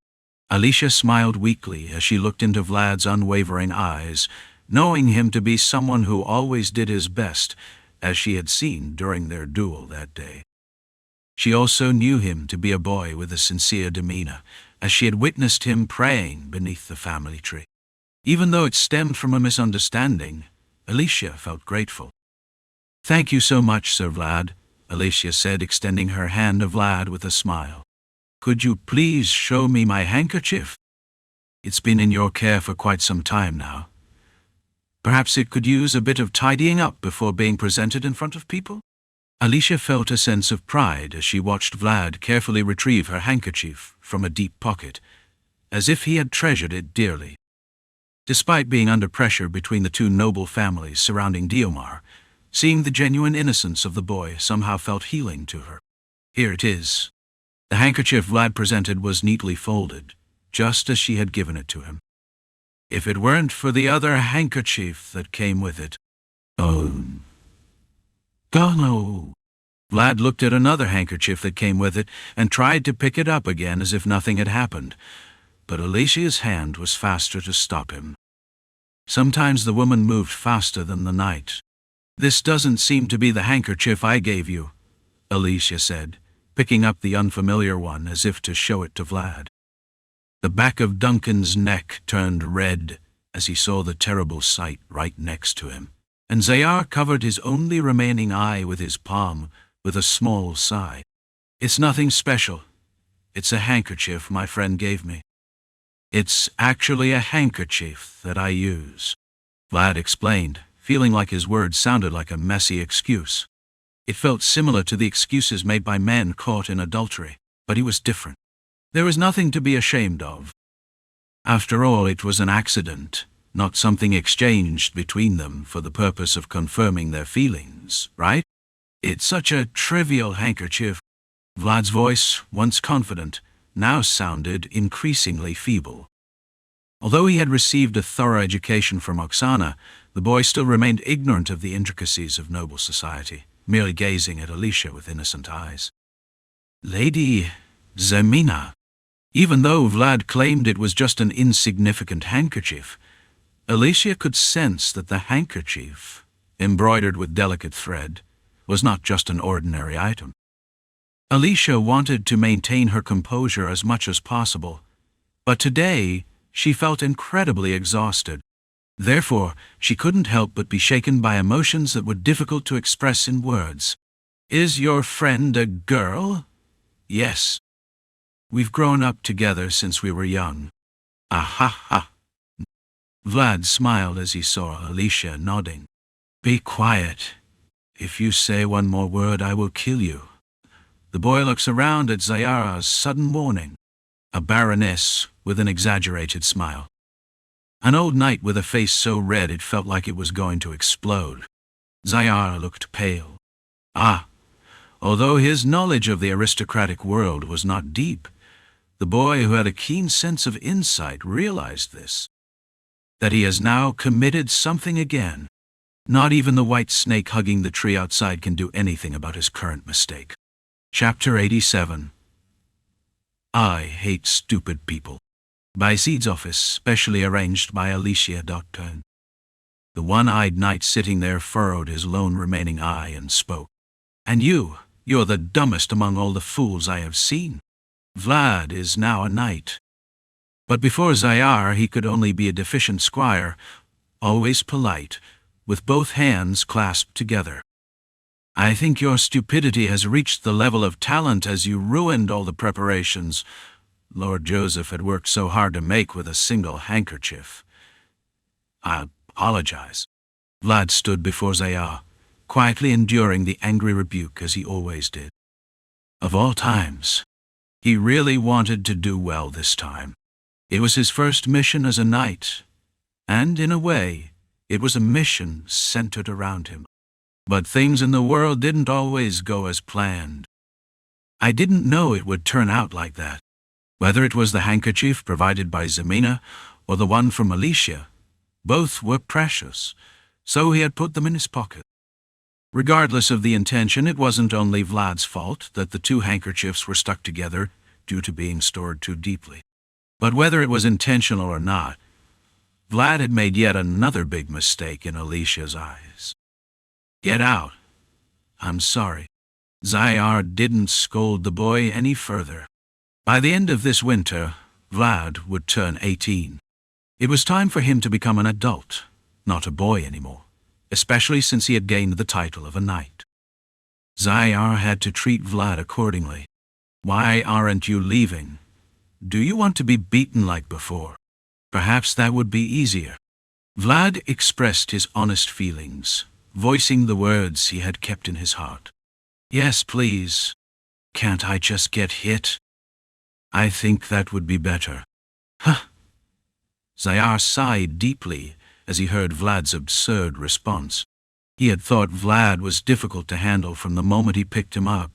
Alicia smiled weakly as she looked into Vlad's unwavering eyes, knowing him to be someone who always did his best, as she had seen during their duel that day. She also knew him to be a boy with a sincere demeanor, as she had witnessed him praying beneath the family tree. Even though it stemmed from a misunderstanding, Alicia felt grateful. "Thank you so much, Sir Vlad," Alicia said, extending her hand to Vlad with a smile. "Could you please show me my handkerchief? It's been in your care for quite some time now. Perhaps it could use a bit of tidying up before being presented in front of people?" Alicia felt a sense of pride as she watched Vlad carefully retrieve her handkerchief from a deep pocket, as if he had treasured it dearly. Despite being under pressure between the two noble families surrounding Diomar, seeing the genuine innocence of the boy somehow felt healing to her. "Here it is." The handkerchief Vlad presented was neatly folded, just as she had given it to him. "If it weren't for the other handkerchief that came with it." "Oh no." Vlad looked at another handkerchief that came with it and tried to pick it up again as if nothing had happened, but Alicia's hand was faster to stop him. Sometimes the woman moved faster than the night. "This doesn't seem to be the handkerchief I gave you," Alicia said, picking up the unfamiliar one as if to show it to Vlad. The back of Duncan's neck turned red as he saw the terrible sight right next to him, and Zayar covered his only remaining eye with his palm with a small sigh. "It's nothing special. It's a handkerchief my friend gave me." "It's actually a handkerchief that I use," Vlad explained, feeling like his words sounded like a messy excuse. It felt similar to the excuses made by men caught in adultery, but he was different. There was nothing to be ashamed of. After all, it was an accident, not something exchanged between them for the purpose of confirming their feelings, right? "It's such a trivial handkerchief." Vlad's voice, once confident, now sounded increasingly feeble. Although he had received a thorough education from Oksana, the boy still remained ignorant of the intricacies of noble society, merely gazing at Alicia with innocent eyes. "Lady Zamina." Even though Vlad claimed it was just an insignificant handkerchief, Alicia could sense that the handkerchief, embroidered with delicate thread, was not just an ordinary item. Alicia wanted to maintain her composure as much as possible, but today she felt incredibly exhausted. Therefore, she couldn't help but be shaken by emotions that were difficult to express in words. "Is your friend a girl?" "Yes. We've grown up together since we were young." "Ah-ha-ha." Vlad smiled as he saw Alicia nodding. "Be quiet. If you say one more word, I will kill you." The boy looks around at Zayara's sudden warning, a baroness with an exaggerated smile. An old knight with a face so red it felt like it was going to explode. Zayara looked pale. Although his knowledge of the aristocratic world was not deep, the boy who had a keen sense of insight realized this, that he has now committed something again. Not even the white snake hugging the tree outside can do anything about his current mistake. Chapter 87. I Hate Stupid People. Vayezid's office, specially arranged by Alicia. The one-eyed knight sitting there furrowed his lone remaining eye and spoke. "And you're the dumbest among all the fools I have seen. Vlad is now a knight. But before Zayar he could only be a deficient squire, always polite, with both hands clasped together. I think your stupidity has reached the level of talent as you ruined all the preparations Lord Yosef had worked so hard to make with a single handkerchief. I apologize." Vlad stood before Zayar, quietly enduring the angry rebuke as he always did. Of all times, he really wanted to do well this time. It was his first mission as a knight, and in a way, it was a mission centered around him. But things in the world didn't always go as planned. I didn't know it would turn out like that. Whether it was the handkerchief provided by Zamina or the one from Alicia, both were precious, so he had put them in his pocket. Regardless of the intention, it wasn't only Vlad's fault that the two handkerchiefs were stuck together due to being stored too deeply. But whether it was intentional or not, Vlad had made yet another big mistake in Alicia's eyes. "Get out. I'm sorry." Zayar didn't scold the boy any further. By the end of this winter, Vlad would turn 18. It was time for him to become an adult, not a boy anymore. especially since he had gained the title of a knight. Zayar had to treat Vlad accordingly. "Why aren't you leaving? Do you want to be beaten like before? Perhaps that would be easier." Vlad expressed his honest feelings, voicing the words he had kept in his heart. "Yes, please. Can't I just get hit? I think that would be better." "Huh." Zayar sighed deeply as he heard Vlad's absurd response. He had thought Vlad was difficult to handle from the moment he picked him up,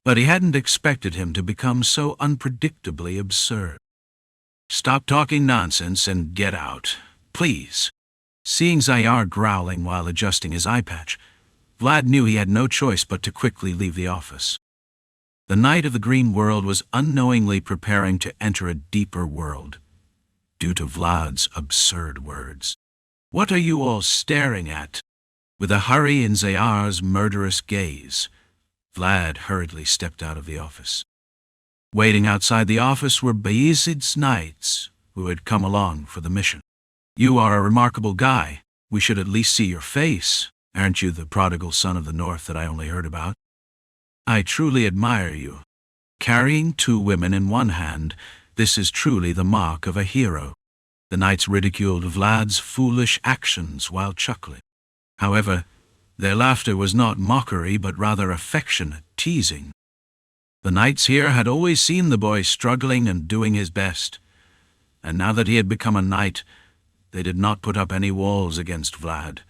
but he hadn't expected him to become so unpredictably absurd. "Stop talking nonsense and get out, please." Seeing Zayar growling while adjusting his eye patch, Vlad knew he had no choice but to quickly leave the office. The Knight of the Green World was unknowingly preparing to enter a deeper world, due to Vlad's absurd words. "What are you all staring at?" With a hurry in Zayar's murderous gaze, Vlad hurriedly stepped out of the office. Waiting outside the office were Vayezid's knights, who had come along for the mission. "You are a remarkable guy. We should at least see your face. Aren't you the prodigal son of the North that I only heard about? I truly admire you. Carrying 2 women in one hand, this is truly the mark of a hero." The knights ridiculed Vlad's foolish actions while chuckling. However, their laughter was not mockery but rather affectionate teasing. The knights here had always seen the boy struggling and doing his best, and now that he had become a knight, they did not put up any walls against Vlad,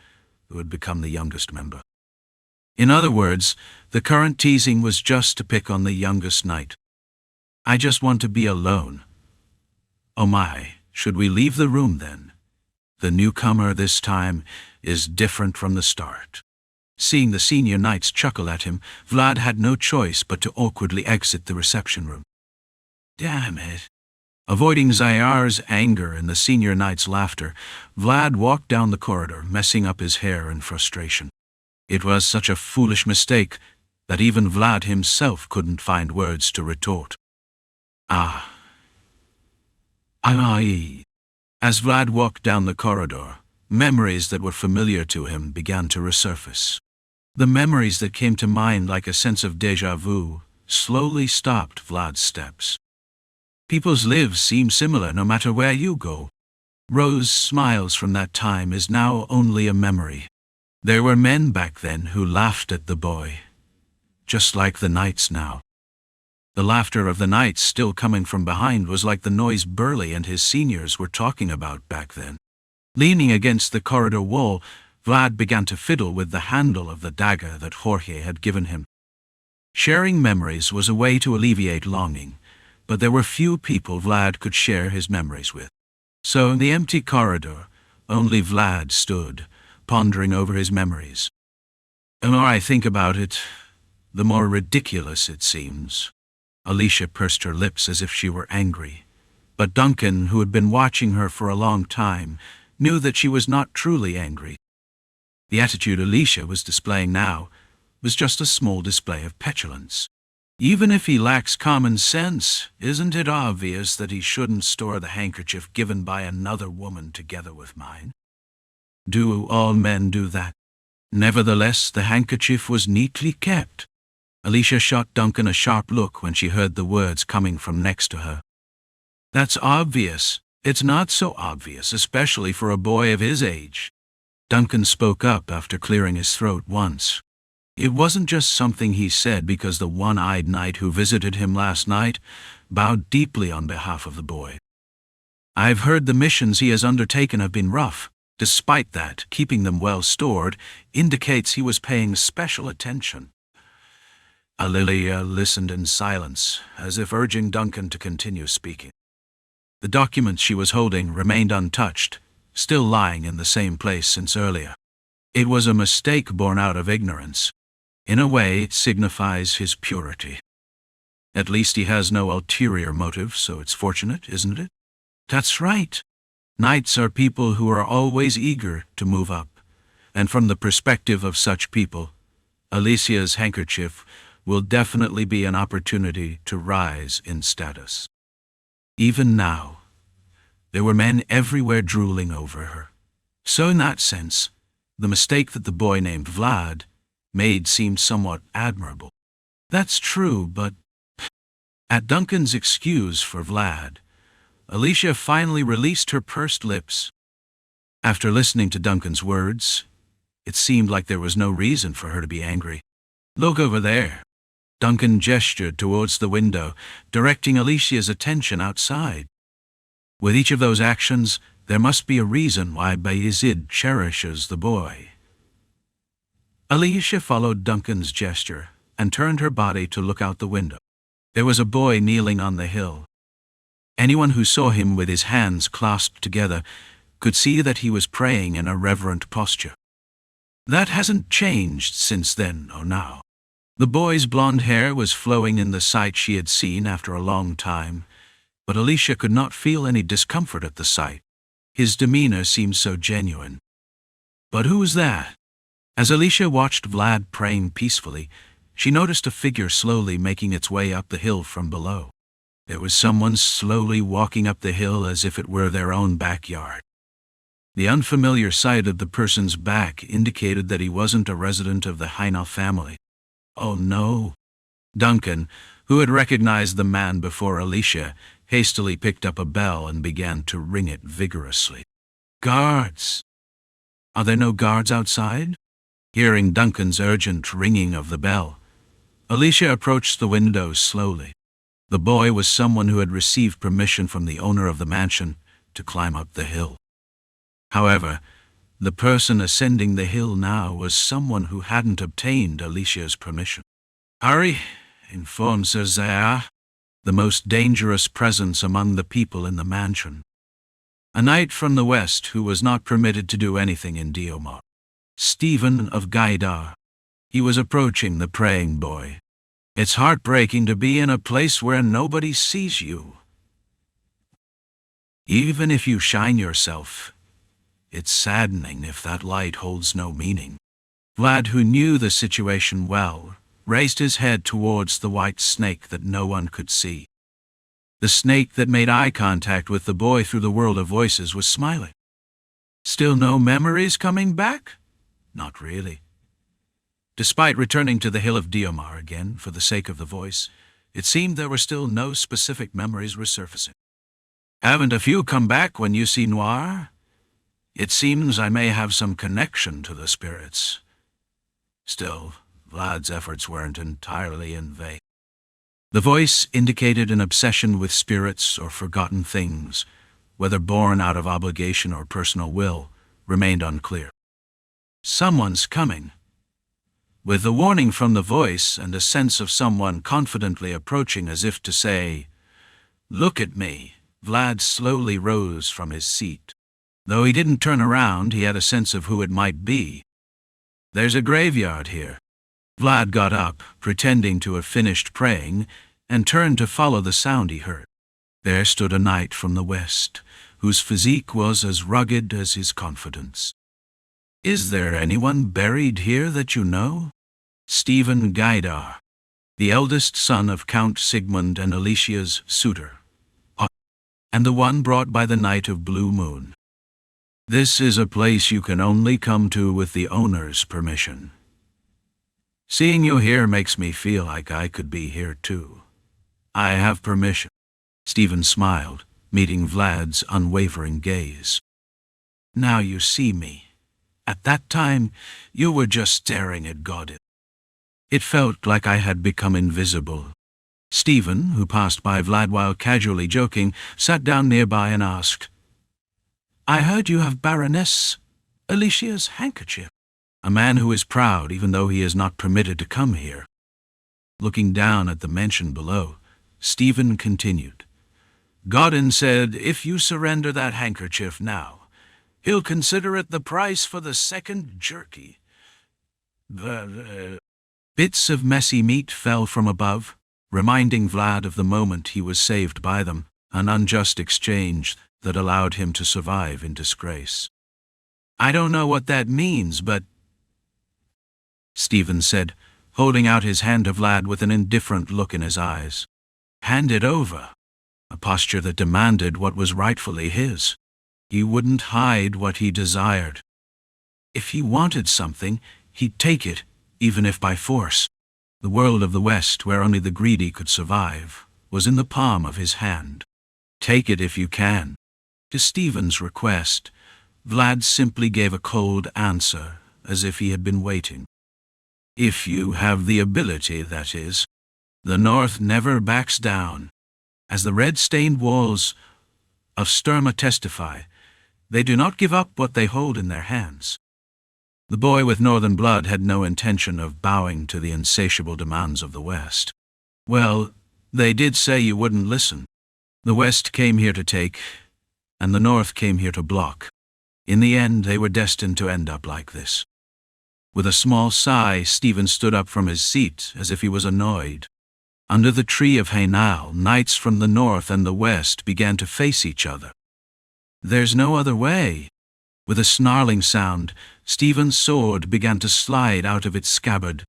who had become the youngest member. In other words, the current teasing was just to pick on the youngest knight. "I just want to be alone." "Oh my, should we leave the room then? The newcomer this time is different from the start." Seeing the senior knights chuckle at him, Vlad had no choice but to awkwardly exit the reception room. "Damn it." Avoiding Zayar's anger and the senior knight's laughter, Vlad walked down the corridor, messing up his hair in frustration. It was such a foolish mistake that even Vlad himself couldn't find words to retort. As Vlad walked down the corridor, memories that were familiar to him began to resurface. The memories that came to mind like a sense of déjà vu slowly stopped Vlad's steps. People's lives seem similar no matter where you go. Rose smiles from that time is now only a memory. There were men back then who laughed at the boy, just like the knights now. The laughter of the knights still coming from behind was like the noise Burley and his seniors were talking about back then. Leaning against the corridor wall, Vlad began to fiddle with the handle of the dagger that Jorge had given him. Sharing memories was a way to alleviate longing, but there were few people Vlad could share his memories with. So in the empty corridor, only Vlad stood, pondering over his memories. The more I think about it, the more ridiculous it seems. Alicia pursed her lips as if she were angry, but Duncan, who had been watching her for a long time, knew that she was not truly angry. The attitude Alicia was displaying now was just a small display of petulance. Even if he lacks common sense, isn't it obvious that he shouldn't store the handkerchief given by another woman together with mine? Do all men do that? Nevertheless, the handkerchief was neatly kept. Alicia shot Duncan a sharp look when she heard the words coming from next to her. That's obvious. It's not so obvious, especially for a boy of his age. Duncan spoke up after clearing his throat once. It wasn't just something he said because the one-eyed knight who visited him last night bowed deeply on behalf of the boy. I've heard the missions he has undertaken have been rough. Despite that, keeping them well stored indicates he was paying special attention. Alicia listened in silence, as if urging Duncan to continue speaking. The document she was holding remained untouched, still lying in the same place since earlier. It was a mistake born out of ignorance. In a way, it signifies his purity. At least he has no ulterior motive, so it's fortunate, isn't it? That's right. Knights are people who are always eager to move up, and from the perspective of such people, Alicia's handkerchief will definitely be an opportunity to rise in status. Even now, there were men everywhere drooling over her. So in that sense, The mistake that the boy named Vlad made seemed somewhat admirable. That's true, but... At Duncan's excuse for Vlad, Alicia finally released her pursed lips. After listening to Duncan's words, it seemed like there was no reason for her to be angry. Look over there. Duncan gestured towards the window, directing Alicia's attention outside. With each of those actions, there must be a reason why Vayezid cherishes the boy. Alicia followed Duncan's gesture and turned her body to look out the window. There was a boy kneeling on the hill. Anyone who saw him with his hands clasped together could see that he was praying in a reverent posture. That hasn't changed since then or now. The boy's blonde hair was flowing in the sight she had seen after a long time, but Alicia could not feel any discomfort at the sight. His demeanor seemed so genuine. But who was that? As Alicia watched Vlad praying peacefully, she noticed a figure slowly making its way up the hill from below. There was someone slowly walking up the hill as if it were their own backyard. The unfamiliar sight of the person's back indicated that he wasn't a resident of the Heinel family. Oh no! Duncan, who had recognized the man before Alicia, hastily picked up a bell and began to ring it vigorously. Guards! Are there no guards outside? Hearing Duncan's urgent ringing of the bell, Alicia approached the window slowly. The boy was someone who had received permission from the owner of the mansion to climb up the hill. However, the person ascending the hill now was someone who hadn't obtained Alicia's permission. Hurry, informed Sir Zaya, the most dangerous presence among the people in the mansion. A knight from the west who was not permitted to do anything in Diomar. Stephen of Gaidar. He was approaching the praying boy. It's heartbreaking to be in a place where nobody sees you. Even if you shine yourself, it's saddening if that light holds no meaning. Vlad, who knew the situation well, raised his head towards the white snake that no one could see. The snake that made eye contact with the boy through the world of voices was smiling. Still no memories coming back? Not really. Despite returning to the hill of Diomar again for the sake of the voice, it seemed there were still no specific memories resurfacing. Haven't a few come back when you see Noir? It seems I may have some connection to the spirits. Still, Vlad's efforts weren't entirely in vain. The voice indicated an obsession with spirits or forgotten things, whether born out of obligation or personal will, remained unclear. Someone's coming. With the warning from the voice and a sense of someone confidently approaching as if to say, "Look at me," Vlad slowly rose from his seat. Though he didn't turn around, he had a sense of who it might be. There's a graveyard here. Vlad got up, pretending to have finished praying, and turned to follow the sound he heard. There stood a knight from the west, whose physique was as rugged as his confidence. Is there anyone buried here that you know? Stephen Gaidar, the eldest son of Count Sigmund and Alicia's suitor, and the one brought by the Knight of Blue Moon. This is a place you can only come to with the owner's permission. Seeing you here makes me feel like I could be here too. I have permission. Stephen smiled, meeting Vlad's unwavering gaze. Now you see me. At that time, you were just staring at Godin. It felt like I had become invisible. Stephen, who passed by Vlad while casually joking, sat down nearby and asked, I heard you have Baroness Alicia's handkerchief. A man who is proud even though he is not permitted to come here. Looking down at the mansion below, Stephen continued. Godin said if you surrender that handkerchief now, he'll consider it the price for the second jerky. Bits of messy meat fell from above, reminding Vlad of the moment he was saved by them, an unjust exchange that allowed him to survive in disgrace. I don't know what that means, but... Stephen said, holding out his hand to Vlad with an indifferent look in his eyes. Hand it over, a posture that demanded what was rightfully his. He wouldn't hide what he desired. If he wanted something, he'd take it, even if by force. The world of the West, where only the greedy could survive, was in the palm of his hand. Take it if you can. To Stephen's request, Vlad simply gave a cold answer, as if he had been waiting. If you have the ability, that is. The North never backs down. As the red-stained walls of Sturma testify, they do not give up what they hold in their hands. The boy with northern blood had no intention of bowing to the insatiable demands of the West. Well, they did say you wouldn't listen. The West came here to take, and the North came here to block. In the end, they were destined to end up like this. With a small sigh, Stephen stood up from his seat, as if he was annoyed. Under the tree of Hainal, knights from the North and the West began to face each other. There's no other way. With a snarling sound, Stephen's sword began to slide out of its scabbard,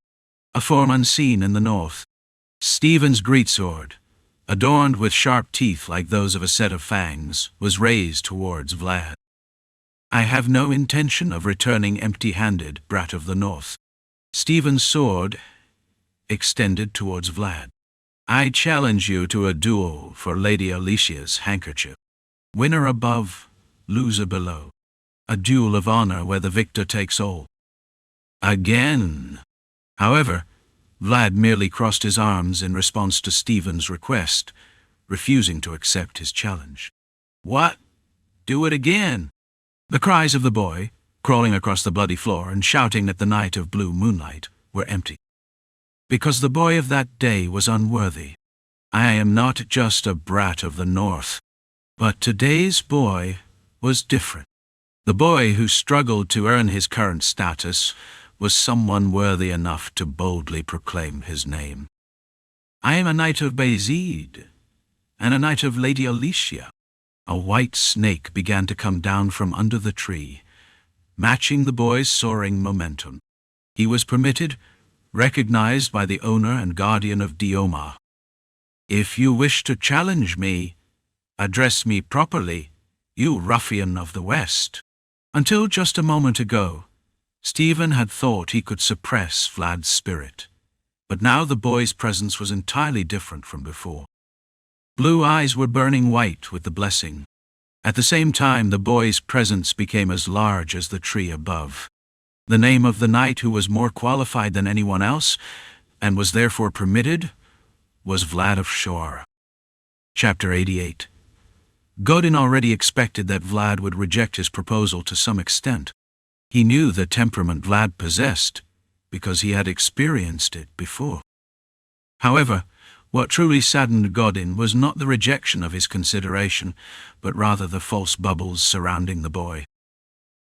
a form unseen in the North. Stephen's greatsword, adorned with sharp teeth like those of a set of fangs, was raised towards Vlad. I have no intention of returning empty-handed, brat of the North. Stephen's sword extended towards Vlad. I challenge you to a duel for Lady Alicia's handkerchief. Winner above, loser below. A duel of honor where the victor takes all. Again. However, Vlad merely crossed his arms in response to Stephen's request, refusing to accept his challenge. What? Do it again. The cries of the boy, crawling across the bloody floor and shouting at the night of blue moonlight, were empty. Because the boy of that day was unworthy. I am not just a brat of the North. But today's boy was different. The boy who struggled to earn his current status was someone worthy enough to boldly proclaim his name. I am a knight of Vayezid, and a knight of Lady Alicia. A white snake began to come down from under the tree, matching the boy's soaring momentum. He was permitted, recognized by the owner and guardian of Dioma. If you wish to challenge me, address me properly, you ruffian of the West. Until just a moment ago, Stephen had thought he could suppress Vlad's spirit, but now the boy's presence was entirely different from before. Blue eyes were burning white with the blessing. At the same time, the boy's presence became as large as the tree above. The name of the knight who was more qualified than anyone else, and was therefore permitted, was Vlad of Shore. Chapter 88. Godin already expected that Vlad would reject his proposal to some extent. He knew the temperament Vlad possessed, because he had experienced it before. However, what truly saddened Godin was not the rejection of his consideration, but rather the false bubbles surrounding the boy.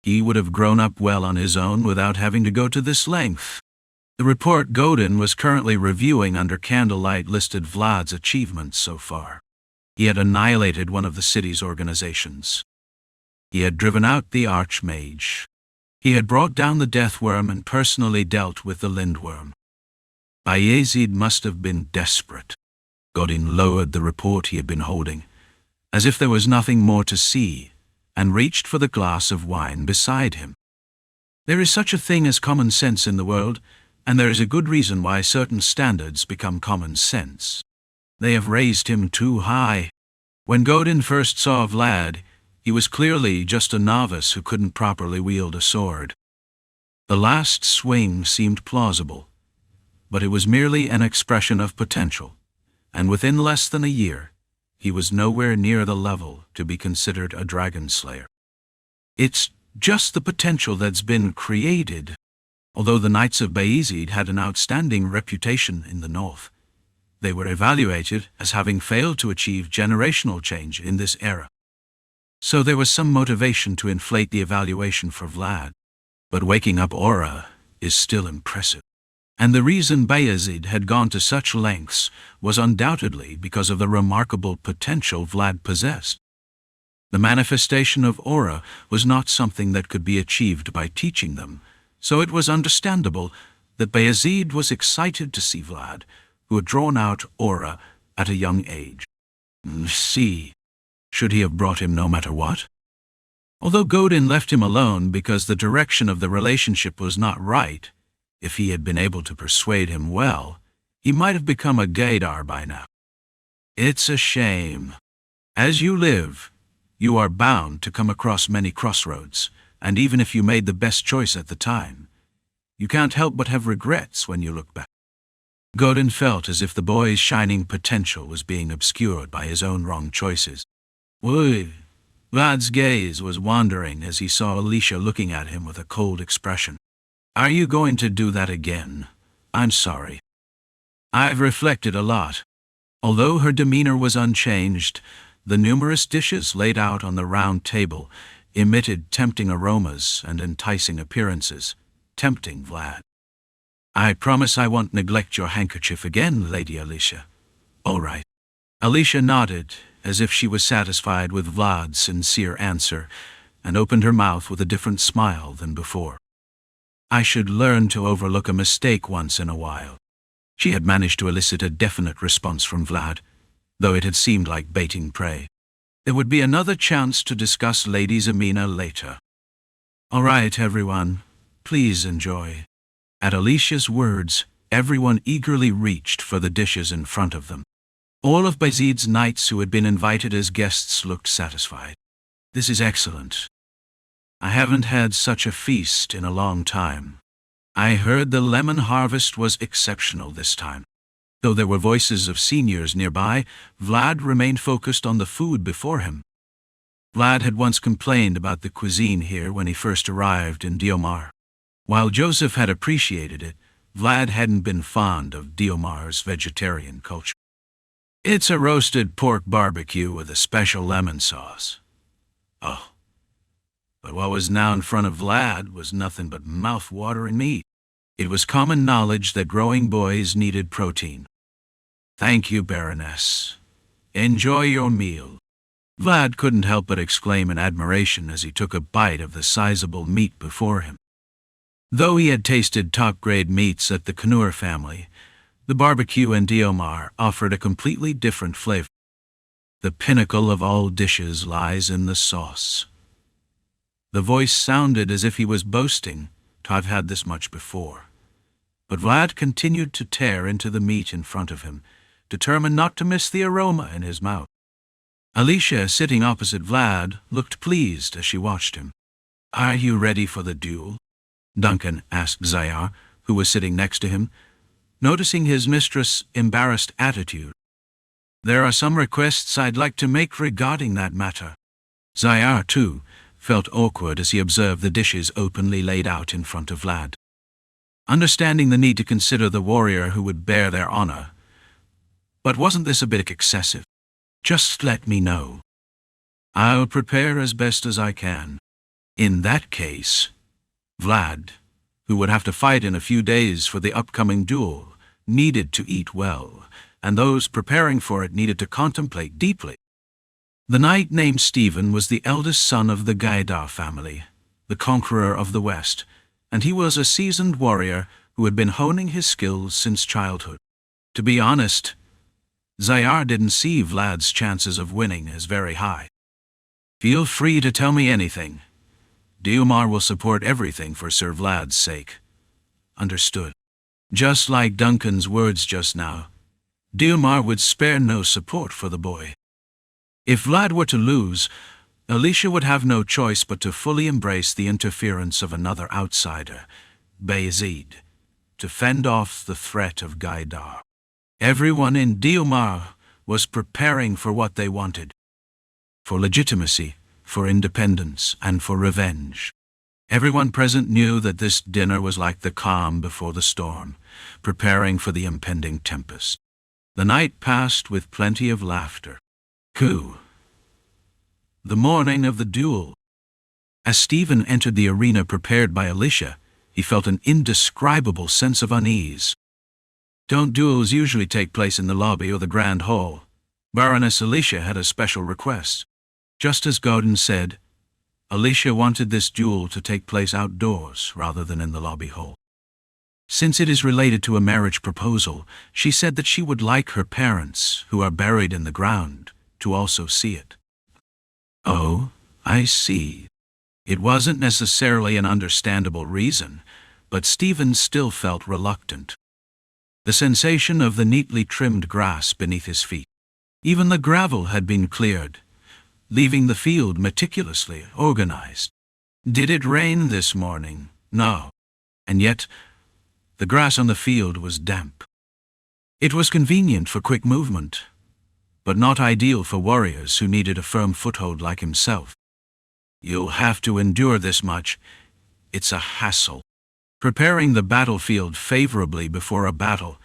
He would have grown up well on his own without having to go to this length. The report Godin was currently reviewing under candlelight listed Vlad's achievements so far. He had annihilated one of the city's organizations. He had driven out the Archmage. He had brought down the Deathworm and personally dealt with the Lindworm. Vayezid must have been desperate. Godin lowered the report he had been holding, as if there was nothing more to see, and reached for the glass of wine beside him. There is such a thing as common sense in the world, and there is a good reason why certain standards become common sense. They have raised him too high. When Godin first saw Vlad, he was clearly just a novice who couldn't properly wield a sword. The last swing seemed plausible, but it was merely an expression of potential, and within less than a year, he was nowhere near the level to be considered a dragon slayer. It's just the potential that's been created. Although the Knights of Vayezid had an outstanding reputation in the North, they were evaluated as having failed to achieve generational change in this era. So there was some motivation to inflate the evaluation for Vlad. But waking up Aura is still impressive. And the reason Vayezid had gone to such lengths was undoubtedly because of the remarkable potential Vlad possessed. The manifestation of Aura was not something that could be achieved by teaching them, so it was understandable that Vayezid was excited to see Vlad, who had drawn out Aura at a young age. See, should he have brought him no matter what? Although Godin left him alone because the direction of the relationship was not right, if he had been able to persuade him well, he might have become a gaydar by now. It's a shame. As you live, you are bound to come across many crossroads, and even if you made the best choice at the time, you can't help but have regrets when you look back. Godin felt as if the boy's shining potential was being obscured by his own wrong choices. Vlad's gaze was wandering as he saw Alicia looking at him with a cold expression. Are you going to do that again? I'm sorry. I've reflected a lot. Although her demeanor was unchanged, the numerous dishes laid out on the round table emitted tempting aromas and enticing appearances, tempting Vlad. I promise I won't neglect your handkerchief again, Lady Alicia. All right. Alicia nodded, as if she was satisfied with Vlad's sincere answer, and opened her mouth with a different smile than before. I should learn to overlook a mistake once in a while. She had managed to elicit a definite response from Vlad, though it had seemed like baiting prey. There would be another chance to discuss Lady Zamina later. All right, everyone, please enjoy. At Alicia's words, everyone eagerly reached for the dishes in front of them. All of Vayezid's knights who had been invited as guests looked satisfied. This is excellent. I haven't had such a feast in a long time. I heard the lemon harvest was exceptional this time. Though there were voices of seniors nearby, Vlad remained focused on the food before him. Vlad had once complained about the cuisine here when he first arrived in Diomar. While Yosef had appreciated it, Vlad hadn't been fond of Diomar's vegetarian culture. It's a roasted pork barbecue with a special lemon sauce. Oh. But what was now in front of Vlad was nothing but mouth-watering meat. It was common knowledge that growing boys needed protein. Thank you, Baroness. Enjoy your meal. Vlad couldn't help but exclaim in admiration as he took a bite of the sizable meat before him. Though he had tasted top-grade meats at the Knur family, the barbecue in Diomar offered a completely different flavor. The pinnacle of all dishes lies in the sauce. The voice sounded as if he was boasting to have had this much before. But Vlad continued to tear into the meat in front of him, determined not to miss the aroma in his mouth. Alicia, sitting opposite Vlad, looked pleased as she watched him. Are you ready for the duel? Duncan asked Zayar, who was sitting next to him, noticing his mistress' embarrassed attitude. There are some requests I'd like to make regarding that matter. Zayar, too, felt awkward as he observed the dishes openly laid out in front of Vlad. Understanding the need to consider the warrior who would bear their honor. But wasn't this a bit excessive? Just let me know. I'll prepare as best as I can. In that case, Vlad, who would have to fight in a few days for the upcoming duel, needed to eat well, and those preparing for it needed to contemplate deeply. The knight named Stephen was the eldest son of the Gaidar family, the conqueror of the West, and he was a seasoned warrior who had been honing his skills since childhood. To be honest, Zayar didn't see Vlad's chances of winning as very high. Feel free to tell me anything. Diomar will support everything for Sir Vlad's sake. Understood. Just like Duncan's words just now, Diomar would spare no support for the boy. If Vlad were to lose, Alicia would have no choice but to fully embrace the interference of another outsider, Vayezid, to fend off the threat of Gaidar. Everyone in Diomar was preparing for what they wanted. For legitimacy, for independence, and for revenge. Everyone present knew that this dinner was like the calm before the storm, preparing for the impending tempest. The night passed with plenty of laughter. The morning of the duel. As Stephen entered the arena prepared by Alicia, he felt an indescribable sense of unease. Don't duels usually take place in the lobby or the grand hall? Baroness Alicia had a special request. Just as Godin said, Alicia wanted this duel to take place outdoors rather than in the lobby hall. Since it is related to a marriage proposal, she said that she would like her parents, who are buried in the ground, to also see it. Oh, I see. It wasn't necessarily an understandable reason, but Stephen still felt reluctant. The sensation of the neatly trimmed grass beneath his feet. Even the gravel had been cleared, leaving the field meticulously organized. Did it rain this morning? No. And yet, the grass on the field was damp. It was convenient for quick movement, but not ideal for warriors who needed a firm foothold like himself. You'll have to endure this much. It's a hassle. Preparing the battlefield favorably before a battle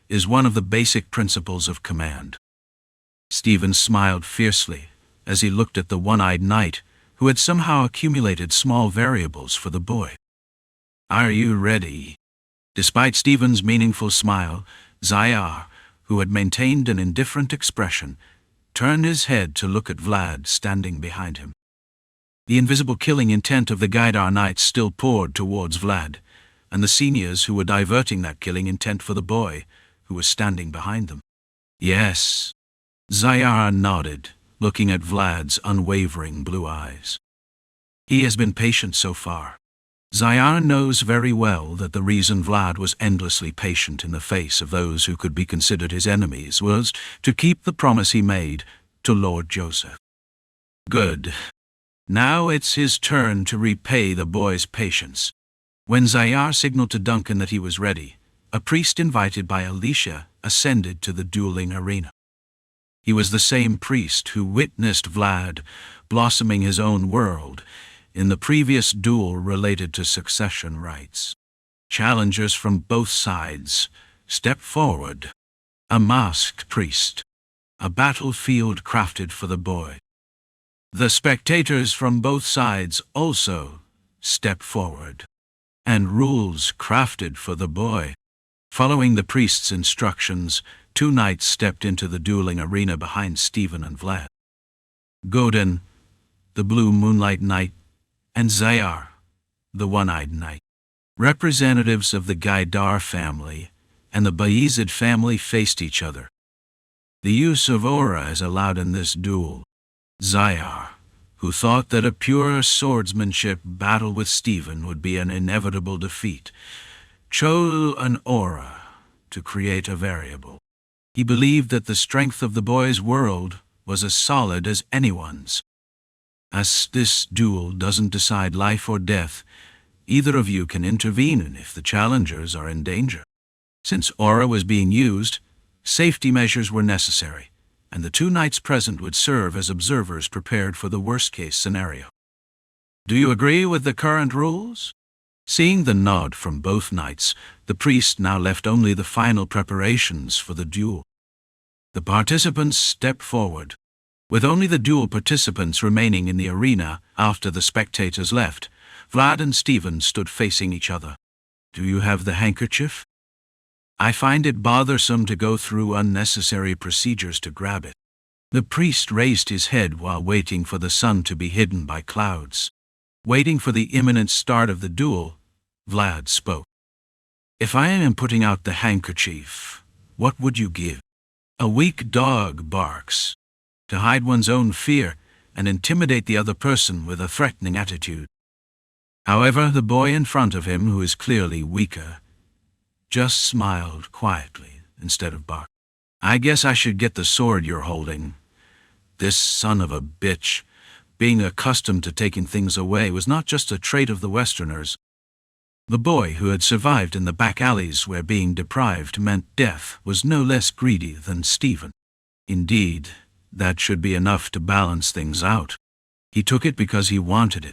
is one of the basic principles of command. Stephen smiled fiercely as he looked at the one-eyed knight who had somehow accumulated small variables for the boy. Are you ready? Despite Stephen's meaningful smile, Zayar, who had maintained an indifferent expression, turned his head to look at Vlad standing behind him. The invisible killing intent of the Gaidar knights still poured towards Vlad, and the seniors who were diverting that killing intent for the boy, who was standing behind them. Yes. Zayar nodded, looking at Vlad's unwavering blue eyes. He has been patient so far. Zayar knows very well that the reason Vlad was endlessly patient in the face of those who could be considered his enemies was to keep the promise he made to Lord Yosef. Good. Now it's his turn to repay the boy's patience. When Zayar signaled to Duncan that he was ready, a priest invited by Alicia ascended to the dueling arena. He was the same priest who witnessed Vlad blossoming his own world in the previous duel related to succession rights. Challengers from both sides stepped forward. A masked priest. A battlefield crafted for the boy. The spectators from both sides also stepped forward. And rules crafted for the boy. Following the priest's instructions, 2 knights stepped into the dueling arena behind Stephen and Vlad. Godin, the blue moonlight knight, and Zayar, the one-eyed knight. Representatives of the Gaidar family and the Vayezid family faced each other. The use of aura is allowed in this duel. Zayar, who thought that a pure swordsmanship battle with Stephen would be an inevitable defeat, chose an aura to create a variable. He believed that the strength of the boy's world was as solid as anyone's. As this duel doesn't decide life or death, either of you can intervene if the challengers are in danger. Since aura was being used, safety measures were necessary, and the 2 knights present would serve as observers prepared for the worst-case scenario. Do you agree with the current rules? Seeing the nod from both knights, the priest now left only the final preparations for the duel. The participants stepped forward. With only the duel participants remaining in the arena after the spectators left, Vlad and Stephen stood facing each other. Do you have the handkerchief? I find it bothersome to go through unnecessary procedures to grab it. The priest raised his head while waiting for the sun to be hidden by clouds. Waiting for the imminent start of the duel, Vlad spoke. If I am putting out the handkerchief, what would you give? A weak dog barks. To hide one's own fear and intimidate the other person with a threatening attitude. However, the boy in front of him, who is clearly weaker, just smiled quietly instead of barking. I guess I should get the sword you're holding. This son of a bitch, being accustomed to taking things away, was not just a trait of the Westerners. The boy who had survived in the back alleys where being deprived meant death was no less greedy than Stephen. Indeed, that should be enough to balance things out. He took it because he wanted it.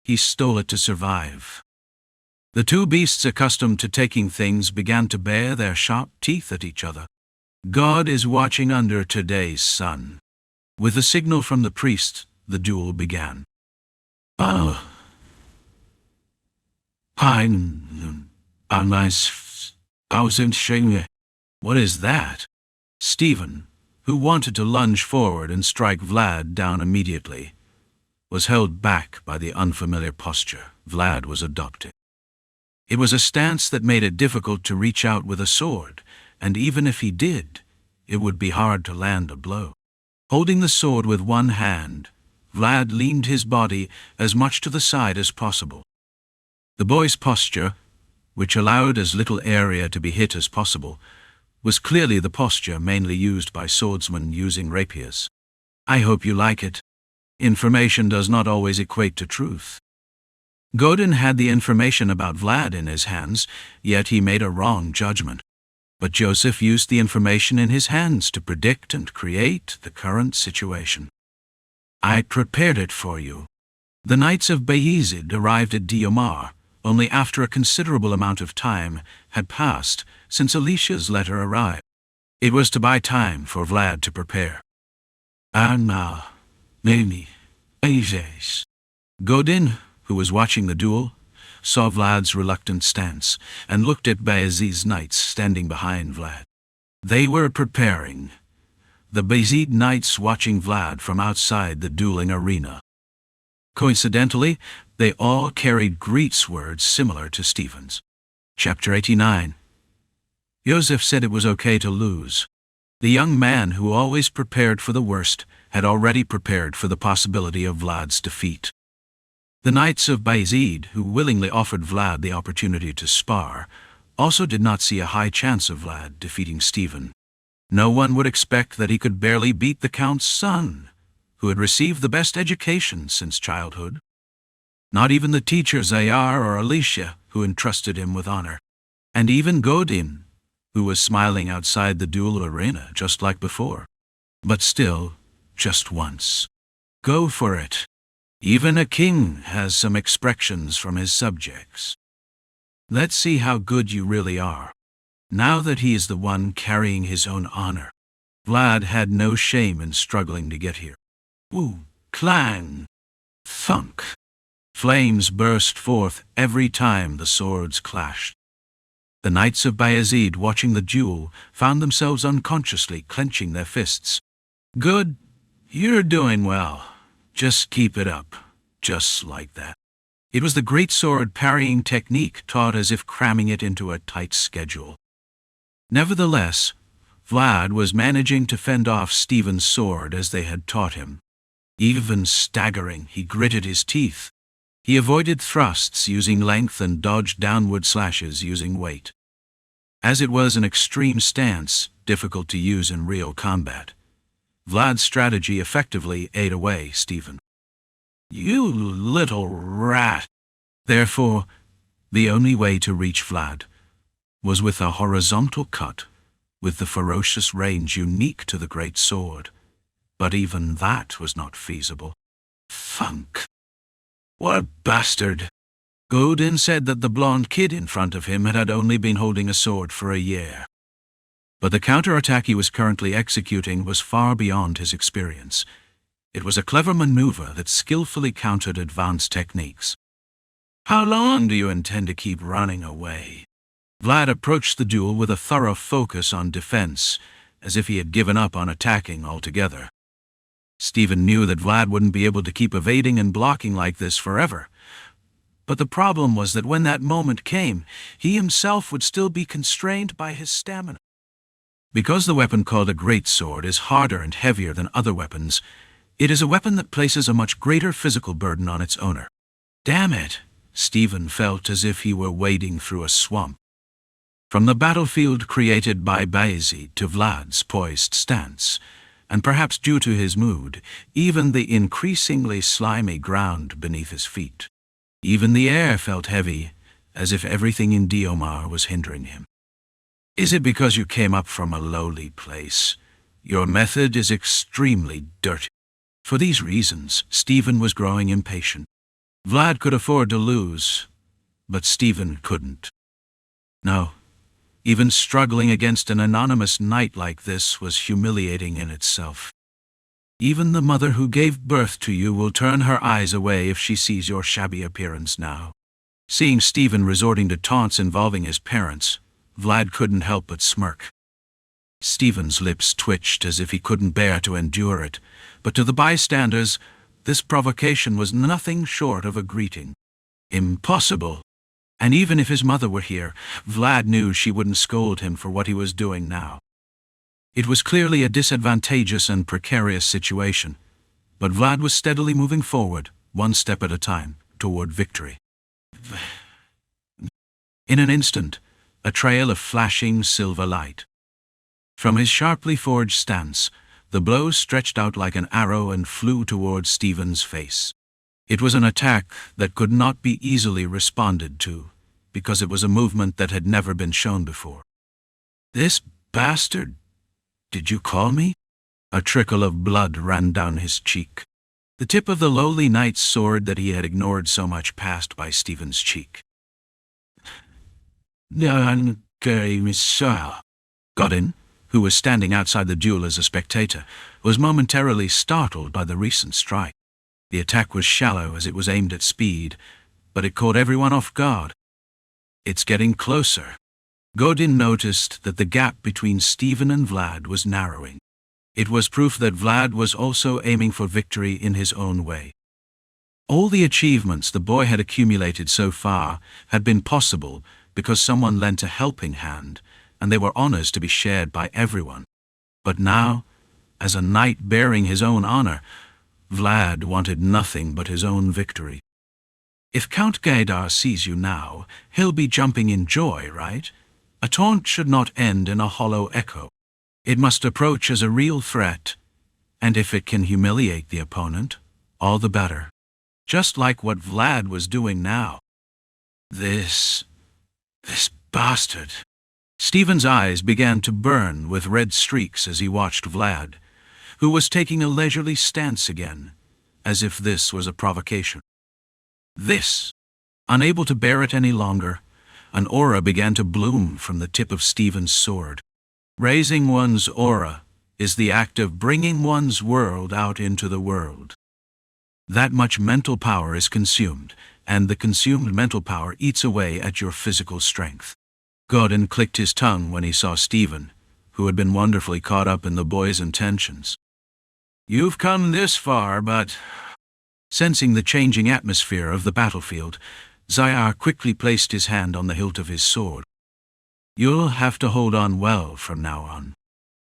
He stole it to survive. The 2 beasts accustomed to taking things began to bare their sharp teeth at each other. God is watching under today's sun. With a signal from the priest, the duel began. What is that? Stephen, who wanted to lunge forward and strike Vlad down immediately, was held back by the unfamiliar posture Vlad was adopting. It was a stance that made it difficult to reach out with a sword, and even if he did, it would be hard to land a blow. Holding the sword with one hand, Vlad leaned his body as much to the side as possible. The boy's posture, which allowed as little area to be hit as possible, was clearly the posture mainly used by swordsmen using rapiers. I hope you like it. Information does not always equate to truth. Godin had the information about Vlad in his hands, yet he made a wrong judgment. But Yosef used the information in his hands to predict and create the current situation. I prepared it for you. The Knights of Vayezid arrived at Diomar only after a considerable amount of time had passed since Alicia's letter arrived. It was to buy time for Vlad to prepare. Now, maybe, Godin, who was watching the duel, saw Vlad's reluctant stance and looked at Vayezid's knights standing behind Vlad. They were preparing. The Vayezid knights watching Vlad from outside the dueling arena. Coincidentally, they all carried greet swords similar to Stephen's. Chapter 89. Yosef said it was okay to lose. The young man who always prepared for the worst had already prepared for the possibility of Vlad's defeat. The Knights of Vayezid, who willingly offered Vlad the opportunity to spar, also did not see a high chance of Vlad defeating Stephen. No one would expect that he could barely beat the Count's son, who had received the best education since childhood. Not even the teachers Ayar or Alicia, who entrusted him with honor. And even Godin, who was smiling outside the duel arena just like before. But still, just once. Go for it. Even a king has some expressions from his subjects. Let's see how good you really are. Now that he is the one carrying his own honor. Vlad had no shame in struggling to get here. Woo, clang, thunk. Flames burst forth every time the swords clashed. The Knights of Vayezid watching the duel found themselves unconsciously clenching their fists. Good, you're doing well. Just keep it up, just like that. It was the great sword parrying technique taught as if cramming it into a tight schedule. Nevertheless, Vlad was managing to fend off Stephen's sword as they had taught him. Even staggering, he gritted his teeth. He avoided thrusts using length and dodged downward slashes using weight. As it was an extreme stance, difficult to use in real combat, Vlad's strategy effectively ate away Stephen. You little rat! Therefore, the only way to reach Vlad was with a horizontal cut, with the ferocious range unique to the great sword. But even that was not feasible. Thunk! What a bastard! Godin said that the blonde kid in front of him had only been holding a sword for a year. But the counterattack he was currently executing was far beyond his experience. It was a clever maneuver that skillfully countered advanced techniques. How long do you intend to keep running away? Vlad approached the duel with a thorough focus on defense, as if he had given up on attacking altogether. Stephen knew that Vlad wouldn't be able to keep evading and blocking like this forever. But the problem was that when that moment came, he himself would still be constrained by his stamina. Because the weapon called a greatsword is harder and heavier than other weapons, it is a weapon that places a much greater physical burden on its owner. Damn it! Stephen felt as if he were wading through a swamp. From the battlefield created by Vayezid to Vlad's poised stance, and perhaps due to his mood, even the increasingly slimy ground beneath his feet. Even the air felt heavy, as if everything in Diomar was hindering him. Is it because you came up from a lowly place? Your method is extremely dirty. For these reasons, Stephen was growing impatient. Vlad could afford to lose, but Stephen couldn't. No. Even struggling against an anonymous knight like this was humiliating in itself. Even the mother who gave birth to you will turn her eyes away if she sees your shabby appearance now. Seeing Stephen resorting to taunts involving his parents, Vlad couldn't help but smirk. Stephen's lips twitched as if he couldn't bear to endure it, but to the bystanders, this provocation was nothing short of a greeting. Impossible! And even if his mother were here, Vlad knew she wouldn't scold him for what he was doing now. It was clearly a disadvantageous and precarious situation, but Vlad was steadily moving forward, one step at a time, toward victory. In an instant, a trail of flashing silver light. From his sharply forged stance, the blow stretched out like an arrow and flew towards Stephen's face. It was an attack that could not be easily responded to, because it was a movement that had never been shown before. "This bastard, did you call me?" A trickle of blood ran down his cheek. The tip of the lowly knight's sword that he had ignored so much passed by Stephen's cheek. "Godin, who was standing outside the duel as a spectator, was momentarily startled by the recent strike. The attack was shallow as it was aimed at speed, but it caught everyone off guard. "It's getting closer." Godin noticed that the gap between Stephen and Vlad was narrowing. It was proof that Vlad was also aiming for victory in his own way. All the achievements the boy had accumulated so far had been possible because someone lent a helping hand, and they were honors to be shared by everyone. But now, as a knight bearing his own honor, Vlad wanted nothing but his own victory. "If Count Gaidar sees you now, he'll be jumping in joy, right? A taunt should not end in a hollow echo. It must approach as a real threat, and if it can humiliate the opponent, all the better. Just like what Vlad was doing now." This bastard." Stephen's eyes began to burn with red streaks as he watched Vlad, who was taking a leisurely stance again, as if this was a provocation. Unable to bear it any longer, an aura began to bloom from the tip of Stephen's sword. Raising one's aura is the act of bringing one's world out into the world. That much mental power is consumed, and the consumed mental power eats away at your physical strength. Godin clicked his tongue when he saw Stephen, who had been wonderfully caught up in the boy's intentions. "You've come this far, but..." Sensing the changing atmosphere of the battlefield, Zayar quickly placed his hand on the hilt of his sword. "You'll have to hold on well from now on."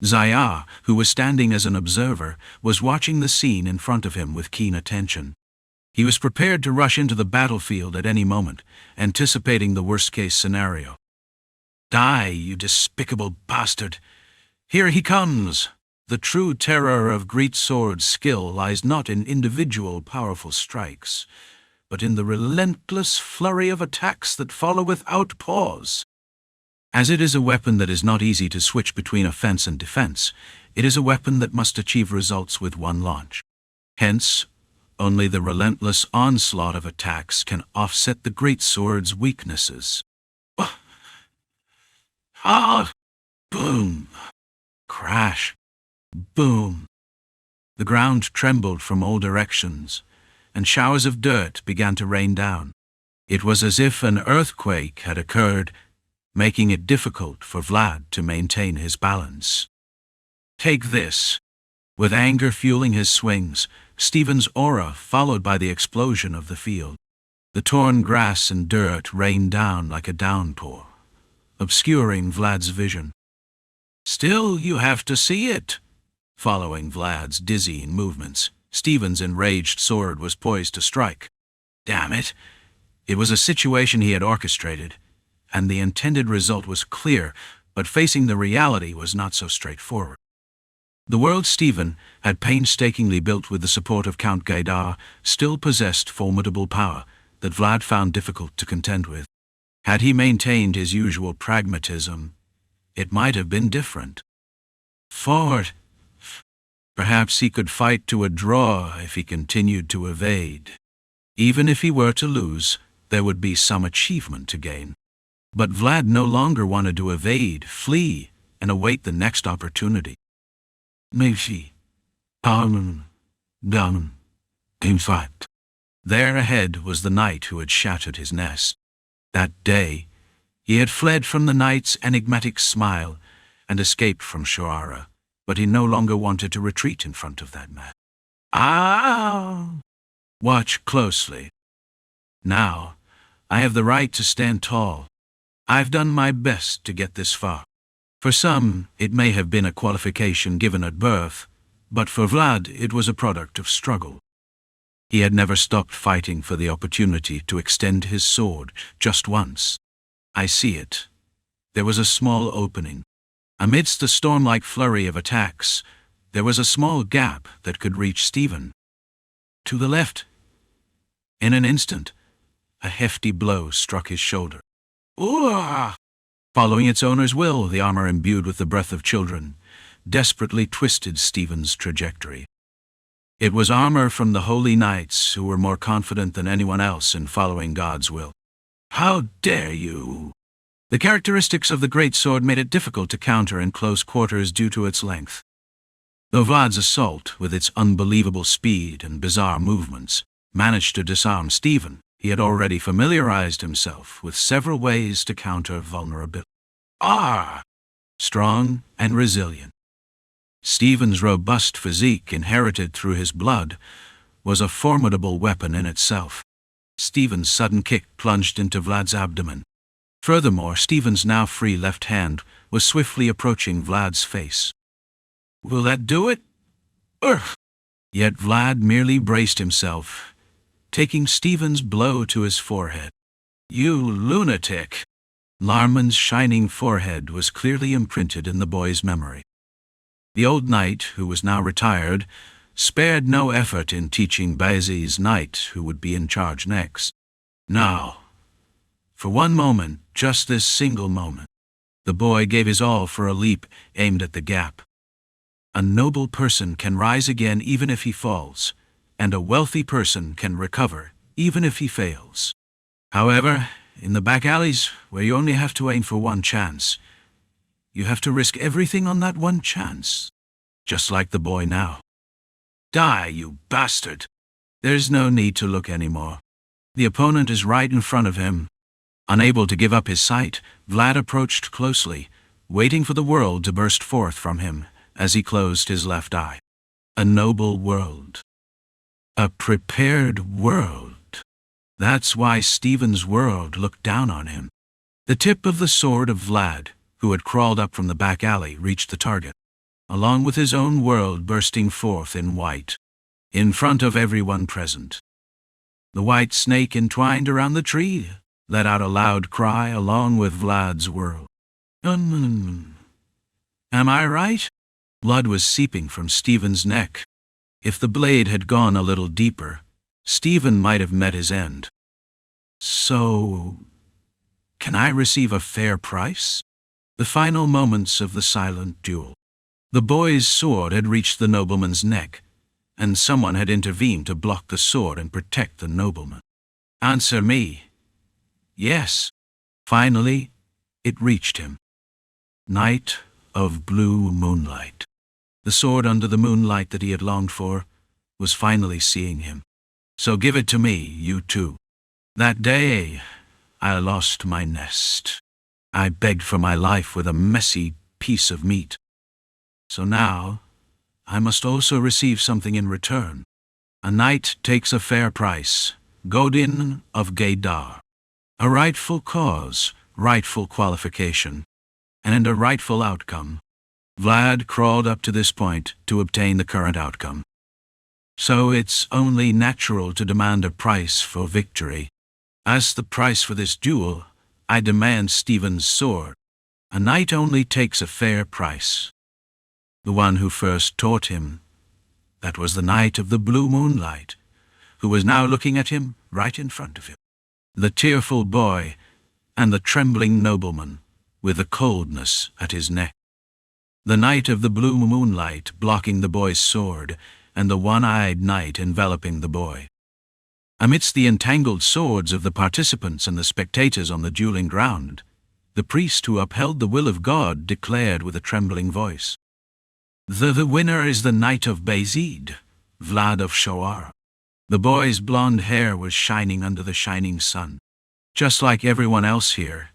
Zayar, who was standing as an observer, was watching the scene in front of him with keen attention. He was prepared to rush into the battlefield at any moment, anticipating the worst-case scenario. "Die, you despicable bastard! Here he comes!" The true terror of greatsword skill lies not in individual powerful strikes, but in the relentless flurry of attacks that follow without pause. As it is a weapon that is not easy to switch between offense and defense, it is a weapon that must achieve results with one launch. Hence, only the relentless onslaught of attacks can offset the greatsword's weaknesses. Boom! Crash! Boom! The ground trembled from all directions, and showers of dirt began to rain down. It was as if an earthquake had occurred, making it difficult for Vlad to maintain his balance. "Take this." With anger fueling his swings, Stephen's aura followed by the explosion of the field. The torn grass and dirt rained down like a downpour, obscuring Vlad's vision. "Still, you have to see it." Following Vlad's dizzying movements, Stephen's enraged sword was poised to strike. Damn it! It was a situation he had orchestrated, and the intended result was clear, but facing the reality was not so straightforward. The world Stephen had painstakingly built with the support of Count Gaidar still possessed formidable power that Vlad found difficult to contend with. Had he maintained his usual pragmatism, it might have been different. Forward! Perhaps he could fight to a draw if he continued to evade. Even if he were to lose, there would be some achievement to gain. But Vlad no longer wanted to evade, flee, and await the next opportunity. Maybe. Down. In fact. There ahead was the knight who had shattered his nest. That day, he had fled from the knight's enigmatic smile and escaped from Shoara, but he no longer wanted to retreat in front of that man. Watch closely. Now, I have the right to stand tall. I've done my best to get this far. For some, it may have been a qualification given at birth, But for Vlad, it was a product of struggle. He had never stopped fighting for the opportunity to extend his sword just once. I see it. There was a small opening. Amidst the storm-like flurry of attacks, there was a small gap that could reach Stephen. To the left. In an instant, a hefty blow struck his shoulder. Ooh! Following its owner's will, the armor imbued with the breath of children desperately twisted Stephen's trajectory. It was armor from the holy knights who were more confident than anyone else in following God's will. How dare you! The characteristics of the great sword made it difficult to counter in close quarters due to its length. Though Vlad's assault, with its unbelievable speed and bizarre movements, managed to disarm Stephen, he had already familiarized himself with several ways to counter vulnerability. Strong and resilient. Stephen's robust physique, inherited through his blood, was a formidable weapon in itself. Stephen's sudden kick plunged into Vlad's abdomen. Furthermore, Stephen's now free left hand was swiftly approaching Vlad's face. Will that do it? Urgh! Yet Vlad merely braced himself, taking Stephen's blow to his forehead. You lunatic! Larman's shining forehead was clearly imprinted in the boy's memory. The old knight, who was now retired, spared no effort in teaching Vayezid's knight who would be in charge next. Now, for one moment, just this single moment, the boy gave his all for a leap aimed at the gap. A noble person can rise again even if he falls, and a wealthy person can recover even if he fails. However, in the back alleys, where you only have to aim for one chance, you have to risk everything on that one chance. Just like the boy now. Die, you bastard! There's no need to look anymore. The opponent is right in front of him. Unable to give up his sight, Vlad approached closely, waiting for the world to burst forth from him as he closed his left eye. A noble world. A prepared world. That's why Stephen's world looked down on him. The tip of the sword of Vlad, who had crawled up from the back alley, reached the target, along with his own world bursting forth in white, in front of everyone present. The white snake entwined around the tree let out a loud cry along with Vlad's world. Am I right? Blood was seeping from Stephen's neck. If the blade had gone a little deeper, Stephen might have met his end. So, can I receive a fair price? The final moments of the silent duel. The boy's sword had reached the nobleman's neck, and someone had intervened to block the sword and protect the nobleman. Answer me. Yes. Finally, it reached him. Night of blue moonlight. The sword under the moonlight that he had longed for was finally seeing him. So give it to me, you two. That day, I lost my nest. I begged for my life with a messy piece of meat. So now, I must also receive something in return. A knight takes a fair price, Godin of Gaydar. A rightful cause, rightful qualification, and a rightful outcome. Vlad crawled up to this point to obtain the current outcome. So it's only natural to demand a price for victory. As the price for this duel, I demand Stephen's sword. A knight only takes a fair price. The one who first taught him, that was the knight of the blue moonlight, who was now looking at him right in front of him. The tearful boy and the trembling nobleman with the coldness at his neck. The knight of the blue moonlight blocking the boy's sword, and the one-eyed knight enveloping the boy. Amidst the entangled swords of the participants and the spectators on the dueling ground, the priest who upheld the will of God declared with a trembling voice, The winner is the knight of Vayezid, Vlad of Shoar. The boy's blonde hair was shining under the shining sun. Just like everyone else here,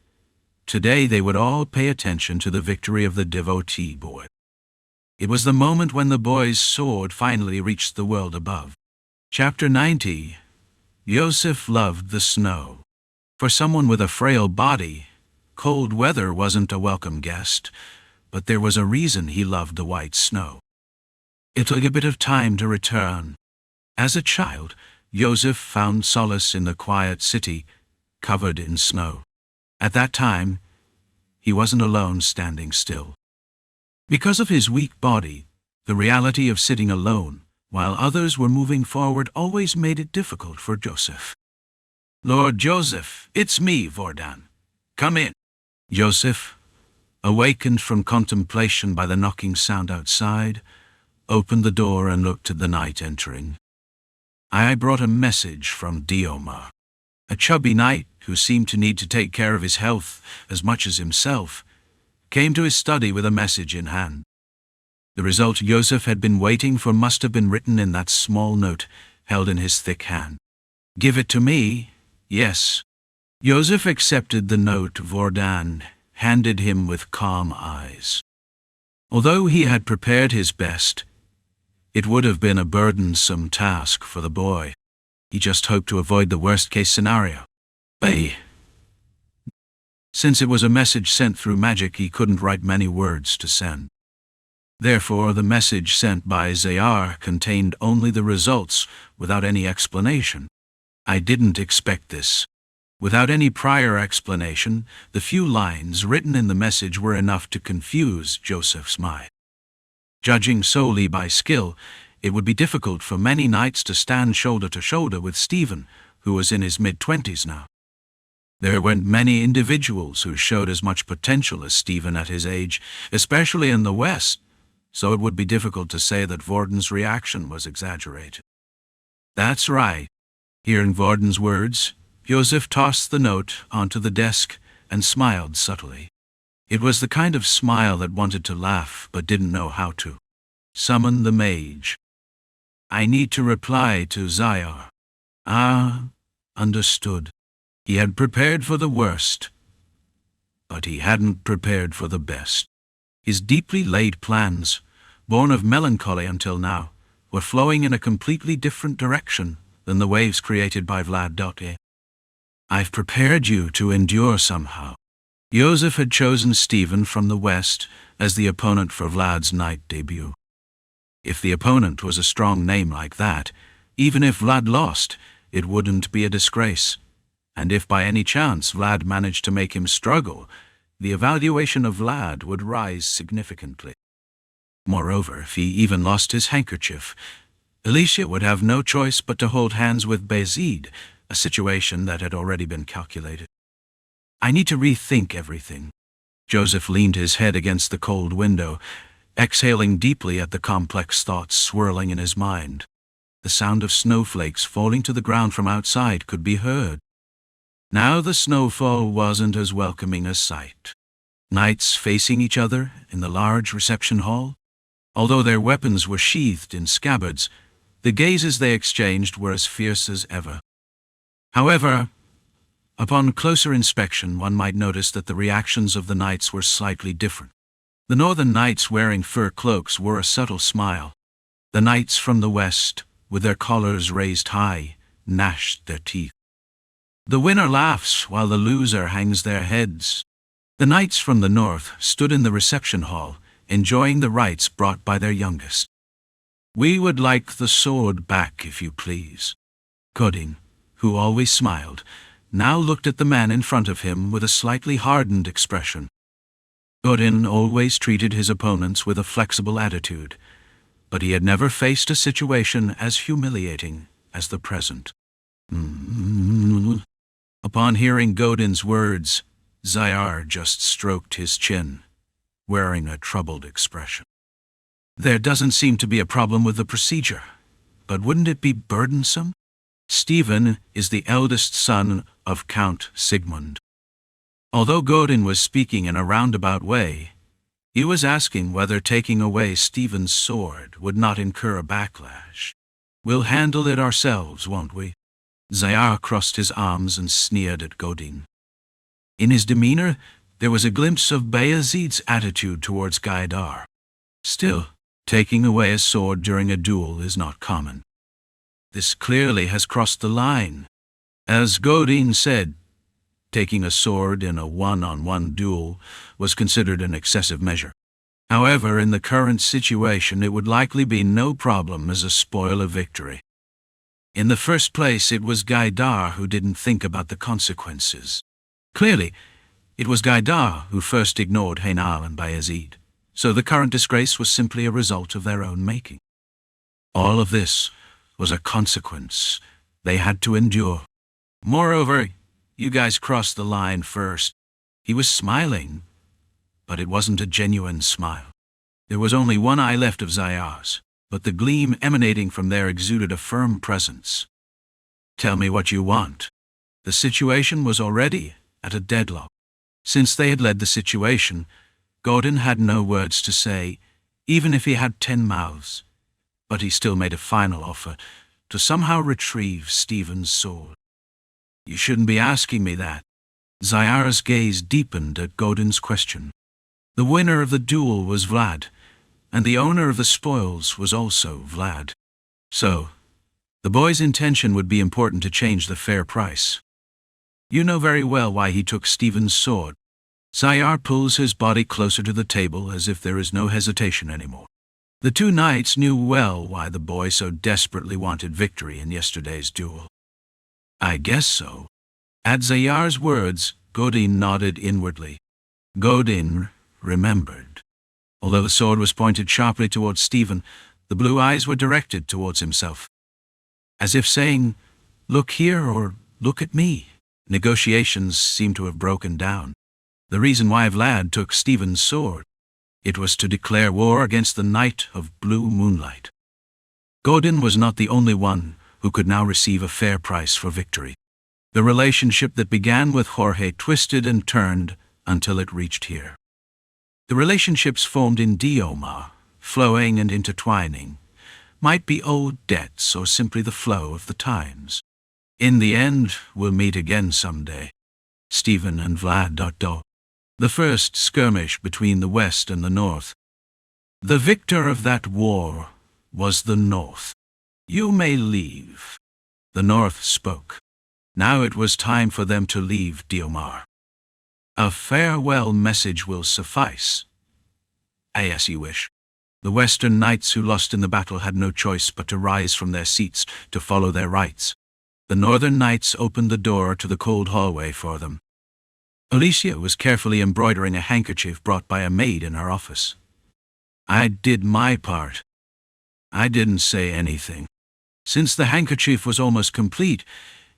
today they would all pay attention to the victory of the devotee boy. It was the moment when the boy's sword finally reached the world above. Chapter 90. Yosef loved the snow. For someone with a frail body, cold weather wasn't a welcome guest, but there was a reason he loved the white snow. It took a bit of time to return. As a child, Yosef found solace in the quiet city, covered in snow. At that time, he wasn't alone standing still. Because of his weak body, the reality of sitting alone, while others were moving forward, always made it difficult for Yosef. "Lord Joseph, it's me, Vordan. Come in." Yosef, awakened from contemplation by the knocking sound outside, opened the door and looked at the knight entering. "I brought a message from Dioma." A chubby knight, who seemed to need to take care of his health as much as himself, came to his study with a message in hand. The result Yosef had been waiting for must have been written in that small note held in his thick hand. "Give it to me?" "Yes." Yosef accepted the note Vordan handed him with calm eyes. Although he had prepared his best, it would have been a burdensome task for the boy. He just hoped to avoid the worst-case scenario. Since it was a message sent through magic, he couldn't write many words to send. Therefore, the message sent by Zayar contained only the results without any explanation. "I didn't expect this." Without any prior explanation, the few lines written in the message were enough to confuse Joseph's mind. Judging solely by skill, it would be difficult for many knights to stand shoulder to shoulder with Stephen, who was in his mid-20s now. There weren't many individuals who showed as much potential as Stephen at his age, especially in the West, so it would be difficult to say that Vordan's reaction was exaggerated. "That's right." Hearing Vordan's words, Yosef tossed the note onto the desk and smiled subtly. It was the kind of smile that wanted to laugh but didn't know how to. "Summon the mage. I need to reply to Zayar." "Ah, understood." He had prepared for the worst, but he hadn't prepared for the best. His deeply laid plans, born of melancholy until now, were flowing in a completely different direction than the waves created by Vlad. "I've prepared you to endure somehow." Yosef had chosen Stephen from the West as the opponent for Vlad's night debut. If the opponent was a strong name like that, even if Vlad lost, it wouldn't be a disgrace. And if by any chance Vlad managed to make him struggle, the evaluation of Vlad would rise significantly. Moreover, if he even lost his handkerchief, Alicia would have no choice but to hold hands with Vayezid, a situation that had already been calculated. "I need to rethink everything." Joseph leaned his head against the cold window, exhaling deeply at the complex thoughts swirling in his mind. The sound of snowflakes falling to the ground from outside could be heard. Now the snowfall wasn't as welcoming a sight. Knights facing each other in the large reception hall. Although their weapons were sheathed in scabbards, the gazes they exchanged were as fierce as ever. However, upon closer inspection, one might notice that the reactions of the knights were slightly different. The northern knights wearing fur cloaks wore a subtle smile. The knights from the west, with their collars raised high, gnashed their teeth. The winner laughs while the loser hangs their heads. The knights from the north stood in the reception hall, enjoying the rites brought by their youngest. "We would like the sword back, if you please." Godin, who always smiled, now looked at the man in front of him with a slightly hardened expression. Godin always treated his opponents with a flexible attitude, but he had never faced a situation as humiliating as the present. Upon hearing Godin's words, Zayar just stroked his chin, wearing a troubled expression. "There doesn't seem to be a problem with the procedure, but wouldn't it be burdensome? Stephen is the eldest son of Count Sigmund." Although Godin was speaking in a roundabout way, he was asking whether taking away Stephen's sword would not incur a backlash. "We'll handle it ourselves, won't we?" Zayar crossed his arms and sneered at Godin. In his demeanor, there was a glimpse of Vayezid's attitude towards Gaidar. Still, taking away a sword during a duel is not common. This clearly has crossed the line. As Godin said, taking a sword in a one-on-one duel was considered an excessive measure. However, in the current situation, it would likely be no problem as a spoil of victory. In the first place, it was Gaidar who didn't think about the consequences. Clearly, it was Gaidar who first ignored Hainal and Vayezid, so the current disgrace was simply a result of their own making. All of this was a consequence they had to endure. Moreover, you guys crossed the line first. He was smiling, but it wasn't a genuine smile. There was only one eye left of Zayar's, but the gleam emanating from there exuded a firm presence. Tell me what you want. The situation was already at a deadlock. Since they had led the situation, Godin had no words to say, even if he had 10 mouths, but he still made a final offer to somehow retrieve Stephen's sword. You shouldn't be asking me that. Zayar's gaze deepened at Godin's question. The winner of the duel was Vlad, and the owner of the spoils was also Vlad. So, the boy's intention would be important to change the fair price. You know very well why he took Stephen's sword. Zayar pulls his body closer to the table as if there is no hesitation anymore. The two knights knew well why the boy so desperately wanted victory in yesterday's duel. I guess so. At Zayar's words, Godin nodded inwardly. Godin remembered. Although the sword was pointed sharply towards Stephen, the blue eyes were directed towards himself. As if saying, look here or look at me. Negotiations seemed to have broken down. The reason why Vlad took Stephen's sword, it was to declare war against the Knight of Blue Moonlight. Godin was not the only one who could now receive a fair price for victory. The relationship that began with Jorge twisted and turned until it reached here. The relationships formed in Diomar, flowing and intertwining, might be old debts or simply the flow of the times. In the end, we'll meet again someday. Stephen and Vlad. The first skirmish between the West and the North. The victor of that war was the North. You may leave. The North spoke. Now it was time for them to leave Diomar. A farewell message will suffice. As you wish. The Western knights who lost in the battle had no choice but to rise from their seats to follow their rights. The Northern knights opened the door to the cold hallway for them. Alicia was carefully embroidering a handkerchief brought by a maid in her office. I did my part. I didn't say anything. Since the handkerchief was almost complete,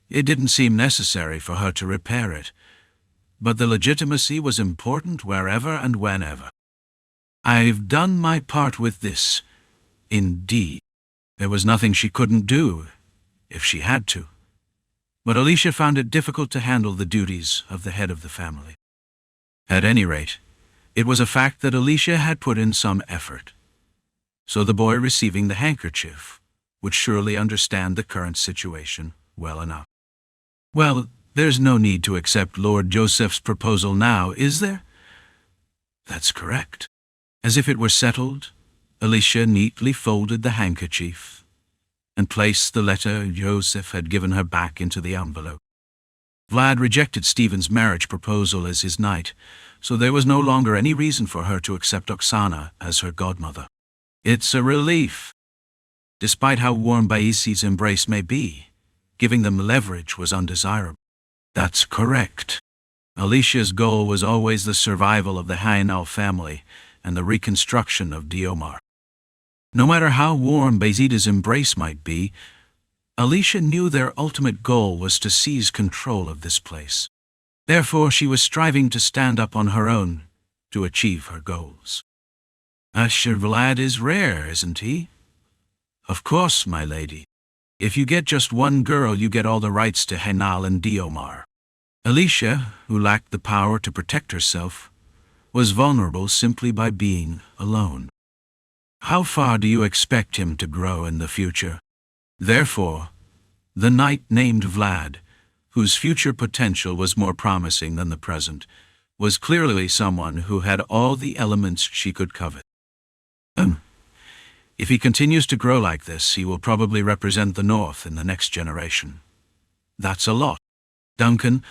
it didn't seem necessary for her to repair it. But the legitimacy was important wherever and whenever. I've done my part with this. Indeed. There was nothing she couldn't do, if she had to. But Alicia found it difficult to handle the duties of the head of the family. At any rate, it was a fact that Alicia had put in some effort. So the boy receiving the handkerchief would surely understand the current situation well enough. Well, there's no need to accept Lord Yosef's proposal now, is there? That's correct. As if it were settled, Alicia neatly folded the handkerchief and placed the letter Yosef had given her back into the envelope. Vlad rejected Stephen's marriage proposal as his knight, so there was no longer any reason for her to accept Oksana as her godmother. It's a relief. Despite how warm Vayezid's embrace may be, giving them leverage was undesirable. That's correct. Alicia's goal was always the survival of the Hainal family and the reconstruction of Diomar. No matter how warm Vayezid's embrace might be, Alicia knew their ultimate goal was to seize control of this place. Therefore, she was striving to stand up on her own to achieve her goals. Asher Vlad is rare, isn't he? Of course, my lady. If you get just one girl, you get all the rights to Hainal and Diomar. Alicia, who lacked the power to protect herself, was vulnerable simply by being alone. How far do you expect him to grow in the future? Therefore, the knight named Vlad, whose future potential was more promising than the present, was clearly someone who had all the elements she could covet. If he continues to grow like this, he will probably represent the North in the next generation. That's a lot. Duncan,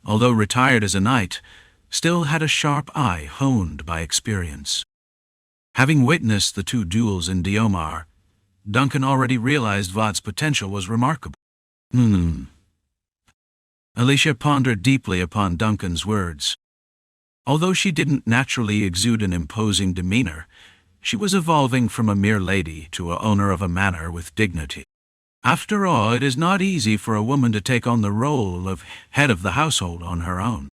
although retired as a knight, still had a sharp eye honed by experience. Having witnessed the 2 duels in Diomar, Duncan already realized Vlad's potential was remarkable. Alicia pondered deeply upon Duncan's words. Although she didn't naturally exude an imposing demeanor, she was evolving from a mere lady to a owner of a manor with dignity. After all, it is not easy for a woman to take on the role of head of the household on her own.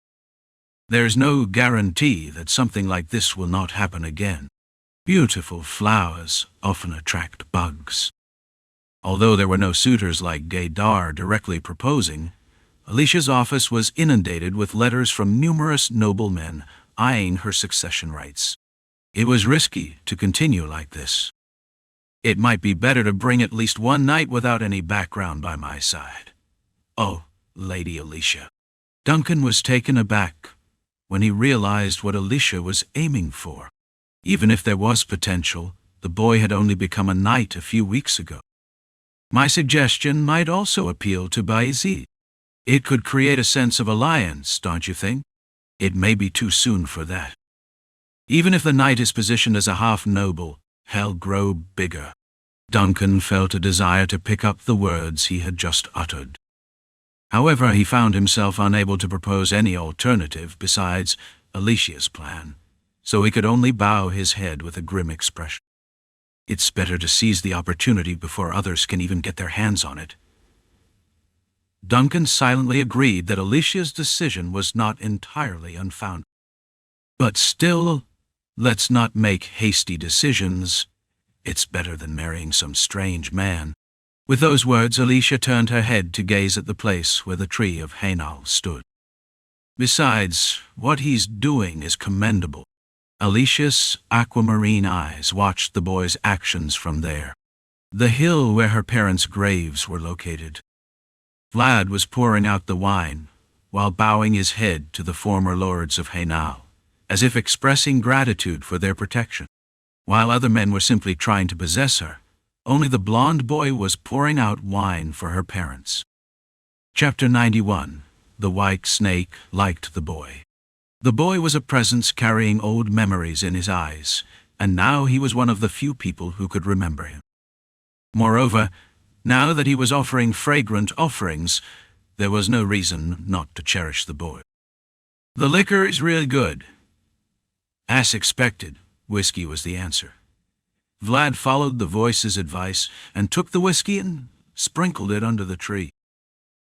There's no guarantee that something like this will not happen again. Beautiful flowers often attract bugs. Although there were no suitors like Gaydar directly proposing, Alicia's office was inundated with letters from numerous noblemen eyeing her succession rights. It was risky to continue like this. It might be better to bring at least one night without any background by my side. Oh, Lady Alicia. Duncan was taken aback when he realized what Alicia was aiming for. Even if there was potential, the boy had only become a knight a few weeks ago. My suggestion might also appeal to Vayezid. It could create a sense of alliance, don't you think? It may be too soon for that. Even if the knight is positioned as a half-noble, hell grow bigger. Duncan felt a desire to pick up the words he had just uttered. However, he found himself unable to propose any alternative besides Alicia's plan, so he could only bow his head with a grim expression. It's better to seize the opportunity before others can even get their hands on it. Duncan silently agreed that Alicia's decision was not entirely unfounded. But still, let's not make hasty decisions. It's better than marrying some strange man. With those words, Alicia turned her head to gaze at the place where the tree of Hainal stood. Besides, what he's doing is commendable. Alicia's aquamarine eyes watched the boy's actions from there. The hill where her parents' graves were located. Vlad was pouring out the wine, while bowing his head to the former lords of Hainal, as if expressing gratitude for their protection. While other men were simply trying to possess her, only the blonde boy was pouring out wine for her parents. Chapter 91. The White Snake liked the boy. The boy was a presence carrying old memories in his eyes, and now he was one of the few people who could remember him. Moreover, now that he was offering fragrant offerings, there was no reason not to cherish the boy. The liquor is really good. As expected, whiskey was the answer. Vlad followed the voice's advice and took the whiskey and sprinkled it under the tree.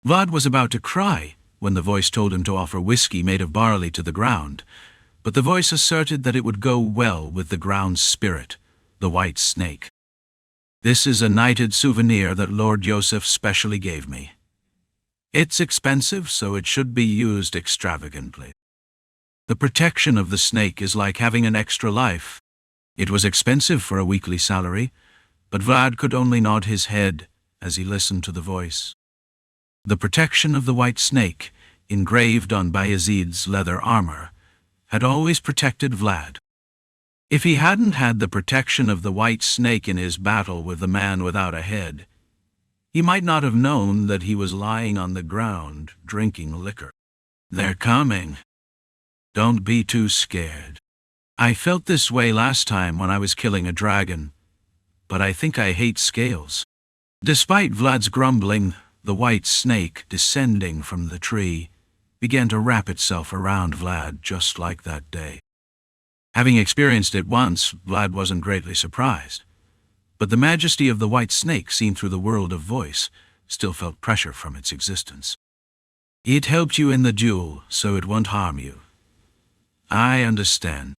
Vlad was about to cry when the voice told him to offer whiskey made of barley to the ground, but the voice asserted that it would go well with the ground's spirit, the white snake. This is a knighted souvenir that Lord Yosef specially gave me. It's expensive, so it should be used extravagantly. The protection of the snake is like having an extra life. It was expensive for a weekly salary, but Vlad could only nod his head as he listened to the voice. The protection of the white snake, engraved on Vayezid's leather armor, had always protected Vlad. If he hadn't had the protection of the white snake in his battle with the man without a head, he might not have known that he was lying on the ground drinking liquor. They're coming. Don't be too scared. I felt this way last time when I was killing a dragon, but I think I hate scales. Despite Vlad's grumbling, the white snake, descending from the tree, began to wrap itself around Vlad just like that day. Having experienced it once, Vlad wasn't greatly surprised, but the majesty of the white snake seen through the world of voice still felt pressure from its existence. It helped you in the duel, so it won't harm you. I understand.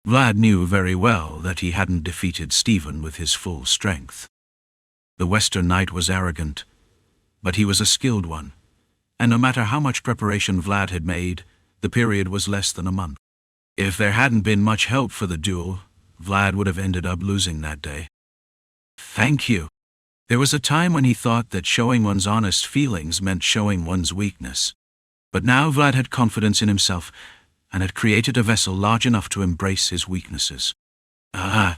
Vlad knew very well that he hadn't defeated Stephen with his full strength. The Western Knight was arrogant, but he was a skilled one, and no matter how much preparation Vlad had made, the period was less than a month. If there hadn't been much help for the duel, Vlad would have ended up losing that day. Thank you. There was a time when he thought that showing one's honest feelings meant showing one's weakness. But now Vlad had confidence in himself, and had created a vessel large enough to embrace his weaknesses. Having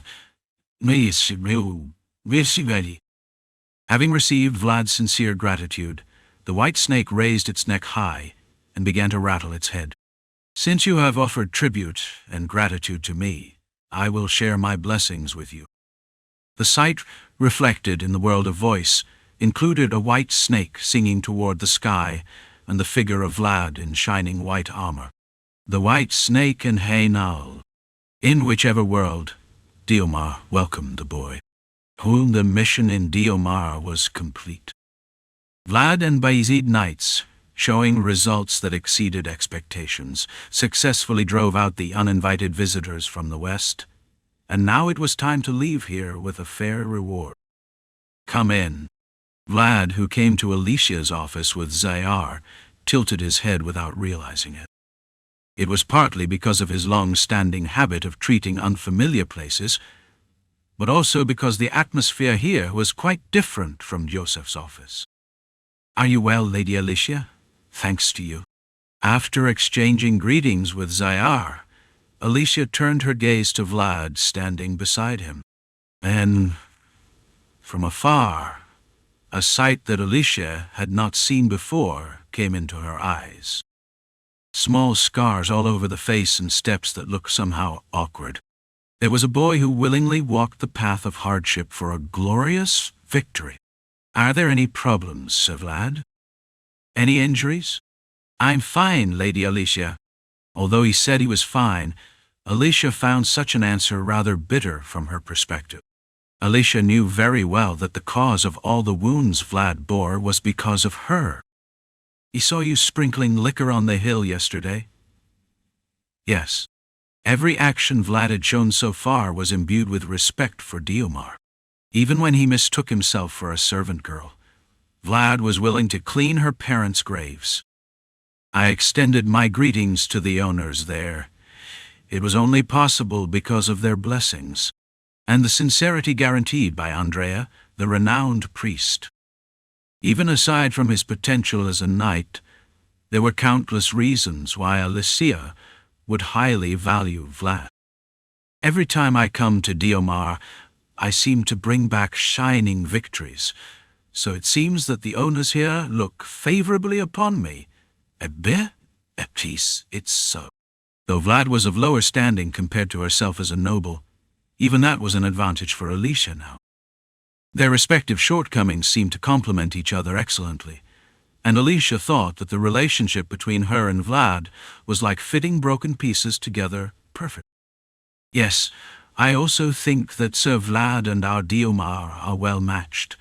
received Vlad's sincere gratitude, the white snake raised its neck high and began to rattle its head. Since you have offered tribute and gratitude to me, I will share my blessings with you. The sight, reflected in the world of voice, included a white snake singing toward the sky and the figure of Vlad in shining white armor. The white snake and Hainal. In whichever world, Diomar welcomed the boy, whom the mission in Diomar was complete. Vlad and Vayezid knights, showing results that exceeded expectations, successfully drove out the uninvited visitors from the west, and now it was time to leave here with a fair reward. Come in. Vlad, who came to Alicia's office with Zayar, tilted his head without realizing it. It was partly because of his long-standing habit of treating unfamiliar places, but also because the atmosphere here was quite different from Yosef's office. Are you well, Lady Alicia? Thanks to you. After exchanging greetings with Zayar, Alicia turned her gaze to Vlad standing beside him. And, from afar, a sight that Alicia had not seen before came into her eyes. Small scars all over the face and steps that looked somehow awkward. There was a boy who willingly walked the path of hardship for a glorious victory. Are there any problems, Sir Vlad? Any injuries? I'm fine, Lady Alicia. Although he said he was fine, Alicia found such an answer rather bitter from her perspective. Alicia knew very well that the cause of all the wounds Vlad bore was because of her. He saw you sprinkling liquor on the hill yesterday. Yes. Every action Vlad had shown so far was imbued with respect for Diomar. Even when he mistook himself for a servant girl, Vlad was willing to clean her parents' graves. I extended my greetings to the owners there. It was only possible because of their blessings, and the sincerity guaranteed by Andrea, the renowned priest. Even aside from his potential as a knight, there were countless reasons why Alicia would highly value Vlad. Every time I come to Diomar, I seem to bring back shining victories, so it seems that the owners here look favorably upon me. A peace, it's so. Though Vlad was of lower standing compared to herself as a noble, even that was an advantage for Alicia now. Their respective shortcomings seemed to complement each other excellently, and Alicia thought that the relationship between her and Vlad was like fitting broken pieces together perfect. Yes, I also think that Sir Vlad and our Diomar are well matched.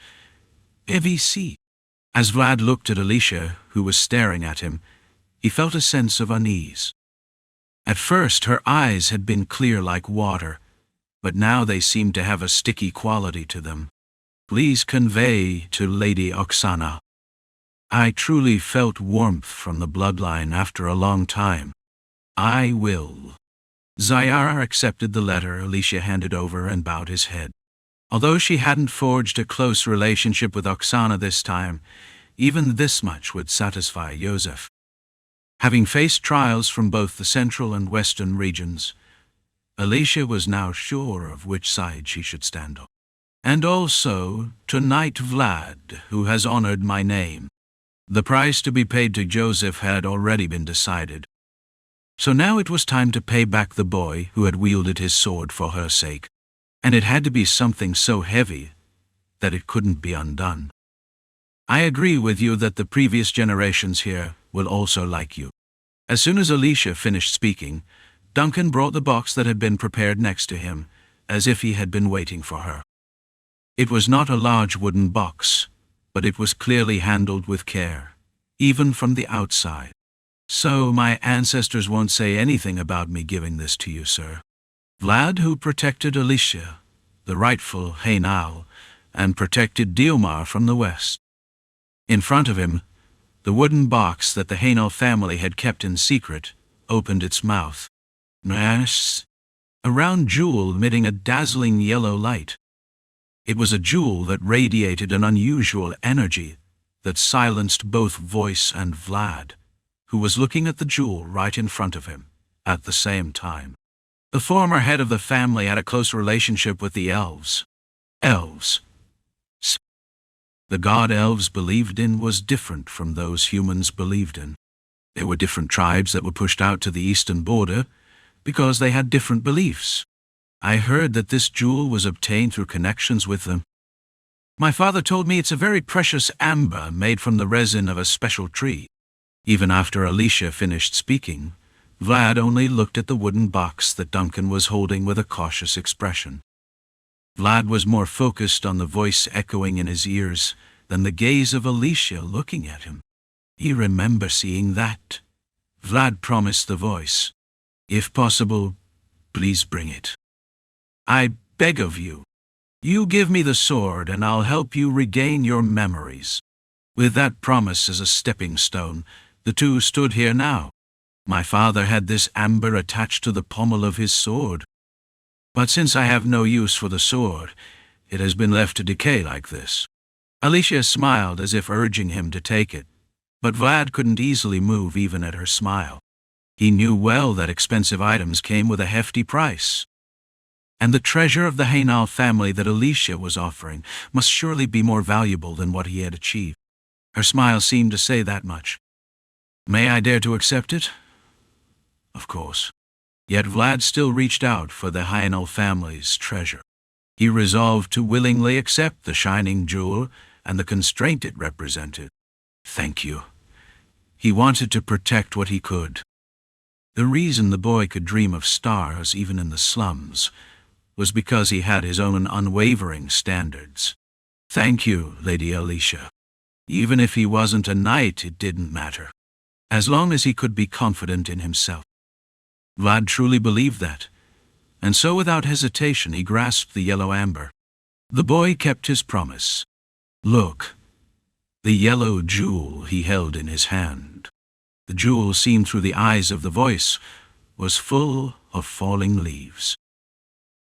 AVC. As Vlad looked at Alicia, who was staring at him, he felt a sense of unease. At first her eyes had been clear like water, but now they seemed to have a sticky quality to them. Please convey to Lady Oksana. I truly felt warmth from the bloodline after a long time. I will. Zayar accepted the letter Alicia handed over and bowed his head. Although she hadn't forged a close relationship with Oksana this time, even this much would satisfy Yosef. Having faced trials from both the central and western regions, Alicia was now sure of which side she should stand on. And also to Knight Vlad, who has honored my name. The price to be paid to Yosef had already been decided. So now it was time to pay back the boy who had wielded his sword for her sake, and it had to be something so heavy that it couldn't be undone. I agree with you that the previous generations here will also like you. As soon as Alicia finished speaking, Duncan brought the box that had been prepared next to him, as if he had been waiting for her. It was not a large wooden box, but it was clearly handled with care, even from the outside. So my ancestors won't say anything about me giving this to you, sir. Vlad, who protected Alicia, the rightful Hainal, and protected Diomar from the west. In front of him, the wooden box that the Hainal family had kept in secret opened its mouth. Yes, a round jewel emitting a dazzling yellow light. It was a jewel that radiated an unusual energy that silenced both voice and Vlad, who was looking at the jewel right in front of him at the same time. The former head of the family had a close relationship with the elves. Elves. The god elves believed in was different from those humans believed in. There were different tribes that were pushed out to the eastern border because they had different beliefs. I heard that this jewel was obtained through connections with them. My father told me it's a very precious amber made from the resin of a special tree. Even after Alicia finished speaking, Vlad only looked at the wooden box that Duncan was holding with a cautious expression. Vlad was more focused on the voice echoing in his ears than the gaze of Alicia looking at him. "You remember seeing that?" Vlad promised the voice. "If possible, please bring it. I beg of you. You give me the sword and I'll help you regain your memories." With that promise as a stepping stone, the two stood here now. My father had this amber attached to the pommel of his sword. But since I have no use for the sword, it has been left to decay like this. Alicia smiled as if urging him to take it, but Vlad couldn't easily move even at her smile. He knew well that expensive items came with a hefty price. And the treasure of the Haynal family that Alicia was offering must surely be more valuable than what he had achieved. Her smile seemed to say that much. "May I dare to accept it?" Of course. Yet Vlad still reached out for the Haynal family's treasure. He resolved to willingly accept the shining jewel and the constraint it represented. "Thank you." He wanted to protect what he could. The reason the boy could dream of stars even in the slums was because he had his own unwavering standards. "Thank you, Lady Alicia." Even if he wasn't a knight, it didn't matter, as long as he could be confident in himself. Vlad truly believed that, and so without hesitation he grasped the yellow amber. The boy kept his promise. Look, the yellow jewel he held in his hand. The jewel seen through the eyes of the voice was full of falling leaves.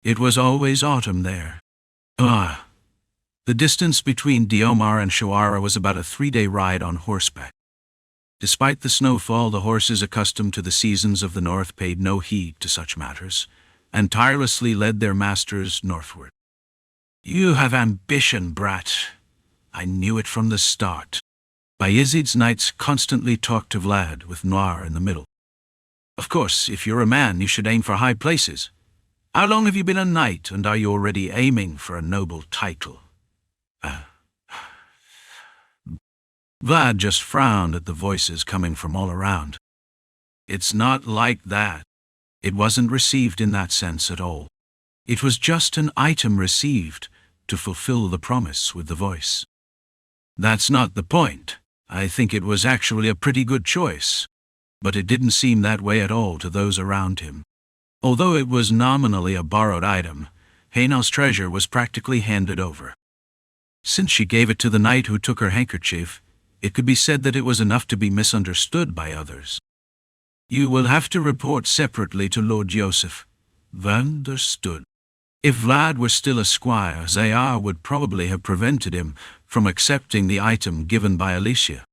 It was always autumn there. The distance between Diomar and Shoara was about a 3-day ride on horseback. Despite the snowfall, the horses accustomed to the seasons of the north paid no heed to such matters, and tirelessly led their masters northward. "You have ambition, brat. I knew it from the start." Vayezid's knights constantly talked to Vlad, with Noir in the middle. "Of course, if you're a man, you should aim for high places. How long have you been a knight, and are you already aiming for a noble title?" Vlad just frowned at the voices coming from all around. "It's not like that. It wasn't received in that sense at all. It was just an item received to fulfill the promise with the voice." "That's not the point. I think it was actually a pretty good choice. But it didn't seem that way at all to those around him. Although it was nominally a borrowed item, Haynal's treasure was practically handed over. Since she gave it to the knight who took her handkerchief, it could be said that it was enough to be misunderstood by others. "You will have to report separately to Lord Yosef." Understood. If Vlad were still a squire, Zayar would probably have prevented him from accepting the item given by Alicia.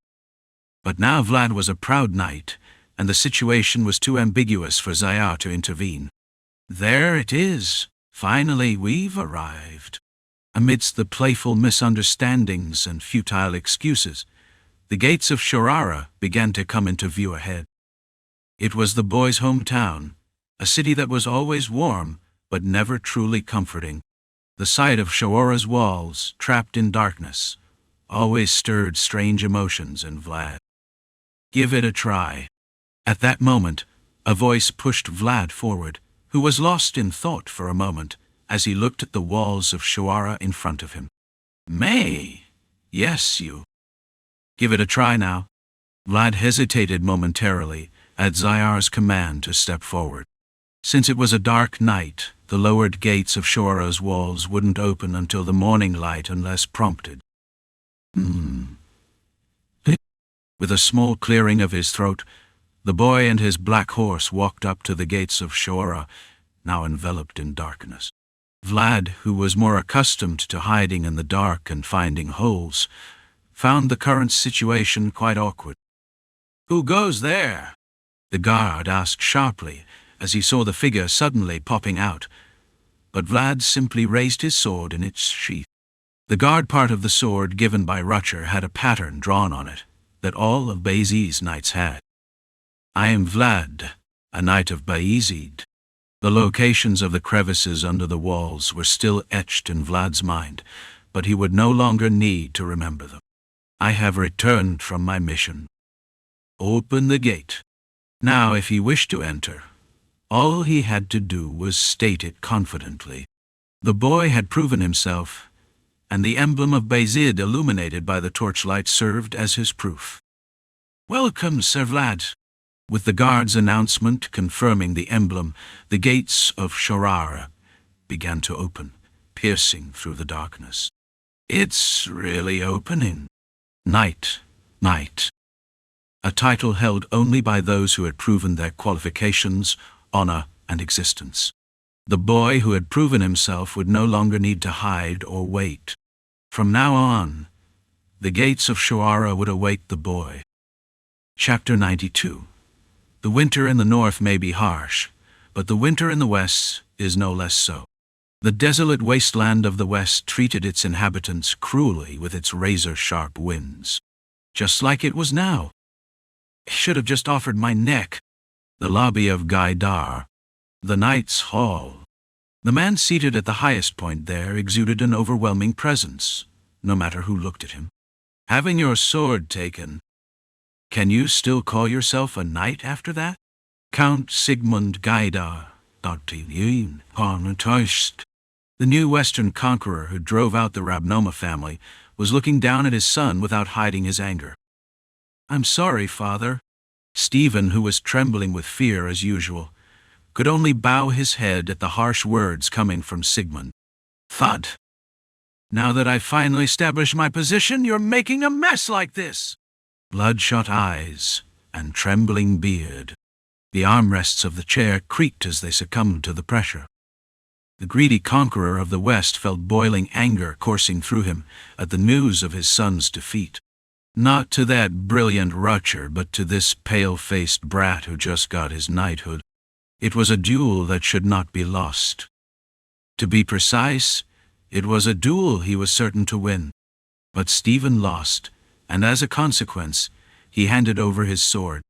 But now Vlad was a proud knight, and the situation was too ambiguous for Zayar to intervene. "There it is. Finally, we've arrived." Amidst the playful misunderstandings and futile excuses, the gates of Shoara began to come into view ahead. It was the boy's hometown, a city that was always warm but never truly comforting. The sight of Shoara's walls, trapped in darkness, always stirred strange emotions in Vlad. "Give it a try." At that moment, a voice pushed Vlad forward, who was lost in thought for a moment as he looked at the walls of Shoara in front of him. "May? Yes, you." "Give it a try now." Vlad hesitated momentarily at Zayar's command to step forward. Since it was a dark night, the lowered gates of Shoara's walls wouldn't open until the morning light unless prompted. With a small clearing of his throat, the boy and his black horse walked up to the gates of Shoara, now enveloped in darkness. Vlad, who was more accustomed to hiding in the dark and finding holes, found the current situation quite awkward. "Who goes there?" the guard asked sharply as he saw the figure suddenly popping out, but Vlad simply raised his sword in its sheath. The guard part of the sword given by Rutcher had a pattern drawn on it that all of Vayezid's knights had. "I am Vlad, a knight of Vayezid." The locations of the crevices under the walls were still etched in Vlad's mind, but he would no longer need to remember them. I have returned from my mission. Open the gate. Now, if he wished to enter, all he had to do was state it confidently. The boy had proven himself, and the emblem of Vayezid illuminated by the torchlight served as his proof. "Welcome, Sir Vlad." With the guard's announcement confirming the emblem, the gates of Sharara began to open, piercing through the darkness. "It's really opening." Knight, Knight. A title held only by those who had proven their qualifications, honor, and existence. The boy who had proven himself would no longer need to hide or wait. From now on, the gates of Sharara would await the boy. Chapter 92. The winter in the north may be harsh, but the winter in the west is no less so. The desolate wasteland of the west treated its inhabitants cruelly with its razor-sharp winds. Just like it was now. I should have just offered my neck. The lobby of Gaidar, the Knight's Hall. The man seated at the highest point there exuded an overwhelming presence, no matter who looked at him. Having your sword taken, can you still call yourself a knight after that? Count Sigmund Gaidar, the new Western conqueror who drove out the Rabnoma family, was looking down at his son without hiding his anger. "I'm sorry, father." Stephen, who was trembling with fear as usual, could only bow his head at the harsh words coming from Sigmund. Thud. "Now that I've finally established my position, you're making a mess like this." Bloodshot eyes and trembling beard. The armrests of the chair creaked as they succumbed to the pressure. The greedy conqueror of the West felt boiling anger coursing through him at the news of his son's defeat. Not to that brilliant Rutcher, but to this pale-faced brat who just got his knighthood. It was a duel that should not be lost. To be precise, it was a duel he was certain to win. But Stephen lost, and as a consequence, he handed over his sword.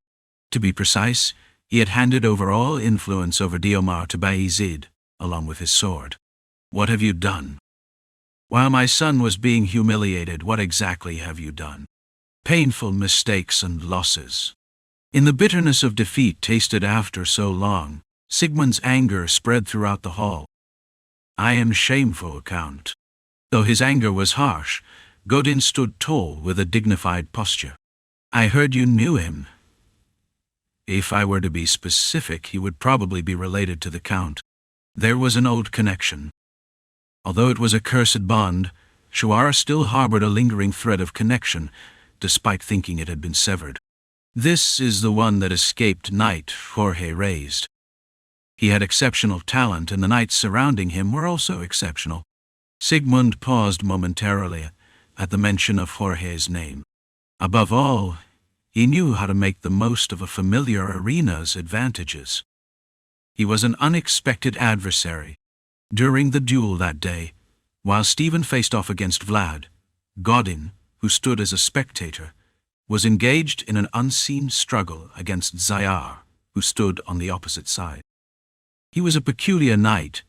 To be precise, he had handed over all influence over Diomar to Vayezid, along with his sword. "What have you done? While my son was being humiliated, what exactly have you done? Painful mistakes and losses." In the bitterness of defeat tasted after so long, Sigmund's anger spread throughout the hall. "I am shameful, Count." Though his anger was harsh, Godin stood tall with a dignified posture. "I heard you knew him." If I were to be specific, he would probably be related to the Count. There was an old connection. Although it was a cursed bond, Shuara still harbored a lingering thread of connection, despite thinking it had been severed. This is the one that escaped Knight Jorge raised. He had exceptional talent, and the knights surrounding him were also exceptional. Sigmund paused momentarily at the mention of Jorge's name. Above all, he knew how to make the most of a familiar arena's advantages. He was an unexpected adversary. During the duel that day, while Stephen faced off against Vlad, Godin, who stood as a spectator, was engaged in an unseen struggle against Zayar, who stood on the opposite side. He was a peculiar knight,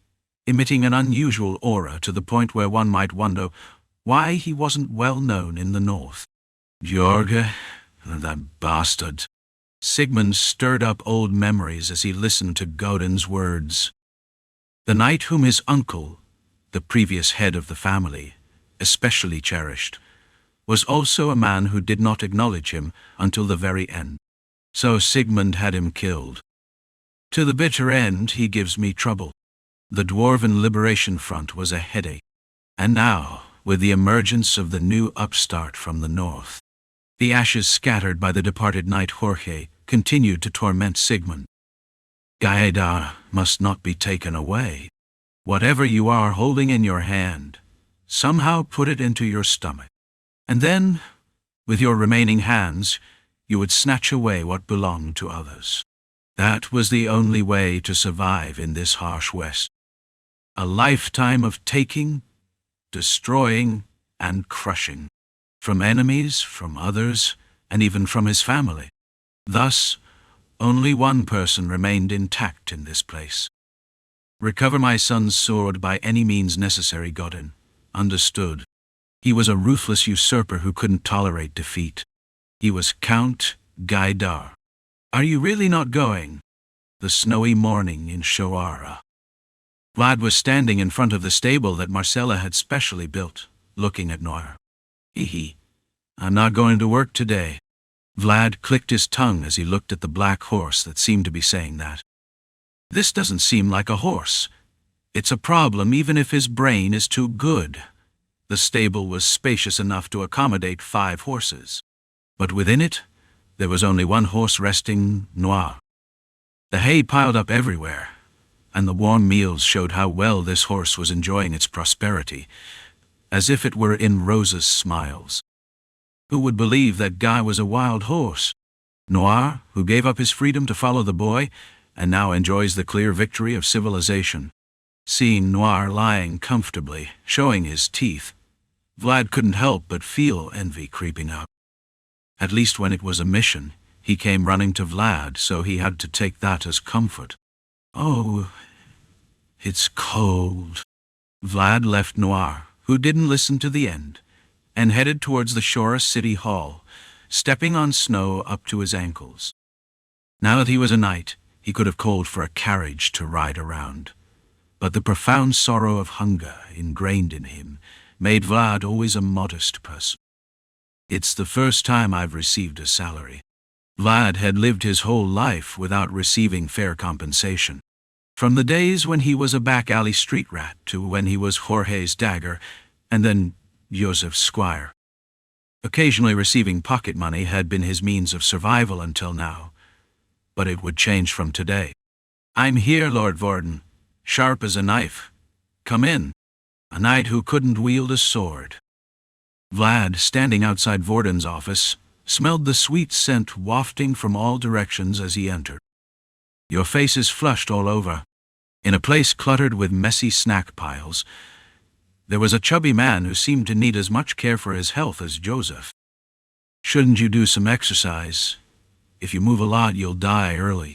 emitting an unusual aura to the point where one might wonder why he wasn't well known in the north. "Jorge, that bastard." Sigmund stirred up old memories as he listened to Godin's words. The knight whom his uncle, the previous head of the family, especially cherished, was also a man who did not acknowledge him until the very end. So Sigmund had him killed. To the bitter end, he gives me trouble. The Dwarven Liberation Front was a headache. And now, with the emergence of the new upstart from the north, the ashes scattered by the departed knight Jorge continued to torment Sigmund. Gaidar must not be taken away. Whatever you are holding in your hand, somehow put it into your stomach. And then, with your remaining hands, you would snatch away what belonged to others. That was the only way to survive in this harsh West. A lifetime of taking, destroying, and crushing. From enemies, from others, and even from his family. Thus, only one person remained intact in this place. Recover my son's sword by any means necessary, Godin. Understood. He was a ruthless usurper who couldn't tolerate defeat. He was Count Gaidar. Are you really not going? The snowy morning in Shoara. Vlad was standing in front of the stable that Marcella had specially built, looking at Noir. Hee. I'm not going to work today. Vlad clicked his tongue as he looked at the black horse that seemed to be saying that. This doesn't seem like a horse. It's a problem even if his brain is too good. The stable was spacious enough to accommodate 5 horses. But within it, there was only one horse resting, Noir. The hay piled up everywhere, and the warm meals showed how well this horse was enjoying its prosperity, as if it were in Rosa's smiles. Who would believe that Guy was a wild horse? Noir, who gave up his freedom to follow the boy, and now enjoys the clear victory of civilization. Seeing Noir lying comfortably, showing his teeth, Vlad couldn't help but feel envy creeping up. At least when it was a mission, he came running to Vlad, so he had to take that as comfort. Oh, it's cold. Vlad left Noir, who didn't listen to the end, and headed towards the Shora City Hall, stepping on snow up to his ankles. Now that he was a knight, he could have called for a carriage to ride around. But the profound sorrow of hunger ingrained in him made Vlad always a modest person. It's the first time I've received a salary. Vlad had lived his whole life without receiving fair compensation. From the days when he was a back-alley street rat to when he was Jorge's dagger, and then Yosef's squire. Occasionally receiving pocket money had been his means of survival until now, but it would change from today. I'm here, Lord Vorden, sharp as a knife. Come in. A knight who couldn't wield a sword. Vlad, standing outside Vorden's office, smelled the sweet scent wafting from all directions as he entered. Your face is flushed all over. In a place cluttered with messy snack piles, there was a chubby man who seemed to need as much care for his health as Yosef. Shouldn't you do some exercise? If you move a lot, you'll die early.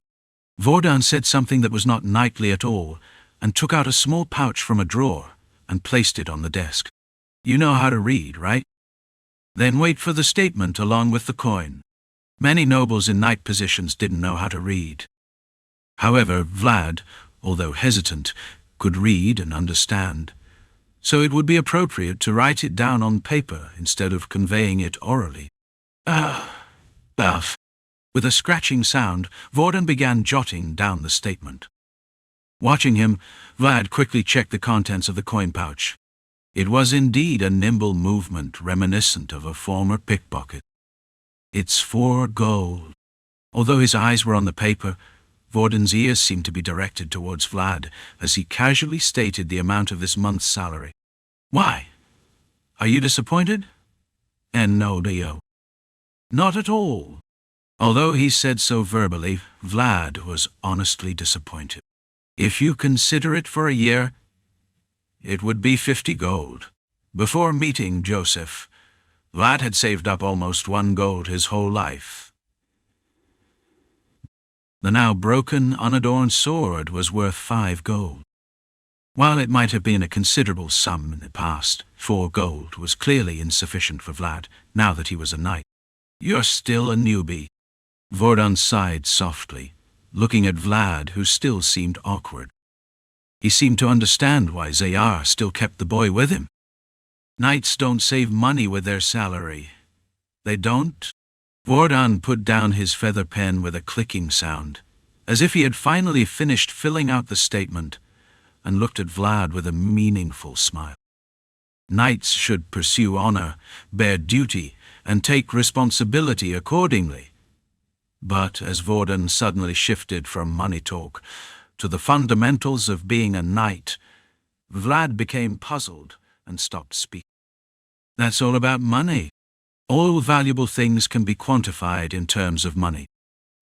Vorden said something that was not knightly at all, and took out a small pouch from a drawer and placed it on the desk. You know how to read, right? Then wait for the statement along with the coin. Many nobles in knight positions didn't know how to read. However, Vlad, although hesitant, could read and understand, so it would be appropriate to write it down on paper instead of conveying it orally. Buff. With a scratching sound, Vorden began jotting down the statement. Watching him, Vlad quickly checked the contents of the coin pouch. It was indeed a nimble movement reminiscent of a former pickpocket. It's 4 gold. Although his eyes were on the paper, Vorden's ears seemed to be directed towards Vlad as he casually stated the amount of this month's salary. Why? Are you disappointed? And no, Dio. Not at all. Although he said so verbally, Vlad was honestly disappointed. If you consider it for a year, it would be 50 gold. Before meeting Yosef, Vlad had saved up almost 1 gold his whole life. The now broken, unadorned sword was worth 5 gold. While it might have been a considerable sum in the past, 4 gold was clearly insufficient for Vlad, now that he was a knight. You're still a newbie. Vorden sighed softly, looking at Vlad, who still seemed awkward. He seemed to understand why Zayar still kept the boy with him. Knights don't save money with their salary. They don't? Vorden put down his feather pen with a clicking sound, as if he had finally finished filling out the statement, and looked at Vlad with a meaningful smile. Knights should pursue honor, bear duty, and take responsibility accordingly. But as Vorden suddenly shifted from money talk to the fundamentals of being a knight, Vlad became puzzled and stopped speaking. That's all about money. All valuable things can be quantified in terms of money.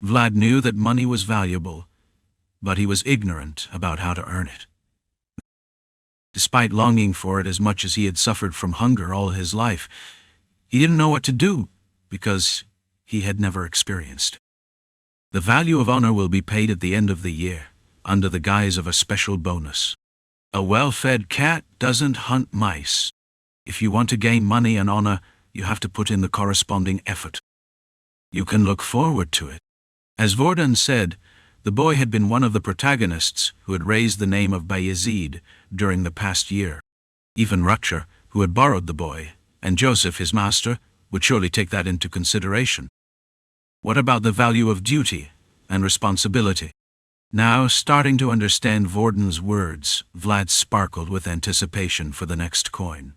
Vlad knew that money was valuable, but he was ignorant about how to earn it. Despite longing for it as much as he had suffered from hunger all his life, he didn't know what to do because he had never experienced it. The value of honor will be paid at the end of the year, under the guise of a special bonus. A well-fed cat doesn't hunt mice. If you want to gain money and honor, you have to put in the corresponding effort. You can look forward to it. As Vordan said, the boy had been one of the protagonists who had raised the name of Vayezid during the past year. Even Rutcher, who had borrowed the boy, and Yosef, his master, would surely take that into consideration. What about the value of duty and responsibility? Now, starting to understand Vordan's words, Vlad sparkled with anticipation for the next coin.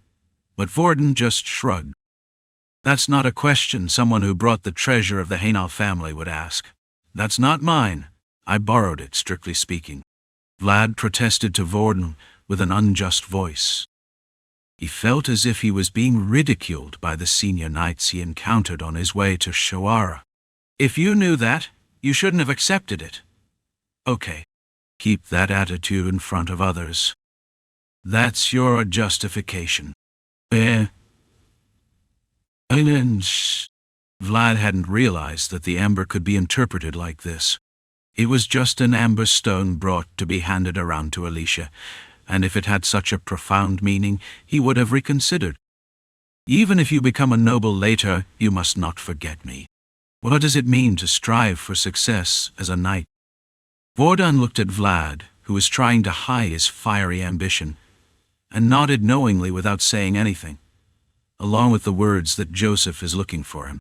But Vordan just shrugged. That's not a question someone who brought the treasure of the Hainal family would ask. That's not mine. I borrowed it, strictly speaking. Vlad protested to Vordan with an unjust voice. He felt as if he was being ridiculed by the senior knights he encountered on his way to Shoara. If you knew that, you shouldn't have accepted it. Okay, keep that attitude in front of others. That's your justification. Vlad hadn't realized that the amber could be interpreted like this. It was just an amberstone brought to be handed around to Alicia, and if it had such a profound meaning, he would have reconsidered. Even if you become a noble later, you must not forget me. What does it mean to strive for success as a knight? Vordan looked at Vlad, who was trying to hide his fiery ambition, and nodded knowingly without saying anything, along with the words that Yosef is looking for him.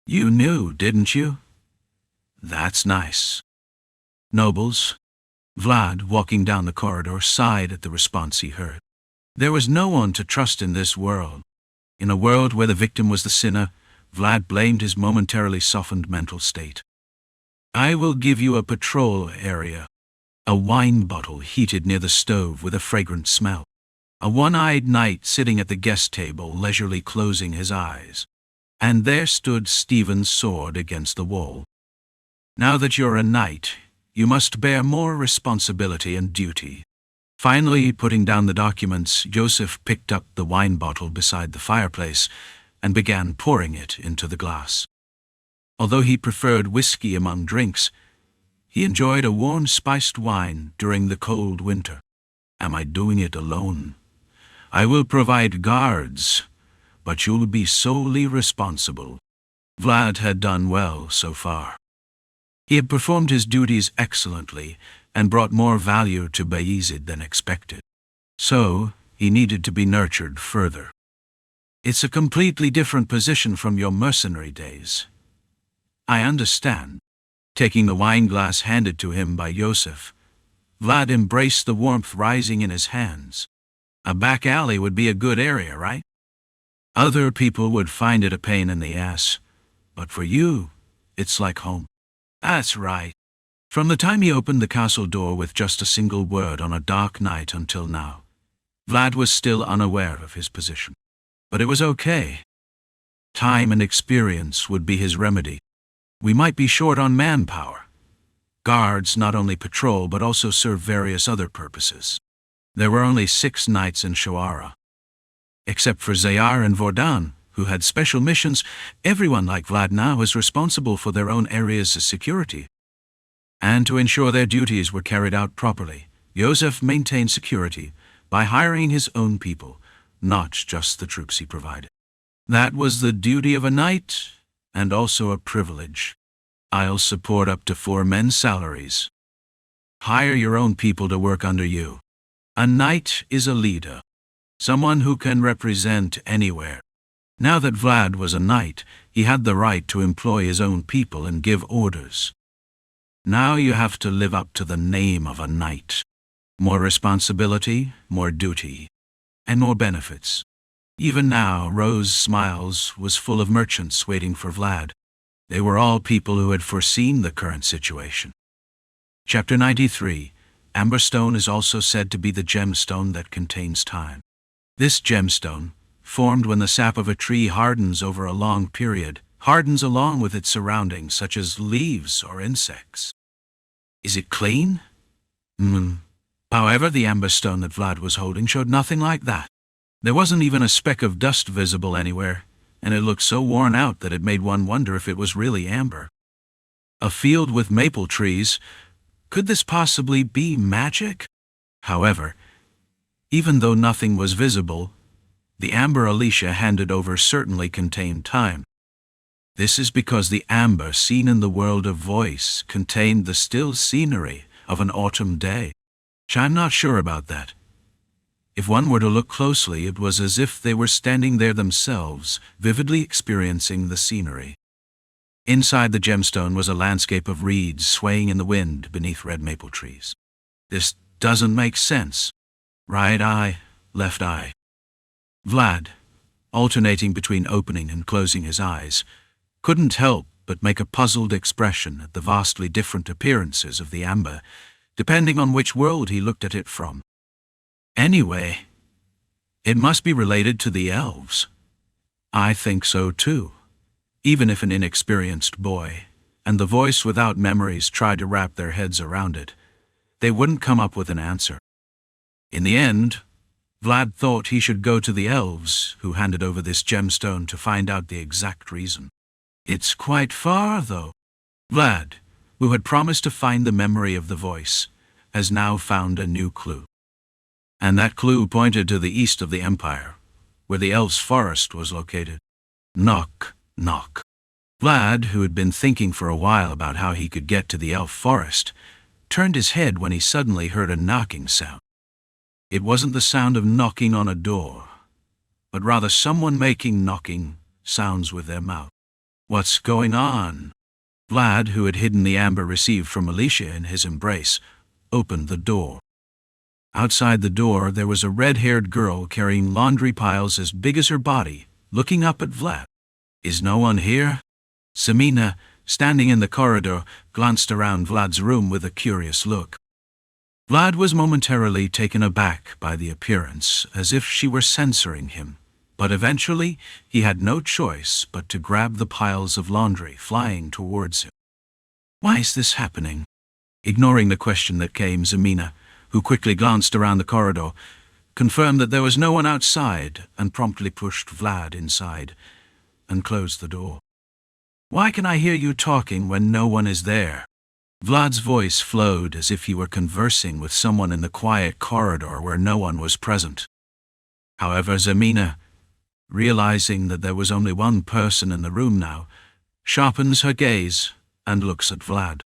You knew, didn't you? That's nice. Nobles? Vlad, walking down the corridor, sighed at the response he heard. There was no one to trust in this world. In a world where the victim was the sinner, Vlad blamed his momentarily softened mental state. I will give you a patrol area. A wine bottle heated near the stove with a fragrant smell. A one-eyed knight sitting at the guest table, leisurely closing his eyes. And there stood Stephen's sword against the wall. Now that you're a knight, you must bear more responsibility and duty. Finally, putting down the documents, Yosef picked up the wine bottle beside the fireplace and began pouring it into the glass. Although he preferred whiskey among drinks, he enjoyed a warm spiced wine during the cold winter. Am I doing it alone? I will provide guards, but you'll be solely responsible. Vlad had done well so far. He had performed his duties excellently and brought more value to Vayezid than expected. So, he needed to be nurtured further. It's a completely different position from your mercenary days. I understand. Taking the wine glass handed to him by Yosef, Vlad embraced the warmth rising in his hands. A back alley would be a good area, right? Other people would find it a pain in the ass, but for you, it's like home. That's right. From the time he opened the castle door with just a single word on a dark night until now, Vlad was still unaware of his position. But it was okay. Time and experience would be his remedy. We might be short on manpower. Guards not only patrol but also serve various other purposes. There were only 6 knights in Shoara. Except for Zayar and Vordan, who had special missions, everyone like Vlad now was responsible for their own areas of security. And to ensure their duties were carried out properly, Yosef maintained security by hiring his own people, not just the troops he provided. That was the duty of a knight, and also a privilege. I'll support up to 4 men's salaries. Hire your own people to work under you. A knight is a leader, someone who can represent anywhere. Now that Vlad was a knight, he had the right to employ his own people and give orders. Now you have to live up to the name of a knight. More responsibility, more duty, and more benefits. Even now, Rose Smiles was full of merchants waiting for Vlad. They were all people who had foreseen the current situation. Chapter 93. Amberstone is also said to be the gemstone that contains time. This gemstone, formed when the sap of a tree hardens over a long period, hardens along with its surroundings, such as leaves or insects. Is it clean? However, the amberstone that Vlad was holding showed nothing like that. There wasn't even a speck of dust visible anywhere, and it looked so worn out that it made one wonder if it was really amber. A field with maple trees, Could this possibly be magic? However, even though nothing was visible, the amber Alicia handed over certainly contained time. This is because the amber seen in the world of voice contained the still scenery of an autumn day. I'm not sure about that. If one were to look closely, it was as if they were standing there themselves, vividly experiencing the scenery. Inside the gemstone was a landscape of reeds swaying in the wind beneath red maple trees. This doesn't make sense. Right eye, left eye. Vlad, alternating between opening and closing his eyes, couldn't help but make a puzzled expression at the vastly different appearances of the amber, depending on which world he looked at it from. Anyway, it must be related to the elves. I think so too. Even if an inexperienced boy, and the voice without memories tried to wrap their heads around it, they wouldn't come up with an answer. In the end, Vlad thought he should go to the elves who handed over this gemstone to find out the exact reason. It's quite far, though. Vlad, who had promised to find the memory of the voice, has now found a new clue. And that clue pointed to the east of the empire, where the elves' forest was located. Knock, knock. Vlad, who had been thinking for a while about how he could get to the elf forest, turned his head when he suddenly heard a knocking sound. It wasn't the sound of knocking on a door, but rather someone making knocking sounds with their mouth. What's going on? Vlad, who had hidden the amber received from Alicia in his embrace, opened the door. Outside the door there was a red-haired girl carrying laundry piles as big as her body, looking up at Vlad. Is no one here? Zamina, standing in the corridor, glanced around Vlad's room with a curious look. Vlad was momentarily taken aback by the appearance, as if she were censoring him, but eventually he had no choice but to grab the piles of laundry flying towards him. Why is this happening? Ignoring the question that came, Zamina, who quickly glanced around the corridor, confirmed that there was no one outside and promptly pushed Vlad inside and closed the door. Why can I hear you talking when no one is there? Vlad's voice flowed as if he were conversing with someone in the quiet corridor where no one was present. However, Zamina, realizing that there was only one person in the room now, sharpens her gaze and looks at Vlad.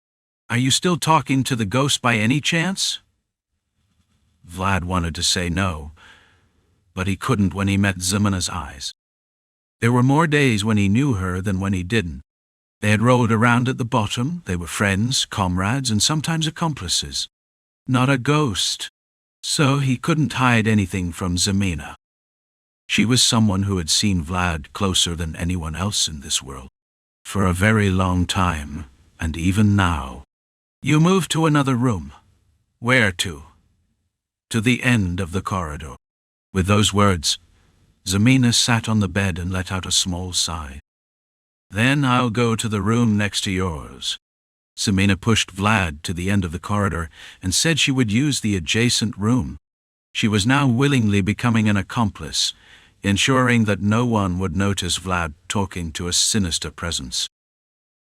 Are you still talking to the ghost by any chance? Vlad wanted to say no, but he couldn't when he met Zamina's eyes. There were more days when he knew her than when he didn't. They had rolled around at the bottom, they were friends, comrades, and sometimes accomplices. Not a ghost. So he couldn't hide anything from Zamina. She was someone who had seen Vlad closer than anyone else in this world. For a very long time, and even now. You moved to another room. Where to? To the end of the corridor. With those words, Zamina sat on the bed and let out a small sigh. Then I'll go to the room next to yours. Zamina pushed Vlad to the end of the corridor and said she would use the adjacent room. She was now willingly becoming an accomplice, ensuring that no one would notice Vlad talking to a sinister presence.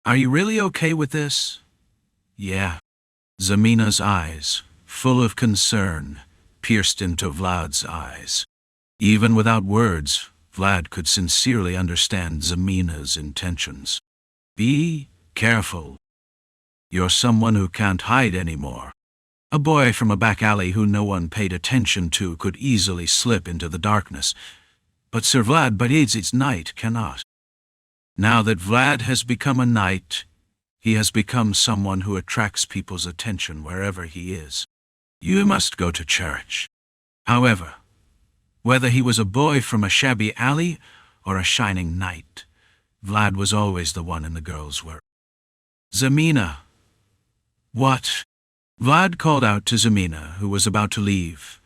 Are you really okay with this? Yeah. Zamina's eyes, full of concern, pierced into Vlad's eyes. Even without words, Vlad could sincerely understand Zamina's intentions. Be careful. You're someone who can't hide anymore. A boy from a back alley who no one paid attention to could easily slip into the darkness, but Sir Vlad Vayezid's knight cannot. Now that Vlad has become a knight, he has become someone who attracts people's attention wherever he is. You must go to church. However, whether he was a boy from a shabby alley or a shining knight, Vlad was always the one in the girl's world. Zamina. What? Vlad called out to Zamina, who was about to leave,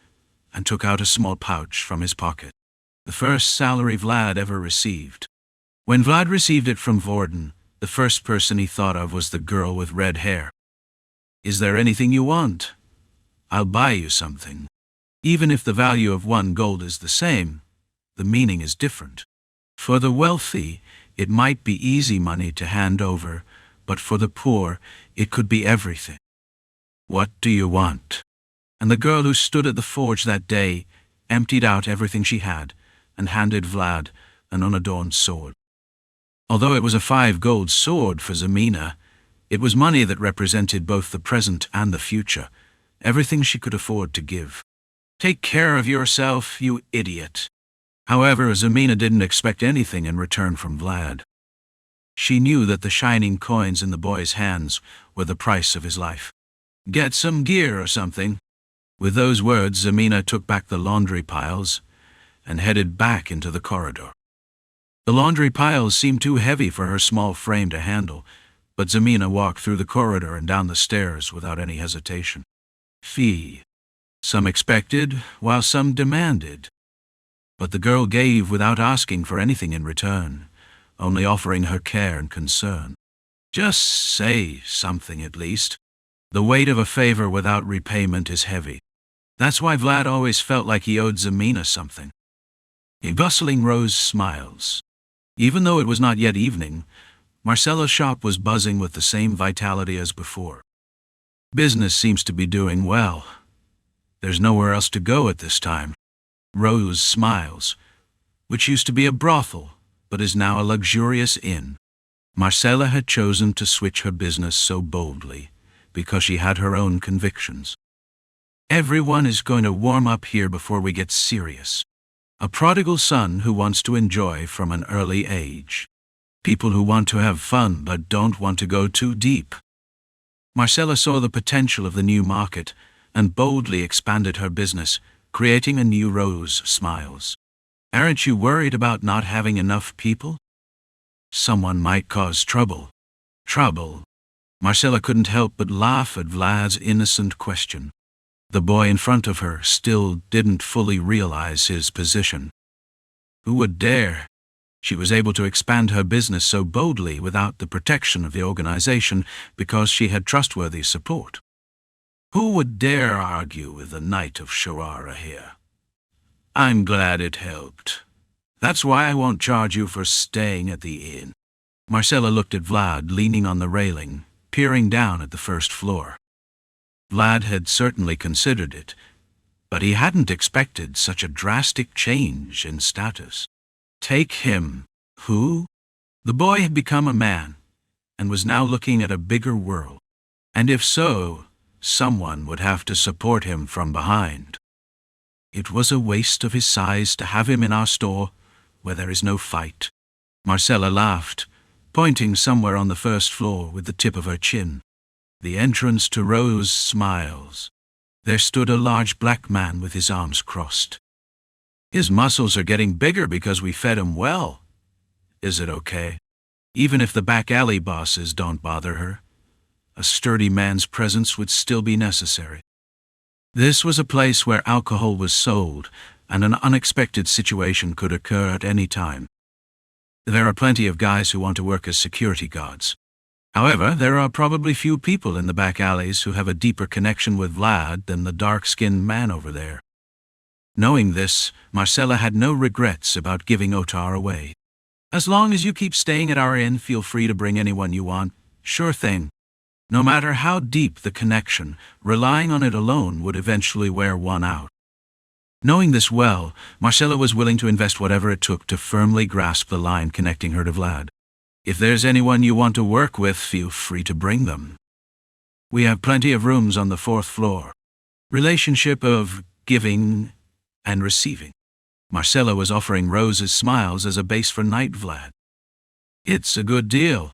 and took out a small pouch from his pocket. The first salary Vlad ever received. When Vlad received it from Vorden, the first person he thought of was the girl with red hair. Is there anything you want? I'll buy you something. Even if the value of 1 gold is the same, the meaning is different. For the wealthy, it might be easy money to hand over, but for the poor, it could be everything. "What do you want?" And the girl who stood at the forge that day emptied out everything she had and handed Vlad an unadorned sword. Although it was a 5 gold sword for Zamina, it was money that represented both the present and the future, everything she could afford to give. "Take care of yourself, you idiot." However, Zamina didn't expect anything in return from Vlad. She knew that the shining coins in the boy's hands were the price of his life. "Get some gear or something." With those words, Zamina took back the laundry piles and headed back into the corridor. The laundry piles seemed too heavy for her small frame to handle, but Zamina walked through the corridor and down the stairs without any hesitation. Fee. Some expected, while some demanded. But the girl gave without asking for anything in return, only offering her care and concern. Just say something at least. The weight of a favor without repayment is heavy. That's why Vlad always felt like he owed Zamina something. A bustling Rose smiles. Even though it was not yet evening, Marcella's shop was buzzing with the same vitality as before. Business seems to be doing well. There's nowhere else to go at this time. Rose smiles, which used to be a brothel, but is now a luxurious inn. Marcella had chosen to switch her business so boldly because she had her own convictions. Everyone is going to warm up here before we get serious. A prodigal son who wants to enjoy from an early age. People who want to have fun but don't want to go too deep. Marcella saw the potential of the new market and boldly expanded her business, creating a new Rose smiles. Aren't you worried about not having enough people? Someone might cause trouble. Trouble? Marcella couldn't help but laugh at Vlad's innocent question. The boy in front of her still didn't fully realize his position. Who would dare? She was able to expand her business so boldly without the protection of the organization because she had trustworthy support. Who would dare argue with the Knight of Sharara here? I'm glad it helped. That's why I won't charge you for staying at the inn. Marcella looked at Vlad leaning on the railing, peering down at the first floor. Vlad had certainly considered it, but he hadn't expected such a drastic change in status. Take him. Who? The boy had become a man, and was now looking at a bigger world. And if so, someone would have to support him from behind. It was a waste of his size to have him in our store, where there is no fight. Marcella laughed, pointing somewhere on the first floor with the tip of her chin. The entrance to Rose smiles. There stood a large black man with his arms crossed. His muscles are getting bigger because we fed him well. Is it okay? Even if the back alley bosses don't bother her, a sturdy man's presence would still be necessary. This was a place where alcohol was sold, and an unexpected situation could occur at any time. There are plenty of guys who want to work as security guards. However, there are probably few people in the back alleys who have a deeper connection with Vlad than the dark-skinned man over there. Knowing this, Marcella had no regrets about giving Otar away. As long as you keep staying at our inn, feel free to bring anyone you want. Sure thing. No matter how deep the connection, relying on it alone would eventually wear one out. Knowing this well, Marcella was willing to invest whatever it took to firmly grasp the line connecting her to Vlad. If there's anyone you want to work with, feel free to bring them. We have plenty of rooms on the 4th floor. Relationship of giving and receiving. Marcella was offering Rose's smiles as a base for Knight Vlad. It's a good deal.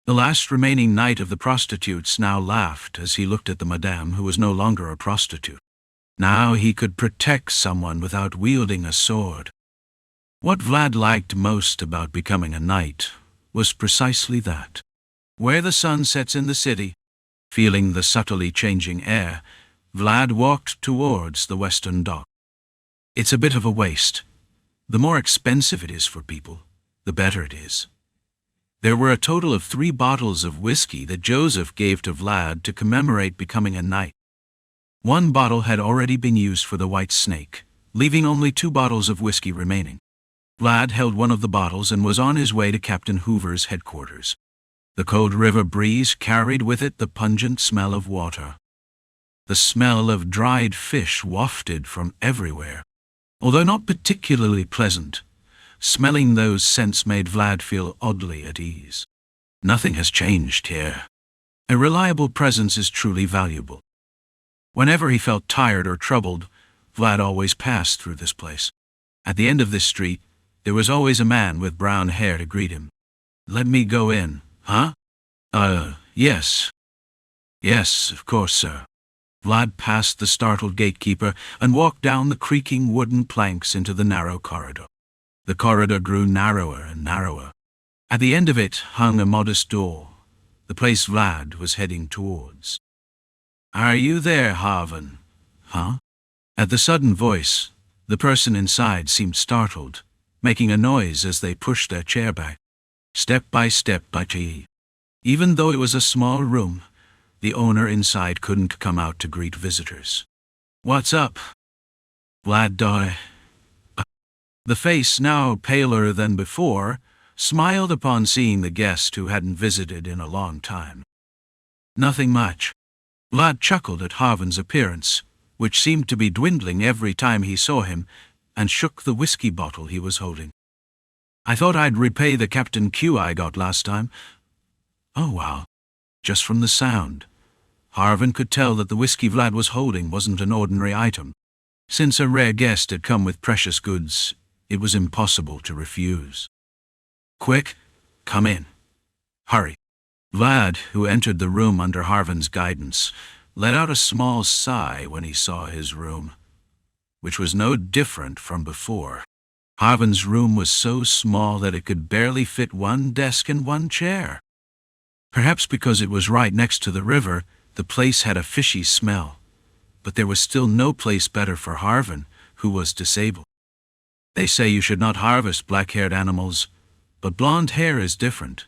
The last remaining knight of the prostitutes now laughed as he looked at the madame who was no longer a prostitute. Now he could protect someone without wielding a sword. What Vlad liked most about becoming a knight was precisely that. Where the sun sets in the city, feeling the subtly changing air, Vlad walked towards the western dock. It's a bit of a waste. The more expensive it is for people, the better it is. There were a total of 3 bottles of whiskey that Yosef gave to Vlad to commemorate becoming a knight. 1 bottle had already been used for the White Snake, leaving only 2 bottles of whiskey remaining. Vlad held one of the bottles and was on his way to Captain Hoover's headquarters. The cold river breeze carried with it the pungent smell of water. The smell of dried fish wafted from everywhere. Although not particularly pleasant, smelling those scents made Vlad feel oddly at ease. Nothing has changed here. A reliable presence is truly valuable. Whenever he felt tired or troubled, Vlad always passed through this place. At the end of this street, there was always a man with brown hair to greet him. "Let me go in, huh?" Yes. Yes, of course, sir." Vlad passed the startled gatekeeper and walked down the creaking wooden planks into the narrow corridor. The corridor grew narrower and narrower. At the end of it hung a modest door, the place Vlad was heading towards. "Are you there, Harvan?" "Huh?" At the sudden voice, the person inside seemed startled, making a noise as they pushed their chair back. Step by step. Even though it was a small room, the owner inside couldn't come out to greet visitors. "What's up?" Vlad died. The face, now paler than before, smiled upon seeing the guest who hadn't visited in a long time. "Nothing much." Vlad chuckled at Harvan's appearance, which seemed to be dwindling every time he saw him, and shook the whiskey bottle he was holding. "I thought I'd repay the Captain Q I got last time." "Oh, wow." Just from the sound, Harvan could tell that the whiskey Vlad was holding wasn't an ordinary item. Since a rare guest had come with precious goods, it was impossible to refuse. "Quick, come in. Hurry." Vlad, who entered the room under Harvan's guidance, let out a small sigh when he saw his room, which was no different from before. Harvan's room was so small that it could barely fit one desk and one chair. Perhaps because it was right next to the river, the place had a fishy smell, but there was still no place better for Harvan, who was disabled. They say you should not harvest black-haired animals, but blonde hair is different.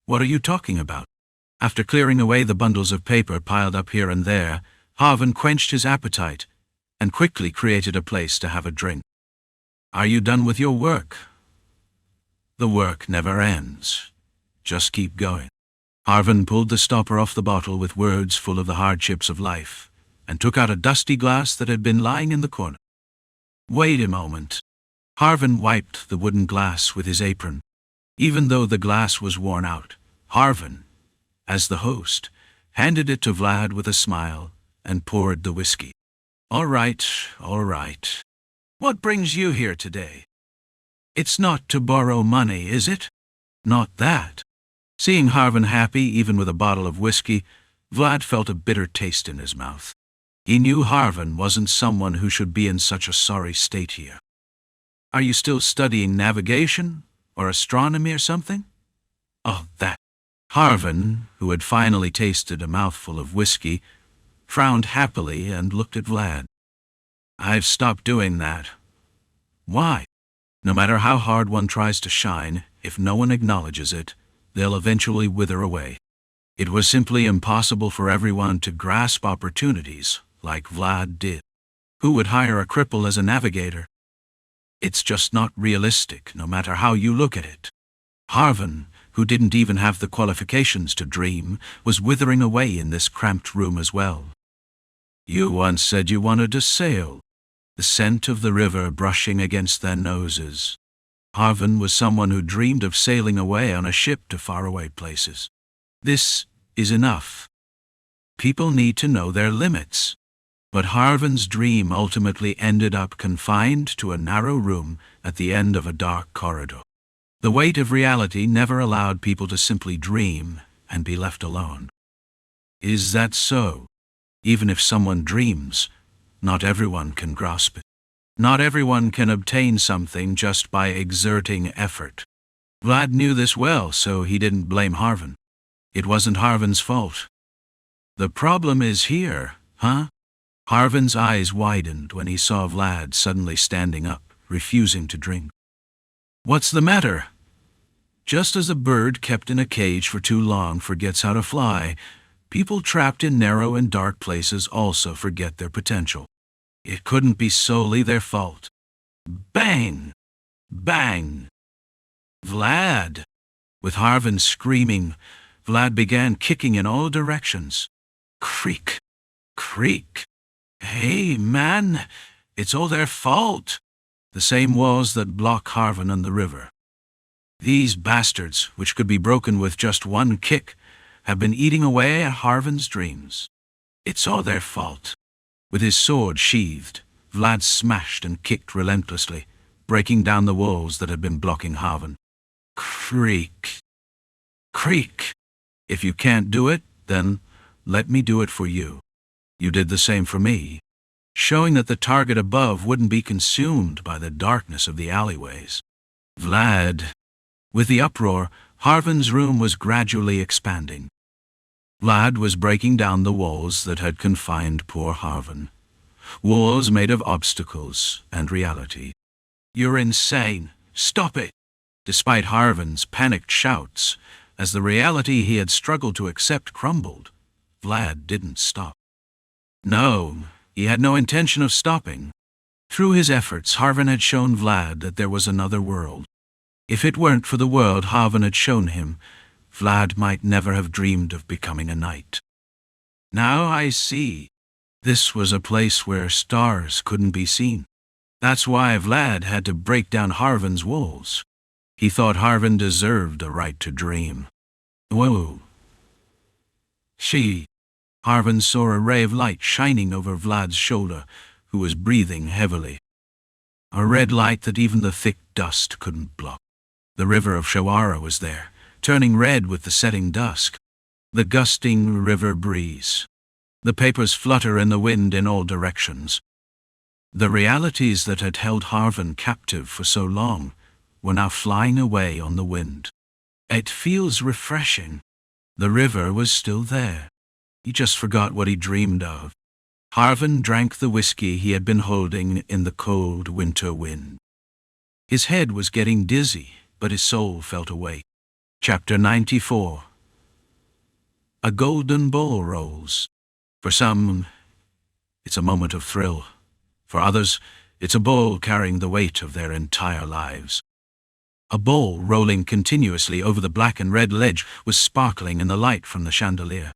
What are you talking about? After clearing away the bundles of paper piled up here and there, Harvan quenched his appetite and quickly created a place to have a drink. Are you done with your work? The work never ends. Just keep going. Harvan pulled the stopper off the bottle with words full of the hardships of life, and took out a dusty glass that had been lying in the corner. Wait a moment. Harvan wiped the wooden glass with his apron. Even though the glass was worn out, Harvan, as the host, handed it to Vlad with a smile and poured the whiskey. All right. What brings you here today? It's not to borrow money, is it? Not that. Seeing Harvan happy even with a bottle of whiskey, Vlad felt a bitter taste in his mouth. He knew Harvan wasn't someone who should be in such a sorry state here. Are you still studying navigation or astronomy or something? Oh, that. Harvan, who had finally tasted a mouthful of whiskey, frowned happily and looked at Vlad. I've stopped doing that. Why? No matter how hard one tries to shine, if no one acknowledges it, they'll eventually wither away. It was simply impossible for everyone to grasp opportunities like Vlad did. Who would hire a cripple as a navigator? It's just not realistic, no matter how you look at it. Harvan, who didn't even have the qualifications to dream, was withering away in this cramped room as well. You once said you wanted to sail. The scent of the river brushing against their noses. Harvan was someone who dreamed of sailing away on a ship to faraway places. This is enough. People need to know their limits. But Harvan's dream ultimately ended up confined to a narrow room at the end of a dark corridor. The weight of reality never allowed people to simply dream and be left alone. Is that so? Even if someone dreams, not everyone can grasp it. Not everyone can obtain something just by exerting effort. Vlad knew this well, so he didn't blame Harvan. It wasn't Harvan's fault. The problem is here, huh? Harvan's eyes widened when he saw Vlad suddenly standing up, refusing to drink. What's the matter? Just as a bird kept in a cage for too long forgets how to fly, people trapped in narrow and dark places also forget their potential. It couldn't be solely their fault. Bang! Bang! Vlad! With Harvan screaming, Vlad began kicking in all directions. Creak! Creak. Hey, man, it's all their fault. The same walls that block Harvan and the river. These bastards, which could be broken with just one kick, have been eating away at Harvan's dreams. It's all their fault. With his sword sheathed, Vlad smashed and kicked relentlessly, breaking down the walls that had been blocking Harvan. Creak. Creak. If you can't do it, then let me do it for you. You did the same for me, showing that the target above wouldn't be consumed by the darkness of the alleyways. Vlad. With the uproar, Harvan's room was gradually expanding. Vlad was breaking down the walls that had confined poor Harvan. Walls made of obstacles and reality. You're insane. Stop it! Despite Harvan's panicked shouts, as the reality he had struggled to accept crumbled, Vlad didn't stop. No, he had no intention of stopping. Through his efforts, Harvan had shown Vlad that there was another world. If it weren't for the world Harvan had shown him, Vlad might never have dreamed of becoming a knight. Now I see. This was a place where stars couldn't be seen. That's why Vlad had to break down Harvan's walls. He thought Harvan deserved a right to dream. Whoa. Harvan saw a ray of light shining over Vlad's shoulder, who was breathing heavily. A red light that even the thick dust couldn't block. The river of Shawara was there, turning red with the setting dusk. The gusting river breeze. The papers flutter in the wind in all directions. The realities that had held Harvan captive for so long were now flying away on the wind. It feels refreshing. The river was still there. He just forgot what he dreamed of. Harvan drank the whiskey he had been holding in the cold winter wind. His head was getting dizzy, but his soul felt awake. Chapter 94. A golden ball rolls. For some, it's a moment of thrill. For others, it's a ball carrying the weight of their entire lives. A ball rolling continuously over the black and red ledge was sparkling in the light from the chandelier.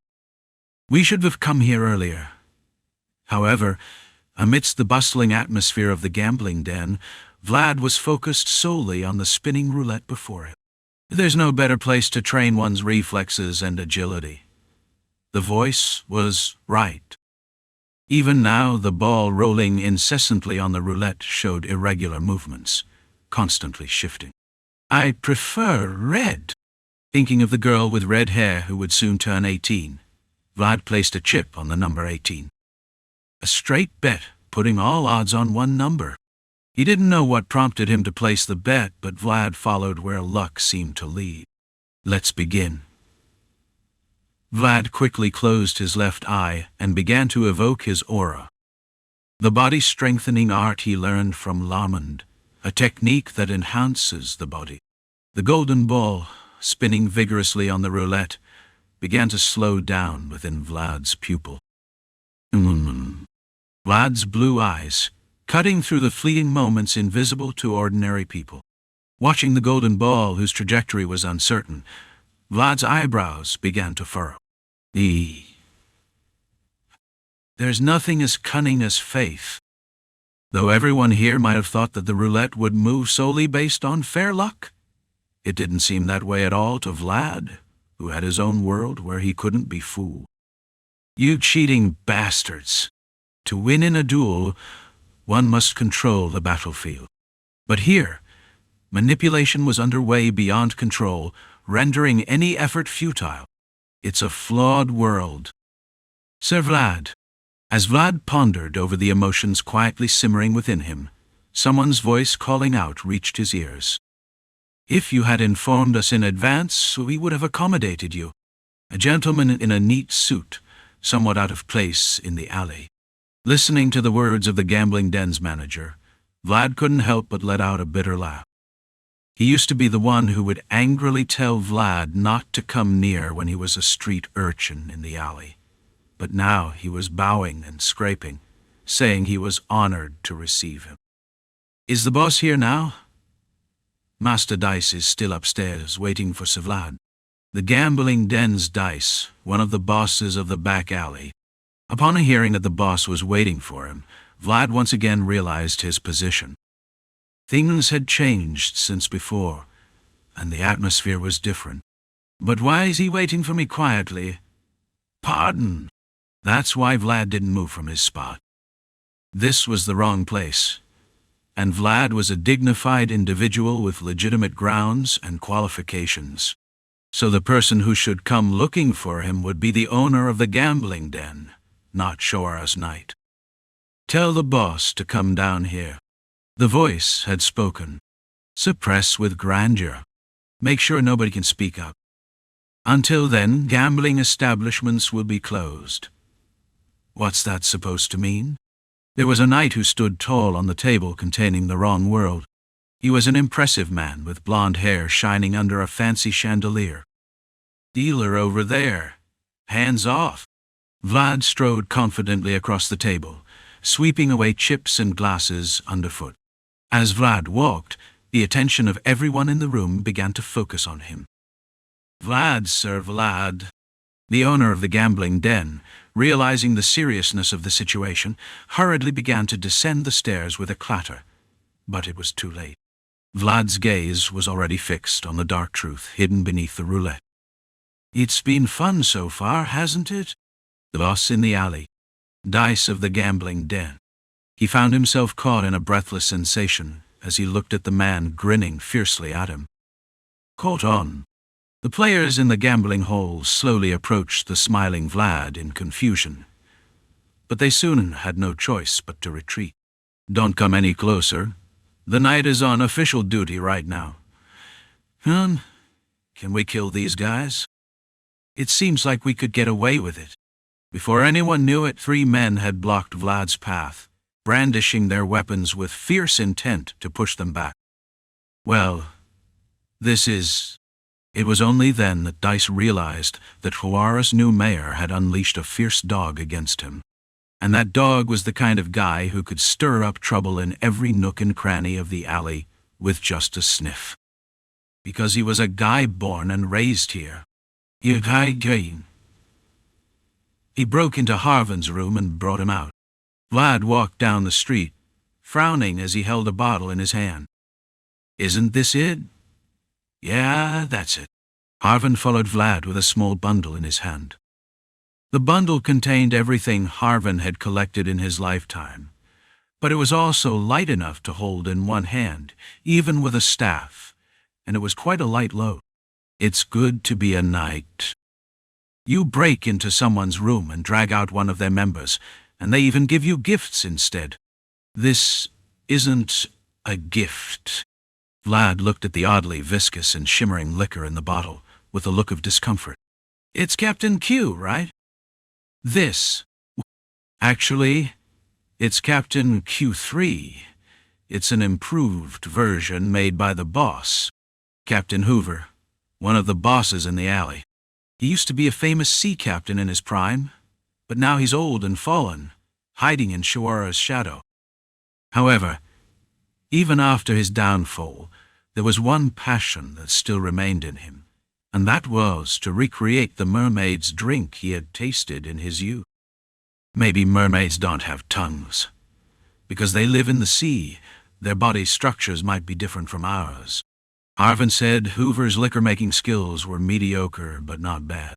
We should have come here earlier. However, amidst the bustling atmosphere of the gambling den, Vlad was focused solely on the spinning roulette before him. There's no better place to train one's reflexes and agility. The voice was right. Even now, the ball rolling incessantly on the roulette showed irregular movements, constantly shifting. I prefer red. Thinking of the girl with red hair who would soon turn 18, Vlad placed a chip on the number 18. A straight bet, putting all odds on one number. He didn't know what prompted him to place the bet, but Vlad followed where luck seemed to lead. Let's begin. Vlad quickly closed his left eye and began to evoke his aura. The body-strengthening art he learned from Lamond, a technique that enhances the body. The golden ball, spinning vigorously on the roulette, began to slow down within Vlad's pupil. Vlad's blue eyes, cutting through the fleeting moments invisible to ordinary people. Watching the golden ball, whose trajectory was uncertain, Vlad's eyebrows began to furrow. There's nothing as cunning as faith. Though everyone here might have thought that the roulette would move solely based on fair luck, it didn't seem that way at all to Vlad, who had his own world where he couldn't be fooled. You cheating bastards! To win in a duel, one must control the battlefield. But here, manipulation was underway beyond control, rendering any effort futile. It's a flawed world. Sir Vlad. As Vlad pondered over the emotions quietly simmering within him, someone's voice calling out reached his ears. If you had informed us in advance, we would have accommodated you. A gentleman in a neat suit, somewhat out of place in the alley. Listening to the words of the gambling den's manager, Vlad couldn't help but let out a bitter laugh. He used to be the one who would angrily tell Vlad not to come near when he was a street urchin in the alley. But now he was bowing and scraping, saying he was honored to receive him. Is the boss here now? Master Dice is still upstairs, waiting for Sir Vlad. The gambling den's Dice, one of the bosses of the back alley. Upon hearing that the boss was waiting for him, Vlad once again realized his position. Things had changed since before, and the atmosphere was different. But why is he waiting for me quietly? Pardon. That's why Vlad didn't move from his spot. This was the wrong place, and Vlad was a dignified individual with legitimate grounds and qualifications. So the person who should come looking for him would be the owner of the gambling den, not Shoara's knight. Tell the boss to come down here. The voice had spoken. Suppress with grandeur. Make sure nobody can speak up. Until then, gambling establishments will be closed. What's that supposed to mean? There was a knight who stood tall on the table containing the wrong world. He was an impressive man with blonde hair shining under a fancy chandelier. Dealer over there. Hands off. Vlad strode confidently across the table, sweeping away chips and glasses underfoot. As Vlad walked, the attention of everyone in the room began to focus on him. Vlad, Sir Vlad. The owner of the gambling den, realizing the seriousness of the situation, hurriedly began to descend the stairs with a clatter. But it was too late. Vlad's gaze was already fixed on the dark truth hidden beneath the roulette. It's been fun so far, hasn't it? The boss in the alley. Dice of the gambling den. He found himself caught in a breathless sensation as he looked at the man grinning fiercely at him. Caught on. The players in the gambling hall slowly approached the smiling Vlad in confusion. But they soon had no choice but to retreat. Don't come any closer. The knight is on official duty right now. Can we kill these guys? It seems like we could get away with it. Before anyone knew it, 3 men had blocked Vlad's path, brandishing their weapons with fierce intent to push them back. Well, It was only then that Dice realized that Shoara's new mayor had unleashed a fierce dog against him. And that dog was the kind of guy who could stir up trouble in every nook and cranny of the alley with just a sniff. Because he was a guy born and raised here. He broke into Harvin's room and brought him out. Vlad walked down the street, frowning as he held a bottle in his hand. Isn't this it? Yeah, that's it. Harvin followed Vlad with a small bundle in his hand. The bundle contained everything Harvin had collected in his lifetime, but it was also light enough to hold in one hand, even with a staff, and it was quite a light load. It's good to be a knight. You break into someone's room and drag out one of their members, and they even give you gifts instead. This isn't a gift. Vlad looked at the oddly viscous and shimmering liquor in the bottle with a look of discomfort. It's Captain Q, right? Actually, it's Captain Q3. It's an improved version made by the boss, Captain Hoover, one of the bosses in the alley. He used to be a famous sea captain in his prime, but now he's old and fallen, hiding in Shoara's shadow. However, even after his downfall, there was one passion that still remained in him, and that was to recreate the mermaid's drink he had tasted in his youth. Maybe mermaids don't have tongues. Because they live in the sea, their body structures might be different from ours. Harvin said Hoover's liquor-making skills were mediocre but not bad.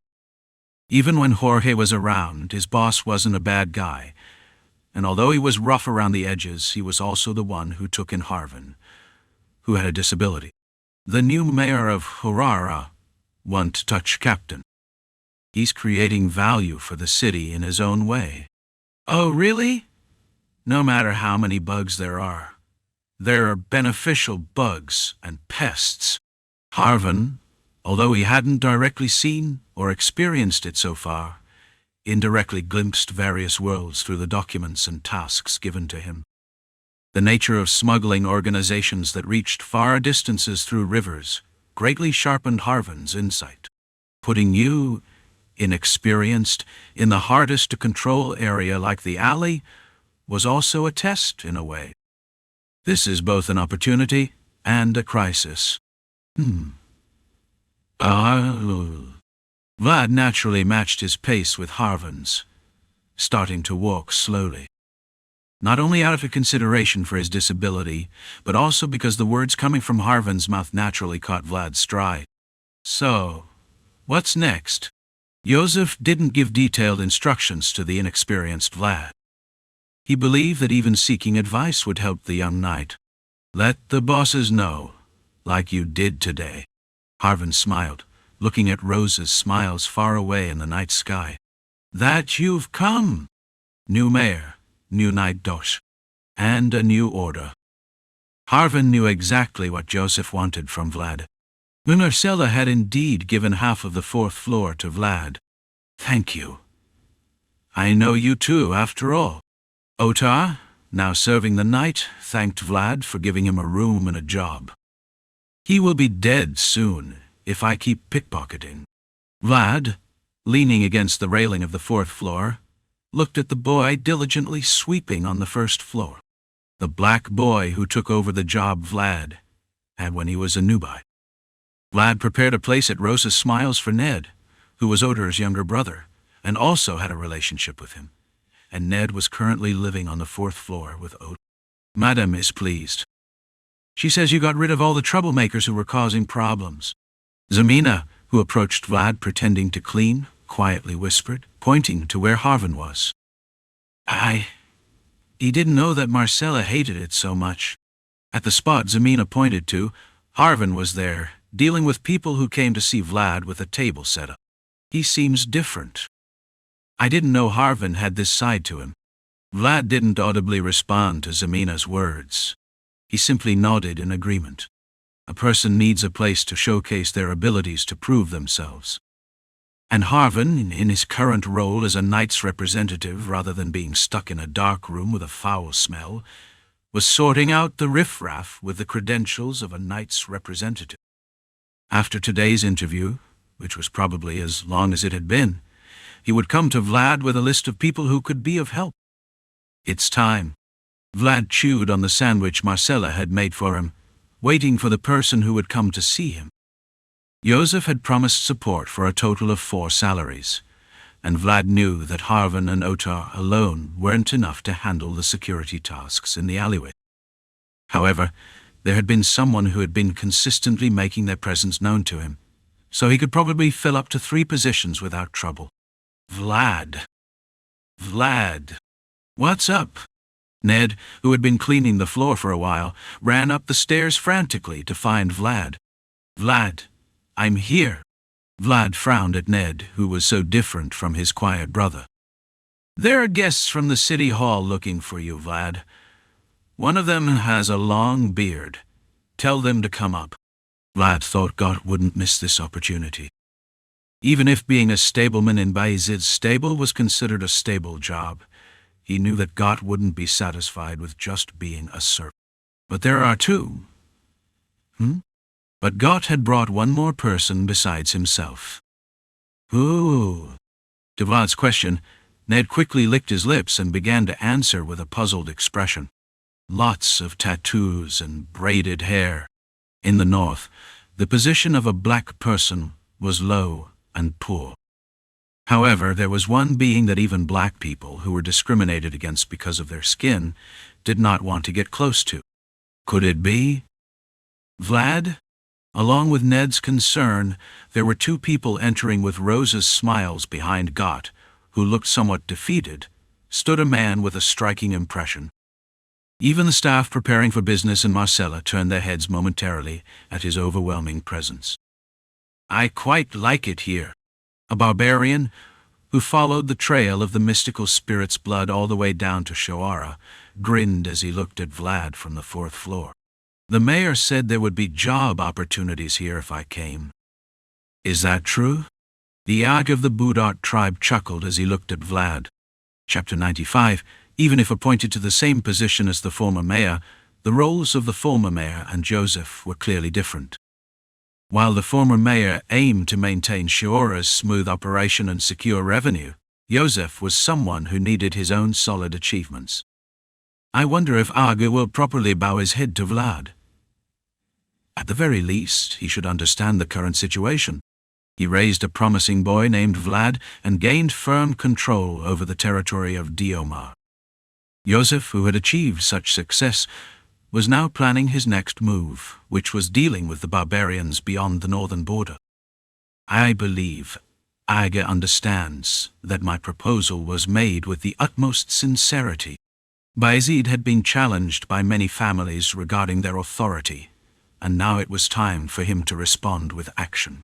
Even when Jorge was around, his boss wasn't a bad guy, and although he was rough around the edges, he was also the one who took in Harvin, who had a disability. The new mayor of Horara won't touch Captain. He's creating value for the city in his own way. Oh, really? No matter how many bugs there are beneficial bugs and pests. Harvin, although he hadn't directly seen or experienced it so far, indirectly glimpsed various worlds through the documents and tasks given to him. The nature of smuggling organizations that reached far distances through rivers greatly sharpened Harvin's insight, putting you, inexperienced, in the hardest-to-control area like the alley was also a test in a way. This is both an opportunity and a crisis. Vlad naturally matched his pace with Harvin's, starting to walk slowly. Not only out of consideration for his disability, but also because the words coming from Harvan's mouth naturally caught Vlad's stride. So, what's next? Yosef didn't give detailed instructions to the inexperienced Vlad. He believed that even seeking advice would help the young knight. Let the bosses know, like you did today. Harvan smiled, looking at Rose's smiles far away in the night sky. That you've come. New mayor, new night dosh, and a new order. Harvan knew exactly what Yosef wanted from Vlad. Marcella had indeed given half of the 4th floor to Vlad. Thank you. I know you too, after all. Otar, now serving the night, thanked Vlad for giving him a room and a job. He will be dead soon if I keep pickpocketing. Vlad, leaning against the railing of the 4th floor, looked at the boy diligently sweeping on the 1st floor. The black boy who took over the job Vlad had when he was a newbie. Vlad prepared a place at Rosa's Smiles for Ned, who was Otar's younger brother, and also had a relationship with him, and Ned was currently living on the 4th floor with Otar. Madam is pleased. She says you got rid of all the troublemakers who were causing problems. Zamina, who approached Vlad pretending to clean, quietly whispered, pointing to where Harvan was. He didn't know that Marcella hated it so much. At the spot Zamina pointed to, Harvan was there, dealing with people who came to see Vlad with a table set up. He seems different. I didn't know Harvan had this side to him. Vlad didn't audibly respond to Zamina's words. He simply nodded in agreement. A person needs a place to showcase their abilities to prove themselves. And Harvan, in his current role as a knight's representative rather than being stuck in a dark room with a foul smell, was sorting out the riffraff with the credentials of a knight's representative. After today's interview, which was probably as long as it had been, he would come to Vlad with a list of people who could be of help. It's time. Vlad chewed on the sandwich Marcella had made for him, waiting for the person who would come to see him. Yosef had promised support for a total of 4 salaries, and Vlad knew that Harvan and Otar alone weren't enough to handle the security tasks in the alleyway. However, there had been someone who had been consistently making their presence known to him, so he could probably fill up to 3 positions without trouble. Vlad. What's up? Ned, who had been cleaning the floor for a while, ran up the stairs frantically to find Vlad. Vlad, I'm here. Vlad frowned at Ned, who was so different from his quiet brother. There are guests from the city hall looking for you, Vlad. One of them has a long beard. Tell them to come up. Vlad thought God wouldn't miss this opportunity. Even if being a stableman in Vayezid's stable was considered a stable job, he knew that God wouldn't be satisfied with just being a servant. But there are 2. But God had brought one more person besides himself. Who? To Vlad's question, Ned quickly licked his lips and began to answer with a puzzled expression. Lots of tattoos and braided hair. In the north, the position of a black person was low and poor. However, there was one being that even black people who were discriminated against because of their skin did not want to get close to. Could it be Vlad? Along with Ned's concern, there were 2 people entering with Rosa's Smiles behind Got, who looked somewhat defeated, stood a man with a striking impression. Even the staff preparing for business in Marcella turned their heads momentarily at his overwhelming presence. I quite like it here. A barbarian, who followed the trail of the mystical spirit's blood all the way down to Shoara, grinned as he looked at Vlad from the 4th floor. The mayor said there would be job opportunities here if I came. Is that true? The Yag of the Budart tribe chuckled as he looked at Vlad. Chapter 95. Even if appointed to the same position as the former mayor, the roles of the former mayor and Yosef were clearly different. While the former mayor aimed to maintain Shoara's smooth operation and secure revenue, Yosef was someone who needed his own solid achievements. I wonder if Aga will properly bow his head to Vlad. At the very least, he should understand the current situation. He raised a promising boy named Vlad and gained firm control over the territory of Diomar. Yosef, who had achieved such success, was now planning his next move, which was dealing with the barbarians beyond the northern border. I believe Aga understands that my proposal was made with the utmost sincerity. Vayezid had been challenged by many families regarding their authority, and now it was time for him to respond with action.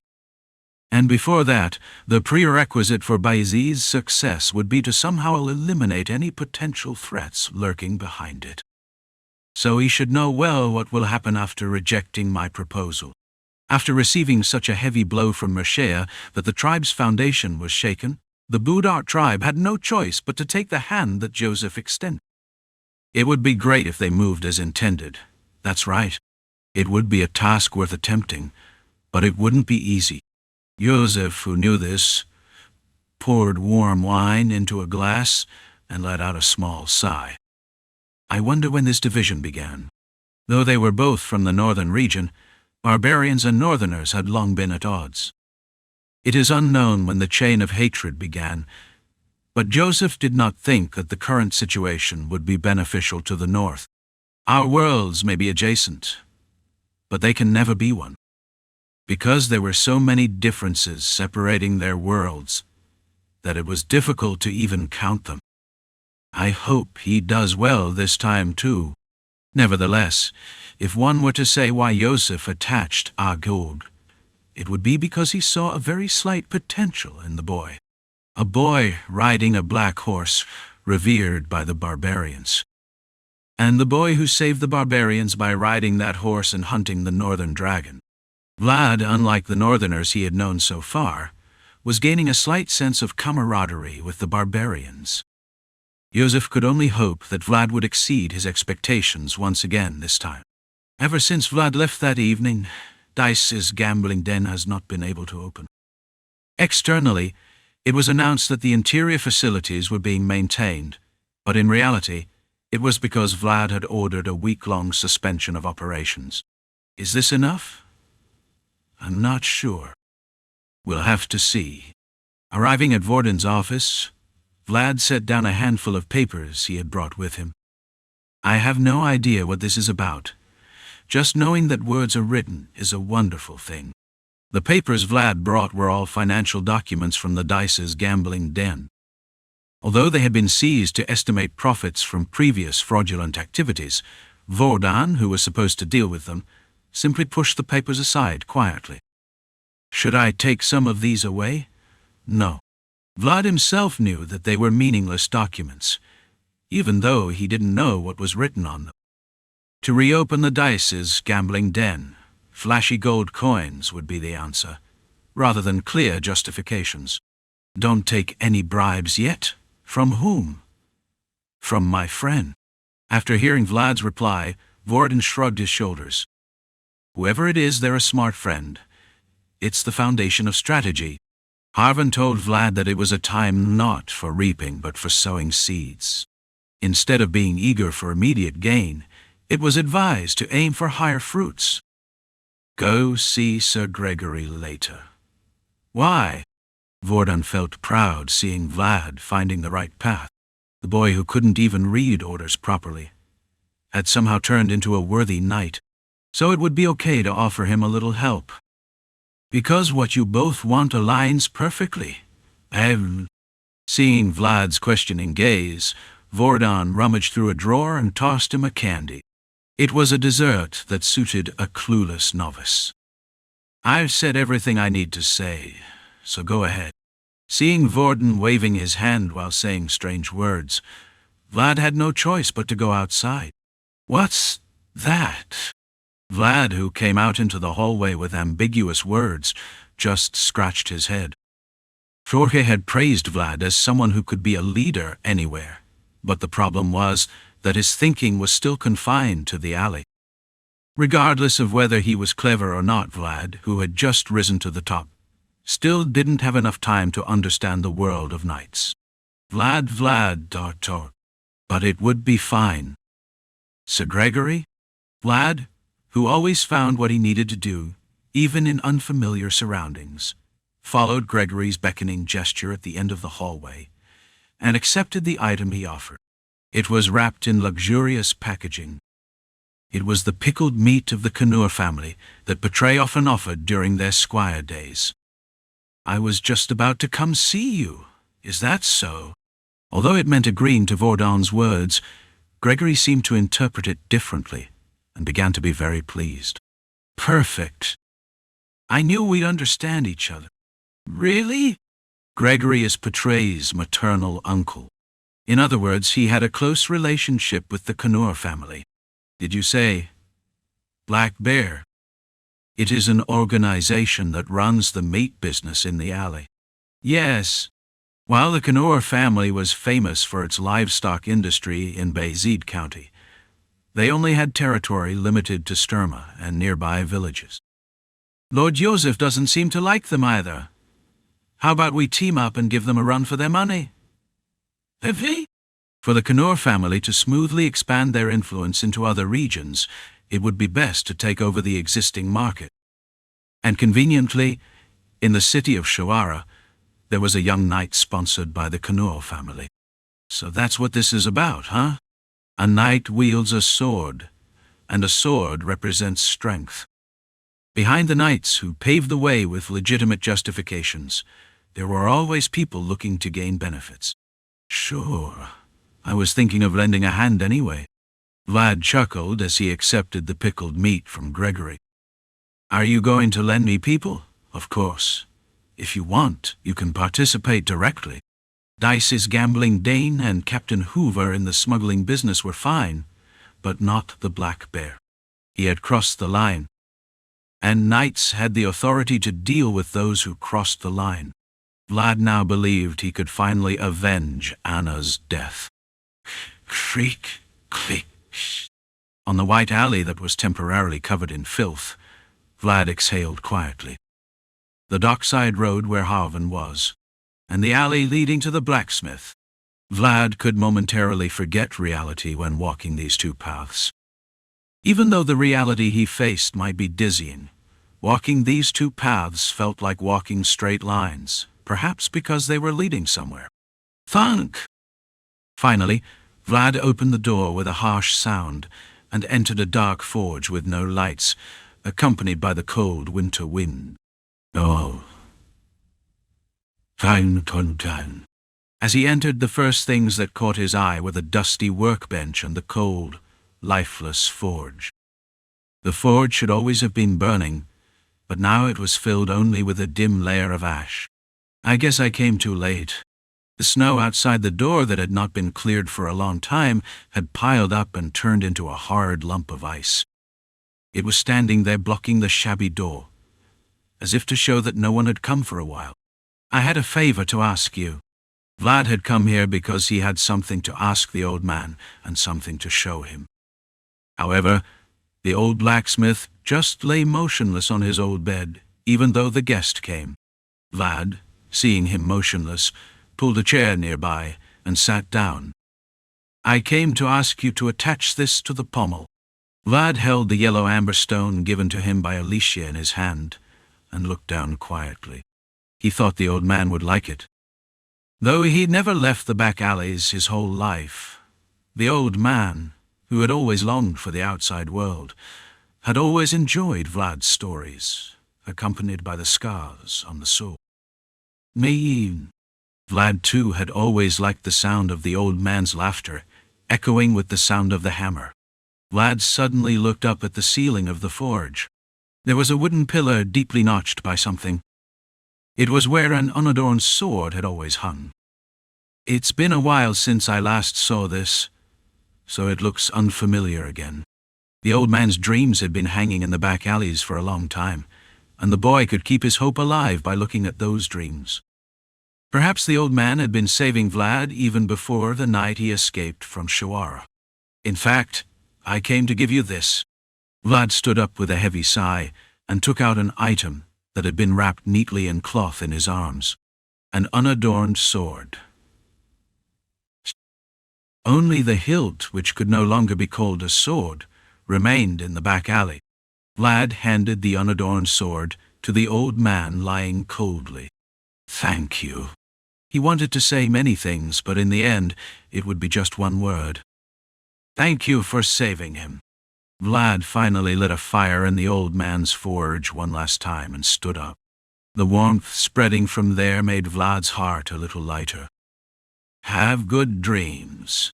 And before that, the prerequisite for Vayezid's success would be to somehow eliminate any potential threats lurking behind it. So he should know well what will happen after rejecting my proposal. After receiving such a heavy blow from Mershea that the tribe's foundation was shaken, the Budar tribe had no choice but to take the hand that Yosef extended. It would be great if they moved as intended. That's right. It would be a task worth attempting, but it wouldn't be easy. Yosef, who knew this, poured warm wine into a glass and let out a small sigh. I wonder when this division began. Though they were both from the northern region, barbarians and northerners had long been at odds. It is unknown when the chain of hatred began, but Joseph did not think that the current situation would be beneficial to the north. Our worlds may be adjacent, but they can never be one. Because there were so many differences separating their worlds, that it was difficult to even count them. I hope he does well this time too. Nevertheless, if one were to say why Yosef attached Agog, it would be because he saw a very slight potential in the boy. A boy riding a black horse, revered by the barbarians. And the boy who saved the barbarians by riding that horse and hunting the northern dragon. Vlad, unlike the northerners he had known so far, was gaining a slight sense of camaraderie with the barbarians. Yosef could only hope that Vlad would exceed his expectations once again this time. Ever since Vlad left that evening, Dice's gambling den has not been able to open. Externally, it was announced that the interior facilities were being maintained, but in reality, it was because Vlad had ordered a week-long suspension of operations. Is this enough? I'm not sure. We'll have to see. Arriving at Vorden's office, Vlad set down a handful of papers he had brought with him. I have no idea what this is about. Just knowing that words are written is a wonderful thing. The papers Vlad brought were all financial documents from the Dice's gambling den. Although they had been seized to estimate profits from previous fraudulent activities, Vordan, who was supposed to deal with them, simply pushed the papers aside quietly. Should I take some of these away? No. Vlad himself knew that they were meaningless documents, even though he didn't know what was written on them. To reopen the Dice's gambling den, flashy gold coins would be the answer, rather than clear justifications. Don't take any bribes yet? From whom? From my friend. After hearing Vlad's reply, Vordan shrugged his shoulders. Whoever it is, they're a smart friend. It's the foundation of strategy. Harvan told Vlad that it was a time not for reaping but for sowing seeds. Instead of being eager for immediate gain, it was advised to aim for higher fruits. Go see Sir Gregory later. Why? Vordan felt proud seeing Vlad finding the right path. The boy who couldn't even read orders properly had somehow turned into a worthy knight, so it would be okay to offer him a little help. Because what you both want aligns perfectly. Seeing Vlad's questioning gaze, Vordan rummaged through a drawer and tossed him a candy. It was a dessert that suited a clueless novice. I've said everything I need to say, so go ahead. Seeing Vordan waving his hand while saying strange words, Vlad had no choice but to go outside. What's that? Vlad, who came out into the hallway with ambiguous words, just scratched his head. Jorge had praised Vlad as someone who could be a leader anywhere, but the problem was that his thinking was still confined to the alley. Regardless of whether he was clever or not, Vlad, who had just risen to the top, still didn't have enough time to understand the world of knights. Vlad, but it would be fine. Sir Gregory? Vlad, who always found what he needed to do, even in unfamiliar surroundings, followed Gregory's beckoning gesture at the end of the hallway, and accepted the item he offered. It was wrapped in luxurious packaging. It was the pickled meat of the Canur family that Petray often offered during their squire days. "I was just about to come see you. Is that so?" Although it meant agreeing to Vordon's words, Gregory seemed to interpret it differently and began to be very pleased. "Perfect. I knew we'd understand each other." "Really?" Gregory is Petray's maternal uncle. In other words, he had a close relationship with the Canur family. "Did you say Black Bear?" "It is an organization that runs the meat business in the alley." "Yes. While the Canur family was famous for its livestock industry in Vayezid County, they only had territory limited to Sturma and nearby villages. Lord Yosef doesn't seem to like them either. How about we team up and give them a run for their money?" "Heavy?" For the Canur family to smoothly expand their influence into other regions, it would be best to take over the existing market. And conveniently, in the city of Shawara, there was a young knight sponsored by the Canur family. "So that's what this is about, huh? A knight wields a sword, and a sword represents strength." Behind the knights who paved the way with legitimate justifications, there were always people looking to gain benefits. "Sure. I was thinking of lending a hand anyway." Vlad chuckled as he accepted the pickled meat from Gregory. "Are you going to lend me people?" "Of course. If you want, you can participate directly. Dice's gambling Dane and Captain Hoover in the smuggling business were fine, but not the Black Bear. He had crossed the line. And knights had the authority to deal with those who crossed the line. Vlad now believed he could finally avenge Anna's death. Creak, click. On the white alley that was temporarily covered in filth, Vlad exhaled quietly. The dockside road where Harvan was, and the alley leading to the blacksmith. Vlad could momentarily forget reality when walking these two paths. Even though the reality he faced might be dizzying, walking these two paths felt like walking straight lines, perhaps because they were leading somewhere. Thunk! Finally, Vlad opened the door with a harsh sound and entered a dark forge with no lights, accompanied by the cold winter wind. "Oh. Down. As he entered, the first things that caught his eye were the dusty workbench and the cold, lifeless forge. The forge should always have been burning, but now it was filled only with a dim layer of ash. "I guess I came too late." The snow outside the door that had not been cleared for a long time had piled up and turned into a hard lump of ice. It was standing there blocking the shabby door, as if to show that no one had come for a while. "I had a favor to ask you." Vlad had come here because he had something to ask the old man and something to show him. However, the old blacksmith just lay motionless on his old bed, even though the guest came. Vlad, seeing him motionless, pulled a chair nearby and sat down. "I came to ask you to attach this to the pommel." Vlad held the yellow amberstone given to him by Alicia in his hand and looked down quietly. He thought the old man would like it. Though he'd never left the back alleys his whole life, the old man, who had always longed for the outside world, had always enjoyed Vlad's stories, accompanied by the scars on the sword. "Me." Vlad too had always liked the sound of the old man's laughter, echoing with the sound of the hammer. Vlad suddenly looked up at the ceiling of the forge. There was a wooden pillar deeply notched by something. It was where an unadorned sword had always hung. "It's been a while since I last saw this, so it looks unfamiliar again." The old man's dreams had been hanging in the back alleys for a long time, and the boy could keep his hope alive by looking at those dreams. Perhaps the old man had been saving Vlad even before the night he escaped from Shawara. "In fact, I came to give you this." Vlad stood up with a heavy sigh and took out an item that had been wrapped neatly in cloth in his arms. An unadorned sword. Only the hilt, which could no longer be called a sword, remained in the back alley. Vlad handed the unadorned sword to the old man lying coldly. "Thank you." He wanted to say many things, but in the end, it would be just one word. "Thank you for saving him." Vlad finally lit a fire in the old man's forge one last time and stood up. The warmth spreading from there made Vlad's heart a little lighter. "Have good dreams."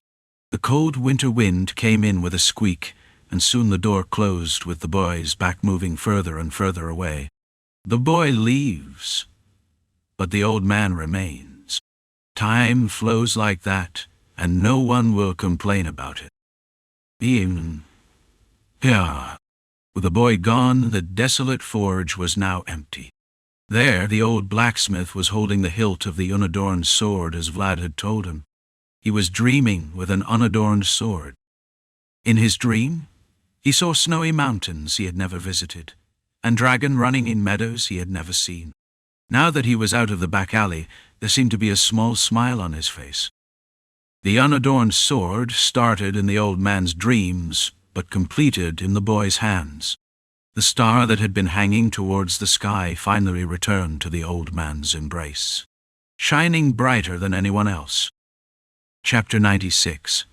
The cold winter wind came in with a squeak, and soon the door closed with the boy's back moving further and further away. The boy leaves, but the old man remains. Time flows like that, and no one will complain about it. Even here, with the boy gone, the desolate forge was now empty. There, the old blacksmith was holding the hilt of the unadorned sword as Vlad had told him. He was dreaming with an unadorned sword. In his dream, he saw snowy mountains he had never visited, and dragon running in meadows he had never seen. Now that he was out of the back alley, there seemed to be a small smile on his face. The unadorned sword started in the old man's dreams, but completed in the boy's hands. The star that had been hanging towards the sky finally returned to the old man's embrace, shining brighter than anyone else. Chapter 96.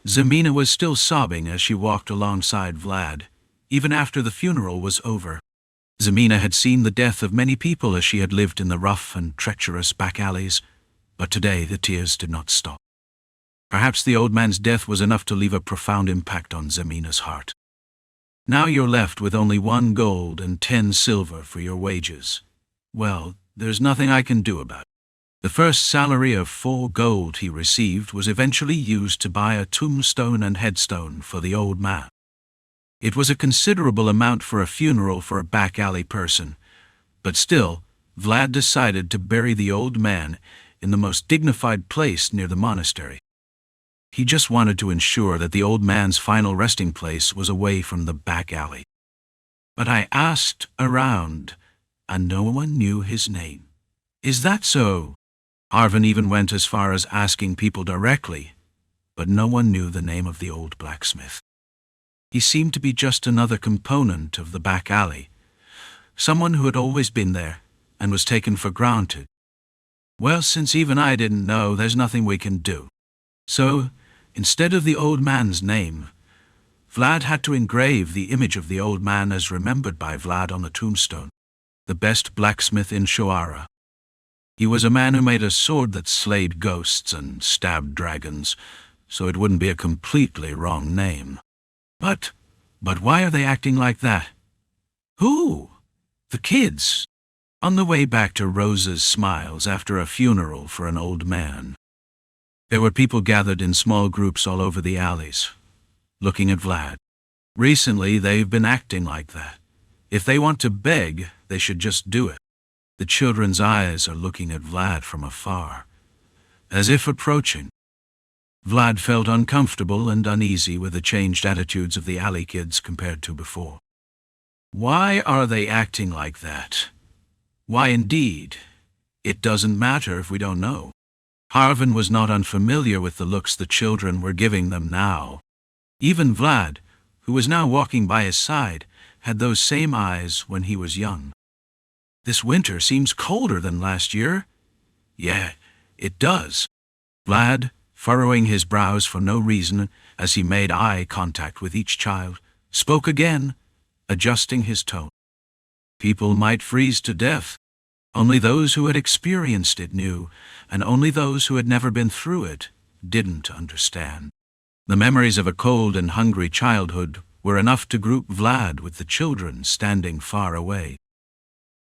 Zamina was still sobbing as she walked alongside Vlad, even after the funeral was over. Zamina had seen the death of many people as she had lived in the rough and treacherous back alleys, but today the tears did not stop. Perhaps the old man's death was enough to leave a profound impact on Zamina's heart. "Now you're left with only 1 gold and 10 silver for your wages. Well, there's nothing I can do about it." The first salary of 4 gold he received was eventually used to buy a tombstone and headstone for the old man. It was a considerable amount for a funeral for a back alley person, but still, Vlad decided to bury the old man in the most dignified place near the monastery. He just wanted to ensure that the old man's final resting place was away from the back alley. "But I asked around, and no one knew his name." "Is that so?" Orphan even went as far as asking people directly, but no one knew the name of the old blacksmith. He seemed to be just another component of the back alley, someone who had always been there and was taken for granted. "Well, since even I didn't know, there's nothing we can do." So, instead of the old man's name, Vlad had to engrave the image of the old man as remembered by Vlad on the tombstone, the best blacksmith in Shoara. He was a man who made a sword that slayed ghosts and stabbed dragons, so it wouldn't be a completely wrong name. But why are they acting like that? Who? The kids. On the way back to Rosa's smiles after a funeral for an old man. There were people gathered in small groups all over the alleys, looking at Vlad. Recently, they've been acting like that. If they want to beg, they should just do it. The children's eyes are looking at Vlad from afar, as if approaching. Vlad felt uncomfortable and uneasy with the changed attitudes of the alley kids compared to before. Why are they acting like that? Why indeed? It doesn't matter if we don't know. Orphan was not unfamiliar with the looks the children were giving them now. Even Vlad, who was now walking by his side, had those same eyes when he was young. "This winter seems colder than last year." "Yeah, it does." Vlad, furrowing his brows for no reason as he made eye contact with each child, spoke again, adjusting his tone. "People might freeze to death. Only those who had experienced it knew, and only those who had never been through it didn't understand." The memories of a cold and hungry childhood were enough to group Vlad with the children standing far away.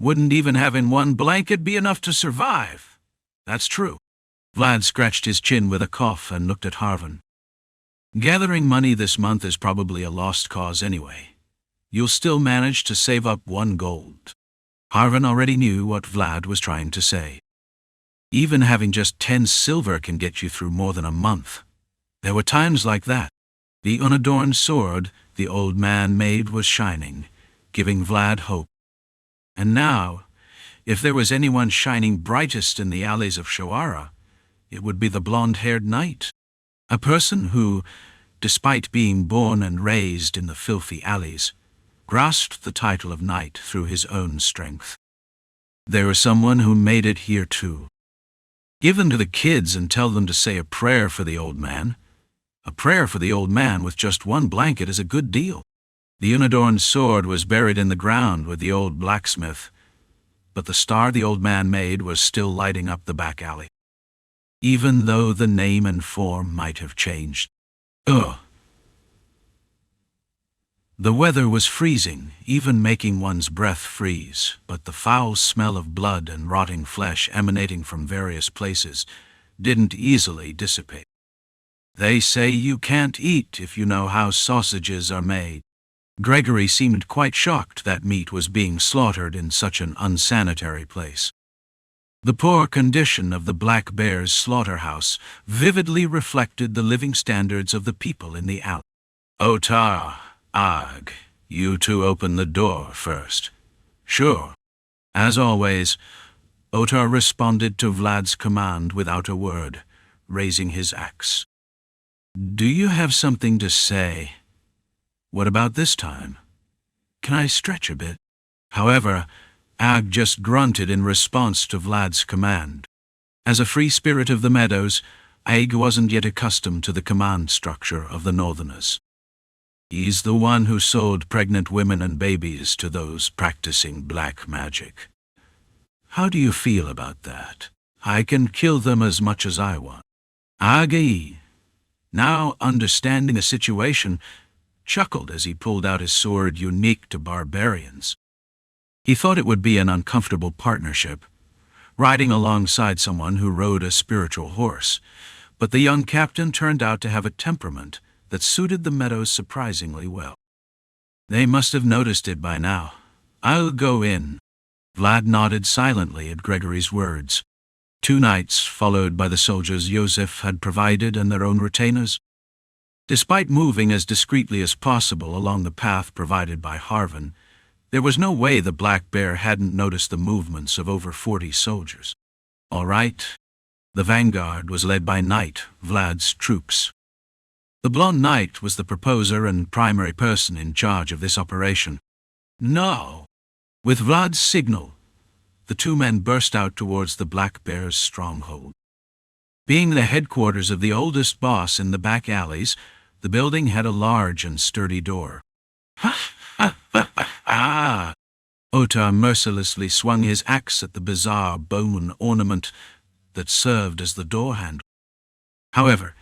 "Wouldn't even having 1 blanket be enough to survive?" "That's true." Vlad scratched his chin with a cough and looked at Orphan. "Gathering money this month is probably a lost cause anyway. You'll still manage to save up 1 gold. Orphan already knew what Vlad was trying to say. Even having just 10 silver can get you through more than a month. There were times like that. The unadorned sword the old man made was shining, giving Vlad hope. And now, if there was anyone shining brightest in the alleys of Shoara, it would be the blonde-haired knight. A person who, despite being born and raised in the filthy alleys, grasped the title of knight through his own strength. There was someone who made it here too. Give them to the kids and tell them to say a prayer for the old man. A prayer for the old man with just one blanket is a good deal. The unadorned sword was buried in the ground with the old blacksmith, but the star the old man made was still lighting up the back alley, even though the name and form might have changed. Ugh. The weather was freezing, even making one's breath freeze, but the foul smell of blood and rotting flesh emanating from various places didn't easily dissipate. They say you can't eat if you know how sausages are made. Gregory seemed quite shocked that meat was being slaughtered in such an unsanitary place. The poor condition of the Black Bear's slaughterhouse vividly reflected the living standards of the people in the alley. Otar, Ag, you two open the door first. Sure. As always, Otar responded to Vlad's command without a word, raising his axe. Do you have something to say? What about this time? Can I stretch a bit? However, Ag just grunted in response to Vlad's command. As a free spirit of the meadows, Ag wasn't yet accustomed to the command structure of the Northerners. He's the one who sold pregnant women and babies to those practicing black magic. How do you feel about that? I can kill them as much as I want. Agi, now understanding the situation, chuckled as he pulled out his sword unique to barbarians. He thought it would be an uncomfortable partnership, riding alongside someone who rode a spiritual horse, but the young captain turned out to have a temperament that suited the meadows surprisingly well. They must have noticed it by now. I'll go in. Vlad nodded silently at Gregory's words. 2 knights, followed by the soldiers Yosef had provided and their own retainers. Despite moving as discreetly as possible along the path provided by Harvan, there was no way the Black Bear hadn't noticed the movements of over 40 soldiers. All right. The vanguard was led by Knight, Vlad's troops. The blonde knight was the proposer and primary person in charge of this operation. No! With Vlad's signal, the 2 men burst out towards the Black Bear's stronghold. Being the headquarters of the oldest boss in the back alleys, the building had a large and sturdy door. Otar mercilessly swung his axe at the bizarre bone ornament that served as the door handle. However,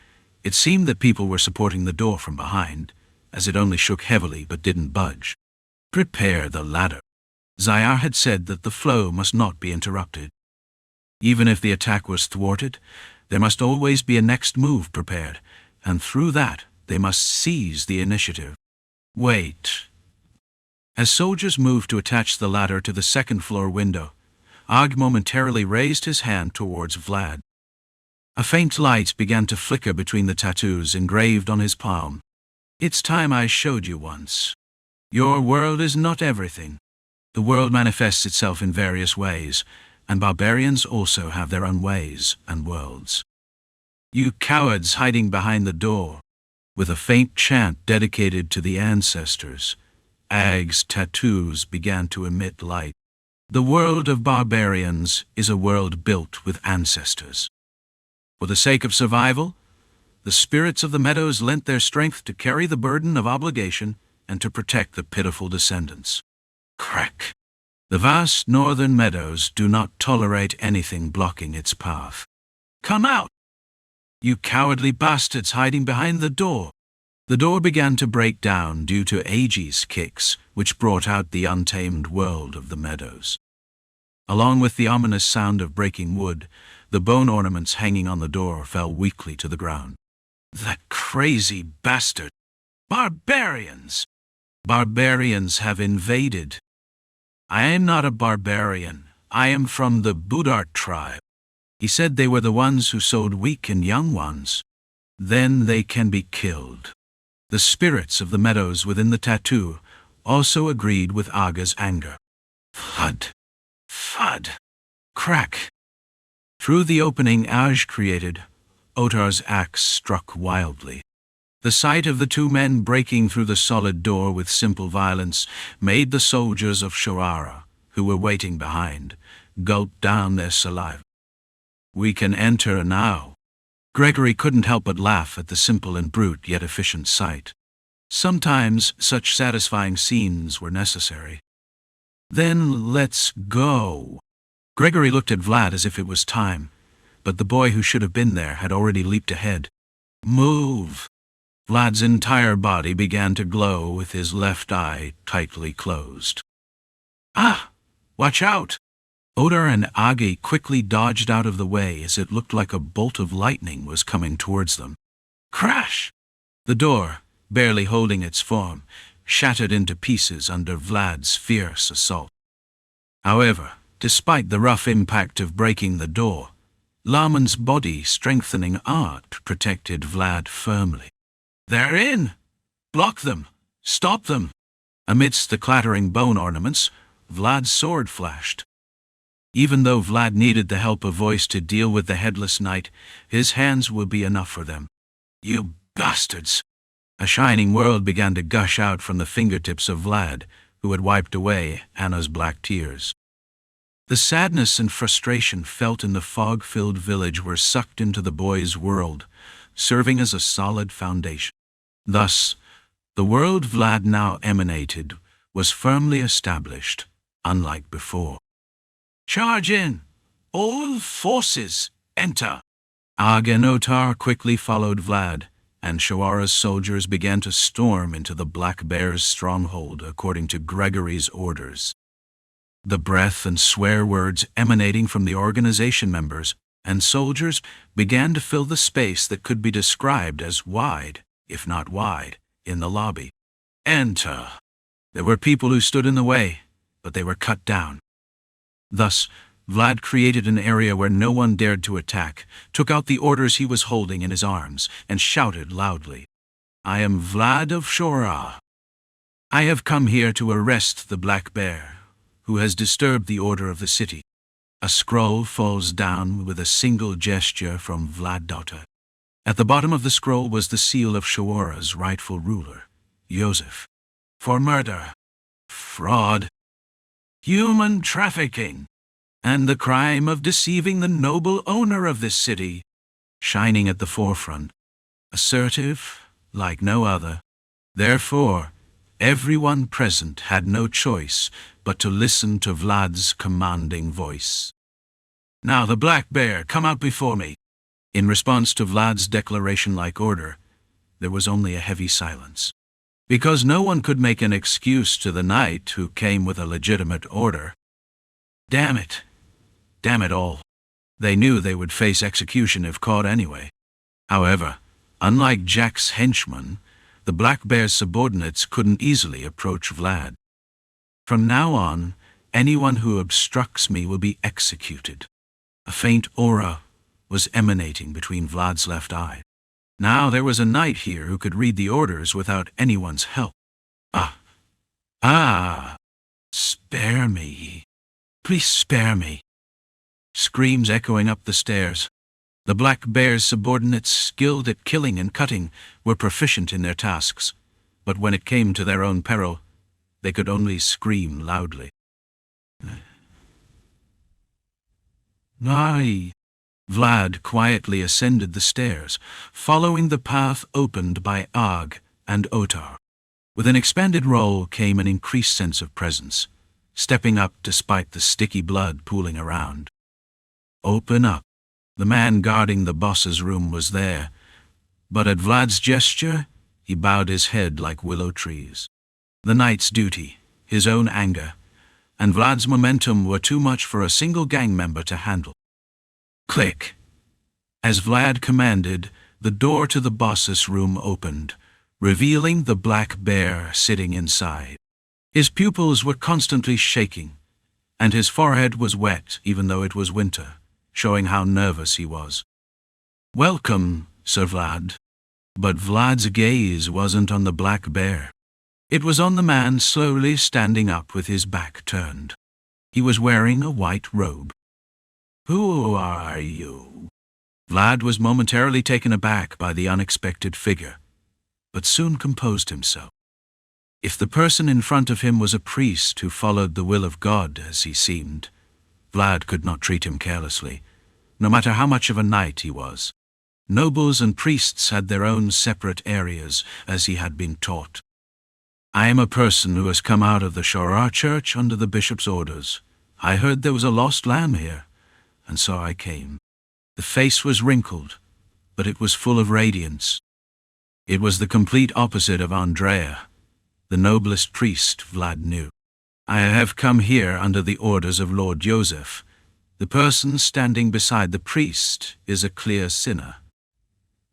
it seemed that people were supporting the door from behind, as it only shook heavily but didn't budge. Prepare the ladder. Zayar had said that the flow must not be interrupted. Even if the attack was thwarted, there must always be a next move prepared, and through that they must seize the initiative. Wait. As soldiers moved to attach the ladder to the second-floor window, Ag momentarily raised his hand towards Vlad. A faint light began to flicker between the tattoos engraved on his palm. It's time I showed you once. Your world is not everything. The world manifests itself in various ways, and barbarians also have their own ways and worlds. You cowards hiding behind the door, with a faint chant dedicated to the ancestors, Ag's tattoos began to emit light. The world of barbarians is a world built with ancestors. For the sake of survival, the spirits of the meadows lent their strength to carry the burden of obligation and to protect the pitiful descendants. Crack! The vast northern meadows do not tolerate anything blocking its path. Come out! You cowardly bastards hiding behind the door! The door began to break down due to Aegis kicks, which brought out the untamed world of the meadows. Along with the ominous sound of breaking wood, the bone ornaments hanging on the door fell weakly to the ground. That crazy bastard! Barbarians! Barbarians have invaded. I am not a barbarian. I am from the Budart tribe. He said they were the ones who sold weak and young ones. Then they can be killed. The spirits of the meadows within the tattoo also agreed with Aga's anger. Thud! Thud! Crack! Through the opening Aj created, Otar's axe struck wildly. The sight of the two men breaking through the solid door with simple violence made the soldiers of Shorara, who were waiting behind, gulp down their saliva. "We can enter now." Gregory couldn't help but laugh at the simple and brute yet efficient sight. Sometimes such satisfying scenes were necessary. "Then let's go." Gregory looked at Vlad as if it was time, but the boy who should have been there had already leaped ahead. "Move!" Vlad's entire body began to glow with his left eye tightly closed. "Ah! Watch out!" Odor and Agi quickly dodged out of the way as it looked like a bolt of lightning was coming towards them. Crash! The door, barely holding its form, shattered into pieces under Vlad's fierce assault. However, despite the rough impact of breaking the door, Laman's body-strengthening art protected Vlad firmly. "They're in! Block them! Stop them!" Amidst the clattering bone ornaments, Vlad's sword flashed. Even though Vlad needed the help of voice to deal with the headless knight, his hands would be enough for them. "You bastards!" A shining world began to gush out from the fingertips of Vlad, who had wiped away Anna's black tears. The sadness and frustration felt in the fog-filled village were sucked into the boy's world, serving as a solid foundation. Thus, the world Vlad now emanated was firmly established, unlike before. "Charge in! All forces, enter!" Ag and Otar quickly followed Vlad, and Shawara's soldiers began to storm into the Black Bear's stronghold according to Gregory's orders. The breath and swear words emanating from the organization members and soldiers began to fill the space that could be described as wide, if not wide, in the lobby. "Enter!" There were people who stood in the way, but they were cut down. Thus, Vlad created an area where no one dared to attack, took out the orders he was holding in his arms, and shouted loudly, "I am Vlad of Shora. I have come here to arrest the Black Bear, who has disturbed the order of the city." A scroll falls down with a single gesture from Vlad Daughter. At the bottom of the scroll was the seal of Shora's rightful ruler, Yosef. "For murder, fraud, human trafficking, and the crime of deceiving the noble owner of this city," shining at the forefront, assertive like no other. Therefore, everyone present had no choice but to listen to Vlad's commanding voice. "Now the Black Bear, come out before me." In response to Vlad's declaration-like order, there was only a heavy silence. Because no one could make an excuse to the knight who came with a legitimate order. Damn it all. They knew they would face execution if caught anyway. However, unlike Jack's henchmen, the Black Bear's subordinates couldn't easily approach Vlad. "From now on, anyone who obstructs me will be executed." A faint aura was emanating between Vlad's left eye. Now there was a knight here who could read the orders without anyone's help. Spare me. Please spare me." Screams echoing up the stairs. The Black Bear's subordinates, skilled at killing and cutting, were proficient in their tasks, but when it came to their own peril, they could only scream loudly. "Aye." Vlad quietly ascended the stairs, following the path opened by Ag and Otar. With an expanded roll came an increased sense of presence, stepping up despite the sticky blood pooling around. "Open up." The man guarding the boss's room was there, but at Vlad's gesture, he bowed his head like willow trees. The knight's duty, his own anger, and Vlad's momentum were too much for a single gang member to handle. Click. As Vlad commanded, the door to the boss's room opened, revealing the Black Bear sitting inside. His pupils were constantly shaking, and his forehead was wet even though it was winter, showing how nervous he was. "Welcome, Sir Vlad." But Vlad's gaze wasn't on the Black Bear. It was on the man slowly standing up with his back turned. He was wearing a white robe. "Who are you?" Vlad was momentarily taken aback by the unexpected figure. but soon composed himself. If the person in front of him was a priest who followed the will of God, as he seemed, Vlad could not treat him carelessly, no matter how much of a knight he was. Nobles and priests had their own separate areas, as he had been taught. I am a person who has come out of the Swordmaster Church under the bishop's orders. I heard there was a lost lamb here, and so I came. The face was wrinkled, but it was full of radiance. It was the complete opposite of Andrea, the noblest priest Vlad knew. I have come here under the orders of Lord Yosef. The person standing beside the priest is a clear sinner.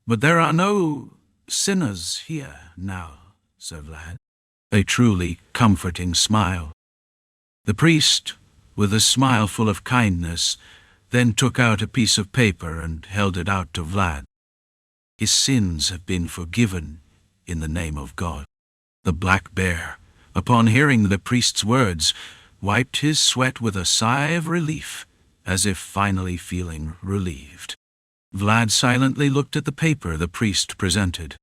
But there are no sinners here now, Sir Vlad. A truly comforting smile. The priest, with a smile full of kindness, then took out a piece of paper and held it out to Vlad. His sins have been forgiven in the name of God. The black bear, upon hearing the priest's words, wiped his sweat with a sigh of relief, as if finally feeling relieved. Vlad silently looked at the paper the priest presented.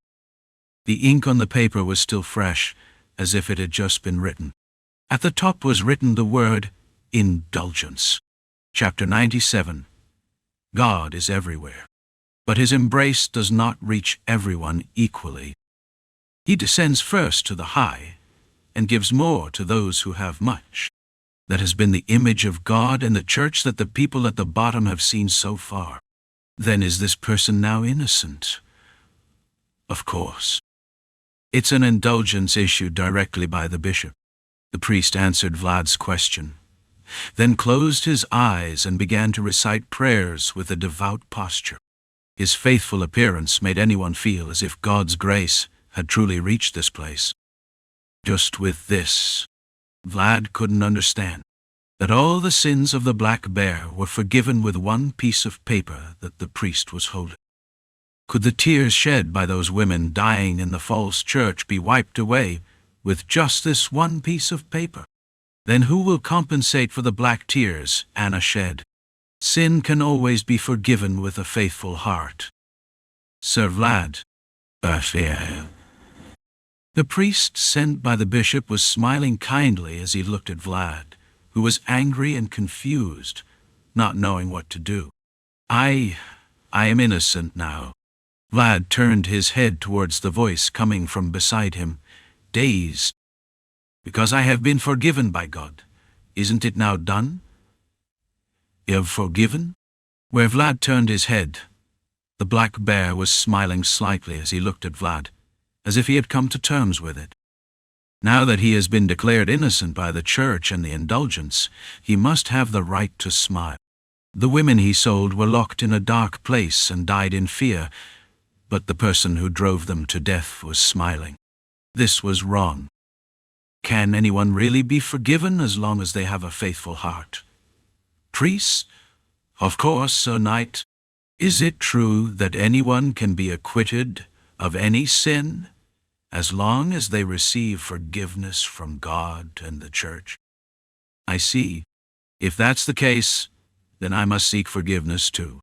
The ink on the paper was still fresh, as if it had just been written. At the top was written the word, indulgence. Chapter 97. God is everywhere, but his embrace does not reach everyone equally. He descends first to the high, and gives more to those who have much. That has been the image of God and the church that the people at the bottom have seen so far. Then is this person now innocent? Of course. It's an indulgence issued directly by the bishop. The priest answered Vlad's question, then closed his eyes and began to recite prayers with a devout posture. His faithful appearance made anyone feel as if God's grace had truly reached this place. Just with this, Vlad couldn't understand that all the sins of the black bear were forgiven with one piece of paper that the priest was holding. Could the tears shed by those women dying in the false church be wiped away with just this one piece of paper? Then who will compensate for the black tears Anna shed? Sin can always be forgiven with a faithful heart. Sir Vlad. The priest sent by the bishop was smiling kindly as he looked at Vlad, who was angry and confused, not knowing what to do. I am innocent now. Vlad turned his head towards the voice coming from beside him, dazed. Because I have been forgiven by God. Isn't it now done? You've forgiven? Where Vlad turned his head, the black bear was smiling slightly as he looked at Vlad, as if he had come to terms with it. Now that he has been declared innocent by the church and the indulgence, he must have the right to smile. The women he sold were locked in a dark place and died in fear, but the person who drove them to death was smiling. This was wrong. Can anyone really be forgiven as long as they have a faithful heart? Priests? Of course, Sir Knight. Is it true that anyone can be acquitted of any sin as long as they receive forgiveness from God and the church? I see. If that's the case, then I must seek forgiveness too.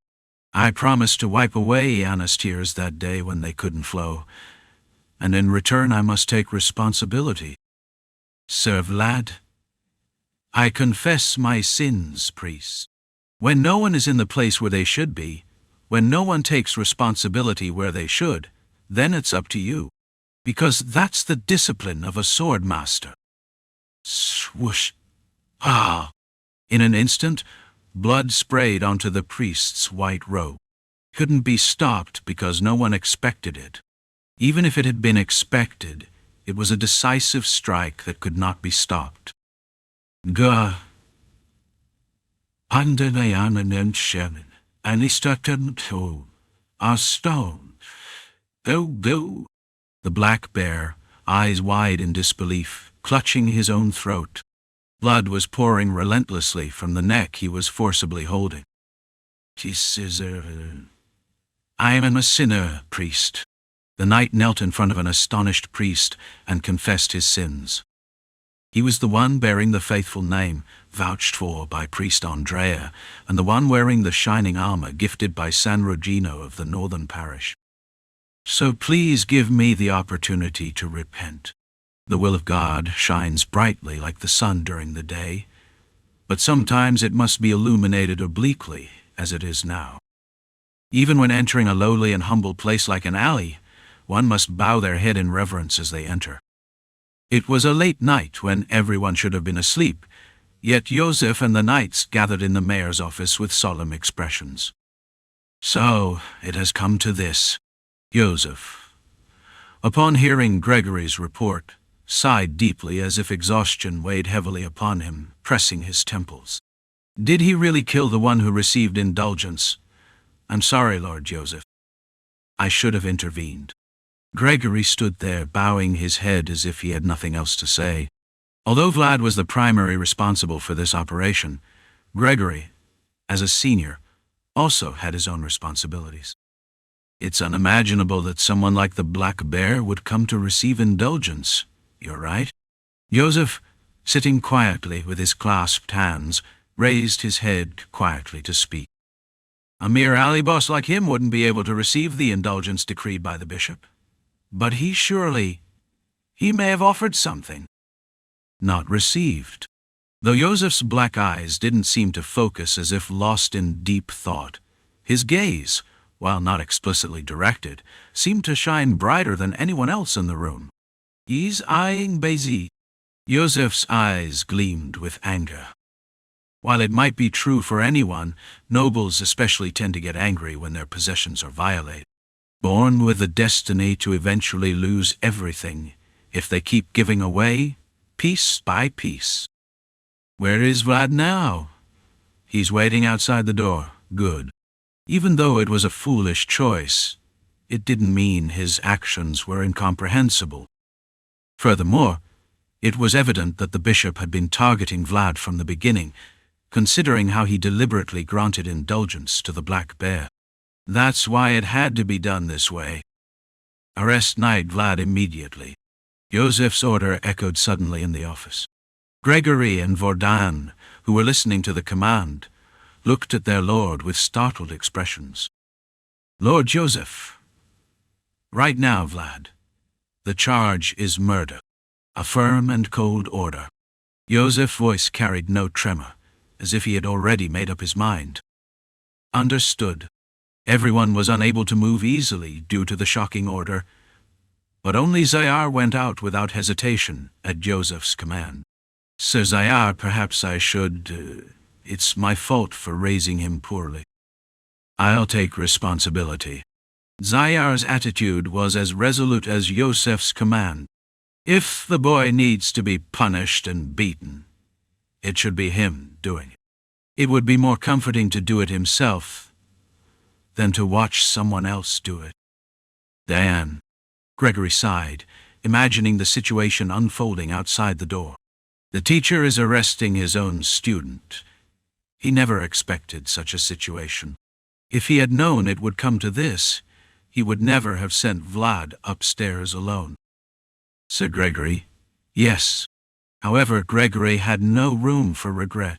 I promised to wipe away Anna's tears that day when they couldn't flow, and in return I must take responsibility. Sir Vlad, I confess my sins, priest. When no one is in the place where they should be, when no one takes responsibility where they should, then it's up to you. Because that's the discipline of a swordmaster. Swoosh. Ah! In an instant, blood sprayed onto the priest's white robe. Couldn't be stopped because no one expected it. Even if it had been expected, it was a decisive strike that could not be stopped. Gah. Andanayanan Shannon, Anistaten to a stone. Go. The black bear, eyes wide in disbelief, clutching his own throat. Blood was pouring relentlessly from the neck he was forcibly holding. I am a sinner, priest. The knight knelt in front of an astonished priest and confessed his sins. He was the one bearing the faithful name, vouched for by priest Andrea, and the one wearing the shining armor gifted by San Rugino of the northern parish. So please give me the opportunity to repent. The will of God shines brightly like the sun during the day, but sometimes it must be illuminated obliquely, as it is now. Even when entering a lowly and humble place like an alley, one must bow their head in reverence as they enter. It was a late night when everyone should have been asleep, yet Yosef and the knights gathered in the mayor's office with solemn expressions. So, it has come to this. Yosef, upon hearing Gregory's report, sighed deeply as if exhaustion weighed heavily upon him, pressing his temples. Did he really kill the one who received indulgence? I'm sorry, Lord Yosef. I should have intervened. Gregory stood there, bowing his head as if he had nothing else to say. Although Vlad was the primary responsible for this operation, Gregory, as a senior, also had his own responsibilities. It's unimaginable that someone like the Black Bear would come to receive indulgence. You're right. Yosef, sitting quietly with his clasped hands, raised his head quietly to speak. A mere alley boss like him wouldn't be able to receive the indulgence decreed by the bishop. But he may have offered something. Not received. Though Yosef's black eyes didn't seem to focus as if lost in deep thought, his gaze, while not explicitly directed, seemed to shine brighter than anyone else in the room. He's eyeing Vayezid. Yosef's eyes gleamed with anger. While it might be true for anyone, nobles especially tend to get angry when their possessions are violated. Born with the destiny to eventually lose everything if they keep giving away, piece by piece. Where is Vlad now? He's waiting outside the door. Good. Even though it was a foolish choice, it didn't mean his actions were incomprehensible. Furthermore, it was evident that the bishop had been targeting Vlad from the beginning, considering how he deliberately granted indulgence to the Black Bear. That's why it had to be done this way. Arrest Knight Vlad immediately. Yosef's order echoed suddenly in the office. Gregory and Vordan, who were listening to the command, looked at their lord with startled expressions. Lord Yosef. Right now, Vlad. The charge is murder. A firm and cold order. Yosef's voice carried no tremor, as if he had already made up his mind. Understood. Everyone was unable to move easily due to the shocking order, but only Zayar went out without hesitation at Yosef's command. Sir Zayar, perhaps I should... it's my fault for raising him poorly. I'll take responsibility. Zayar's attitude was as resolute as Yosef's command. If the boy needs to be punished and beaten, it should be him doing it. It would be more comforting to do it himself than to watch someone else do it. Dan. Gregory sighed, imagining the situation unfolding outside the door. The teacher is arresting his own student. He never expected such a situation. If he had known it would come to this, he would never have sent Vlad upstairs alone. Sir Gregory, yes. However, Gregory had no room for regret.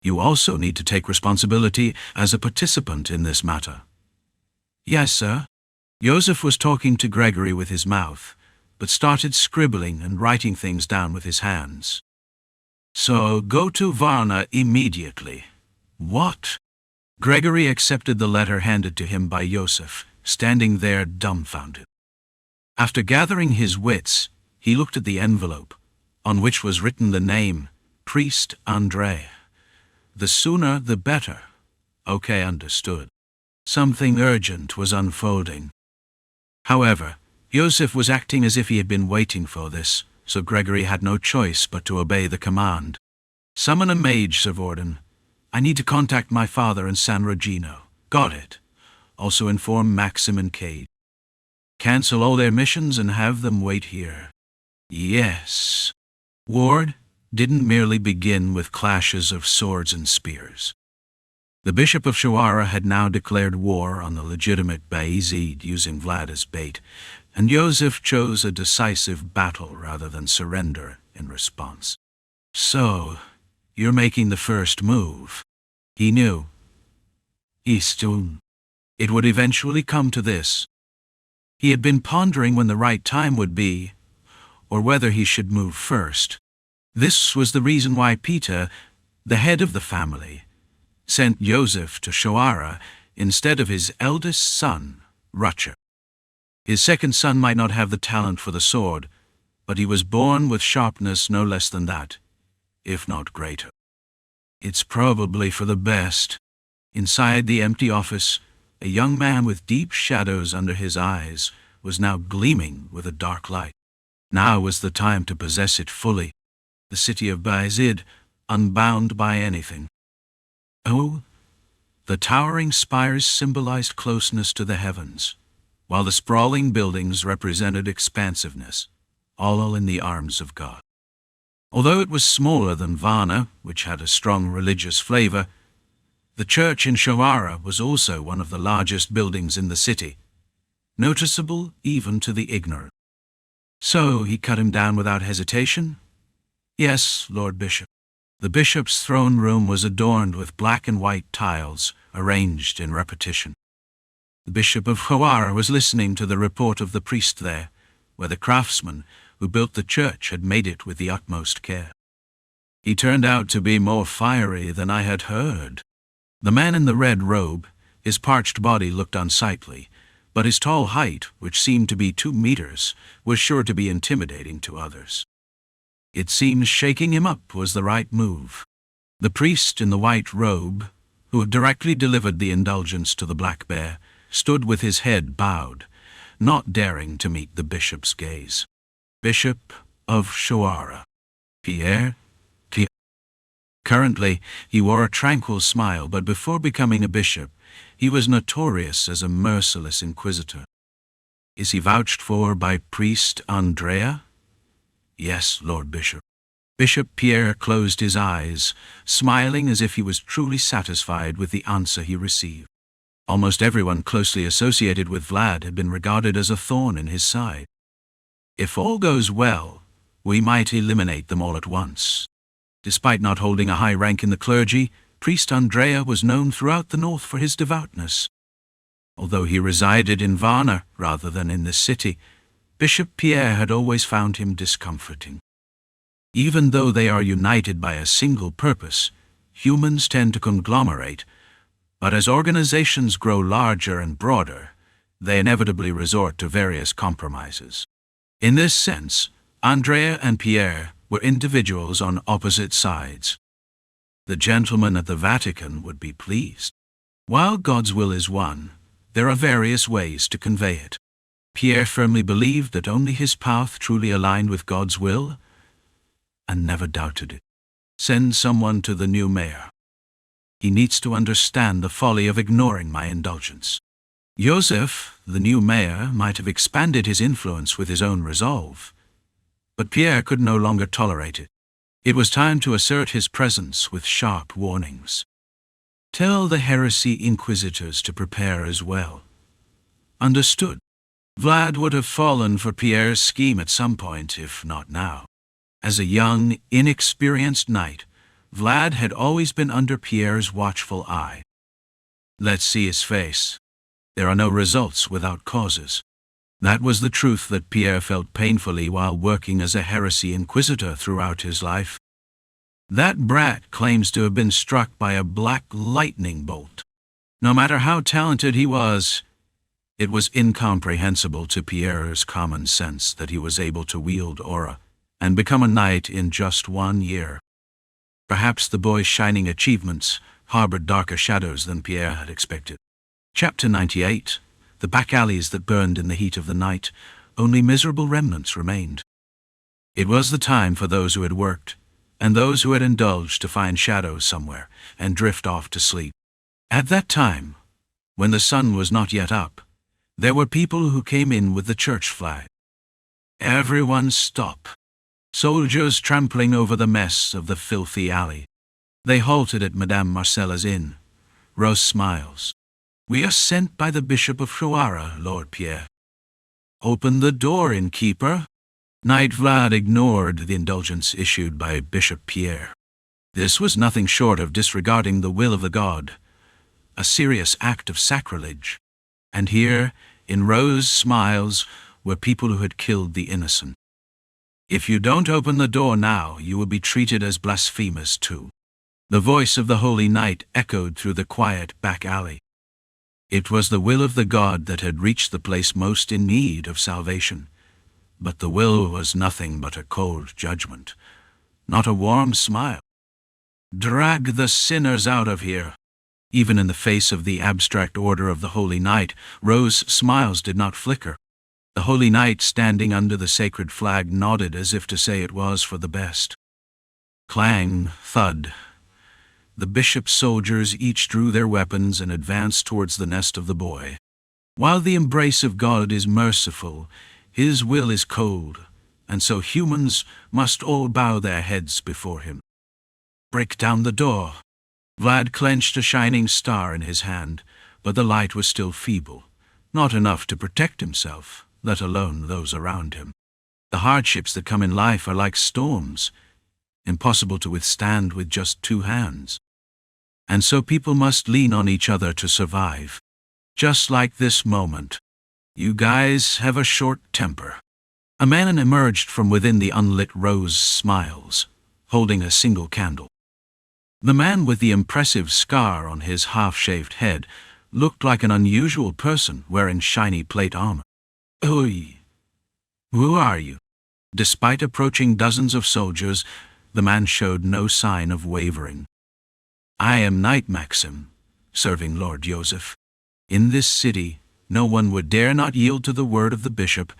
You also need to take responsibility as a participant in this matter. Yes, sir. Yosef was talking to Gregory with his mouth, but started scribbling and writing things down with his hands. So go to Varna immediately. What? Gregory accepted the letter handed to him by Yosef, standing there dumbfounded. After gathering his wits, he looked at the envelope, on which was written the name, Priest André. The sooner the better. Okay, understood. Something urgent was unfolding. However, Yosef was acting as if he had been waiting for this, so Gregory had no choice but to obey the command. Summon a mage, Sir Vordan. I need to contact my father in San Regino. Got it. Also inform Maxim and Cade. Cancel all their missions and have them wait here. Yes. Ward didn't merely begin with clashes of swords and spears. The Bishop of Shawara had now declared war on the legitimate Vayezid using Vlad as bait, and Yosef chose a decisive battle rather than surrender in response. So, you're making the first move. He knew. It would eventually come to this. He had been pondering when the right time would be, or whether he should move first. This was the reason why Peter, the head of the family, sent Yosef to Shoara instead of his eldest son, Ch. His second son might not have the talent for the sword, but he was born with sharpness no less than that, if not greater. It's probably for the best. Inside the empty office, a young man with deep shadows under his eyes was now gleaming with a dark light. Now was the time to possess it fully. The city of Vayezid, unbound by anything. Oh, the towering spires symbolized closeness to the heavens, while the sprawling buildings represented expansiveness, all in the arms of God. Although it was smaller than Varna, which had a strong religious flavor, the church in Shoara was also one of the largest buildings in the city, noticeable even to the ignorant. So he cut him down without hesitation? Yes, Lord Bishop. The bishop's throne room was adorned with black and white tiles, arranged in repetition. The bishop of Shoara was listening to the report of the priest there, where the craftsman who built the church had made it with the utmost care. He turned out to be more fiery than I had heard. The man in the red robe, his parched body looked unsightly, but his tall height, which seemed to be 2 meters, was sure to be intimidating to others. It seems shaking him up was the right move. The priest in the white robe, who had directly delivered the indulgence to the black bear, stood with his head bowed, not daring to meet the bishop's gaze. Bishop of Shoara, Pierre Ch. Currently, he wore a tranquil smile, but before becoming a bishop, he was notorious as a merciless inquisitor. Is he vouched for by priest Andrea? Yes, Lord Bishop. Bishop Pierre closed his eyes, smiling as if he was truly satisfied with the answer he received. Almost everyone closely associated with Vlad had been regarded as a thorn in his side. If all goes well, we might eliminate them all at once. Despite not holding a high rank in the clergy, priest Andrea was known throughout the north for his devoutness. Although he resided in Varna rather than in the city, Bishop Pierre had always found him discomforting. Even though they are united by a single purpose, humans tend to conglomerate, but as organizations grow larger and broader, they inevitably resort to various compromises. In this sense, Andrea and Pierre were individuals on opposite sides. The gentleman at the Vatican would be pleased. While God's will is one, there are various ways to convey it. Pierre firmly believed that only his path truly aligned with God's will, and never doubted it. Send someone to the new mayor. He needs to understand the folly of ignoring my indulgence. Yosef, the new mayor, might have expanded his influence with his own resolve, but Pierre could no longer tolerate it. It was time to assert his presence with sharp warnings. Tell the heresy inquisitors to prepare as well. Understood. Vlad would have fallen for Pierre's scheme at some point, if not now. As a young, inexperienced knight, Vlad had always been under Pierre's watchful eye. Let's see his face. There are no results without causes. That was the truth that Pierre felt painfully while working as a heresy inquisitor throughout his life. That brat claims to have been struck by a black lightning bolt. No matter how talented he was, it was incomprehensible to Pierre's common sense that he was able to wield aura and become a knight in just 1 year. Perhaps the boy's shining achievements harbored darker shadows than Pierre had expected. Chapter 98. The back alleys that burned in the heat of the night, only miserable remnants remained. It was the time for those who had worked, and those who had indulged to find shadows somewhere and drift off to sleep. At that time, when the sun was not yet up, there were people who came in with the church flag. Everyone stop. Soldiers trampling over the mess of the filthy alley. They halted at Madame Marcella's inn. Rose smiles. We are sent by the Bishop of Shoara, Lord Pierre. Open the door, innkeeper. Knight Vlad ignored the indulgence issued by Bishop Pierre. This was nothing short of disregarding the will of the god, a serious act of sacrilege. And here, In Rose's smiles were people who had killed the innocent. If you don't open the door now, you will be treated as blasphemous too. The voice of the Holy Knight echoed through the quiet back alley. It was the will of the god that had reached the place most in need of salvation. But the will was nothing but a cold judgment, not a warm smile. Drag the sinners out of here. Even in the face of the abstract order of the Holy Knight, Rose's smiles did not flicker. The Holy Knight, standing under the sacred flag, nodded as if to say it was for the best. Clang, thud. The bishop's soldiers each drew their weapons and advanced towards the nest of the boy. While the embrace of God is merciful, his will is cold, and so humans must all bow their heads before him. Break down the door. Vlad clenched a shining star in his hand, but the light was still feeble, not enough to protect himself, let alone those around him. The hardships that come in life are like storms, impossible to withstand with just two hands. And so people must lean on each other to survive. Just like this moment. You guys have a short temper. A man emerged from within the unlit Rose's smiles, holding a single candle. The man with the impressive scar on his half-shaved head looked like an unusual person wearing shiny plate armor. Oi! Who are you? Despite approaching dozens of soldiers, the man showed no sign of wavering. I am Knight Maxim, serving Lord Yosef. In this city, no one would dare not yield to the word of the bishop,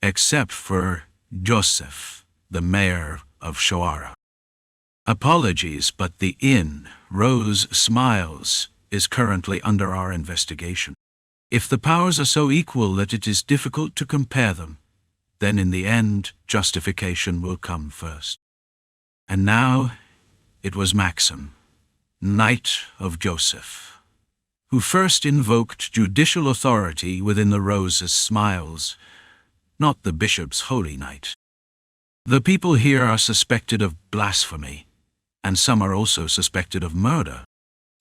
except for Yosef, the mayor of Shoara. Apologies, but the inn, Rose Smiles, is currently under our investigation. If the powers are so equal that it is difficult to compare them, then in the end, justification will come first. And now, it was Maxim, Knight of Yosef, who first invoked judicial authority within the Rose's Smiles, not the bishop's holy knight. The people here are suspected of blasphemy, and some are also suspected of murder.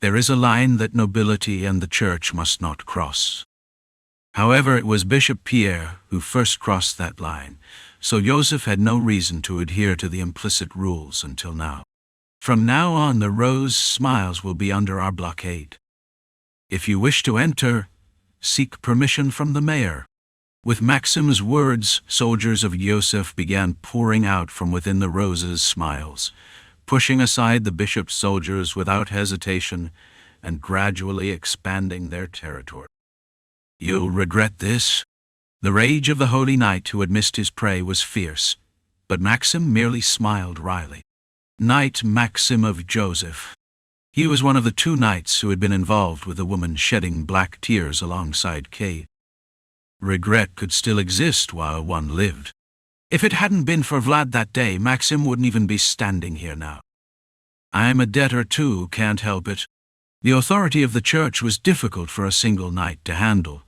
There is a line that nobility and the church must not cross. However, it was Bishop Pierre who first crossed that line, so Yosef had no reason to adhere to the implicit rules until now. From now on, the Rose Smiles will be under our blockade. If you wish to enter, seek permission from the mayor. With Maxim's words, soldiers of Yosef began pouring out from within the Rose's Smiles, pushing aside the bishop's soldiers without hesitation and gradually expanding their territory. You'll regret this. The rage of the Holy Knight who had missed his prey was fierce, but Maxim merely smiled wryly. Knight Maxim of Joseph. He was one of the two knights who had been involved with the woman shedding black tears alongside Kate. Regret could still exist while one lived. If it hadn't been for Vlad that day, Maxim wouldn't even be standing here now. I'm a debtor too, can't help it. The authority of the church was difficult for a single knight to handle,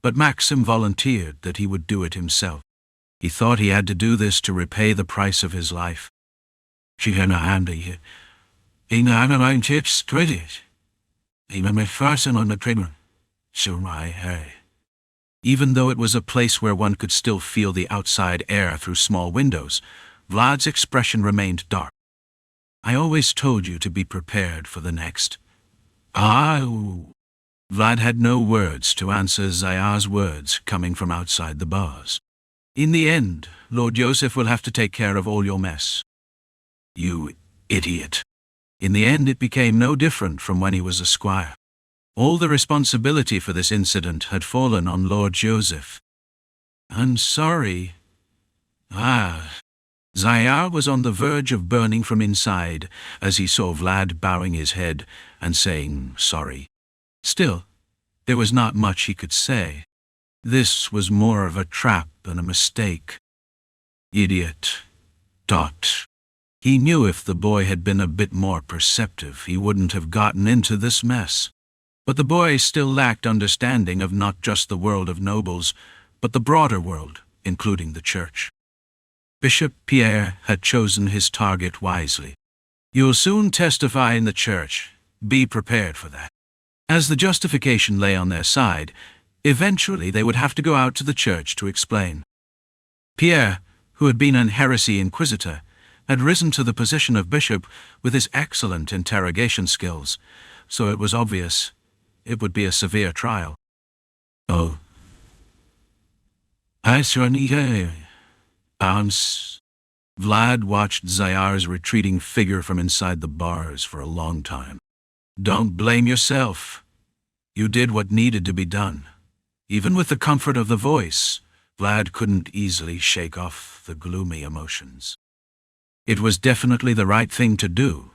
but Maxim volunteered that he would do it himself. He thought he had to do this to repay the price of his life. She had a hand here. In the tips credit. Even my first on the table. So my hey. Even though it was a place where one could still feel the outside air through small windows, Vlad's expression remained dark. I always told you to be prepared for the next. Vlad had no words to answer Zaya's words coming from outside the bars. In the end, Lord Yosef will have to take care of all your mess. You idiot. In the end, it became no different from when he was a squire. All the responsibility for this incident had fallen on Lord Yosef. I'm sorry. Zaya was on the verge of burning from inside as he saw Vlad bowing his head and saying sorry. Still, there was not much he could say. This was more of a trap than a mistake. Idiot. Dot. He knew if the boy had been a bit more perceptive, he wouldn't have gotten into this mess. But the boy still lacked understanding of not just the world of nobles, but the broader world, including the church. Bishop Pierre had chosen his target wisely. You'll soon testify in the church. Be prepared for that. As the justification lay on their side, Eventually they would have to go out to the church to explain. Pierre, who had been an heresy inquisitor, had risen to the position of bishop with his excellent interrogation skills, so it was obvious it would be a severe trial. Oh. Vlad watched Zayar's retreating figure from inside the bars for a long time. Don't blame yourself. You did what needed to be done. Even with the comfort of the voice, Vlad couldn't easily shake off the gloomy emotions. It was definitely the right thing to do,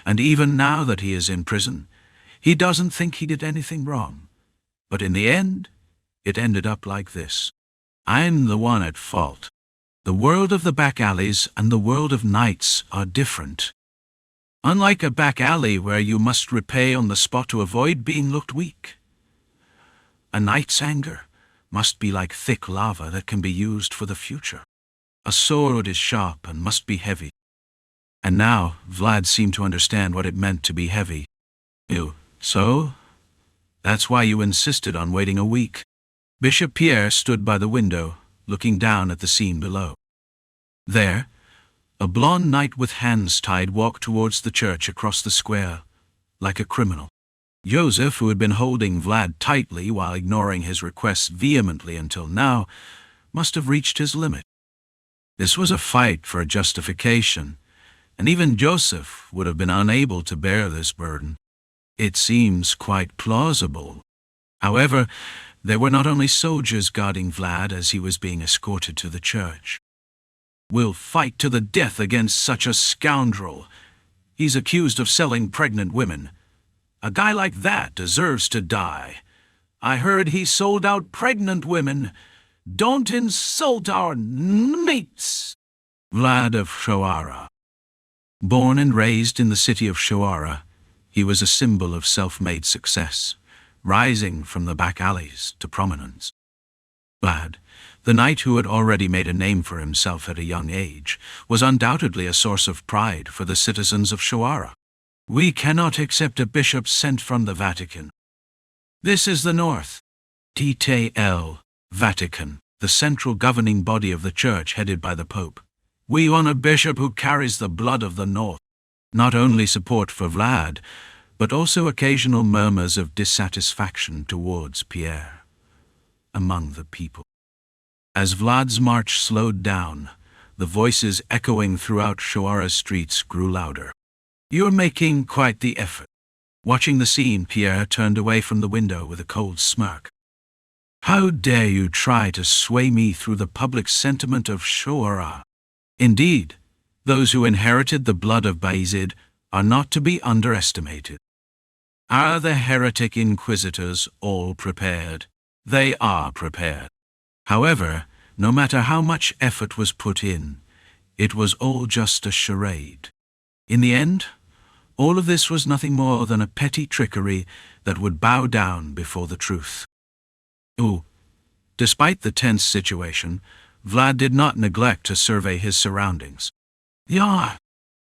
and even now that he is in prison, he doesn't think he did anything wrong. But in the end, it ended up like this. I'm the one at fault. The world of the back alleys and the world of knights are different. Unlike a back alley where you must repay on the spot to avoid being looked weak, a knight's anger must be like thick lava that can be used for the future. A sword is sharp and must be heavy. And now Vlad seemed to understand what it meant to be heavy. So? That's why you insisted on waiting a week. Bishop Pierre stood by the window, looking down at the scene below. There, a blonde knight with hands tied walked towards the church across the square, like a criminal. Yosef, who had been holding Vlad tightly while ignoring his requests vehemently until now, must have reached his limit. This was a fight for a justification, and even Yosef would have been unable to bear this burden. It seems quite plausible. However, there were not only soldiers guarding Vlad as he was being escorted to the church. We'll fight to the death against such a scoundrel. He's accused of selling pregnant women. A guy like that deserves to die. I heard he sold out pregnant women. Don't insult our knights. Vlad of Shoara. Born and raised in the city of Shoara, he was a symbol of self-made success, rising from the back alleys to prominence. Vlad, the knight who had already made a name for himself at a young age, was undoubtedly a source of pride for the citizens of Shoara. We cannot accept a bishop sent from the Vatican. This is the North. TTL, Vatican, the central governing body of the church headed by the Pope. We want a bishop who carries the blood of the North. Not only support for Vlad, but also occasional murmurs of dissatisfaction towards Pierre among the people. As Vlad's march slowed down, the voices echoing throughout Shoara's streets grew louder. You're making quite the effort. Watching the scene, Pierre turned away from the window with a cold smirk. How dare you try to sway me through the public sentiment of Shoara? Indeed, those who inherited the blood of Vayezid are not to be underestimated. Are the heretic inquisitors all prepared? They are prepared. However, no matter how much effort was put in, it was all just a charade. In the end, all of this was nothing more than a petty trickery that would bow down before the truth. Despite the tense situation, Vlad did not neglect to survey his surroundings. The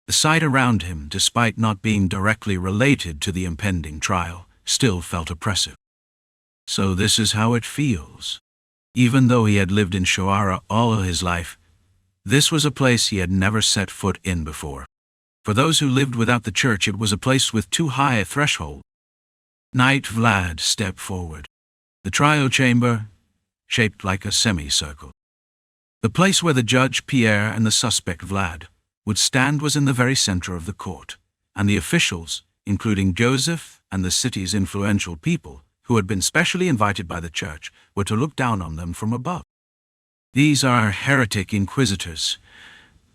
sight around him, despite not being directly related to the impending trial, still felt oppressive. So this is how it feels. Even though he had lived in Shoara all his life, this was a place he had never set foot in before. For those who lived without the church, it was a place with too high a threshold. Knight Vlad stepped forward. The trial chamber, shaped like a semicircle. The place where the judge, Pierre, and the suspect, Vlad, would stand was in the very center of the court, and the officials, including Yosef and the city's influential people, who had been specially invited by the church, were to look down on them from above. These are heretic inquisitors.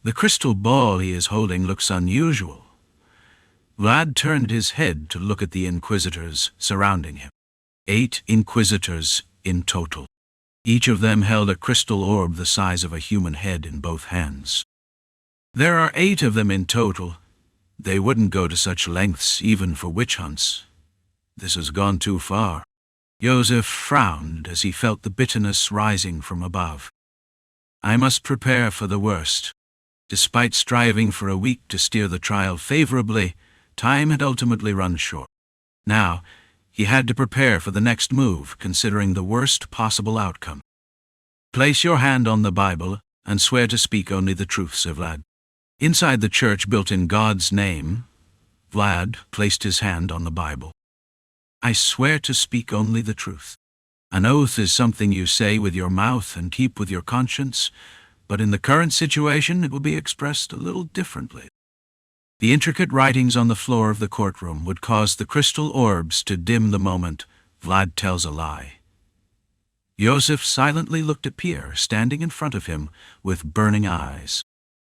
The crystal ball he is holding looks unusual. Vlad turned his head to look at the inquisitors surrounding him. 8 inquisitors in total. Each of them held a crystal orb the size of a human head in both hands. There are 8 of them in total. They wouldn't go to such lengths even for witch hunts. This has gone too far. Yosef frowned as he felt the bitterness rising from above. I must prepare for the worst. Despite striving for a week to steer the trial favorably, time had ultimately run short. Now, He had to prepare for the next move, considering the worst possible outcome. "Place your hand on the Bible and swear to speak only the truth," said Vlad. Inside the church built in God's name, Vlad placed his hand on the Bible. "I swear to speak only the truth. An oath is something you say with your mouth and keep with your conscience, but in the current situation it will be expressed a little differently." The intricate writings on the floor of the courtroom would cause the crystal orbs to dim the moment Vlad tells a lie. Yosef silently looked at Pierre, standing in front of him with burning eyes.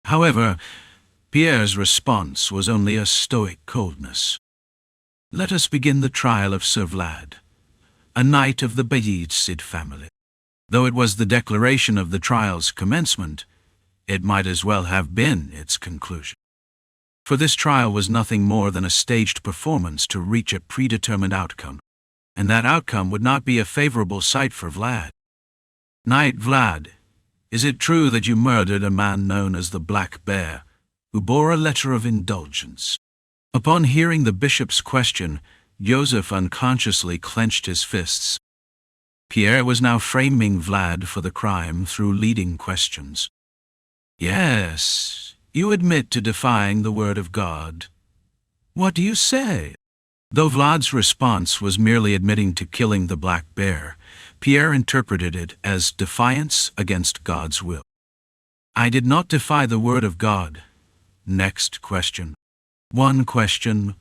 However, Pierre's response was only a stoic coldness. "Let us begin the trial of Sir Vlad, a knight of the Vayezid family." Though it was the declaration of the trial's commencement, it might as well have been its conclusion. For this trial was nothing more than a staged performance to reach a predetermined outcome, and that outcome would not be a favorable sight for Vlad. "Knight Vlad, is it true that you murdered a man known as the Black Bear, who bore a letter of indulgence?" Upon hearing the bishop's question, Yosef unconsciously clenched his fists. Pierre was now framing Vlad for the crime through leading questions. "Yes, you admit to defying the word of God. What do you say?" Though Vlad's response was merely admitting to killing the Black Bear, Pierre interpreted it as defiance against God's will. "I did not defy the word of God." Next question. One question,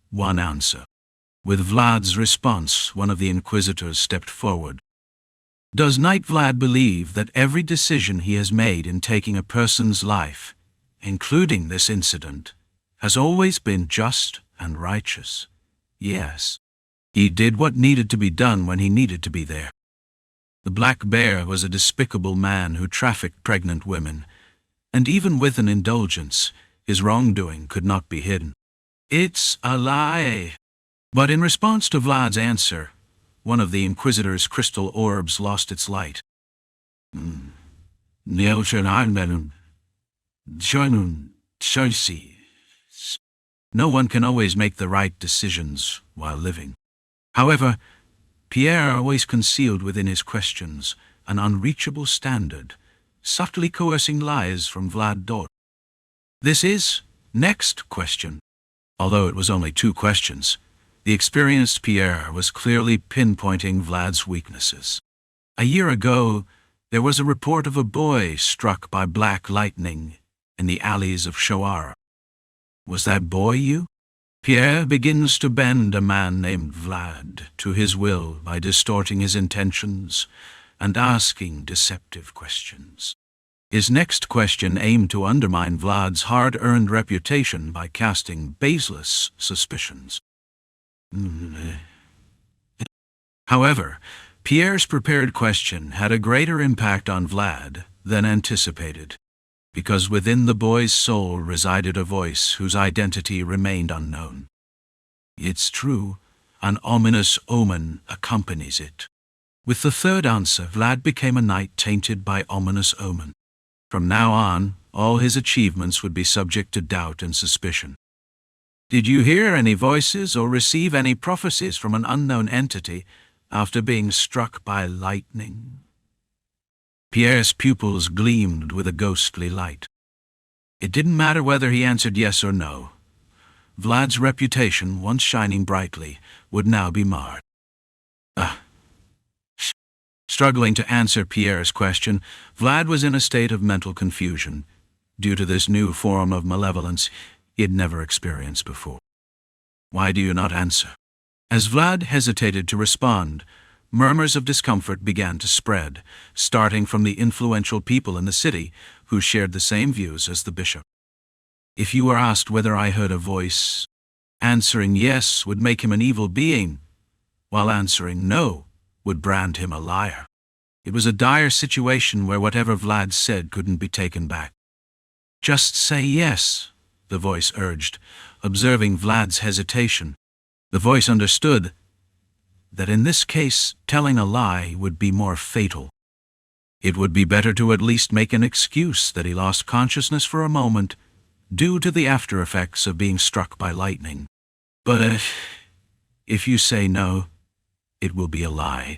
one answer. With Vlad's response, one of the inquisitors stepped forward. "Does Knight Vlad believe that every decision he has made in taking a person's life, including this incident, has always been just and righteous?" "Yes. He did what needed to be done when he needed to be there." The Black Bear was a despicable man who trafficked pregnant women, and even with an indulgence, his wrongdoing could not be hidden. "It's a lie." But in response to Vlad's answer, one of the Inquisitor's crystal orbs lost its light. No one can always make the right decisions while living. However, Pierre always concealed within his questions an unreachable standard, subtly coercing lies from Vlad Dort. "This is next question." Although it was only 2 questions, the experienced Pierre was clearly pinpointing Vlad's weaknesses. A year ago, there was a report of a boy struck by black lightning in the alleys of Shoara. Was that boy you? Pierre begins to bend a man named Vlad to his will by distorting his intentions and asking deceptive questions. His next question aimed to undermine Vlad's hard-earned reputation by casting baseless suspicions. However, Pierre's prepared question had a greater impact on Vlad than anticipated, because within the boy's soul resided a voice whose identity remained unknown. "It's true, an ominous omen accompanies it." With the third answer, Vlad became a knight tainted by ominous omen. From now on, all his achievements would be subject to doubt and suspicion. "Did you hear any voices or receive any prophecies from an unknown entity after being struck by lightning?" Pierre's pupils gleamed with a ghostly light. It didn't matter whether he answered yes or no. Vlad's reputation, once shining brightly, would now be marred. Struggling to answer Pierre's question, Vlad was in a state of mental confusion due to this new form of malevolence he had never experienced before. "Why do you not answer?" As Vlad hesitated to respond, murmurs of discomfort began to spread, starting from the influential people in the city who shared the same views as the bishop. "If you were asked whether I heard a voice, answering yes would make him an evil being, while answering no would brand him a liar." It was a dire situation where whatever Vlad said couldn't be taken back. "Just say yes," the voice urged, observing Vlad's hesitation. The voice understood that in this case telling a lie would be more fatal. It would be better to at least make an excuse that he lost consciousness for a moment due to the after effects of being struck by lightning. "But if you say no," it will be a lie.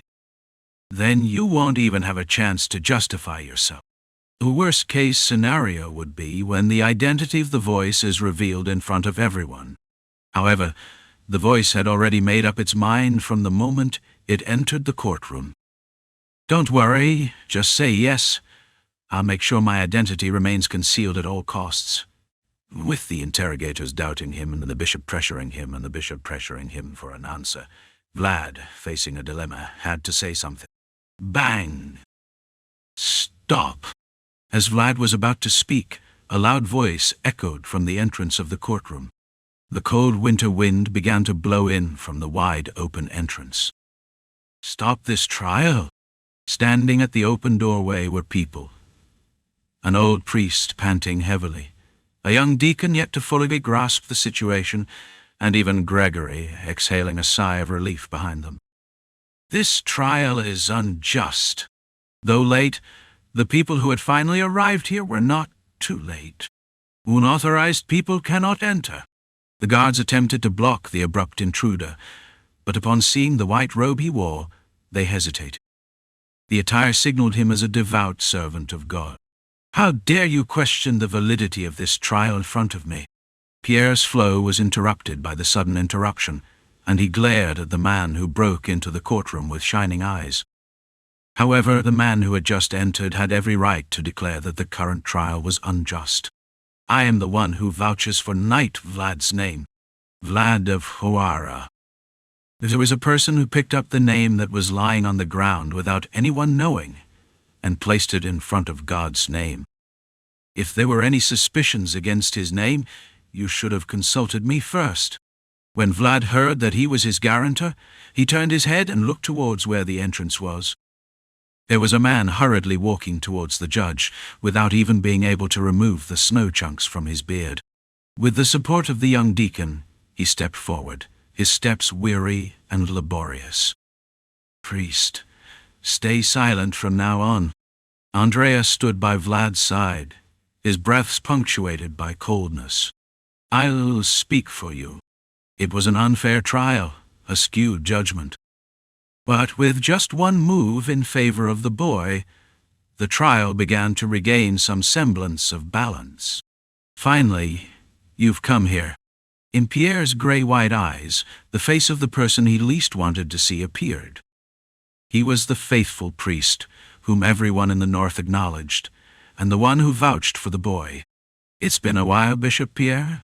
Then you won't even have a chance to justify yourself. The worst-case scenario would be when the identity of the voice is revealed in front of everyone. However, the voice had already made up its mind from the moment it entered the courtroom. Don't worry, just say yes. I'll make sure my identity remains concealed at all costs. With the interrogators doubting him and the bishop pressuring him for an answer, Vlad, facing a dilemma, had to say something. Bang! Stop! As Vlad was about to speak, a loud voice echoed from the entrance of the courtroom. The cold winter wind began to blow in from the wide open entrance. Stop this trial! Standing at the open doorway were people. An old priest panting heavily, a young deacon yet to fully grasp the situation, and even Gregory exhaling a sigh of relief behind them. This trial is unjust. Though late, the people who had finally arrived here were not too late. Unauthorized people cannot enter. The guards attempted to block the abrupt intruder, but upon seeing the white robe he wore, they hesitated. The attire signaled him as a devout servant of God. How dare you question the validity of this trial in front of me? Pierre's flow was interrupted by the sudden interruption, and he glared at the man who broke into the courtroom with shining eyes. However, the man who had just entered had every right to declare that the current trial was unjust. I am the one who vouches for Knight Vlad's name, Vlad of Hoara. There was a person who picked up the name that was lying on the ground without anyone knowing, and placed it in front of God's name. If there were any suspicions against his name, you should have consulted me first. When Vlad heard that he was his guarantor, he turned his head and looked towards where the entrance was. There was a man hurriedly walking towards the judge, without even being able to remove the snow chunks from his beard. With the support of the young deacon, he stepped forward, his steps weary and laborious. Priest, stay silent from now on. Andrea stood by Vlad's side, his breaths punctuated by coldness. I'll speak for you. It was an unfair trial, a skewed judgment. But with just one move in favor of the boy, the trial began to regain some semblance of balance. Finally, you've come here. In Pierre's gray-white eyes, the face of the person he least wanted to see appeared. He was the faithful priest, whom everyone in the north acknowledged, and the one who vouched for the boy. It's been a while, Bishop Pierre.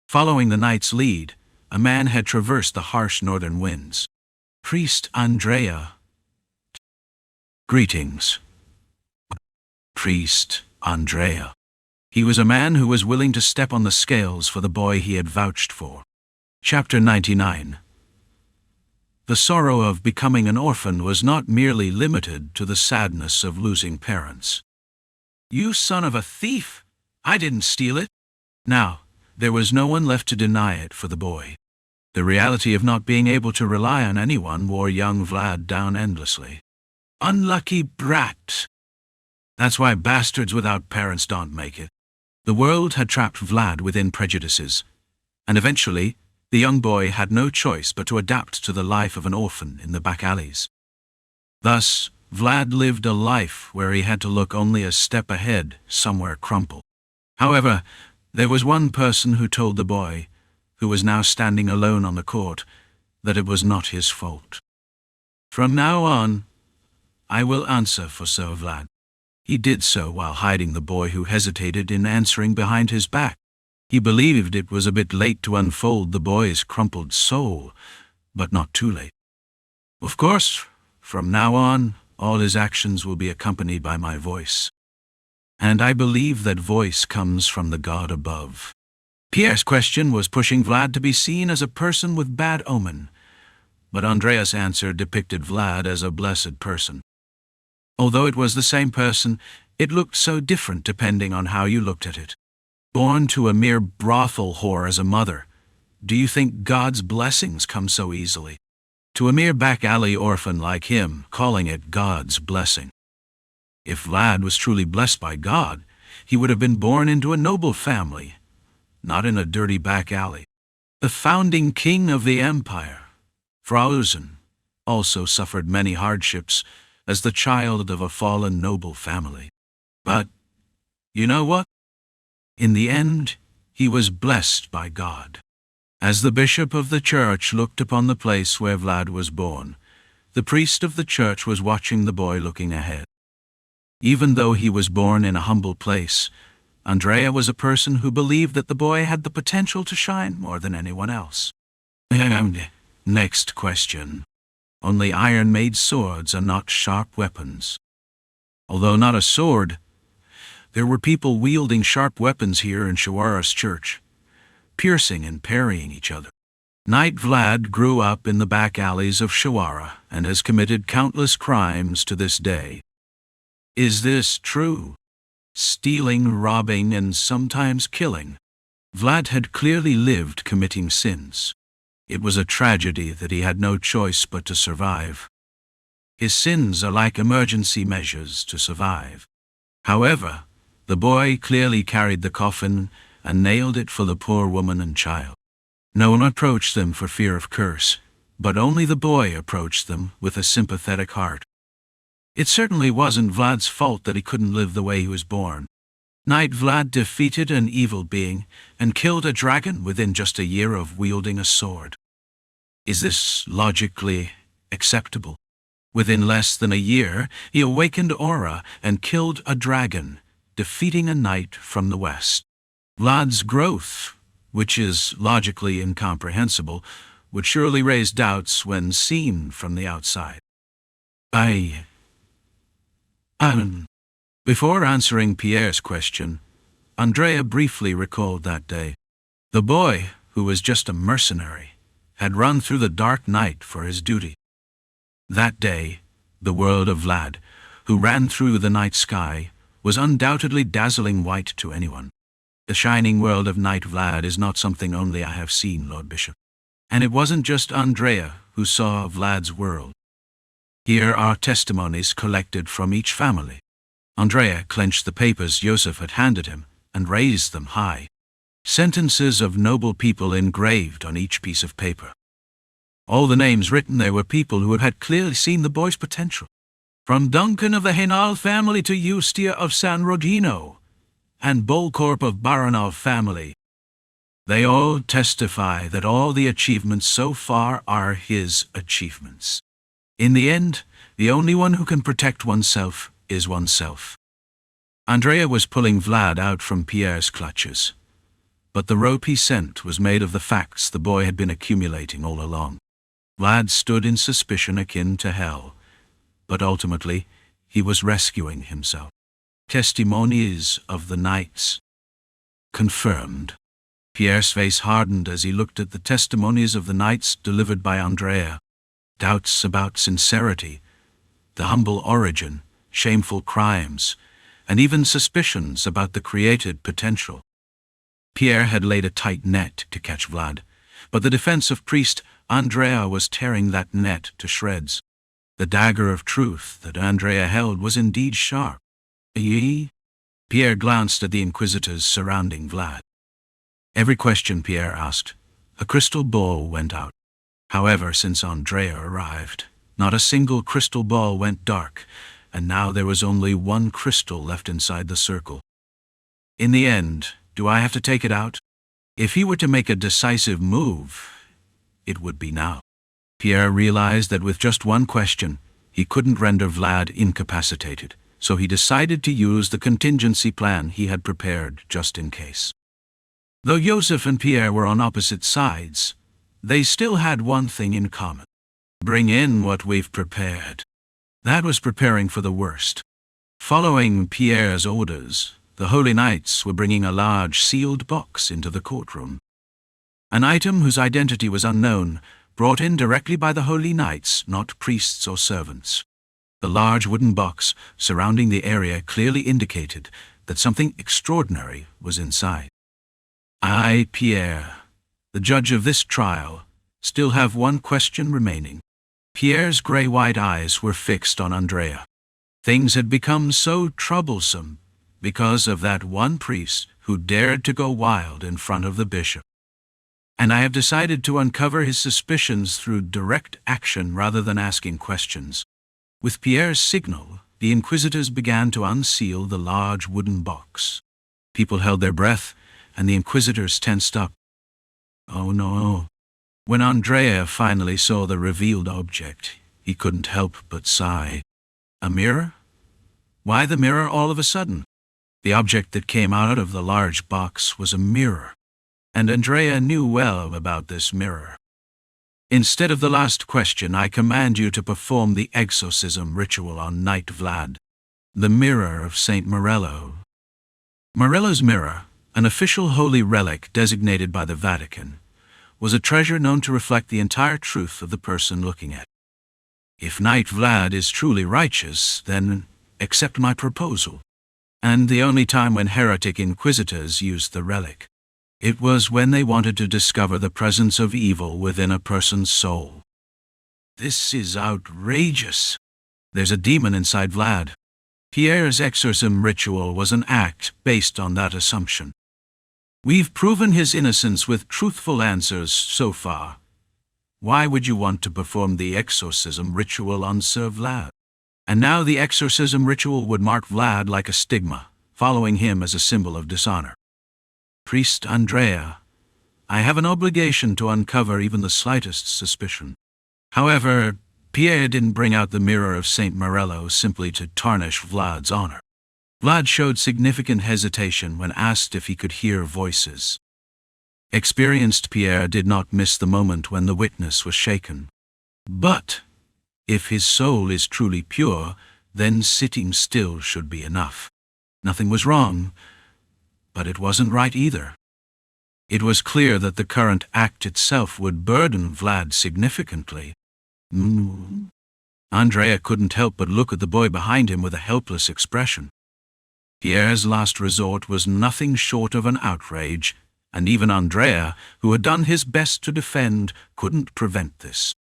Following the knight's lead, a man had traversed the harsh northern winds. Priest Andrea. Greetings. Priest Andrea. He was a man who was willing to step on the scales for the boy he had vouched for. Chapter 99. The sorrow of becoming an orphan was not merely limited to the sadness of losing parents. You son of a thief! I didn't steal it. Now, there was no one left to deny it for the boy. The reality of not being able to rely on anyone wore young Vlad down endlessly. Unlucky brat! That's why bastards without parents don't make it. The world had trapped Vlad within prejudices, and eventually, the young boy had no choice but to adapt to the life of an orphan in the back alleys. Thus, Vlad lived a life where he had to look only a step ahead, somewhere crumpled. However, there was one person who told the boy, who was now standing alone on the court, that it was not his fault. From now on, I will answer for Sir Vlad. He did so while hiding the boy who hesitated in answering behind his back. He believed it was a bit late to unfold the boy's crumpled soul, but not too late. Of course, from now on, all his actions will be accompanied by my voice. And I believe that voice comes from the God above. Pierre's question was pushing Vlad to be seen as a person with bad omen, but Andrea's answer depicted Vlad as a blessed person. Although it was the same person, it looked so different depending on how you looked at it. Born to a mere brothel whore as a mother, do you think God's blessings come so easily? To a mere back-alley orphan like him, calling it God's blessing. If Vlad was truly blessed by God, he would have been born into a noble family, not in a dirty back alley. The founding king of the empire, frozen, also suffered many hardships as the child of a fallen noble family. But, you know what? In the end, he was blessed by God. As the bishop of the church looked upon the place where Vlad was born, the priest of the church was watching the boy looking ahead. Even though he was born in a humble place, Andrea was a person who believed that the boy had the potential to shine more than anyone else. Next question. Only iron-made swords are not sharp weapons. Although not a sword, there were people wielding sharp weapons here in Shawara's church, piercing and parrying each other. Knight Vlad grew up in the back alleys of Shawara and has committed countless crimes to this day. Is this true? Stealing, robbing, and sometimes killing. Vlad had clearly lived committing sins. It was a tragedy that he had no choice but to survive. His sins are like emergency measures to survive. However, the boy clearly carried the coffin and nailed it for the poor woman and child. No one approached them for fear of curse, but only the boy approached them with a sympathetic heart. It certainly wasn't Vlad's fault that he couldn't live the way he was born. Knight Vlad defeated an evil being and killed a dragon within just a year of wielding a sword. Is this logically acceptable? Within less than a year, he awakened Aura and killed a dragon, defeating a knight from the west. Vlad's growth, which is logically incomprehensible, would surely raise doubts when seen from the outside. Before answering Pierre's question, Andrea briefly recalled that day. The boy, who was just a mercenary, had run through the dark night for his duty. That day, the world of Vlad, who ran through the night sky, was undoubtedly dazzling white to anyone. The shining world of Knight Vlad is not something only I have seen, Lord Bishop. And it wasn't just Andrea who saw Vlad's world. Here are testimonies collected from each family. Andrea clenched the papers Yosef had handed him and raised them high. Sentences of noble people engraved on each piece of paper. All the names written there were people who had clearly seen the boy's potential. From Duncan of the Henal family to Eustia of San Rodino and Bolcorp of Baranov family. They all testify that all the achievements so far are his achievements. In the end, the only one who can protect oneself is oneself. Andrea was pulling Vlad out from Pierre's clutches, but the rope he sent was made of the facts the boy had been accumulating all along. Vlad stood in suspicion akin to hell, but ultimately he was rescuing himself. Testimonies of the knights. Confirmed. Pierre's face hardened as he looked at the testimonies of the knights delivered by Andrea. Doubts about sincerity, the humble origin, shameful crimes, and even suspicions about the created potential. Pierre had laid a tight net to catch Vlad, but the defense of priest Andrea was tearing that net to shreds. The dagger of truth that Andrea held was indeed sharp. Pierre glanced at the inquisitors surrounding Vlad. Every question Pierre asked, a crystal ball went out. However, since Andrea arrived, not a single crystal ball went dark, and now there was only one crystal left inside the circle. In the end, do I have to take it out? If he were to make a decisive move, it would be now. Pierre realized that with just one question, he couldn't render Vlad incapacitated, so he decided to use the contingency plan he had prepared just in case. Though Yosef and Pierre were on opposite sides, they still had one thing in common. Bring in what we've prepared. That was preparing for the worst. Following Pierre's orders, the Holy Knights were bringing a large sealed box into the courtroom. An item whose identity was unknown, brought in directly by the Holy Knights, not priests or servants. The large wooden box surrounding the area clearly indicated that something extraordinary was inside. I, Pierre, the judge of this trial, still have one question remaining. Pierre's grey-white eyes were fixed on Andrea. Things had become so troublesome because of that one priest who dared to go wild in front of the bishop. and I have decided to uncover his suspicions through direct action rather than asking questions. With Pierre's signal, the Inquisitors began to unseal the large wooden box. People held their breath, and the Inquisitors tensed up. Oh no. When Andrea finally saw the revealed object, he couldn't help but sigh. A mirror? Why the mirror all of a sudden? The object that came out of the large box was a mirror, and Andrea knew well about this mirror. Instead of the last question, I command you to perform the exorcism ritual on Knight Vlad, the mirror of Saint Morello. Morello's mirror, an official holy relic designated by the Vatican, was a treasure known to reflect the entire truth of the person looking at it. If Knight Vlad is truly righteous, then accept my proposal. And the only time when heretic inquisitors used the relic, it was when they wanted to discover the presence of evil within a person's soul. This is outrageous. There's a demon inside Vlad. Pierre's exorcism ritual was an act based on that assumption. We've proven his innocence with truthful answers so far. Why would you want to perform the exorcism ritual on Sir Vlad? And now the exorcism ritual would mark Vlad like a stigma, following him as a symbol of dishonor. Priest Andrea, I have an obligation to uncover even the slightest suspicion. However, Pierre didn't bring out the mirror of Saint Morello simply to tarnish Vlad's honor. Vlad showed significant hesitation when asked if he could hear voices. Experienced Pierre did not miss the moment when the witness was shaken. But if his soul is truly pure, then sitting still should be enough. Nothing was wrong, but it wasn't right either. It was clear that the current act itself would burden Vlad significantly. Andrea couldn't help but look at the boy behind him with a helpless expression. Pierre's last resort was nothing short of an outrage, and even Andrea, who had done his best to defend, couldn't prevent this.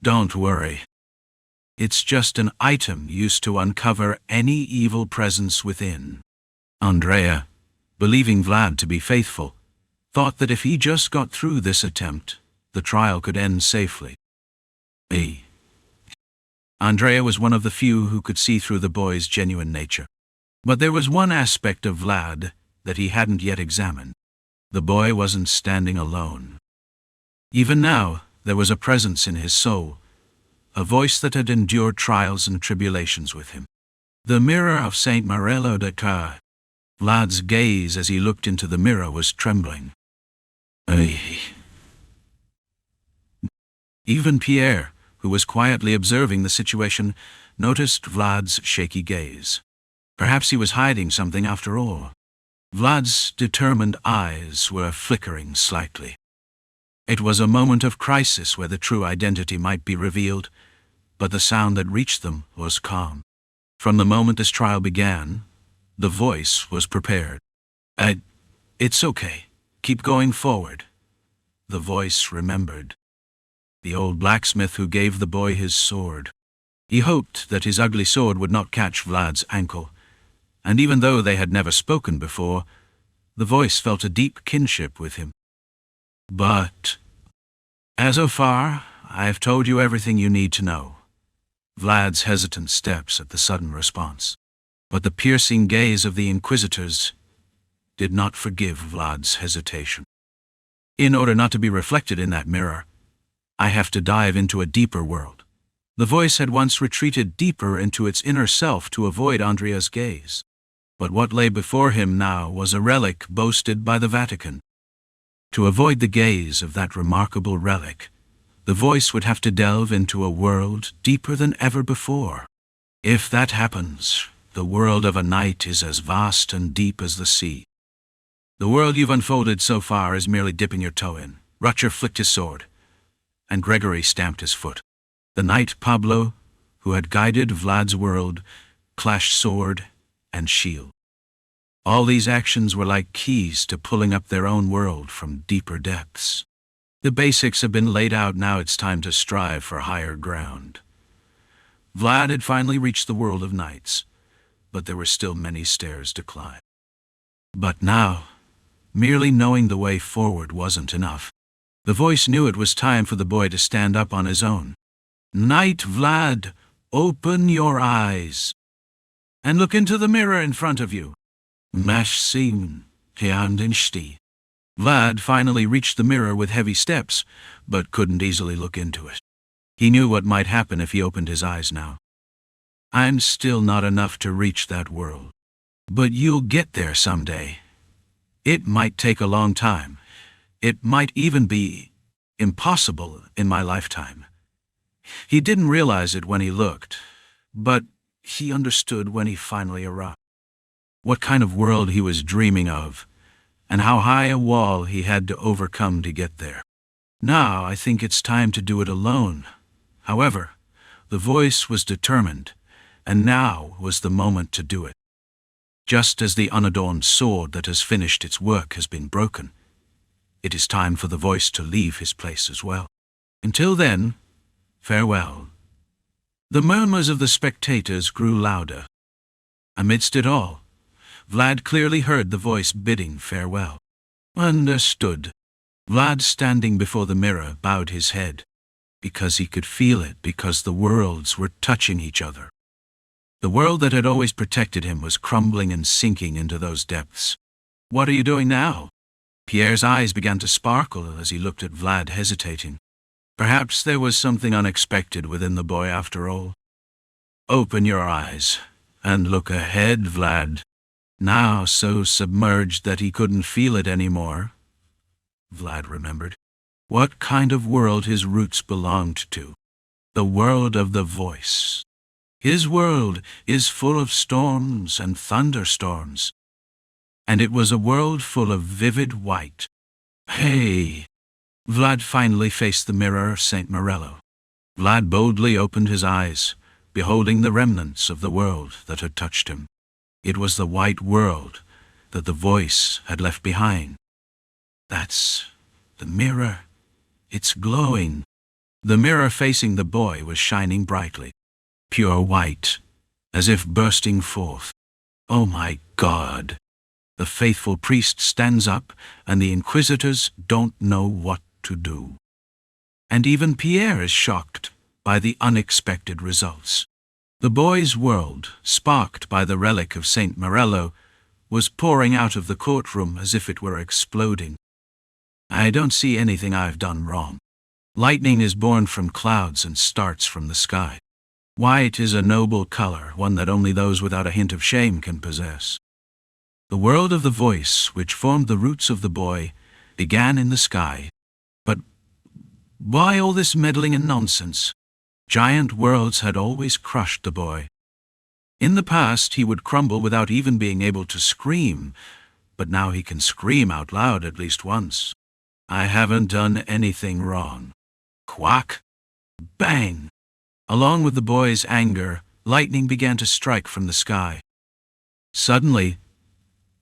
Don't worry. It's just an item used to uncover any evil presence within. Andrea, believing Vlad to be faithful, thought that if he just got through this attempt, the trial could end safely. Andrea was one of the few who could see through the boy's genuine nature. But there was one aspect of Vlad that he hadn't yet examined. The boy wasn't standing alone. Even now, there was a presence in his soul, a voice that had endured trials and tribulations with him. The mirror of Saint Morello de Ch. Vlad's gaze as he looked into the mirror was trembling. Even Pierre, who was quietly observing the situation, noticed Vlad's shaky gaze. Perhaps he was hiding something after all. Vlad's determined eyes were flickering slightly. It was a moment of crisis where the true identity might be revealed, but the sound that reached them was calm. From the moment this trial began, the voice was prepared. It's okay. Keep going forward. The voice remembered. The old blacksmith who gave the boy his sword. He hoped that his ugly sword would not catch Vlad's ankle, and even though they had never spoken before, the voice felt a deep kinship with him. But, as of far, I have told you everything you need to know. Vlad's hesitant steps at the sudden response. But the piercing gaze of the Inquisitors did not forgive Vlad's hesitation. In order not to be reflected in that mirror, I have to dive into a deeper world. The voice had once retreated deeper into its inner self to avoid Andrea's gaze. But what lay before him now was a relic boasted by the Vatican. To avoid the gaze of that remarkable relic, the voice would have to delve into a world deeper than ever before. If that happens, the world of a knight is as vast and deep as the sea. The world you've unfolded so far is merely dipping your toe in. Rutger flicked his sword, and Gregory stamped his foot. The knight Pablo, who had guided Vlad's world, clashed sword and shield. All these actions were like keys to pulling up their own world from deeper depths. The basics have been laid out, now it's time to strive for higher ground. Vlad had finally reached the world of knights, but there were still many stairs to climb. But now, merely knowing the way forward wasn't enough. The voice knew it was time for the boy to stand up on his own. "Night, Vlad, open your eyes and look into the mirror in front of you." Mash seen, Vlad finally reached the mirror with heavy steps, but couldn't easily look into it. He knew what might happen if he opened his eyes now. "I'm still not enough to reach that world. But you'll get there someday. It might take a long time. It might even be impossible in my lifetime." He didn't realize it when he looked, but he understood when he finally arrived. What kind of world he was dreaming of, and how high a wall he had to overcome to get there. "Now I think it's time to do it alone." However, the voice was determined, and now was the moment to do it. Just as the unadorned sword that has finished its work has been broken, it is time for the voice to leave his place as well. Until then, farewell. The murmurs of the spectators grew louder. Amidst it all, Vlad clearly heard the voice bidding farewell. Understood. Vlad, standing before the mirror, bowed his head, because he could feel it, because the worlds were touching each other. The world that had always protected him was crumbling and sinking into those depths. "What are you doing now?" Pierre's eyes began to sparkle as he looked at Vlad, hesitating. Perhaps there was something unexpected within the boy after all. "Open your eyes and look ahead, Vlad." Now so submerged that he couldn't feel it anymore, Vlad remembered what kind of world his roots belonged to. The world of the voice. His world is full of storms and thunderstorms, and it was a world full of vivid white. "Hey!" Vlad finally faced the mirror of St. Morello. Vlad boldly opened his eyes, beholding the remnants of the world that had touched him. It was the white world that the voice had left behind. "That's the mirror. It's glowing." The mirror facing the boy was shining brightly, pure white, as if bursting forth. "Oh my God!" The faithful priest stands up, and the inquisitors don't know what to do. And even Pierre is shocked by the unexpected results. The boy's world, sparked by the relic of St. Morello, was pouring out of the courtroom as if it were exploding. "I don't see anything I've done wrong. Lightning is born from clouds and starts from the sky. White is a noble color, one that only those without a hint of shame can possess." The world of the voice, which formed the roots of the boy, began in the sky. But why all this meddling and nonsense? Giant worlds had always crushed the boy. In the past, he would crumble without even being able to scream, but now he can scream out loud at least once. "I haven't done anything wrong." Quack! Bang! Along with the boy's anger, lightning began to strike from the sky. Suddenly,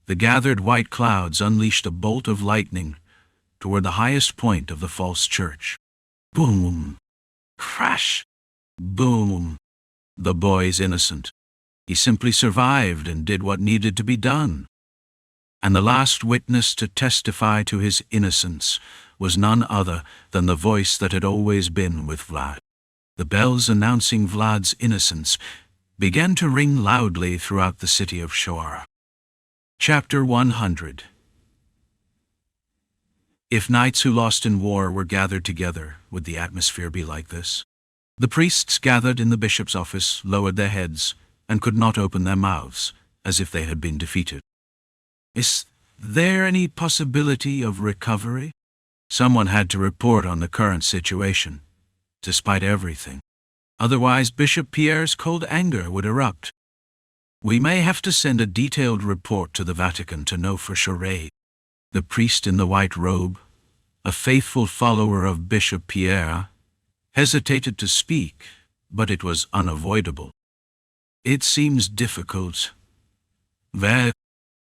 the gathered white clouds unleashed a bolt of lightning toward the highest point of the false church. Boom! Crash! Boom! The boy's innocent. He simply survived and did what needed to be done. And the last witness to testify to his innocence was none other than the voice that had always been with Vlad. The bells announcing Vlad's innocence began to ring loudly throughout the city of Shoara. Chapter 100. If knights who lost in war were gathered together, would the atmosphere be like this? The priests gathered in the bishop's office lowered their heads and could not open their mouths, as if they had been defeated. Is there any possibility of recovery? Someone had to report on the current situation, despite everything. Otherwise, Bishop Pierre's cold anger would erupt. "We may have to send a detailed report to the Vatican to know for sure." The priest in the white robe, a faithful follower of Bishop Pierre, hesitated to speak, but it was unavoidable. "It seems difficult." "Well,"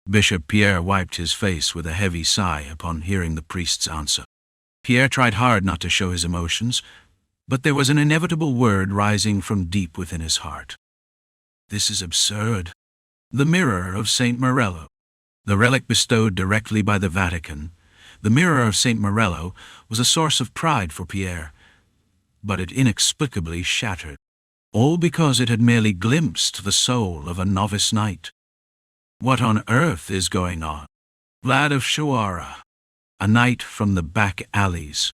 Bishop Pierre wiped his face with a heavy sigh upon hearing the priest's answer. Pierre tried hard not to show his emotions, but there was an inevitable word rising from deep within his heart. "This is absurd." The mirror of St. Morello, the relic bestowed directly by the Vatican, The mirror of St. Morello was a source of pride for Pierre, but it inexplicably shattered, all because it had merely glimpsed the soul of a novice knight. What on earth is going on? Vlad of Shuara, a knight from the back alleys.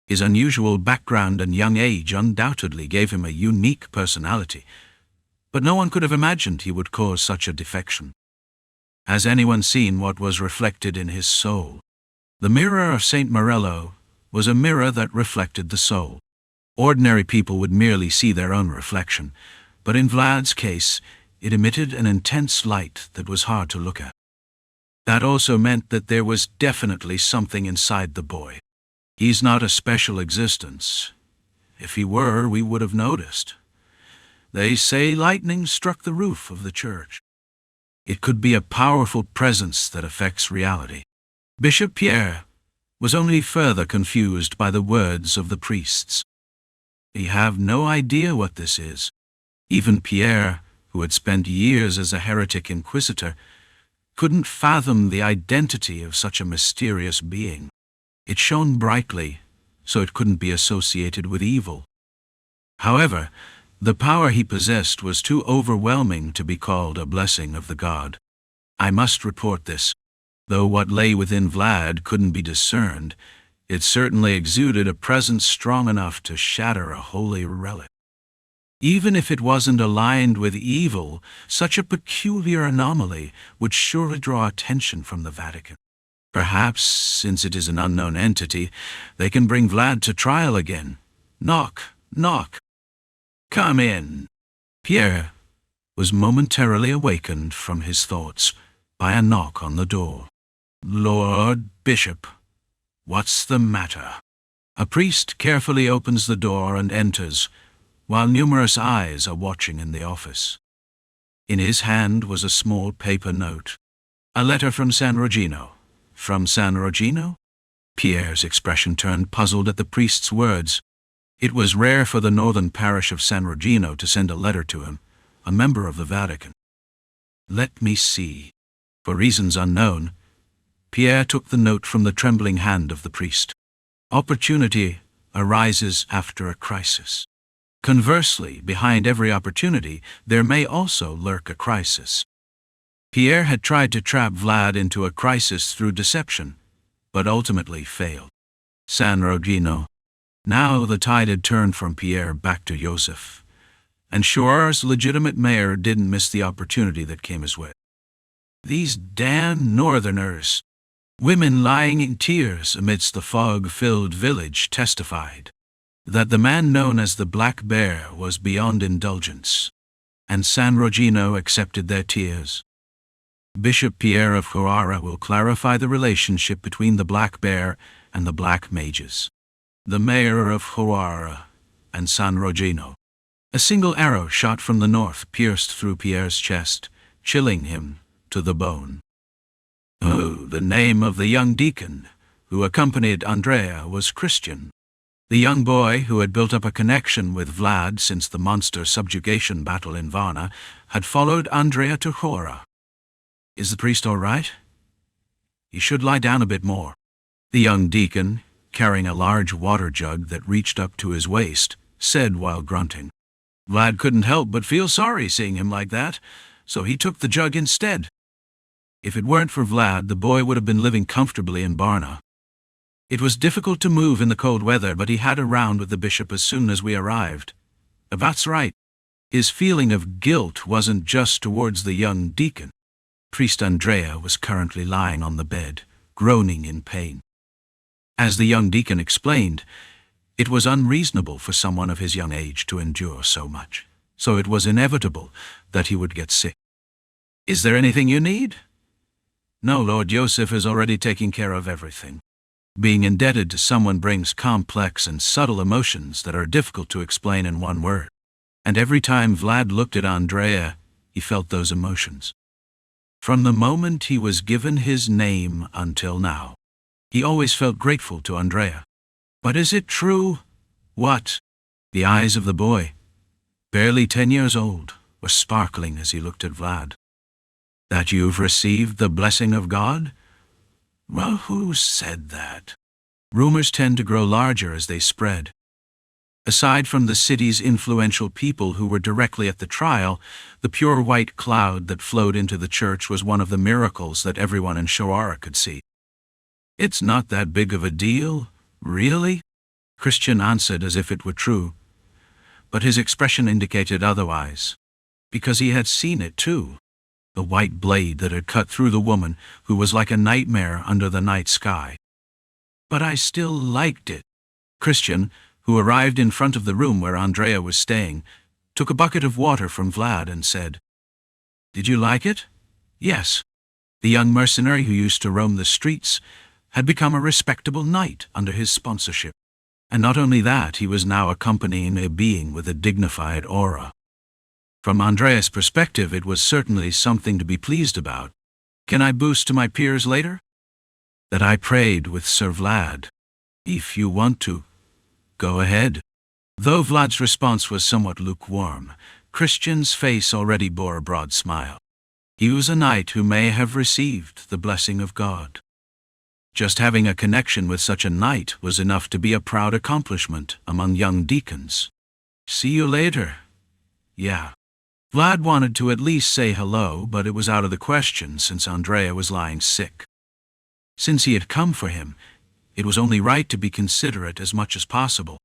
His unusual background and young age undoubtedly gave him a unique personality, but no one could have imagined he would cause such a defection. Has anyone seen what was reflected in his soul? The mirror of St. Morello was a mirror that reflected the soul. Ordinary people would merely see their own reflection, but in Vlad's case, it emitted an intense light that was hard to look at. That also meant that there was definitely something inside the boy. He's not a special existence. If he were, we would have noticed. They say lightning struck the roof of the church. It could be a powerful presence that affects reality. Bishop Pierre was only further confused by the words of the priests. He have no idea what this is. Even Pierre, who had spent years as a heretic inquisitor, couldn't fathom the identity of such a mysterious being. It shone brightly, so it couldn't be associated with evil. However, the power he possessed was too overwhelming to be called a blessing of the god. I must report this. Though what lay within Vlad couldn't be discerned, it certainly exuded a presence strong enough to shatter a holy relic. Even if it wasn't aligned with evil, such a peculiar anomaly would surely draw attention from the Vatican. Perhaps, since it is an unknown entity, they can bring Vlad to trial again. Knock, knock. Come in. Pierre was momentarily awakened from his thoughts by a knock on the door. Lord Bishop, what's the matter? A priest carefully opens the door and enters, while numerous eyes are watching in the office. In his hand was a small paper note. A letter from San Rogino. From San Rogino? Pierre's expression turned puzzled at the priest's words. It was rare for the northern parish of San Rogino to send a letter to him, a member of the Vatican. Let me see. For reasons unknown, Pierre took the note from the trembling hand of the priest. Opportunity arises after a crisis. Conversely, behind every opportunity, there may also lurk a crisis. Pierre had tried to trap Vlad into a crisis through deception, but ultimately failed. San Rogino. Now the tide had turned from Pierre back to Yosef, and Shuar's legitimate mayor didn't miss the opportunity that came his way. These damn northerners! Women lying in tears amidst the fog-filled village testified that the man known as the Black Bear was beyond indulgence, and San Rogino accepted their tears. Bishop Pierre of Huara will clarify the relationship between the Black Bear and the Black Mages. The mayor of Huara and San Rogino. A single arrow shot from the north pierced through Pierre's chest, chilling him to the bone. Oh, the name of the young deacon who accompanied Andrea was Christian. The young boy, who had built up a connection with Vlad since the monster subjugation battle in Varna, had followed Andrea to Huara. Is the priest all right? He should lie down a bit more. The young deacon, carrying a large water jug that reached up to his waist, said while grunting. Vlad couldn't help but feel sorry seeing him like that, so he took the jug instead. If it weren't for Vlad, the boy would have been living comfortably in Varna. It was difficult to move in the cold weather, but he had a round with the bishop as soon as we arrived. That's right. His feeling of guilt wasn't just towards the young deacon. Priest Andrea was currently lying on the bed, groaning in pain. As the young deacon explained, it was unreasonable for someone of his young age to endure so much, so it was inevitable that he would get sick. Is there anything you need? No, Lord Yosef is already taking care of everything. Being indebted to someone brings complex and subtle emotions that are difficult to explain in one word. And every time Vlad looked at Andrea, he felt those emotions. From the moment he was given his name until now, he always felt grateful to Andrea. But is it true? What? The eyes of the boy, barely 10 years old, were sparkling as he looked at Vlad. That you've received the blessing of God? Well, who said that? Rumors tend to grow larger as they spread. Aside from the city's influential people who were directly at the trial, the pure white cloud that flowed into the church was one of the miracles that everyone in Shoara could see. It's not that big of a deal, really? Christian answered as if it were true, but his expression indicated otherwise, because he had seen it too. The white blade that had cut through the woman who was like a nightmare under the night sky. But I still liked it. Christian, who arrived in front of the room where Andrea was staying, took a bucket of water from Vlad and said, "Did you like it?" Yes. The young mercenary who used to roam the streets had become a respectable knight under his sponsorship. And not only that, he was now accompanying a being with a dignified aura. From Andrea's perspective, it was certainly something to be pleased about. Can I boost to my peers later? That I prayed with Sir Vlad. If you want to, go ahead. Though Vlad's response was somewhat lukewarm, Christian's face already bore a broad smile. He was a knight who may have received the blessing of God. Just having a connection with such a knight was enough to be a proud accomplishment among young deacons. See you later. Yeah. Vlad wanted to at least say hello, but it was out of the question since Andrea was lying sick. Since he had come for him, it was only right to be considerate as much as possible.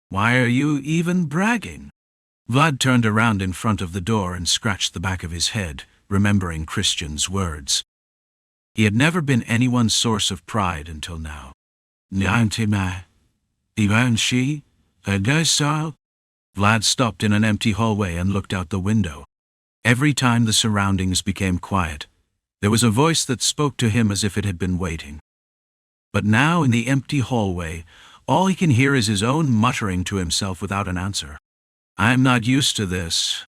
Why are you even bragging? Vlad turned around in front of the door and scratched the back of his head, remembering Christian's words. He had never been anyone's source of pride until now. Vlad stopped in an empty hallway and looked out the window. Every time the surroundings became quiet, there was a voice that spoke to him as if it had been waiting. But now in the empty hallway, all he can hear is his own muttering to himself without an answer. I'm not used to this.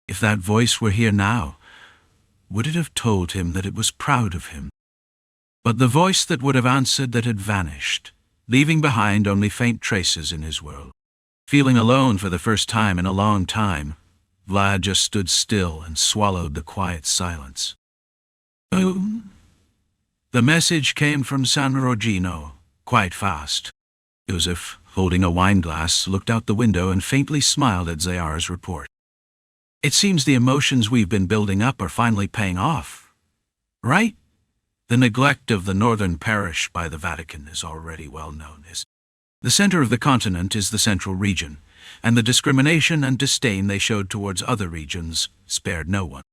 If that voice were here now, would it have told him that it was proud of him? But the voice that would have answered that had vanished, leaving behind only faint traces in his world. Feeling alone for the first time in a long time, Vlad just stood still and swallowed the quiet silence. Boom! The message came from San Rogino, quite fast. Yosef, holding a wineglass, looked out the window and faintly smiled at Zayara's report. It seems the emotions we've been building up are finally paying off. Right? The neglect of the northern parish by the Vatican is already well known. The center of the continent is the central region, and the discrimination and disdain they showed towards other regions spared no one.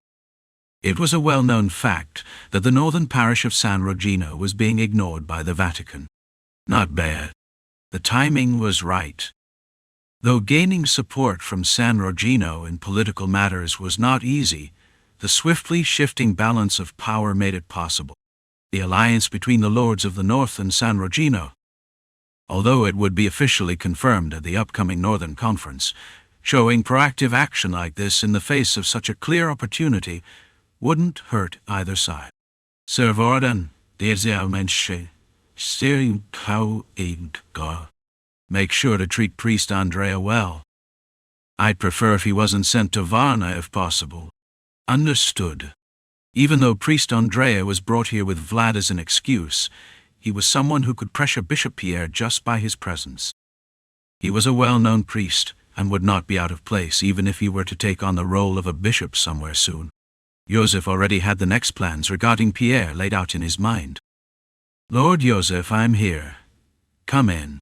It was a well-known fact that the northern parish of San Rogino was being ignored by the Vatican. Not bad. The timing was right. Though gaining support from San Rogino in political matters was not easy, the swiftly shifting balance of power made it possible. The alliance between the Lords of the North and San Rogino, although it would be officially confirmed at the upcoming Northern Conference, showing proactive action like this in the face of such a clear opportunity wouldn't hurt either side. Sir Vordan, make sure to treat Priest Andrea well. I'd prefer if he wasn't sent to Varna if possible. Understood. Even though Priest Andrea was brought here with Vlad as an excuse, he was someone who could pressure Bishop Pierre just by his presence. He was a well-known priest and would not be out of place even if he were to take on the role of a bishop somewhere soon. Yosef already had the next plans regarding Pierre laid out in his mind. Lord Yosef, I'm here. Come in.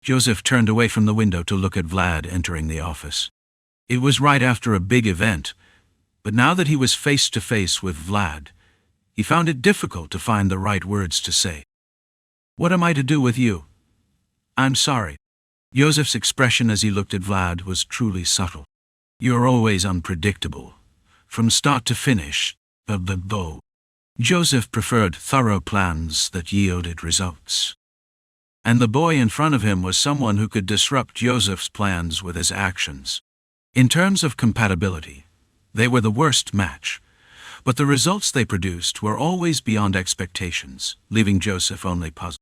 Yosef turned away from the window to look at Vlad entering the office. It was right after a big event, but now that he was face to face with Vlad, he found it difficult to find the right words to say. What am I to do with you? I'm sorry. Yosef's expression as he looked at Vlad was truly subtle. You're always unpredictable, from start to finish, but Yosef preferred thorough plans that yielded results. And the boy in front of him was someone who could disrupt Yosef's plans with his actions. In terms of compatibility, they were the worst match, but the results they produced were always beyond expectations, leaving Yosef only puzzled.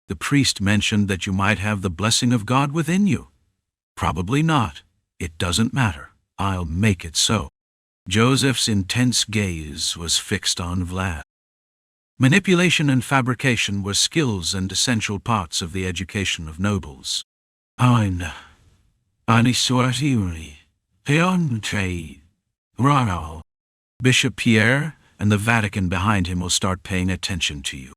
The priest mentioned that you might have the blessing of God within you. Probably not. It doesn't matter. I'll make it so. Joseph's intense gaze was fixed on Vlad. Manipulation and fabrication were skills and essential parts of the education of nobles. Ein, Anisoratiuri, Peontre, Ronal. Bishop Pierre and the Vatican behind him will start paying attention to you.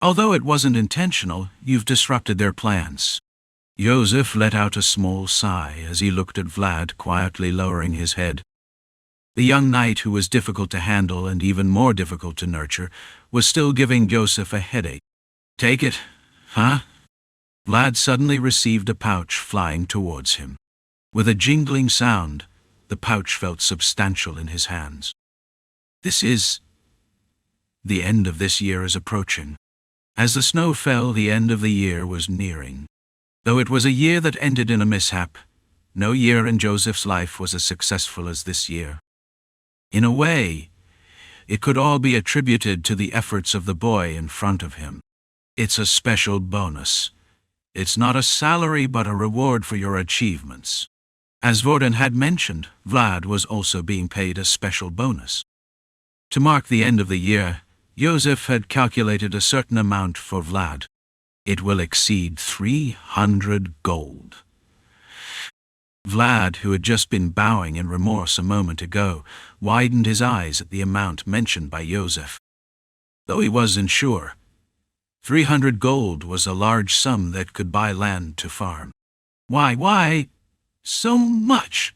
Although it wasn't intentional, you've disrupted their plans. Yosef let out a small sigh as he looked at Vlad, quietly lowering his head. The young knight, who was difficult to handle and even more difficult to nurture, was still giving Yosef a headache. Take it, huh? Vlad suddenly received a pouch flying towards him. With a jingling sound, the pouch felt substantial in his hands. This is... The end of this year is approaching. As the snow fell, the end of the year was nearing. Though it was a year that ended in a mishap, no year in Joseph's life was as successful as this year. In a way, it could all be attributed to the efforts of the boy in front of him. It's a special bonus. It's not a salary but a reward for your achievements. As Godin had mentioned, Vlad was also being paid a special bonus. To mark the end of the year, Yosef had calculated a certain amount for Vlad. It will exceed 300 gold. Vlad, who had just been bowing in remorse a moment ago, widened his eyes at the amount mentioned by Yosef. Though he wasn't sure, 300 gold was a large sum that could buy land to farm. Why so much?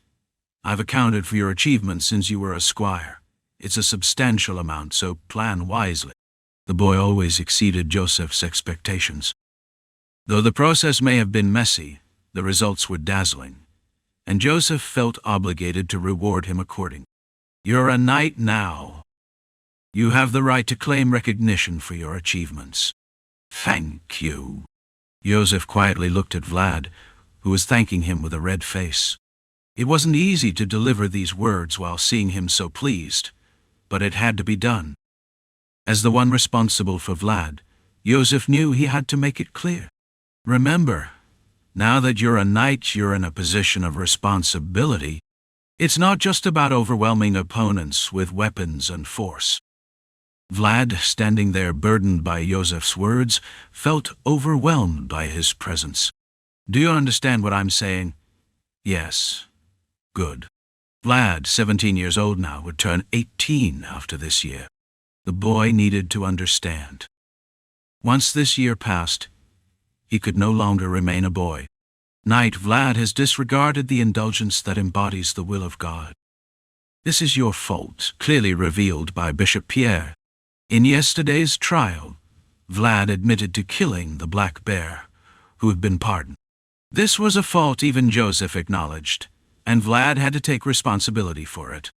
I've accounted for your achievements since you were a squire. It's a substantial amount, so plan wisely. The boy always exceeded Joseph's expectations. Though the process may have been messy, the results were dazzling, and Joseph felt obligated to reward him accordingly. You're a knight now. You have the right to claim recognition for your achievements. Thank you. Yosef quietly looked at Vlad, who was thanking him with a red face. It wasn't easy to deliver these words while seeing him so pleased, but it had to be done. As the one responsible for Vlad, Yosef knew he had to make it clear. Remember, now that you're a knight, you're in a position of responsibility. It's not just about overwhelming opponents with weapons and force. Vlad, standing there burdened by Yosef's words, felt overwhelmed by his presence. Do you understand what I'm saying? Yes. Good. Vlad, 17 years old now, would turn 18 after this year. The boy needed to understand. Once this year passed, he could no longer remain a boy. Knight Vlad has disregarded the indulgence that embodies the will of God. This is your fault, clearly revealed by Bishop Pierre. In yesterday's trial, Vlad admitted to killing the black bear, who had been pardoned. This was a fault even Joseph acknowledged, and Vlad had to take responsibility for it.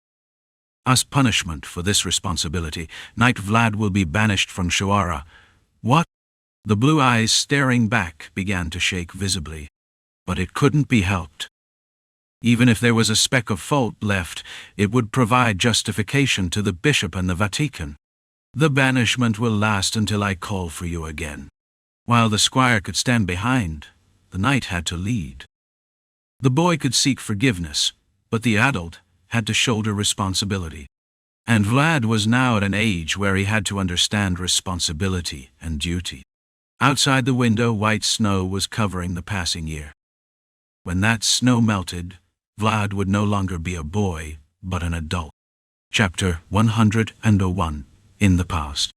As punishment for this responsibility, Knight Vlad will be banished from Shuara. What? The blue eyes staring back began to shake visibly, but it couldn't be helped. Even if there was a speck of fault left, it would provide justification to the bishop and the Vatican. The banishment will last until I call for you again. While the squire could stand behind, the knight had to lead. The boy could seek forgiveness, but the adult had to shoulder responsibility. And Vlad was now at an age where he had to understand responsibility and duty. Outside the window, white snow was covering the passing year. When that snow melted, Vlad would no longer be a boy, but an adult. Chapter 101. In the past.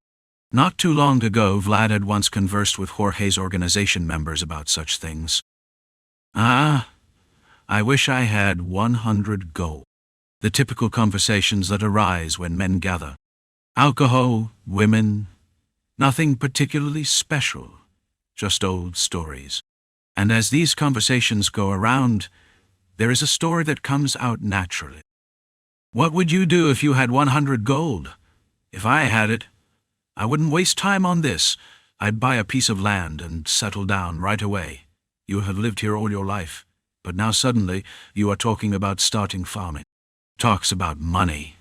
Not too long ago, Vlad had once conversed with Jorge's organization members about such things. I wish I had 100 gold. The typical conversations that arise when men gather. Alcohol, women, nothing particularly special, just old stories. And as these conversations go around, there is a story that comes out naturally. What would you do if you had 100 gold? If I had it, I wouldn't waste time on this. I'd buy a piece of land and settle down right away. You have lived here all your life, but now suddenly you are talking about starting farming. Talks about money.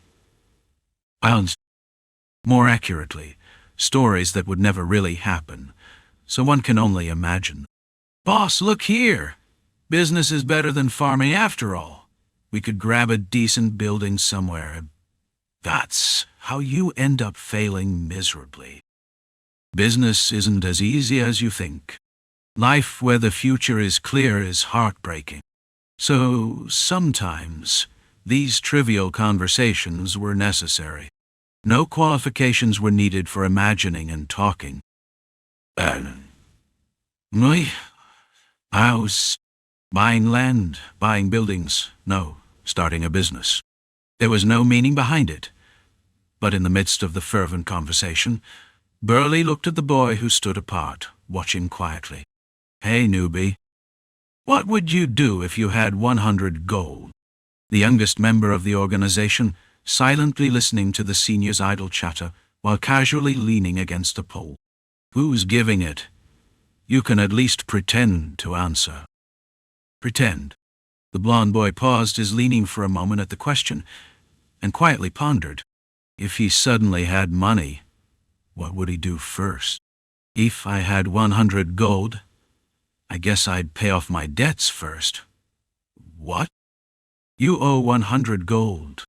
Pounds. More accurately, stories that would never really happen, so one can only imagine. Boss, look here! Business is better than farming after all. We could grab a decent building somewhere. That's how you end up failing miserably. Business isn't as easy as you think. Life where the future is clear is heartbreaking. So sometimes these trivial conversations were necessary. No qualifications were needed for imagining and talking. My house, buying land, buying buildings, no, starting a business. There was no meaning behind it. But in the midst of the fervent conversation, Burley looked at the boy who stood apart, watching quietly. Hey, newbie. What would you do if you had 100 gold? The youngest member of the organization, silently listening to the senior's idle chatter while casually leaning against a pole. Who's giving it? You can at least pretend to answer. Pretend. The blond boy paused, his leaning for a moment at the question, and quietly pondered. If he suddenly had money, what would he do first? If I had 100 gold, I guess I'd pay off my debts first. What? You owe 100 gold.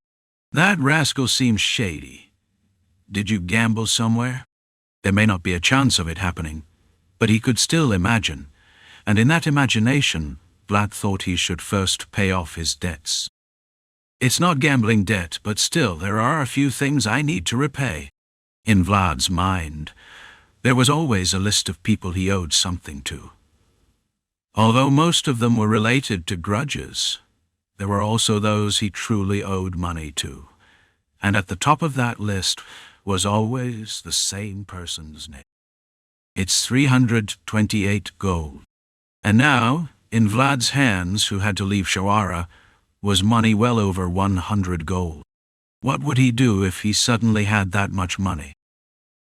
That rascal seems shady. Did you gamble somewhere? There may not be a chance of it happening, but he could still imagine, and in that imagination, Vlad thought he should first pay off his debts. It's not gambling debt, but still there are a few things I need to repay. In Vlad's mind, there was always a list of people he owed something to. Although most of them were related to grudges, there were also those he truly owed money to, and at the top of that list was always the same person's name. It's 328 gold. And now, in Vlad's hands, who had to leave Shawara, was money well over 100 gold. What would he do if he suddenly had that much money?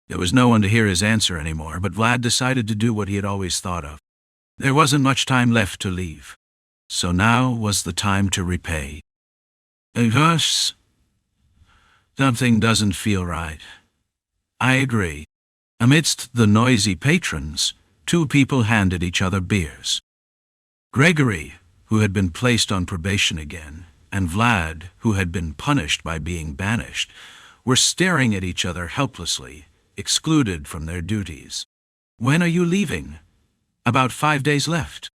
There was no one to hear his answer anymore, but Vlad decided to do what he had always thought of. There wasn't much time left to leave, so now was the time to repay. Hush. Something doesn't feel right. I agree. Amidst the noisy patrons, two people handed each other beers. Gregory, who had been placed on probation again, and Vlad, who had been punished by being banished, were staring at each other helplessly, excluded from their duties. When are you leaving? About 5 days left.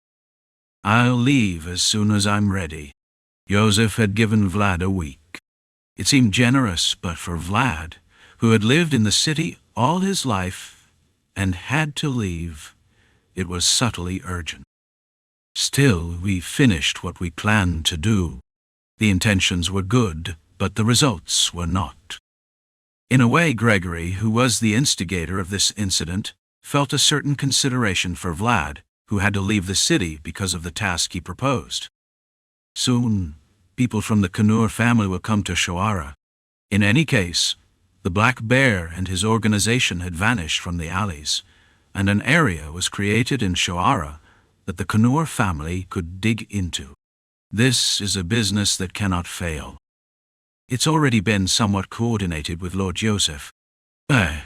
I'll leave as soon as I'm ready. Yosef had given Vlad a week. It seemed generous, but for Vlad, who had lived in the city all his life and had to leave, it was subtly urgent. Still, we finished what we planned to do. The intentions were good, but the results were not. In a way, Gregory, who was the instigator of this incident, felt a certain consideration for Vlad, who had to leave the city because of the task he proposed. Soon, people from the Knur family will come to Shawara. In any case, the Black Bear and his organization had vanished from the alleys, and an area was created in Shawara that the Knur family could dig into. This is a business that cannot fail. It's already been somewhat coordinated with Lord Yosef. As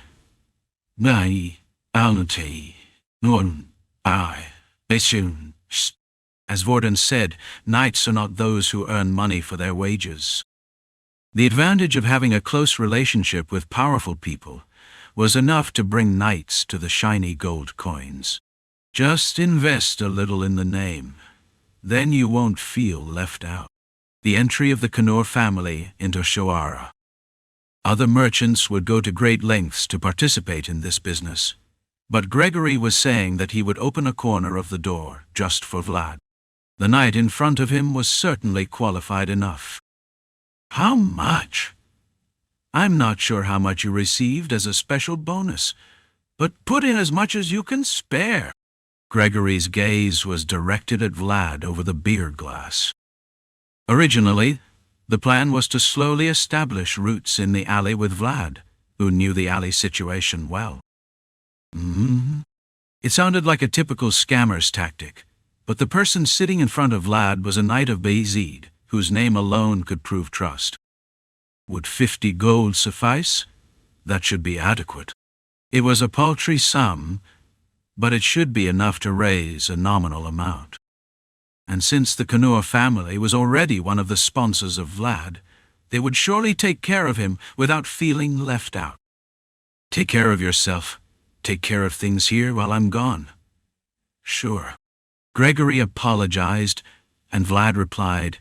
Vorden said, knights are not those who earn money for their wages. The advantage of having a close relationship with powerful people was enough to bring knights to the shiny gold coins. Just invest a little in the name. Then you won't feel left out. The entry of the Knur family into Shawara. Other merchants would go to great lengths to participate in this business, but Gregory was saying that he would open a corner of the door just for Vlad. The knight in front of him was certainly qualified enough. How much? I'm not sure how much you received as a special bonus, but put in as much as you can spare. Gregory's gaze was directed at Vlad over the beer glass. Originally, the plan was to slowly establish roots in the alley with Vlad, who knew the alley situation well. It sounded like a typical scammer's tactic, but the person sitting in front of Vlad was a knight of Vayezid, whose name alone could prove trust. Would 50 gold suffice? That should be adequate. It was a paltry sum, but it should be enough to raise a nominal amount. And since the Knur family was already one of the sponsors of Vlad, They would surely take care of him without feeling left out. Take care of yourself. Take care of things here while I'm gone. Sure. Gregory apologized, and Vlad replied,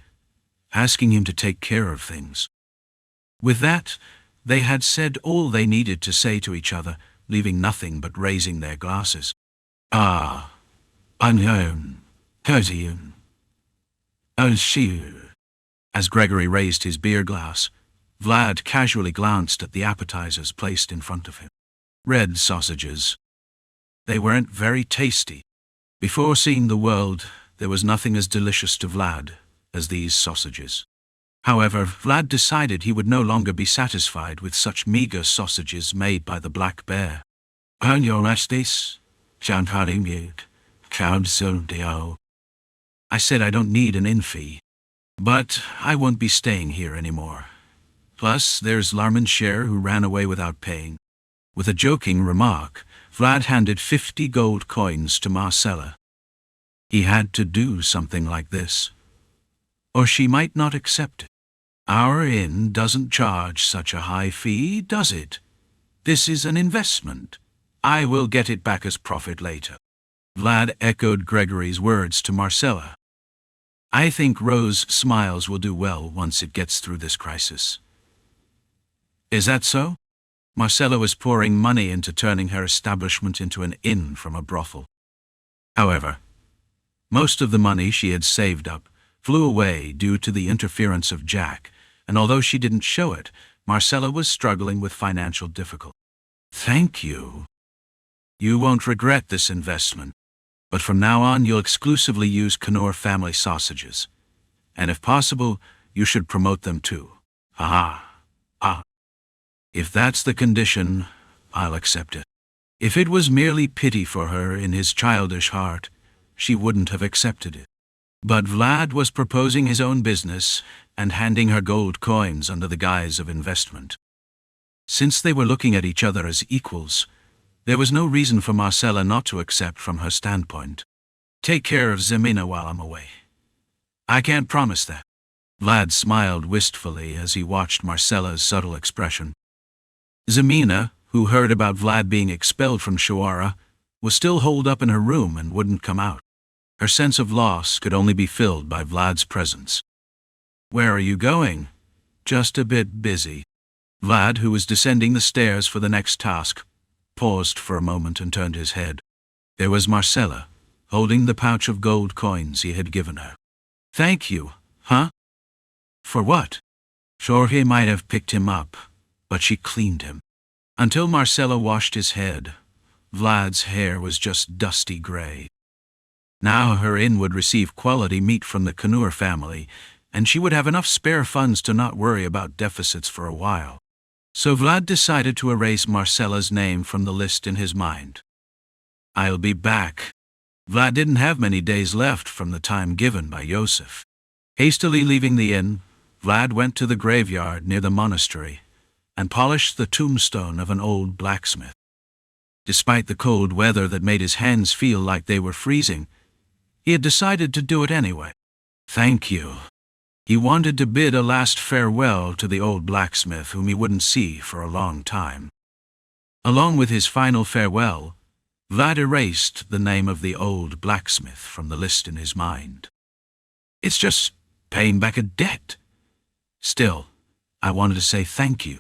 asking him to take care of things. With that, they had said all they needed to say to each other, leaving nothing but raising their glasses. Ah, unknown, Kodian. As Gregory raised his beer glass, Vlad casually glanced at the appetizers placed in front of him. Red sausages. They weren't very tasty. Before seeing the world, there was nothing as delicious to Vlad as these sausages. However, Vlad decided he would no longer be satisfied with such meager sausages made by the Black Bear. I said I don't need an inn fee, but I won't be staying here anymore. Plus, there's Larmanshire who ran away without paying. With a joking remark, Vlad handed 50 gold coins to Marcella. He had to do something like this, or she might not accept it. Our inn doesn't charge such a high fee, does it? This is an investment. I will get it back as profit later. Vlad echoed Gregory's words to Marcella. I think Rose Smiles will do well once it gets through this crisis. Is that so? Marcella was pouring money into turning her establishment into an inn from a brothel. However, most of the money she had saved up flew away due to the interference of Jack, and although she didn't show it, Marcella was struggling with financial difficulty. Thank you. You won't regret this investment, but from now on you'll exclusively use Canor family sausages, and if possible, you should promote them too. If that's the condition, I'll accept it. If it was merely pity for her in his childish heart, she wouldn't have accepted it. But Vlad was proposing his own business and handing her gold coins under the guise of investment. Since they were looking at each other as equals, there was no reason for Marcella not to accept from her standpoint. Take care of Zamina while I'm away. I can't promise that. Vlad smiled wistfully as he watched Marcella's subtle expression. Zamina, who heard about Vlad being expelled from Shawara, was still holed up in her room and wouldn't come out. Her sense of loss could only be filled by Vlad's presence. Where are you going? Just a bit busy. Vlad, who was descending the stairs for the next task, paused for a moment and turned his head. There was Marcella, holding the pouch of gold coins he had given her. Thank you, huh? For what? Jorge might have picked him up, but she cleaned him. Until Marcella washed his head, Vlad's hair was just dusty gray. Now her inn would receive quality meat from the Canur family, and she would have enough spare funds to not worry about deficits for a while. So Vlad decided to erase Marcella's name from the list in his mind. I'll be back. Vlad didn't have many days left from the time given by Yosef. Hastily leaving the inn, Vlad went to the graveyard near the monastery and polished the tombstone of an old blacksmith. Despite the cold weather that made his hands feel like they were freezing, he had decided to do it anyway. Thank you. He wanted to bid a last farewell to the old blacksmith whom he wouldn't see for a long time. Along with his final farewell, Vlad erased the name of the old blacksmith from the list in his mind. It's just paying back a debt. Still, I wanted to say thank you.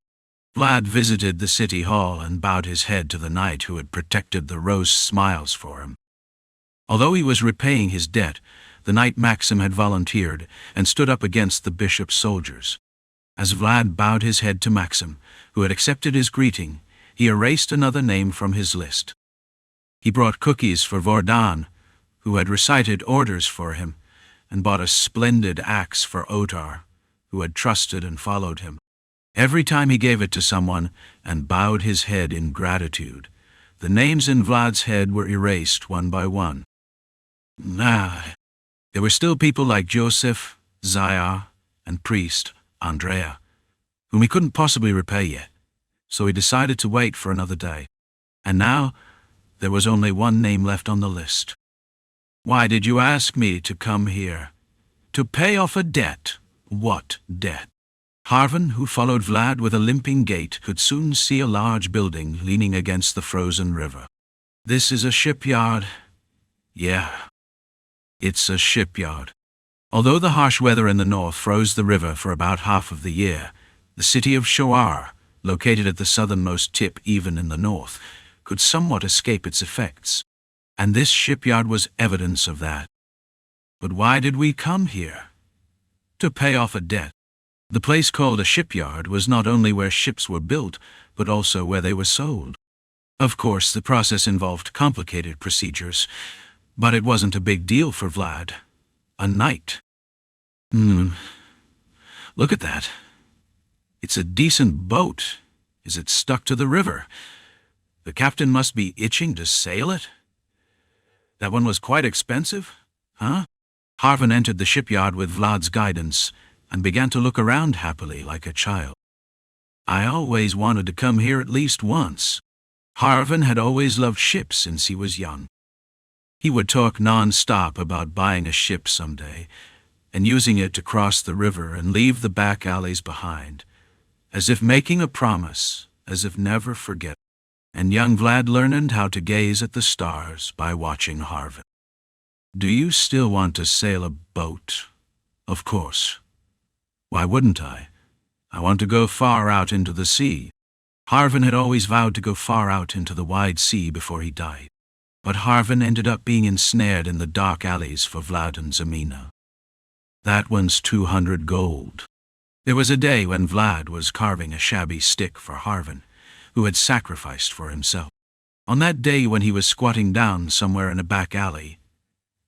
Vlad visited the city hall and bowed his head to the knight who had protected the Rose Smiles for him. Although he was repaying his debt, the knight Maxim had volunteered and stood up against the bishop's soldiers. As Vlad bowed his head to Maxim, who had accepted his greeting, he erased another name from his list. He brought cookies for Vordan, who had recited orders for him, and bought a splendid axe for Otar, who had trusted and followed him. Every time he gave it to someone and bowed his head in gratitude, the names in Vlad's head were erased one by one. There were still people like Yosef, Zaya, and priest Andrea, whom he couldn't possibly repay yet, so he decided to wait for another day. And now, there was only one name left on the list. Why did you ask me to come here? To pay off a debt. What debt? Harvan, who followed Vlad with a limping gait, could soon see a large building leaning against the frozen river. "This is a shipyard." "Yeah, it's a shipyard." Although the harsh weather in the north froze the river for about half of the year, the city of Shoar, located at the southernmost tip even in the north, could somewhat escape its effects. And this shipyard was evidence of that. But why did we come here? To pay off a debt. The place called a shipyard was not only where ships were built, but also where they were sold. Of course, the process involved complicated procedures, but it wasn't a big deal for Vlad. A knight. Look at that. It's a decent boat. Is it stuck to the river? The captain must be itching to sail it. That one was quite expensive, huh? Harvan entered the shipyard with Vlad's guidance and began to look around happily like a child. "I always wanted to come here at least once." Harvan had always loved ships since he was young. He would talk non-stop about buying a ship someday and using it to cross the river and leave the back alleys behind, as if making a promise, as if never forget. And young Vlad learned how to gaze at the stars by watching Harvan. "Do you still want to sail a boat?" "Of course. Why wouldn't I? I want to go far out into the sea." Harvan had always vowed to go far out into the wide sea before he died. But Harvan ended up being ensnared in the dark alleys for Vlad and Zamina. "That one's 200 gold. There was a day when Vlad was carving a shabby stick for Harvan, who had sacrificed for himself. On that day when he was squatting down somewhere in a back alley,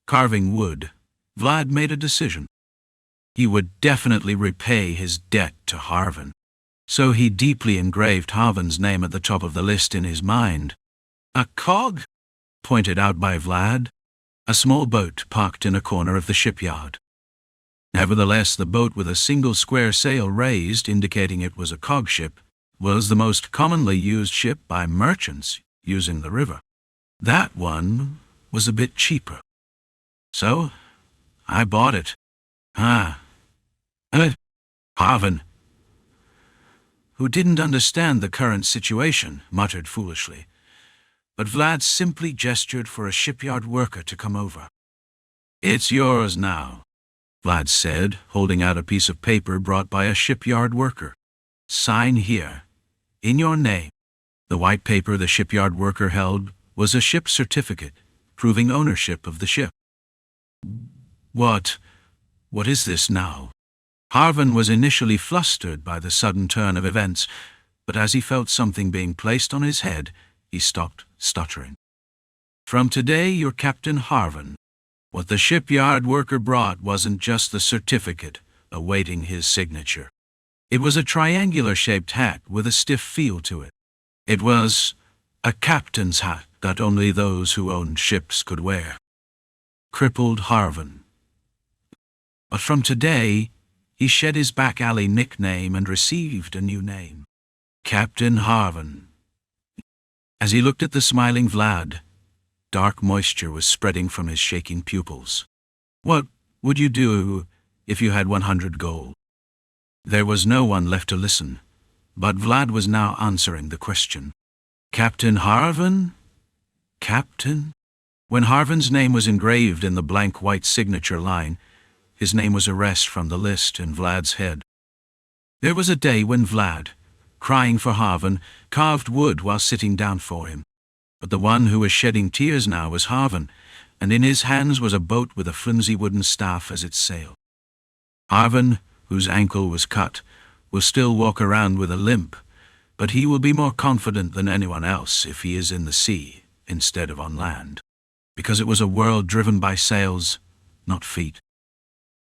carving wood, Vlad made a decision. He would definitely repay his debt to Harvan. So he deeply engraved Harvan's name at the top of the list in his mind. "A cog?" pointed out by Vlad. A small boat parked in a corner of the shipyard. Nevertheless, the boat with a single square sail raised, indicating it was a cog ship, was the most commonly used ship by merchants using the river. That one was a bit cheaper. So, I bought it. Harvan, who didn't understand the current situation, muttered foolishly. But Vlad simply gestured for a shipyard worker to come over. "It's yours now," Vlad said, holding out a piece of paper brought by a shipyard worker. "Sign here, in your name." The white paper the shipyard worker held was a ship certificate, proving ownership of the ship. What is this now?" Harvan was initially flustered by the sudden turn of events, but as he felt something being placed on his head, he stopped, stuttering. "From today, you're Captain Harvan." What the shipyard worker brought wasn't just the certificate awaiting his signature. It was a triangular-shaped hat with a stiff feel to it. It was a captain's hat that only those who owned ships could wear. Crippled Harvan. But from today, he shed his back alley nickname and received a new name. Captain Harvan. As he looked at the smiling Vlad, dark moisture was spreading from his shaking pupils. "What would you do if you had 100 gold?" There was no one left to listen, but Vlad was now answering the question. "Captain Harvan? Captain?" When Harvan's name was engraved in the blank white signature line, his name was erased from the list in Vlad's head. There was a day when Vlad, crying for Harvan, carved wood while sitting down for him. But the one who was shedding tears now was Harvan, and in his hands was a boat with a flimsy wooden staff as its sail. Harvan, whose ankle was cut, will still walk around with a limp, but he will be more confident than anyone else if he is in the sea instead of on land, because it was a world driven by sails, not feet.